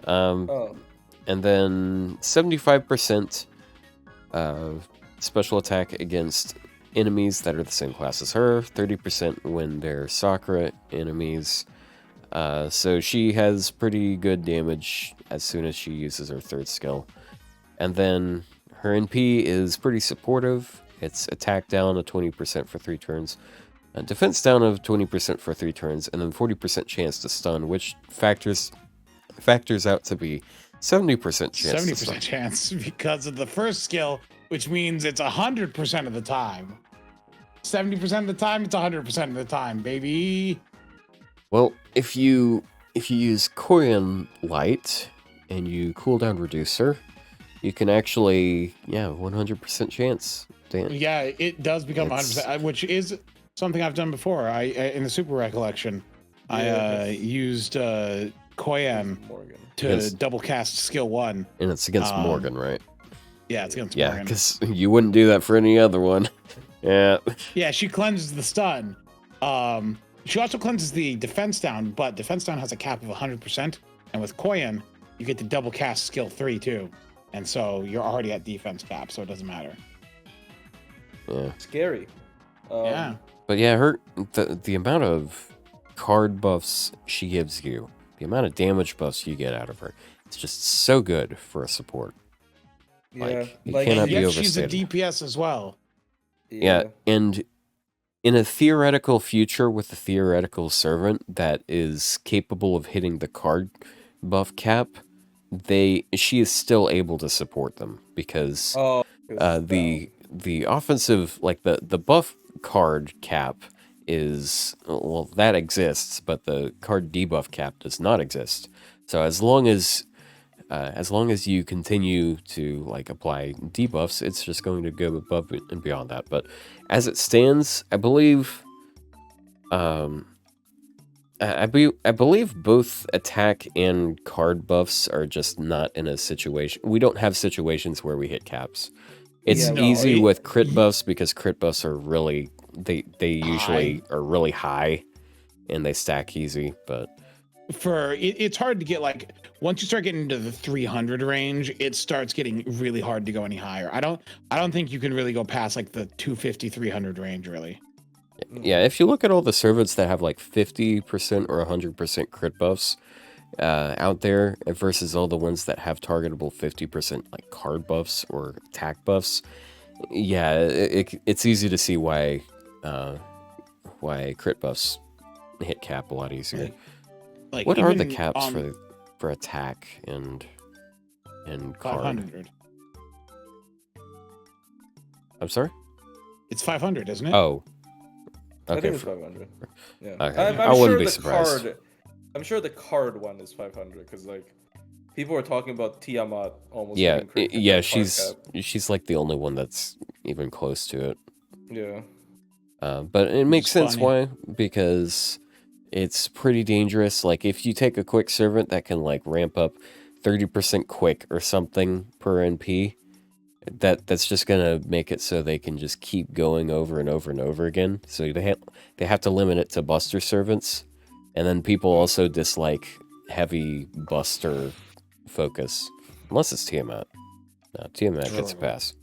D: Oh.
B: And then 75% special attack against enemies that are the same class as her, 30% when they're Sakura enemies. So she has pretty good damage as soon as she uses her third skill. And then her NP is pretty supportive. It's attack down of 20% for 3 turns, defense down of 20% for 3 turns, and then 40% chance to stun, which factors out to be 70% chance.
C: 70% chance because of the first skill, which means it's 100% of the time. 70% of the time, it's 100% of the time, baby.
B: Well, if you use Korean Light and you cooldown reducer, you can actually 100% chance. Damn.
C: Yeah, it does become 100%, which is something I've done before. I in the Super Recollection, I used Koyan
D: Morgan.
C: to double cast skill 1.
B: And it's against Morgan, right?
C: Yeah, it's against
B: Yeah,
C: Morgan.
B: because you wouldn't do that for any other one. Yeah.
C: Yeah, she cleanses the stun. She also cleanses the defense down, but defense down has a cap of 100%. And with Koyan, you get to double cast skill 3 too. And so you're already at defense cap, so it doesn't matter.
B: Yeah.
D: Scary.
C: Yeah.
B: But yeah, the amount of card buffs she gives you, the amount of damage buffs you get out of her, it's just so good for a support. Like, you cannot
C: And
B: be
C: yet she's a
B: overstated.
C: DPS as well.
B: Yeah, and in a theoretical future with a theoretical servant that is capable of hitting the card buff cap, she is still able to support them because the offensive, like the buff card cap is, well, that exists, but the card debuff cap does not exist. So as long as you continue to like apply debuffs, it's just going to go above and beyond that. But as it stands, I believe both attack and card buffs are just not in a situation. We don't have situations where we hit caps. It's easy with crit buffs because crit buffs are really they usually are really high and they stack easy, but
C: It's hard to get, like, once you start getting into the 300 range, it starts getting really hard to go any higher. I don't think you can really go past like the 250, 300 range, really.
B: yeah, if you look at all the servants that have like 50% or 100% crit buffs out there versus all the ones that have targetable 50% like card buffs or attack buffs, yeah, it's easy to see why crit buffs hit cap a lot easier.
C: Like,
B: What are the
C: even
B: caps
C: on
B: for attack and card?
C: 500.
B: I'm sorry?
C: It's 500, isn't it?
B: Oh.
D: I
B: Okay.
D: think it's 500. Yeah.
B: Okay.
D: I'm
B: I wouldn't
D: sure
B: be
D: the
B: surprised.
D: I'm sure the card one is 500 because like people were talking about Tiamat almost.
B: Yeah,
D: getting crit
B: yeah,
D: with that card cap.
B: she's like the only one that's even close to it.
D: Yeah.
B: But it makes
C: It's
B: sense
C: funny.
B: why, because it's pretty dangerous. Like if you take a quick servant that can like ramp up 30% quick or something per NP, that's just gonna make it so they can just keep going over and over and over again. So they have to limit it to buster servants, and then people also dislike heavy buster focus, unless it's Tiamat. No, Tiamat gets a pass.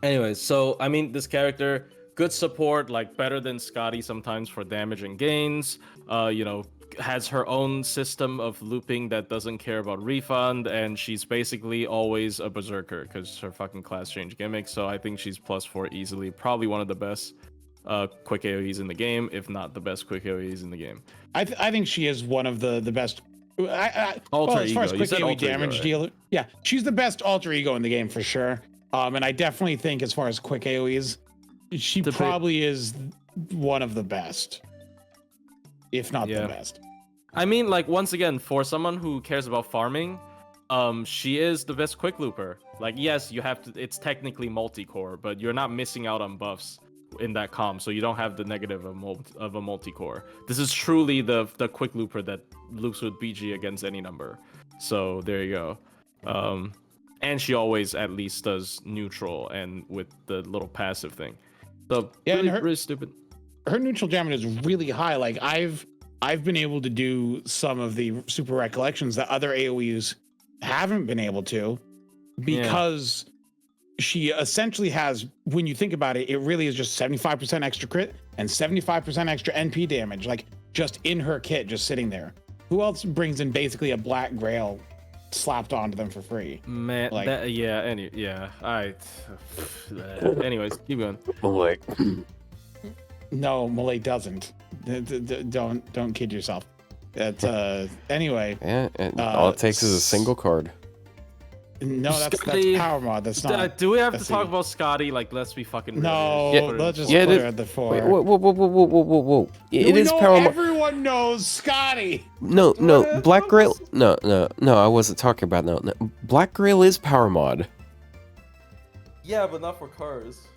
A: Anyways, so I mean, this character, good support, like better than Scotty sometimes for damage and gains. You know, has her own system of looping that doesn't care about refund, and she's basically always a berserker because her fucking class change gimmick. So I think she's +4 easily. Probably one of the best quick AoEs in the game, if not the best quick AoEs in the game.
C: I think she is one of the best.
A: Alter
C: as far as
A: ego. You
C: quick
A: said
C: AoE
A: alter ego,
C: damage
A: right?
C: dealer, yeah, she's the best alter ego in the game for sure. And I definitely think as far as quick AoEs, she probably is one of the best, if not the best.
A: I mean, like, once again, for someone who cares about farming, she is the best quick looper. Like, yes, you have to, it's technically multi-core, but you're not missing out on buffs in that comp, so you don't have the negative of a multi-core. This is truly the quick looper that loops with BG against any number. So there you go. And she always at least does neutral and with the little passive thing. So
C: Yeah,
A: really,
C: and
A: really stupid.
C: Her neutral damage is really high. Like I've been able to do some of the super recollections that other AoEs haven't been able to, because she essentially has, when you think about it, it really is just 75% extra crit and 75% extra NP damage, like just in her kit, just sitting there. Who else brings in basically a black grail slapped onto them for free?
A: Man,
C: like,
A: anyways, keep going.
B: Like,
C: no, Molay doesn't. Don't kid yourself. That's anyway.
B: Yeah, all it takes is a single card.
C: No, that's
A: Scotty,
C: power mod. That's not.
A: Do we have to talk about Scotty? Like, let's be fucking.
C: No, let's just
B: Yeah,
C: put her at the 4.
B: Wait, whoa. It
C: We
B: is
C: know
B: power mod.
C: Everyone knows Scotty.
B: No, Black Grail. No, I wasn't talking about no. Black Grail is power mod.
D: Yeah, but not for cars.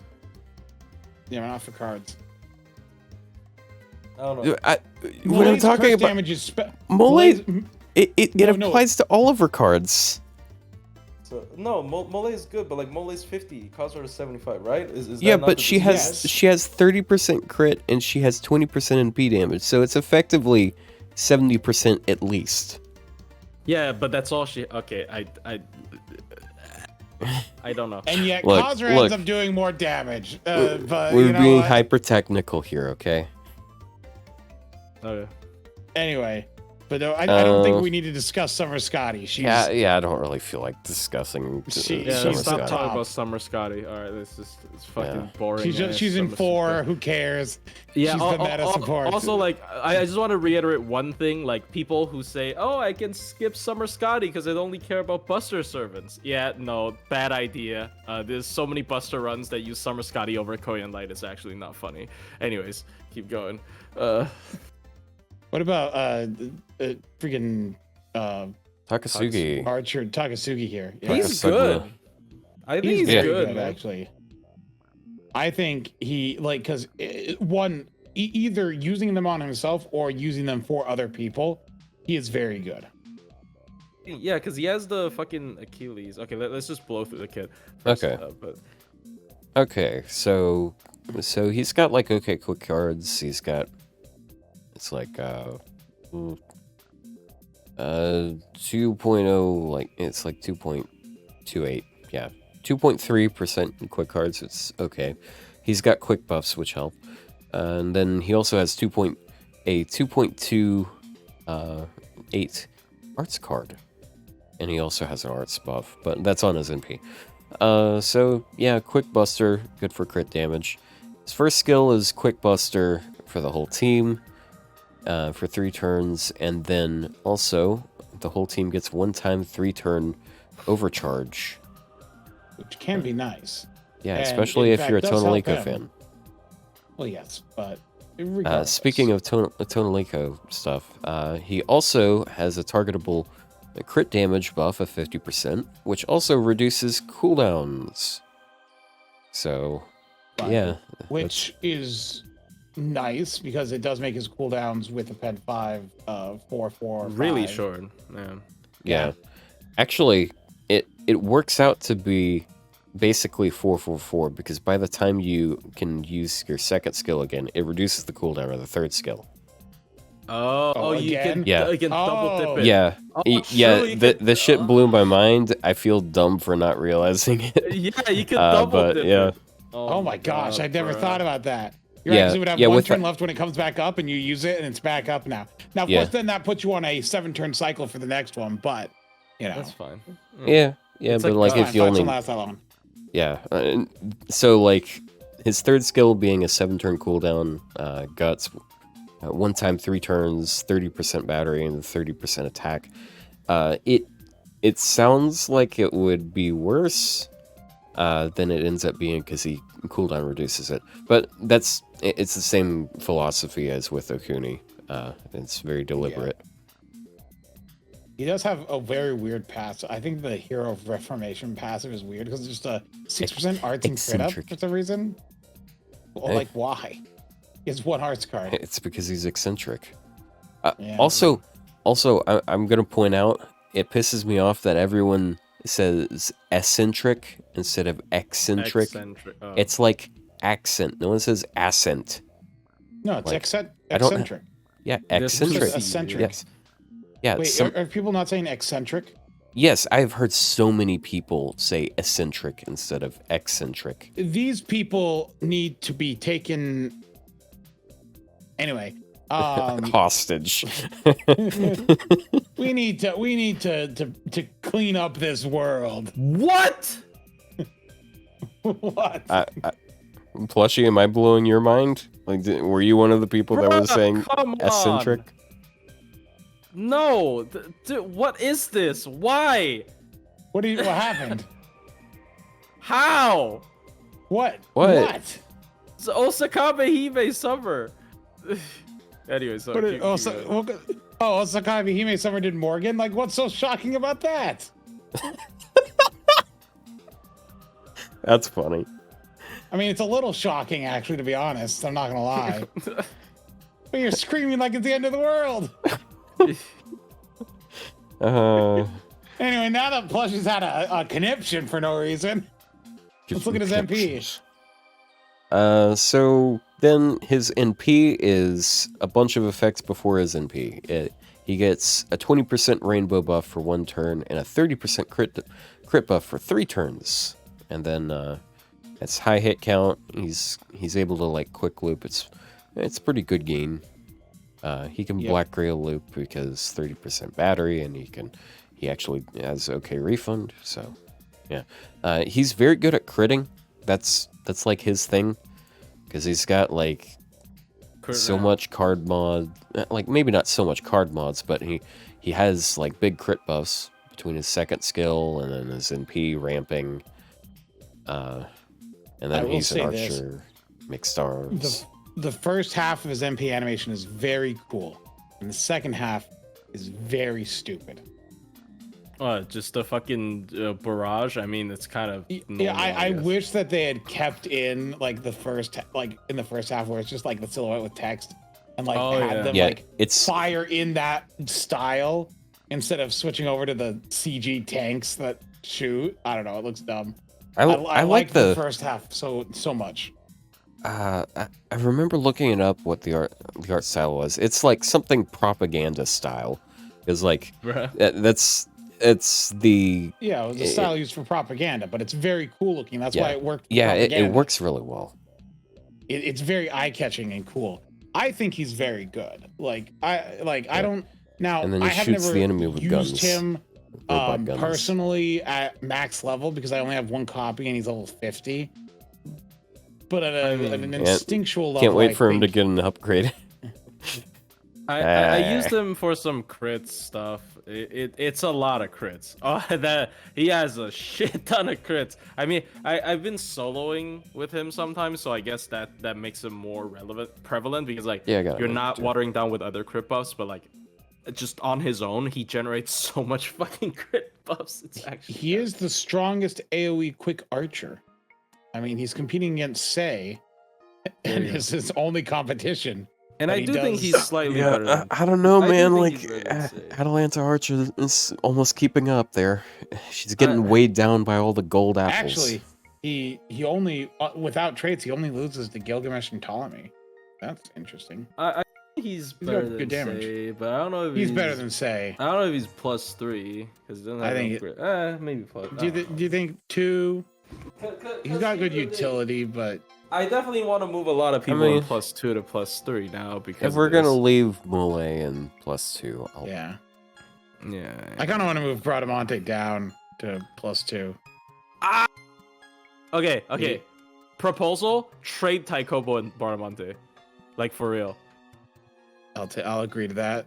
C: Yeah, not for cards.
D: I don't know.
B: When I'm talking about
C: damage is
B: Molay, it
C: No.
B: applies to all of her cards.
D: So, no, Molay is good, but like Molay's 50, Khazra is 75, right? Is
B: Yeah,
D: that not
B: but
D: the
B: she has 30% crit and she has 20% NP damage, so it's effectively 70% at least.
A: Yeah, but that's all she. Okay, I don't know.
C: And yet,
B: Look,
C: Khazra ends up doing more damage. But
B: We're
C: you know
B: being
C: what?
B: hyper technical here, okay?
A: Okay.
C: Anyway, but no, I don't think we need to discuss Summer Scotty. She's
B: Yeah, I don't really feel like discussing.
C: Yeah,
B: Summer
A: Stop
B: Scotty.
A: talking about Summer Scotty. All right, it's fucking boring.
C: she's in
A: Summer
C: 4.
A: Scotty.
C: Who cares?
A: Yeah.
C: She's the meta support.
A: Also, like, I just want to reiterate one thing. Like, people who say, "Oh, I can skip Summer Scotty because I only care about Buster servants." Yeah, no, bad idea. There's so many Buster runs that use Summer Scotty over Korean Light. It's actually not funny. Anyways, keep going.
C: What about freaking
B: Takasugi.
C: Archer Takasugi here? Yeah.
A: He's
B: Takasugi.
A: good. I think he's
C: very
A: good, man.
C: actually. I think he because either using them on himself or using them for other people, he is very good.
A: Yeah, because he has the fucking Achilles. Okay, let's just blow through the kit. First,
B: Okay.
A: but
B: Okay, so he's got like quick cards. He's got it's like 2.0, like it's like 2.28, yeah, 2.3% quick cards. It's okay. He's got quick buffs, which help, and then he also has 2.28 arts card, and he also has an arts buff, but that's on his NP. So yeah, quick buster, good for crit damage. His first skill is quick buster for the whole team, for 3 turns, and then also the whole team gets 1-time 3-turn overcharge.
C: Which can be nice.
B: Yeah,
C: And
B: especially
C: in
B: if you're a
C: fact, does help
B: Tonaleiko
C: him.
B: fan.
C: Well, yes, but regardless.
B: Speaking of Tonaleiko stuff, he also has a targetable crit damage buff of 50%, which also reduces cooldowns. So, yeah.
C: Which is nice because it does make his cooldowns with the Pen 5 4, 4,
A: Really
C: 5.
A: short. Yeah.
B: Yeah. Actually, it works out to be basically 444 because by the time you can use your second skill again, it reduces the cooldown of the third skill.
A: Oh, you can,
B: Yeah.
A: you can double dip it.
B: Yeah.
A: Oh,
B: Yeah,
A: surely you
B: the shit blew my mind. I feel dumb for not realizing it.
A: Yeah, you can double
B: but
A: dip
B: yeah.
A: it.
C: Oh my gosh,
A: God,
C: I'd never
A: bro.
C: thought about that. You're
B: Yeah,
C: actually would have
B: yeah,
C: one
B: with
C: turn
B: that-
C: left when it comes back up, and you use it, and it's back up now. Now, of
B: Yeah.
C: course, then that puts you on a 7-turn cycle for the next one, but you know,
A: That's fine.
B: Yeah,
A: It's
B: but
A: like
B: like if you only
C: don't last that long.
B: yeah, so like his third skill being a 7-turn cooldown, guts, 1 time 3 turns, 30% battery and 30% attack. It sounds like it would be worse than it ends up being because he cooldown reduces it. But it's the same philosophy as with Okuni. It's very deliberate.
C: He does have a very weird passive. I think the Hero of Reformation passive is weird because it's just a 6% arts and crit up
B: Eccentric.
C: for some reason. Well,
B: Hey.
C: like why? He has 1 arts card.
B: It's because he's eccentric.
C: Yeah.
B: Also, I'm gonna point out it pisses me off that everyone says eccentric instead of eccentric.
A: Oh.
B: It's like accent. No one says accent.
C: No, it's
B: like, I don't-
C: eccentric.
B: Yeah,
A: This
B: eccentric.
C: is eccentric.
B: Yes. Yeah.
C: Wait, are people not saying eccentric?
B: Yes, I've heard so many people say eccentric instead of eccentric.
C: These people need to be taken. Anyway,
B: Hostage.
C: we need to clean up this world.
A: What?
C: What?
B: Plushie, am I blowing your mind? Like, were you one of the people that was
A: Bruh,
B: saying
A: come
B: eccentric?
A: on. No, dude, what is this? Why?
C: What happened?
A: How?
C: What?
B: What?
A: It's Osakabe Hime Summer. Anyway, so
C: What?
A: keep going.
C: Sakabe Hime Summer did Morgan. Like, what's so shocking about that?
B: That's funny.
C: I mean, it's a little shocking, actually, to be honest. I'm not gonna lie. But you're screaming like it's the end of the world. Anyway, now that Plushie's had a conniption for no reason, let's look at his MP.
B: So then his NP is a bunch of effects before his NP. He gets a 20% rainbow buff for 1 turn and a 30% crit buff for 3 turns. And then it's high hit count. He's able to like quick loop. It's pretty good gain. He can black gray loop because 30% battery, and he actually has okay refund. So yeah, he's very good at critting. That's like his thing, because he's got like so much card mod. Like maybe not so much card mods, but he has like big crit buffs between his second skill and then his NP ramping. And then he's an archer, mixed arms.
C: The first half of his MP animation is very cool, and the second half is very stupid.
A: Just a fucking barrage. I mean, it's kind of
C: Yeah, I
A: guess.
C: wish that they had kept in like the first half where it's just like the silhouette with text and like had them like
B: it's
C: fire in that style instead of switching over to the CG tanks that shoot. I don't know, it looks dumb. I like the first half so much.
B: I remember looking it up what the art style was. It's like something propaganda style. It's like it's the
C: it was a style used for propaganda, but it's very cool looking. That's why it worked.
B: Yeah, it works really well.
C: It's very eye catching and cool. I think he's very good. I don't now.
B: And then he
C: I have
B: shoots
C: never
B: the enemy with
C: used
B: guns.
C: him
B: Robot guns.
C: personally at max level because I only have 1 copy and he's level 50. But at an instinctual level,
B: Can't wait for him to get an upgrade.
A: I used him for some crit stuff. It's a lot of crits. Oh, that he has a shit ton of crits. I mean, I've been soloing with him sometimes, so I guess that makes him more prevalent because like you're not watering down with other crit buffs, but like just on his own, he generates so much fucking crit buffs. It's actually
C: he is the strongest AOE quick archer. I mean, he's competing against Sei, and it's his only competition.
A: And I do think he's slightly better than...
B: I don't know, man. Like, Atalanta Archer is almost keeping up there. She's getting weighed down by all the gold apples.
C: Actually, he only, without traits, he only loses to Gilgamesh and Ptolemy. That's interesting.
A: I think he's better than
C: good damage.
A: Sei, but I don't know if
C: he's better than Sei.
A: I don't know if he's +3, because
C: I think
A: maybe plus.
C: Do you think 2? He's got good utility, but
A: I definitely want to move a lot of people from +2 to +3 now because
B: if we're gonna leave Molay in +2,
C: yeah.
A: I
C: kind of want to move Bradamante down to +2.
A: Okay. Yeah. Proposal: trade Taikobo and Bradamante, like for real.
C: I'll agree to that.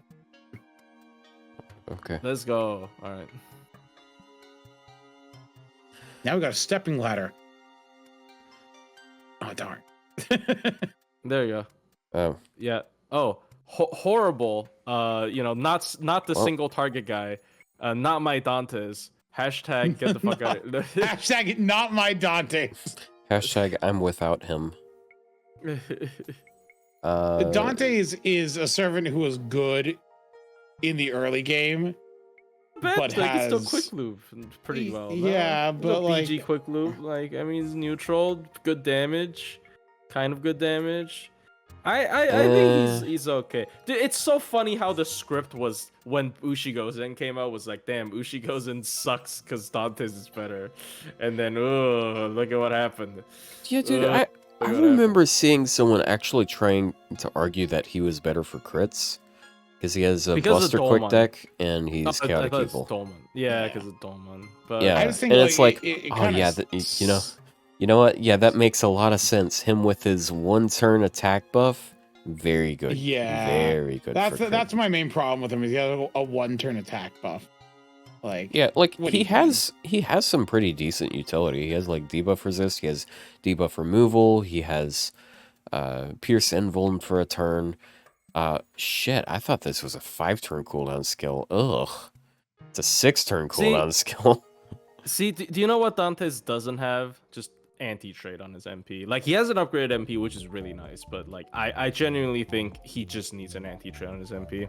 B: Okay.
A: Let's go. All right.
C: Now we got a stepping ladder. Oh darn.
A: There you go.
B: Oh.
A: Yeah. Oh, horrible. Not the single target guy. Not my Dantes. Hashtag get the fuck out.
C: Hashtag not my Dantes.
B: Hashtag I'm without him.
C: Dantes is a servant who was good in the early game. But
A: he can still quick loop pretty well.
C: Yeah, but like
A: PG quick loop, like I mean, he's neutral, good damage, kind of good damage. I think he's okay. Dude, it's so funny how the script was when Ushi Gozen came out was like, damn, Ushi Gozen sucks because Dantes is better, and then look at what happened.
B: Yeah, dude, I remember seeing someone actually trying to argue that he was better for crits. Because he has a Buster Quick Deck and he's Chaotic Evil.
A: Yeah, because of Dolman. But
B: yeah,
C: I just think
B: and it's like, you know what? Yeah, that makes a lot of sense. Him with his 1-turn attack buff, very good.
C: Yeah,
B: very good.
C: That's my main problem with him. Is he has a 1-turn attack buff. Like
B: he has some pretty decent utility. He has like debuff resist. He has debuff removal. He has Pierce Invuln for a turn. Shit, I thought this was a 5-turn cooldown skill. Ugh. It's a 6-turn cooldown skill.
A: See, do you know what Dantes doesn't have? Just anti-trade on his MP. Like, he has an upgraded MP, which is really nice, but, like, I genuinely think he just needs an anti-trade on his MP.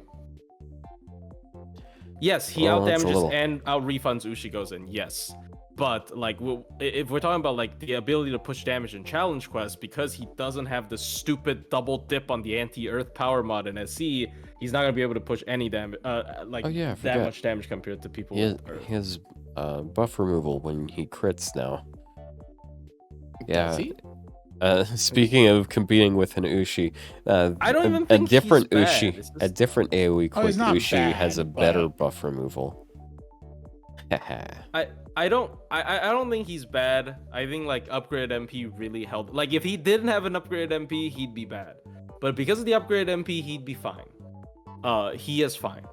A: Yes, he out-damages and out-refunds Ushi Gozen, yes. But, like, if we're talking about, like, the ability to push damage in challenge quests, because he doesn't have the stupid double dip on the anti-earth power mod in SC, he's not going to be able to push any damage, that much damage compared to people.
B: He has buff removal when he crits now. Yeah. Speaking of competing with an Ushi,
A: I don't even think
B: a different
A: he's
B: Ushi,
A: bad.
B: a different AOE quick Ushi has a better
C: but...
B: buff removal.
A: I don't think he's bad. I think like upgraded MP really helped. Like if he didn't have an upgraded MP, he'd be bad. But because of the upgraded MP, he'd be fine. He is fine.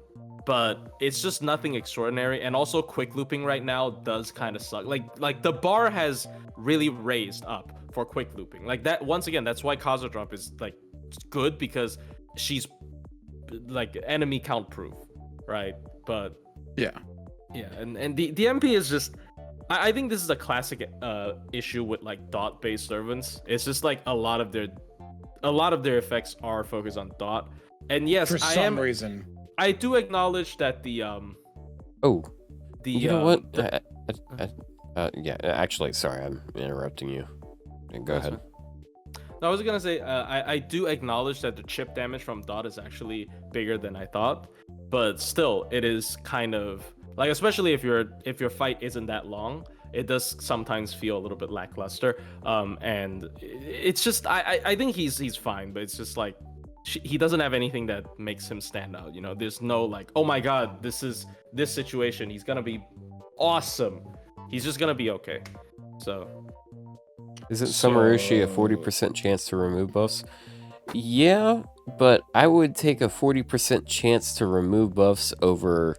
A: But it's just nothing extraordinary. And also quick looping right now does kind of suck. Like the bar has really raised up for quick looping. Like that once again, that's why Kazuradrop is like good because she's like enemy count proof, right? But
C: yeah,
A: and the MP is just I think this is a classic issue with like dot based servants. It's just like a lot of their effects are focused on dot. And yes,
C: for some reason
A: I do acknowledge that the
B: you know what? Yeah, actually, sorry, I'm interrupting you. Go ahead.
A: No, I was gonna say I do acknowledge that the chip damage from dot is actually bigger than I thought, but still, it is kind of like, especially if your fight isn't that long, it does sometimes feel a little bit lackluster. And it's just I think he's fine, but it's just like he doesn't have anything that makes him stand out. You know, there's no like, oh my god, this situation, he's gonna be awesome. He's just gonna be okay. So.
B: Isn't Summer Ushi a 40% chance to remove buffs? Yeah, but I would take a 40% chance to remove buffs over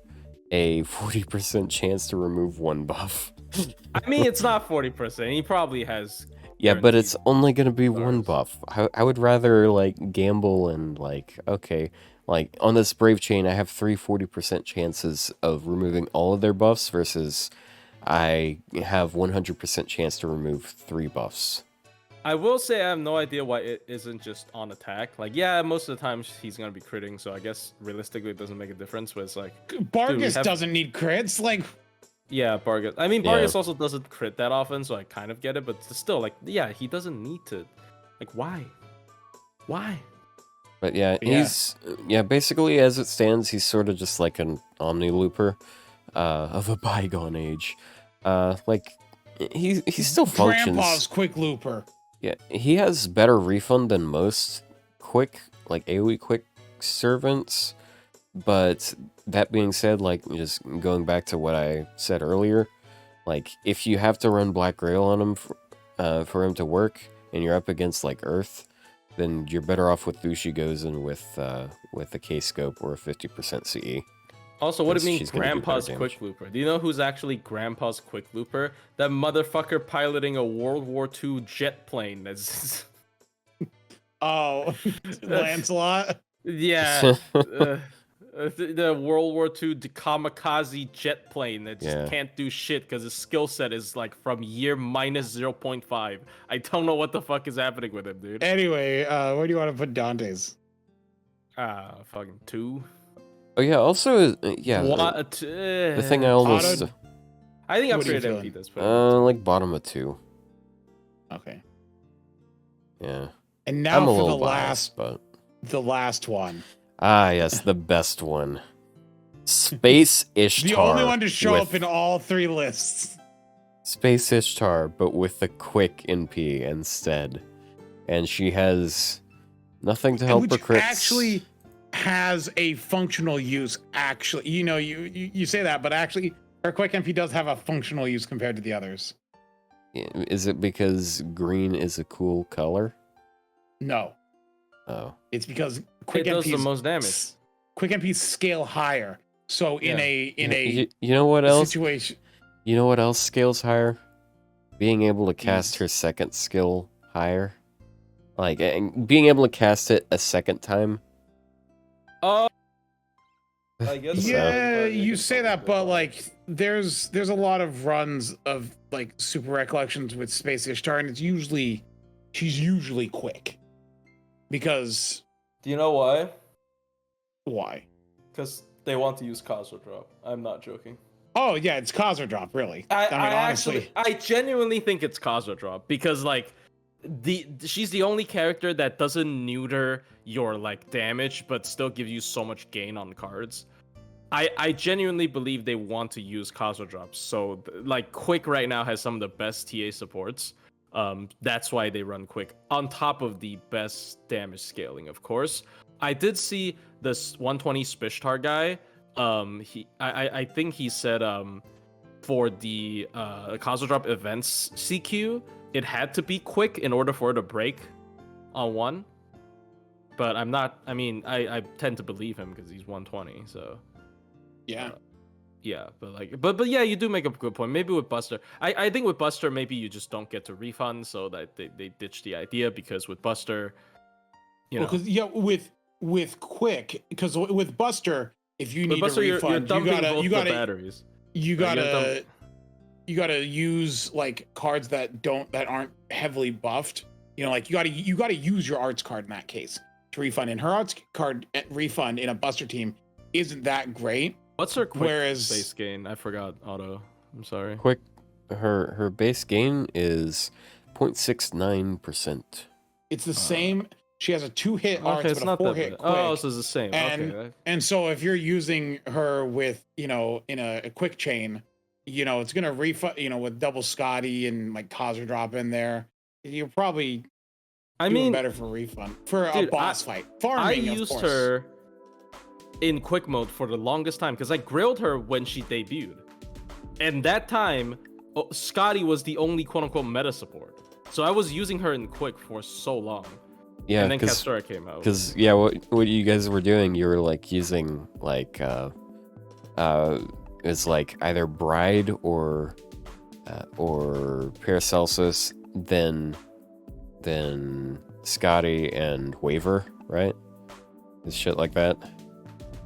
B: a 40% chance to remove one buff.
A: I mean, it's not 40%. He probably has.
B: Yeah, but it's
A: guaranteed
B: only gonna be one
A: stars.
B: buff. I would rather like gamble and like, okay, like on this Brave Chain, I have 40% chances of removing all of their buffs versus I have 100% chance to remove 3 buffs.
A: I will say I have no idea why it isn't just on attack. Like, yeah, most of the time he's gonna be critting, so I guess realistically it doesn't make a difference. But it's like,
C: Bargus
A: have-
C: doesn't need crits. Like,
A: yeah, Bargus. I mean,
B: Yeah.
A: Bargus also doesn't crit that often, so I kind of get it. But still, like, yeah, he doesn't need to. Like, why? Why?
B: But yeah,
C: Yeah.
B: he's basically as it stands, he's sort of just like an Omni Looper of a bygone age. Like he still functions.
C: Grandpa's quick looper.
B: Yeah, he has better refund than most quick, like AoE quick servants. But that being said, like just going back to what I said earlier, like if you have to run Black Grail on him for him to work, and you're up against like Earth, then you're better off with Ushi Gozen with a K-scope or a 50% CE.
A: Also, what do
B: Because
A: you mean
B: she's gonna do better
A: Grandpa's
B: damage.
A: quick looper? Do you know who's actually Grandpa's quick looper? That motherfucker piloting a World War II jet plane. That's
C: Oh, Lancelot.
A: yeah. The World War II kamikaze jet plane that just
B: Yeah.
A: can't do shit because his skill set is like from year minus 0.5. I don't know what the fuck is happening with him, dude.
C: Anyway, where do you want to put Dante's?
A: Fucking 2.
B: Oh yeah, also yeah,
A: What?
B: the thing I almost
A: I think I'm
C: What are you
A: straight MP
C: feeling?
A: this. But
B: like bottom of 2.
C: Okay.
B: Yeah,
C: And now
B: I'm a
C: for
B: little
C: the
B: biased, but
C: the last one.
B: ah yes, the best one, Space Ishtar.
C: The only one to show
B: with
C: up in all 3 lists.
B: Space Ishtar, but with the quick NP instead, and she has nothing to help
C: Which
B: her crits.
C: actually has a functional use. Actually, you say that, but actually, her quick MP does have a functional use compared to the others.
B: Is it because green is a cool color?
C: No,
B: Oh,
C: it's because quick
A: it does the
C: MPs
A: most damage.
C: quick MPs scale higher. So in
A: Yeah.
C: a
B: you know what else?
C: situation,
B: You know what else scales higher? Being able to cast her second skill higher. Like, and being able to cast it a second time.
A: Oh, I guess. so.
C: yeah, you say that, but like there's a lot of runs of like super recollections with Space Ishtar, and she's usually quick. Because
D: Do you know why?
C: why?
D: Because they want to use Kazuradrop. I'm not joking.
C: Oh yeah, it's Kazuradrop, really.
A: I
C: mean, honestly,
A: I genuinely think it's Kazuradrop because like she's the only character that doesn't neuter your like damage but still gives you so much gain on cards. I genuinely believe they want to use Kazuradrop. So like Quick right now has some of the best TA supports. That's why they run Quick on top of the best damage scaling, of course. I did see this 120 Spishtar guy. I think he said for the Kazuradrop events CQ, it had to be quick in order for it to break on 1. But I'm not. I mean, I tend to believe him because he's 120. So
C: yeah.
A: yeah, but yeah, you do make a good point. Maybe with Buster, I think with Buster, maybe you just don't get to refund, so that they ditch the idea because with Buster, you know,
C: Because with Quick, because with Buster, if you
A: with
C: need
A: Buster,
C: a
A: you're
C: refund,
A: dumping
C: you
A: both the
C: gotta
A: batteries.
C: you
A: Like,
C: gotta gotta use like cards that aren't heavily buffed. You know, like you gotta use your arts card in that case to refund. And her arts card refund in a Buster team isn't that great.
A: What's her quick
C: Whereas-
A: base gain? I forgot. Auto. I'm sorry.
B: Quick, her base gain is 0.69%.
C: It's the same. She has a 2-hit
A: Okay,
C: arts,
A: it's
C: but
A: not
C: a
A: that
C: 4-hit
A: bad.
C: quick.
A: Oh, so it's the same.
C: And-
A: Okay.
C: And so if you're using her with, in a quick chain, it's gonna refund, with double Scotty and like Kazuradrop in there. You're probably
A: I
C: doing
A: mean,
C: better for refund for a
A: dude,
C: boss fight.
A: I
C: Farming, of
A: used
C: course.
A: her in quick mode for the longest time because I grilled her when she debuted. And that time, Scotty was the only quote-unquote meta support. So I was using her in quick for so long.
B: Yeah,
A: and then
B: because
A: Kastura came out.
B: yeah, what you guys were doing, you were like using like it's like either Bride or Paracelsus, then Scotty and Waver, right? It's shit like that.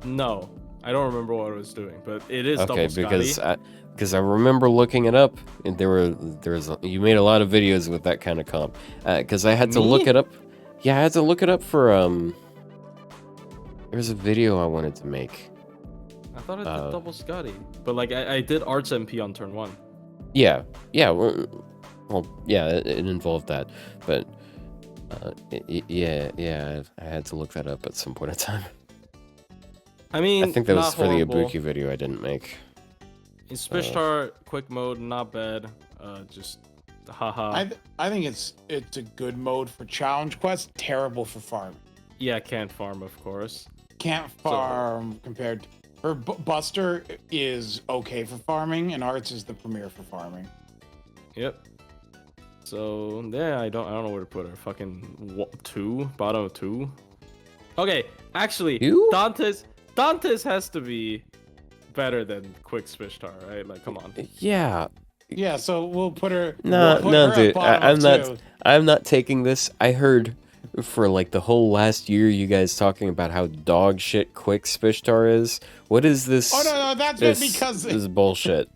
A: No, I don't remember what I was doing, but it is
B: Okay,
A: double Scotty.
B: because I remember looking it up, and you made a lot of videos with that kind of comp. Because I had to look
A: Me?
B: it up. Yeah, I had to look it up for There's a video I wanted to make.
A: I thought I did double Scotty, but like I did Arts MP on turn 1.
B: Yeah, well, yeah, it involved that, but yeah, I had to look that up at some point in time.
A: I mean,
B: I think that was
A: not
B: for the
A: horrible.
B: Ibuki video I didn't make.
A: In Ishtar quick mode, not bad. Just haha.
C: I think it's a good mode for challenge quests, terrible for farm.
A: Yeah, can't farm, of course.
C: Can't farm compared to her. Buster is okay for farming, and Arts is the premier for farming.
A: Yep. So yeah, I don't know where to put her. Fucking 2, bottom of 2. Okay, actually,
B: You?
A: Dantes has to be better than Quick Svishtar, right? Like, come on.
B: Yeah.
C: Yeah, so we'll put her.
B: No,
C: we'll put
B: no,
C: her at
B: dude.
C: bottom of 2.
B: I'm not taking this. I heard for like the whole last year you guys talking about how dog shit Quick Spishtar is. What is this?
C: Oh no, that's
B: this,
C: because
B: this bullshit.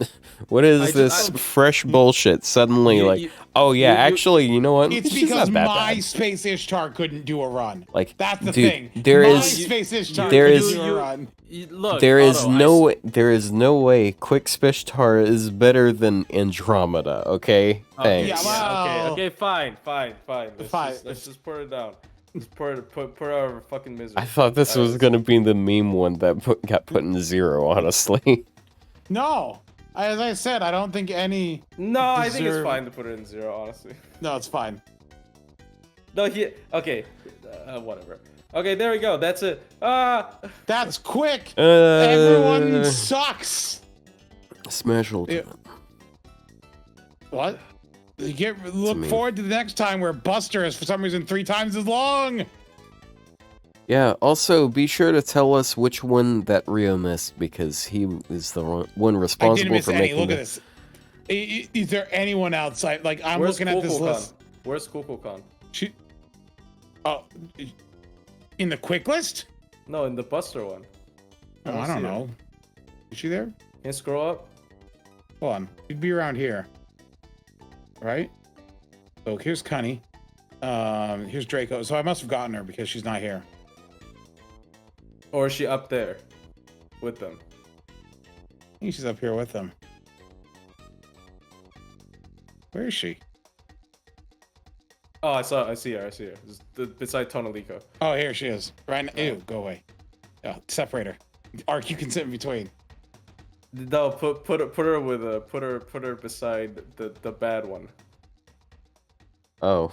B: What is this fresh bullshit? Suddenly, actually, you know what?
C: it's
B: She's
C: because
B: not that
C: my
B: bad.
C: Space Ishtar couldn't do a run.
B: Like,
C: That's the
B: dude,
C: thing.
B: there
C: my
B: is-
C: Space Ishtar
B: there
C: couldn't
B: is-
C: do a run.
A: Look,
B: There is
A: Otto,
B: there is no way Quick Spishtar is better than Andromeda. Okay, thanks.
C: yeah, well-
A: Okay, fine.
C: Fine.
A: Let's just put it down. Let's put our fucking misery.
B: I thought this was gonna be the meme one that got put in 0. Honestly.
C: No, as I said, I don't think any.
A: No, I think it's
C: deserve-
A: fine to put it in 0, honestly.
C: No, it's fine.
A: No, okay, whatever. Okay, there we go. That's it.
C: That's quick. Everyone
B: Uh,
C: sucks.
B: Smash Ultimate.
C: What? Look
B: me.
C: forward to the next time where Buster is for some reason 3 times as long.
B: Yeah, also be sure to tell us which one that Ryou missed, because he is the one
C: I
B: responsible
C: didn't miss
B: for
C: any.
B: making
C: Look at
B: the-
C: this. Is there anyone outside? Like, I'm
A: Where's
C: looking at this
A: Kukulkan?
C: list.
A: Where's Kukulkan?
C: Oh, in the quick list?
A: No, in the Buster one.
C: Oh, I
A: see
C: don't
A: her.
C: know. Is she there?
A: Can you scroll up?
C: Hold on. She'd be around here. Right? So here's Cunny. Here's Draco. So I must have gotten her because she's not here.
A: Or is she up there with them?
C: I think she's up here with them. Where is she?
A: Oh, I see her. Just beside Tonalico.
C: Oh, here she is. Right now. Ew, go away. Oh, separate her. Arc, you can sit in between.
A: No, put her with put her beside the bad one.
B: Oh.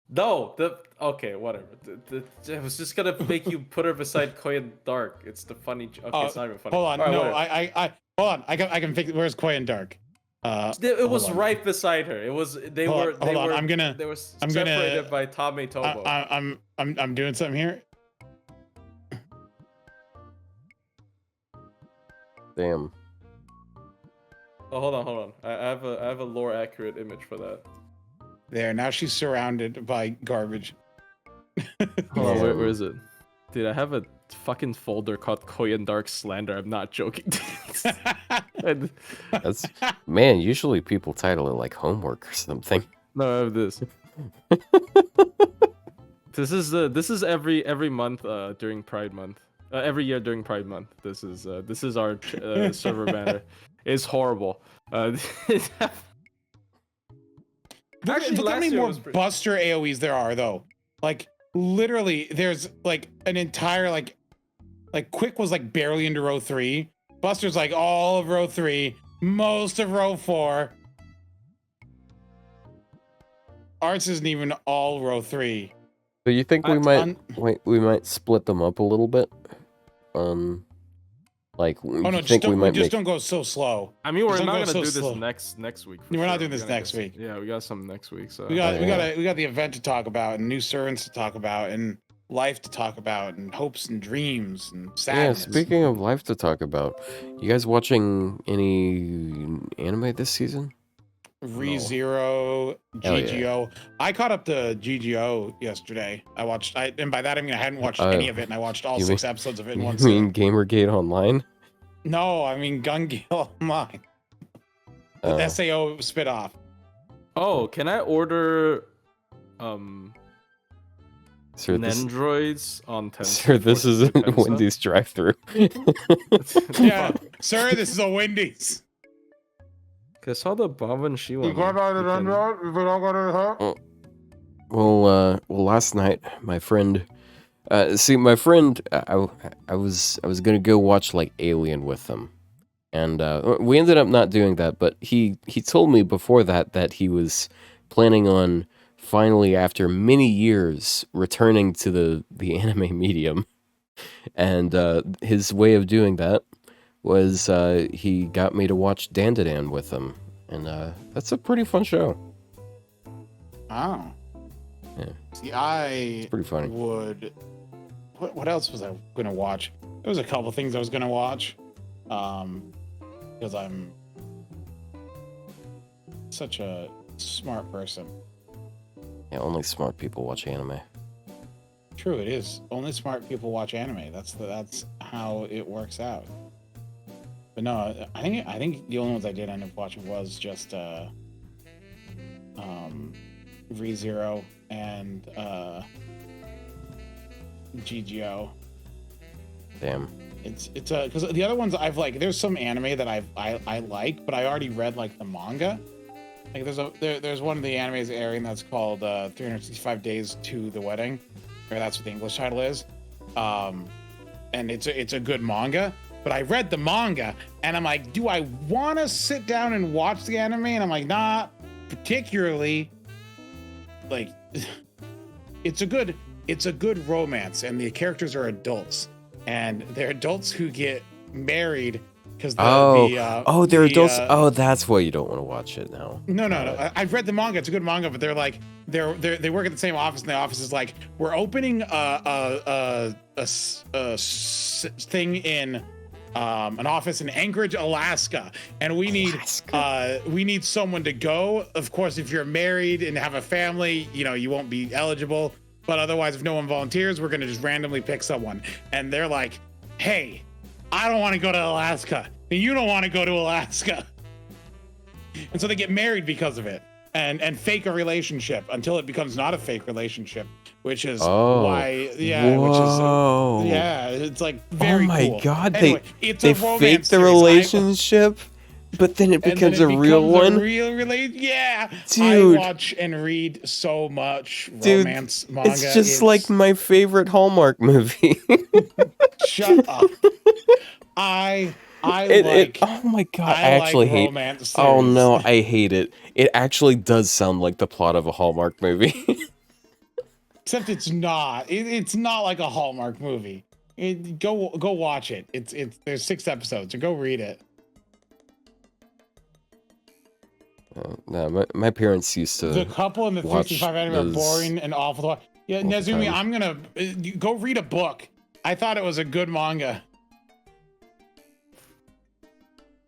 A: No, okay, whatever. I was just gonna make you put her beside Koyan Dark. It's the funny. Okay, it's not even funny.
C: Hold on.
A: All right,
C: No,
A: whatever.
C: I hold on. I can fix. Where's Koyan Dark?
A: It was
C: hold on.
A: right beside her. It was. They
C: Hold
A: were.
C: on,
A: They
C: hold on,
A: were.
C: I'm gonna-
A: They were
C: I'm gonna-
A: separated by Tame Tobo.
C: I'm doing something here.
B: Damn.
A: Oh, hold on. I have a lore accurate image for that.
C: There. Now she's surrounded by garbage.
A: Hold on,
B: Yeah.
A: where is it? Dude, I have a fucking folder called Koyan Dark Slander. I'm not joking. And-
B: That's man. Usually people title it like homework or something.
A: no, I have this. This is every month during Pride Month. Every year during Pride Month. This is our server banner. It's horrible.
C: Look how
A: last
C: many
A: year
C: more
A: was pretty-
C: Buster AoEs there are, though. Like, literally, there's like an entire like Quick was like barely into row 3. Buster's like all of row 3, most of row 4. Arts isn't even all row 3.
B: So you think we
C: That's
B: might we might split them up a little bit? Like,
C: Oh no,
B: you
C: just
B: think we
C: don't,
B: might
C: just
B: make?
C: don't go so slow.
A: I mean, we're
C: Just don't
A: not
C: go
A: gonna
C: so
A: do
C: slow.
A: this next week. For
C: We're not
A: sure.
C: doing this
A: We're gonna
C: next
A: get
C: week.
A: Yeah, we got some next week. So
C: We got
B: yeah.
C: we got the event to talk about, and new servants to talk about, and life to talk about, and hopes and dreams and
B: Yeah,
C: sadness.
B: speaking of life to talk about, you guys watching any anime this season?
C: ReZero,
B: Hell yeah.
C: GGO. I caught up to GGO yesterday. And by that I mean I hadn't watched any of it, and I watched all
B: you
C: 6 episodes of it in
B: You
C: one
B: mean
C: sitting.
B: Gamergate Online?
C: No, I mean Gun Gale Online.
B: Oh.
C: The SAO spit-off.
A: Oh, can I order
B: Sir, this,
A: Nendroids on 10?
B: sir, this is a Wendy's drive-thru.
C: Yeah, sir, this is a Wendy's.
A: Cause I saw the Babanshi one.
B: Well, last night, my friend, I was gonna go watch like Alien with him, and we ended up not doing that. But he told me before that he was planning on finally, after many years, returning to the anime medium, and his way of doing that was he got me to watch Dandadan with him, and that's a pretty fun show.
C: Oh.
B: Yeah.
C: See, I
B: It's pretty funny.
C: would. What else was I gonna watch? There was a couple things I was gonna watch, because I'm such a smart person.
B: Yeah, only smart people watch anime.
C: True, it is. Only smart people watch anime. That's how it works out. But no, I think the only ones I did end up watching was just ReZero and GGO.
B: Damn.
C: It's because the other ones I've like, there's some anime that I like, but I already read like the manga. Like there's one of the animes airing that's called 365 Days to the Wedding, or that's what the English title is. And it's a good manga, but I read the manga and I'm like, do I want to sit down and watch the anime? And I'm like, not particularly. Like, it's a good romance, and the characters are adults, and they're adults who get married because
B: they're adults. That's why you don't want to watch it now.
C: No. I've read the manga. It's a good manga, but they're like they work at the same office, and the office is like, we're opening a thing in an office in Anchorage, Alaska, and we need someone to go. Of course, if you're married and have a family, you won't be eligible. But otherwise, if no one volunteers, we're gonna just randomly pick someone. And they're like, "Hey, I don't want to go to Alaska, and you don't want to go to Alaska." And so they get married because of it, and fake a relationship until it becomes not a fake relationship, which is why,
B: Whoa.
C: it's like very cool.
B: Oh my god,
C: Anyway,
B: they
C: it's a romance
B: fake the
C: series.
B: relationship, but then it becomes a real one.
C: Yeah,
B: Dude.
C: I watch and read so much
B: Dude,
C: romance manga.
B: it's just like my favorite Hallmark movie.
C: Shut up. I
B: oh my god, I actually
C: like
B: hate
C: romance
B: Oh
C: series.
B: no, I hate it. It actually does sound like the plot of a Hallmark movie.
C: Except it's not. It's not like a Hallmark movie. Go watch it. It's there's 6 episodes. So go read it.
B: No, my parents used to.
C: The couple in the
B: watch
C: 365 anime are
B: those
C: boring and awful to watch. Yeah,
B: all the
C: Nezumi,
B: time.
C: I'm gonna go read a book. I thought it was a good manga.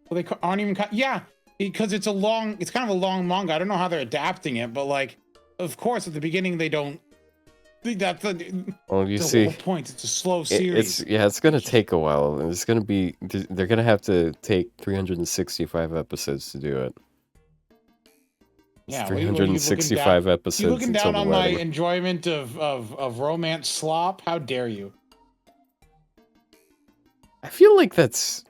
C: Well, they aren't even. Yeah, because it's kind of a long manga. I don't know how they're adapting it, but like, of course, at the beginning they don't. That's the whole point. It's a slow series.
B: It's gonna take a while. They're gonna have to take 365 episodes to do it.
C: Yeah,
B: 365 episodes.
C: You looking down
B: until
C: on
B: the
C: my
B: wedding.
C: enjoyment of romance slop? How dare you?
B: I feel like that's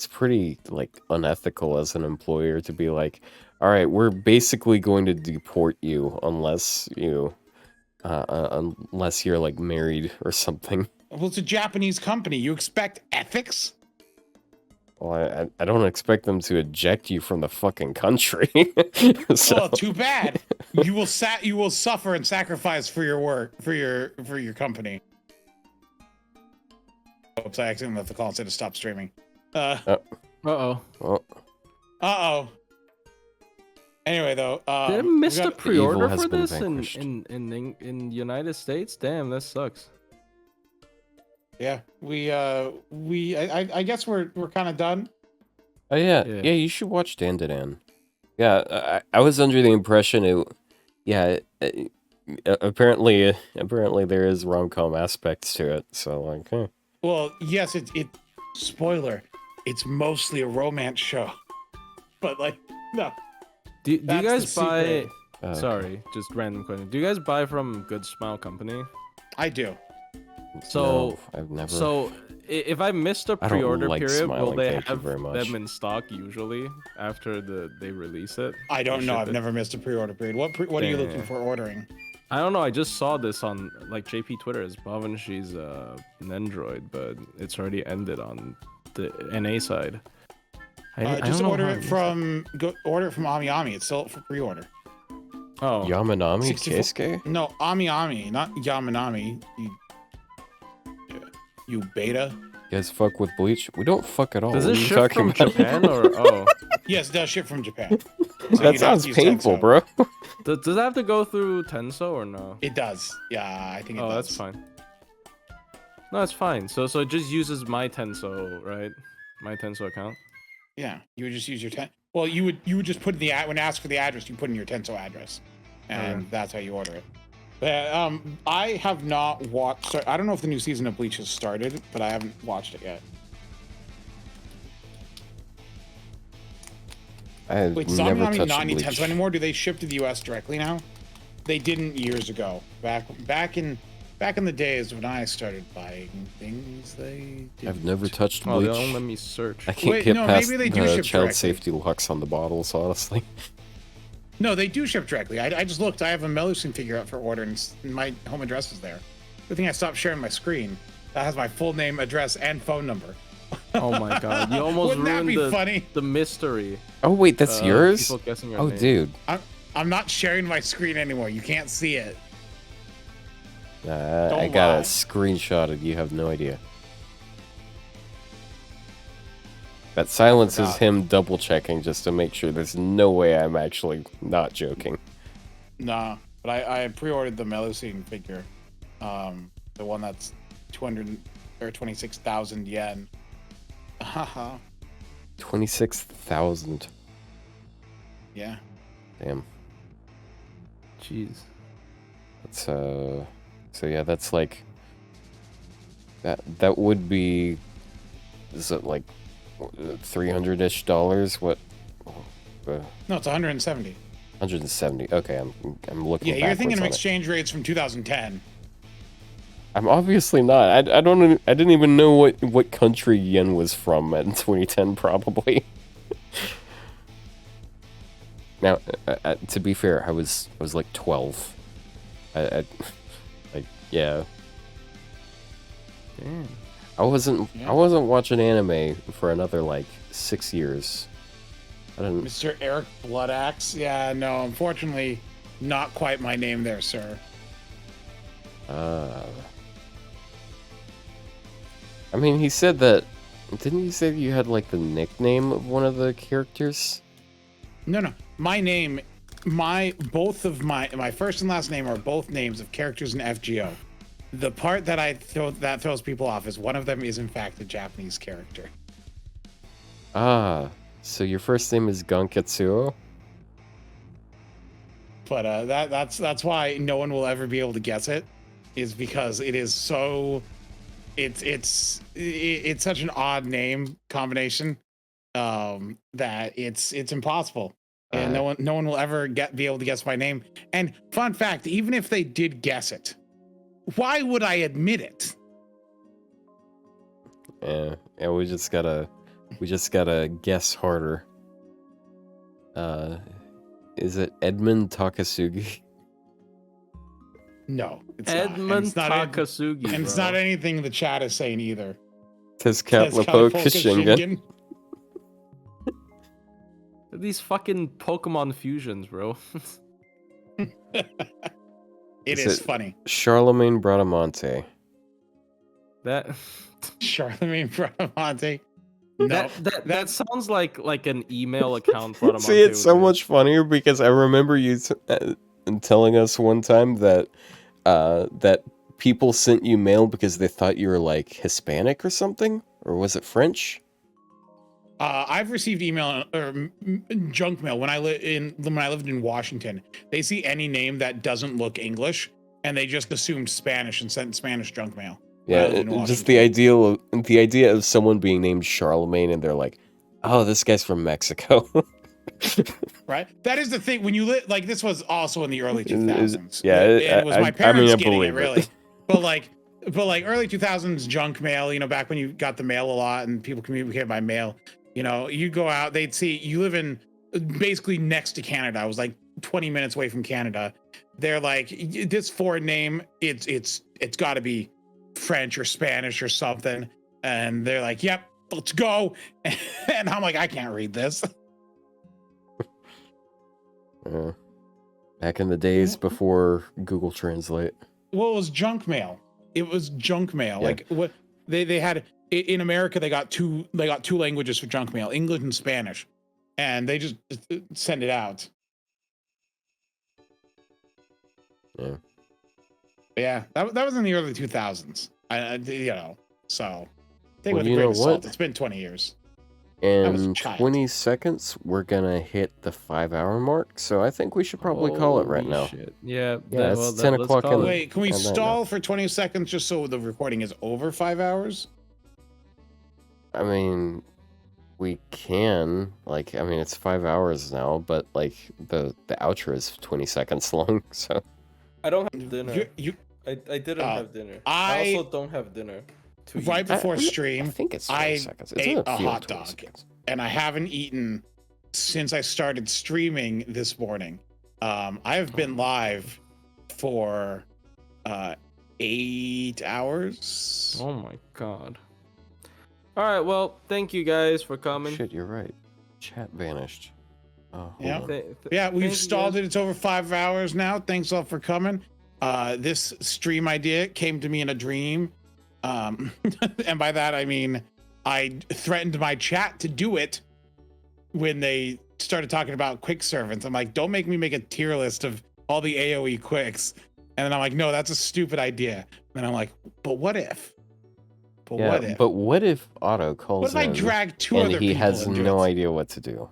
B: pretty like unethical as an employer to be like, all right, we're basically going to deport you unless you're like married or something.
C: Well, it's a Japanese company. You expect ethics?
B: Well, I don't expect them to eject you from the fucking country. So,
C: Well, too bad. You will suffer and sacrifice for your work, for your company. Oops, I accidentally left the call instead of stop streaming.
A: Uh-oh.
B: Well,
C: Anyway, though,
A: Did I
C: we
A: miss the
C: got-
A: pre-order
B: evil has
A: for
B: been
A: this
B: vanquished.
A: in United States? Damn, that sucks.
C: Yeah, I guess we're kind of done.
B: oh yeah,
A: Yeah.
B: yeah. You should watch Dan. Yeah, I was under the impression it. Yeah, apparently there is rom-com aspects to it. So like, huh.
C: Well, yes, it spoiler, it's mostly a romance show, but like no.
A: Do you
C: That's
A: guys
C: the
A: buy?
C: secret.
A: Sorry, just random question. Do you guys buy from Good Smile Company?
C: I do.
A: So
B: No, I've never.
A: So if I missed a
B: I don't
A: pre-order
B: like
A: period, will
B: Smiling,
A: they
B: thank you
A: have
B: very much.
A: them in stock usually after they release it?
C: I don't
A: Or
C: know.
A: ship
C: I've
A: it?
C: never missed a pre-order period. What are you looking
A: Damn.
C: for ordering?
A: I don't know. I just saw this on like JP Twitter. It's Babanshi's an Android, but it's already ended on the NA side. I
C: Just
A: don't know
C: order
A: how I
C: it
A: missed
C: from order it from Ami. It's still up for pre-order.
A: Oh,
B: Yamanami
C: 64
B: Keisuke?
C: No, Ami, not Yamanami. You beta.
B: You guys fuck with Bleach? We don't fuck at all.
A: does
B: What
A: it
B: are you
A: ship
B: talking
A: from
B: about?
A: Japan or oh?
C: Yes, it does ship from Japan. So
B: That
C: you'd have
B: sounds
C: to use
B: painful,
C: Tenso.
B: bro.
A: Does that have to go through Tenso or no?
C: It does. Yeah, I think it
A: Oh,
C: does.
A: that's fine. No, that's fine. So it just uses my Tenso, right? My Tenso account.
C: Yeah, you would just use your Well, you would just put in the when asked for the address, you put in your Tenso address, and
A: Okay.
C: that's how you order it. But I have not watched. I don't know if the new season of Bleach has started, but I haven't watched it yet.
B: I have
C: Wait, does
B: never
C: Ami
B: touched
C: not need
B: Bleach.
C: Tenso anymore? Do they ship to the U.S. directly now? They didn't years ago. Back in the days when I started buying things, they didn't.
B: I've never touched
A: Oh, they
B: Bleach.
A: don't let me search.
B: I can't
C: Wait,
B: get
C: no,
B: past
C: maybe they do
B: the
C: ship
B: child
C: directly.
B: safety locks on the bottles, honestly.
C: No, they do ship directly. I just looked. I have a Melusine figure out for order, and my home address is there. Good thing I stopped sharing my screen. That has my full name, address, and phone number.
A: Oh my god, you almost
C: Wouldn't that
A: ruined
C: be funny?
A: the mystery.
B: Oh wait, that's yours?
A: People guessing your
B: Oh
A: name.
B: dude.
C: I'm not sharing my screen anymore. You can't see it.
B: I
C: Don't
B: got
C: lie.
B: it screenshotted. You have no idea. That silence is
C: forgot.
B: him double checking just to make sure there's no way I'm actually not joking.
C: Nah, but I pre-ordered the Melusine figure, the one that's 26,000 yen. Haha.
B: 26,000.
C: Yeah.
B: Damn.
A: Jeez.
B: That's so yeah, that's like that would be, is it like $300-ish? What?
C: No, it's 170.
B: 170. Okay, I'm looking.
C: Yeah, you're thinking
B: backwards
C: of
B: on it.
C: exchange rates from 2010.
B: I'm obviously not. I didn't even know what country yen was from in 2010 probably. Now, to be fair, I was like 12. Like yeah.
A: Damn.
B: I wasn't watching anime for another like 6 years. I didn't.
C: Mr. Eric Bloodaxe? Yeah, no, unfortunately, not quite my name there, sir.
B: I mean, he said that. Didn't he say you had like the nickname of one of the characters?
C: No. My name, both of my first and last name are both names of characters in FGO. The part that that throws people off is one of them is in fact a Japanese character.
B: Ah, so your first name is Ganketsuo?
C: But that's why no one will ever be able to guess it, is because it is so. It's such an odd name combination, that it's impossible, and no one will ever be able to guess my name. And fun fact, even if they did guess it, why would I admit it?
B: Yeah, we just gotta guess harder. Is it Edmond Takasugi?
C: No, it's
A: Edmond
C: not.
A: Takasugi.
C: And it's
A: bro.
C: not anything the chat is saying either.
B: Tezcatlipoca Shingen.
A: These fucking Pokemon fusions, bro.
C: It
B: Is
C: is
B: it-
C: funny.
B: Charlemagne Bradamante.
A: that
C: Charlemagne Bradamante. No,
A: That sounds like an email account. Bradamante
B: See, it's so
A: would make.
B: much funnier because I remember you telling us one time that that people sent you mail because they thought you were like Hispanic or something, or was it French?
C: I've received email or junk mail when I lived in Washington. They see any name that doesn't look English, and they just assumed Spanish and sent Spanish junk mail.
B: Yeah, just the idea of someone being named Charlemagne, and they're like, "Oh, this guy's from Mexico."
C: Right. That is the thing. When you like, this was also in the early 2000s.
B: Yeah,
C: it was my parents getting
B: believe
C: it really, but like early 2000s junk mail. You know, back when you got the mail a lot and people communicated by mail. You know, you'd go out, they'd see you live in basically next to Canada. I was like 20 minutes away from Canada. They're like, this foreign name, it's got to be French or Spanish or something. And they're like, yep, let's go. And I'm like, I can't read this.
B: Back in the days before Google Translate.
C: Well, it was junk mail. It was junk mail.
B: Yeah.
C: Like what they had in America, they got two languages for junk mail, English and Spanish, and they just send it out. Yeah, that was in the early 2000s. So take with a grain of salt. It's been 20 years.
B: In 20 seconds, we're gonna hit the 5-hour mark, so I think we should probably call it right now.
A: Shit. Yeah,
B: it's 10 o'clock.
C: Wait, can we stall for 20 seconds just so the recording is over 5 hours?
B: I mean, we can. Like, I mean, it's 5 hours now, but like the outro is 20 seconds long. So
D: I don't have dinner. I didn't have dinner. I also don't have dinner.
C: Right before stream,
B: I think it's 20 seconds. It's
C: ate a hot
B: 20
C: dog,
B: seconds.
C: and I haven't eaten since I started streaming this morning. I've been live for 8 hours.
A: Oh my god. All right, well, thank you guys for coming.
B: Shit, you're right. Chat vanished. Oh,
C: Yeah, we've stalled it. It's over 5 hours now. Thanks all for coming. This stream idea came to me in a dream. And by that, I mean, I threatened my chat to do it when they started talking about quick servants. I'm like, don't make me make a tier list of all the AOE quicks. And then I'm like, no, that's a stupid idea. And I'm like, but what if?
B: But what if Otto calls in?
C: What if I drag two other people?
B: And he has no idea what to do.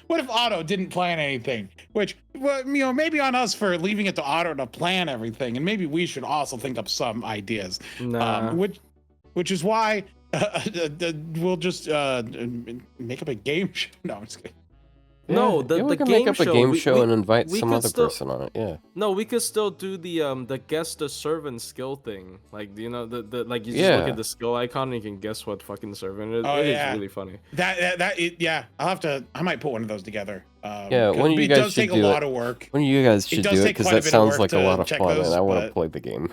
C: What if Otto didn't plan anything? Which, well, you know, maybe on us for leaving it to Otto to plan everything, and maybe we should also think up some ideas.
A: Nah.
C: Which is why we'll just make up a game show. No, I'm just kidding.
A: No,
B: we
A: the
B: can
A: game
B: make up
A: show,
B: a game show and invite
A: we
B: some
A: could
B: other person on it. Yeah.
A: No, we could still do the guess the servant skill thing. Like, you know, the like you just look at the skill icon and you can guess what fucking servant it is. It is really funny.
C: I might put one of those together.
B: One of you guys
C: does
B: should
C: take
B: do
C: a lot
B: it.
C: of work.
B: One of you guys should do it because that sounds like a lot of fun, and I want to play the game.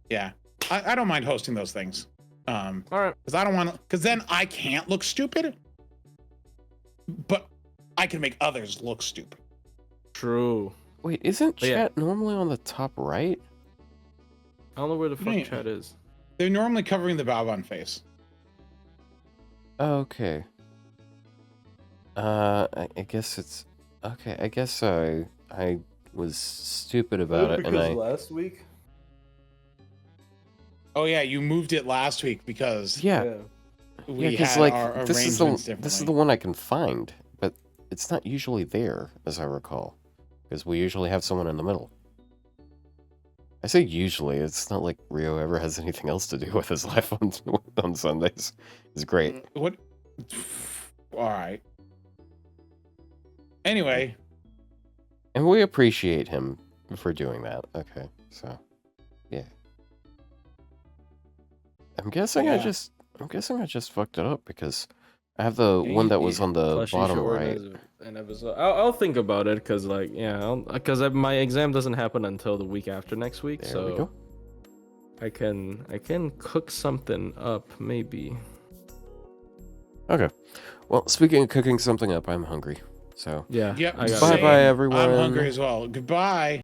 C: Yeah, I don't mind hosting those things.
A: All right.
C: Because I don't want to. Because then I can't look stupid, but I can make others look stupid.
A: True.
B: Wait, isn't chat normally on the top right?
A: I don't know where the fuck chat is.
C: They're normally covering the Balban face.
B: Oh, okay. I guess it's okay. I guess I was stupid about it, and
D: last week.
C: Oh yeah, you moved it last week because we had
B: like
C: our
B: this
C: arrangements
B: is the one I can find, but it's not usually there, as I recall, because we usually have someone in the middle. I say usually. It's not like Ryou ever has anything else to do with his life on Sundays. It's great.
C: What? All right. Anyway.
B: And we appreciate him for doing that. Okay, so yeah. I'm guessing I just fucked it up because I have the one that was on the bottom right.
A: An episode. I'll think about it because, like, because my exam doesn't happen until the week after next week.
B: There we go.
A: I can cook something up maybe.
B: Okay. Well, speaking of cooking something up, I'm hungry. So
A: yeah.
C: Yep.
B: bye bye everyone.
C: I'm hungry as well. Goodbye.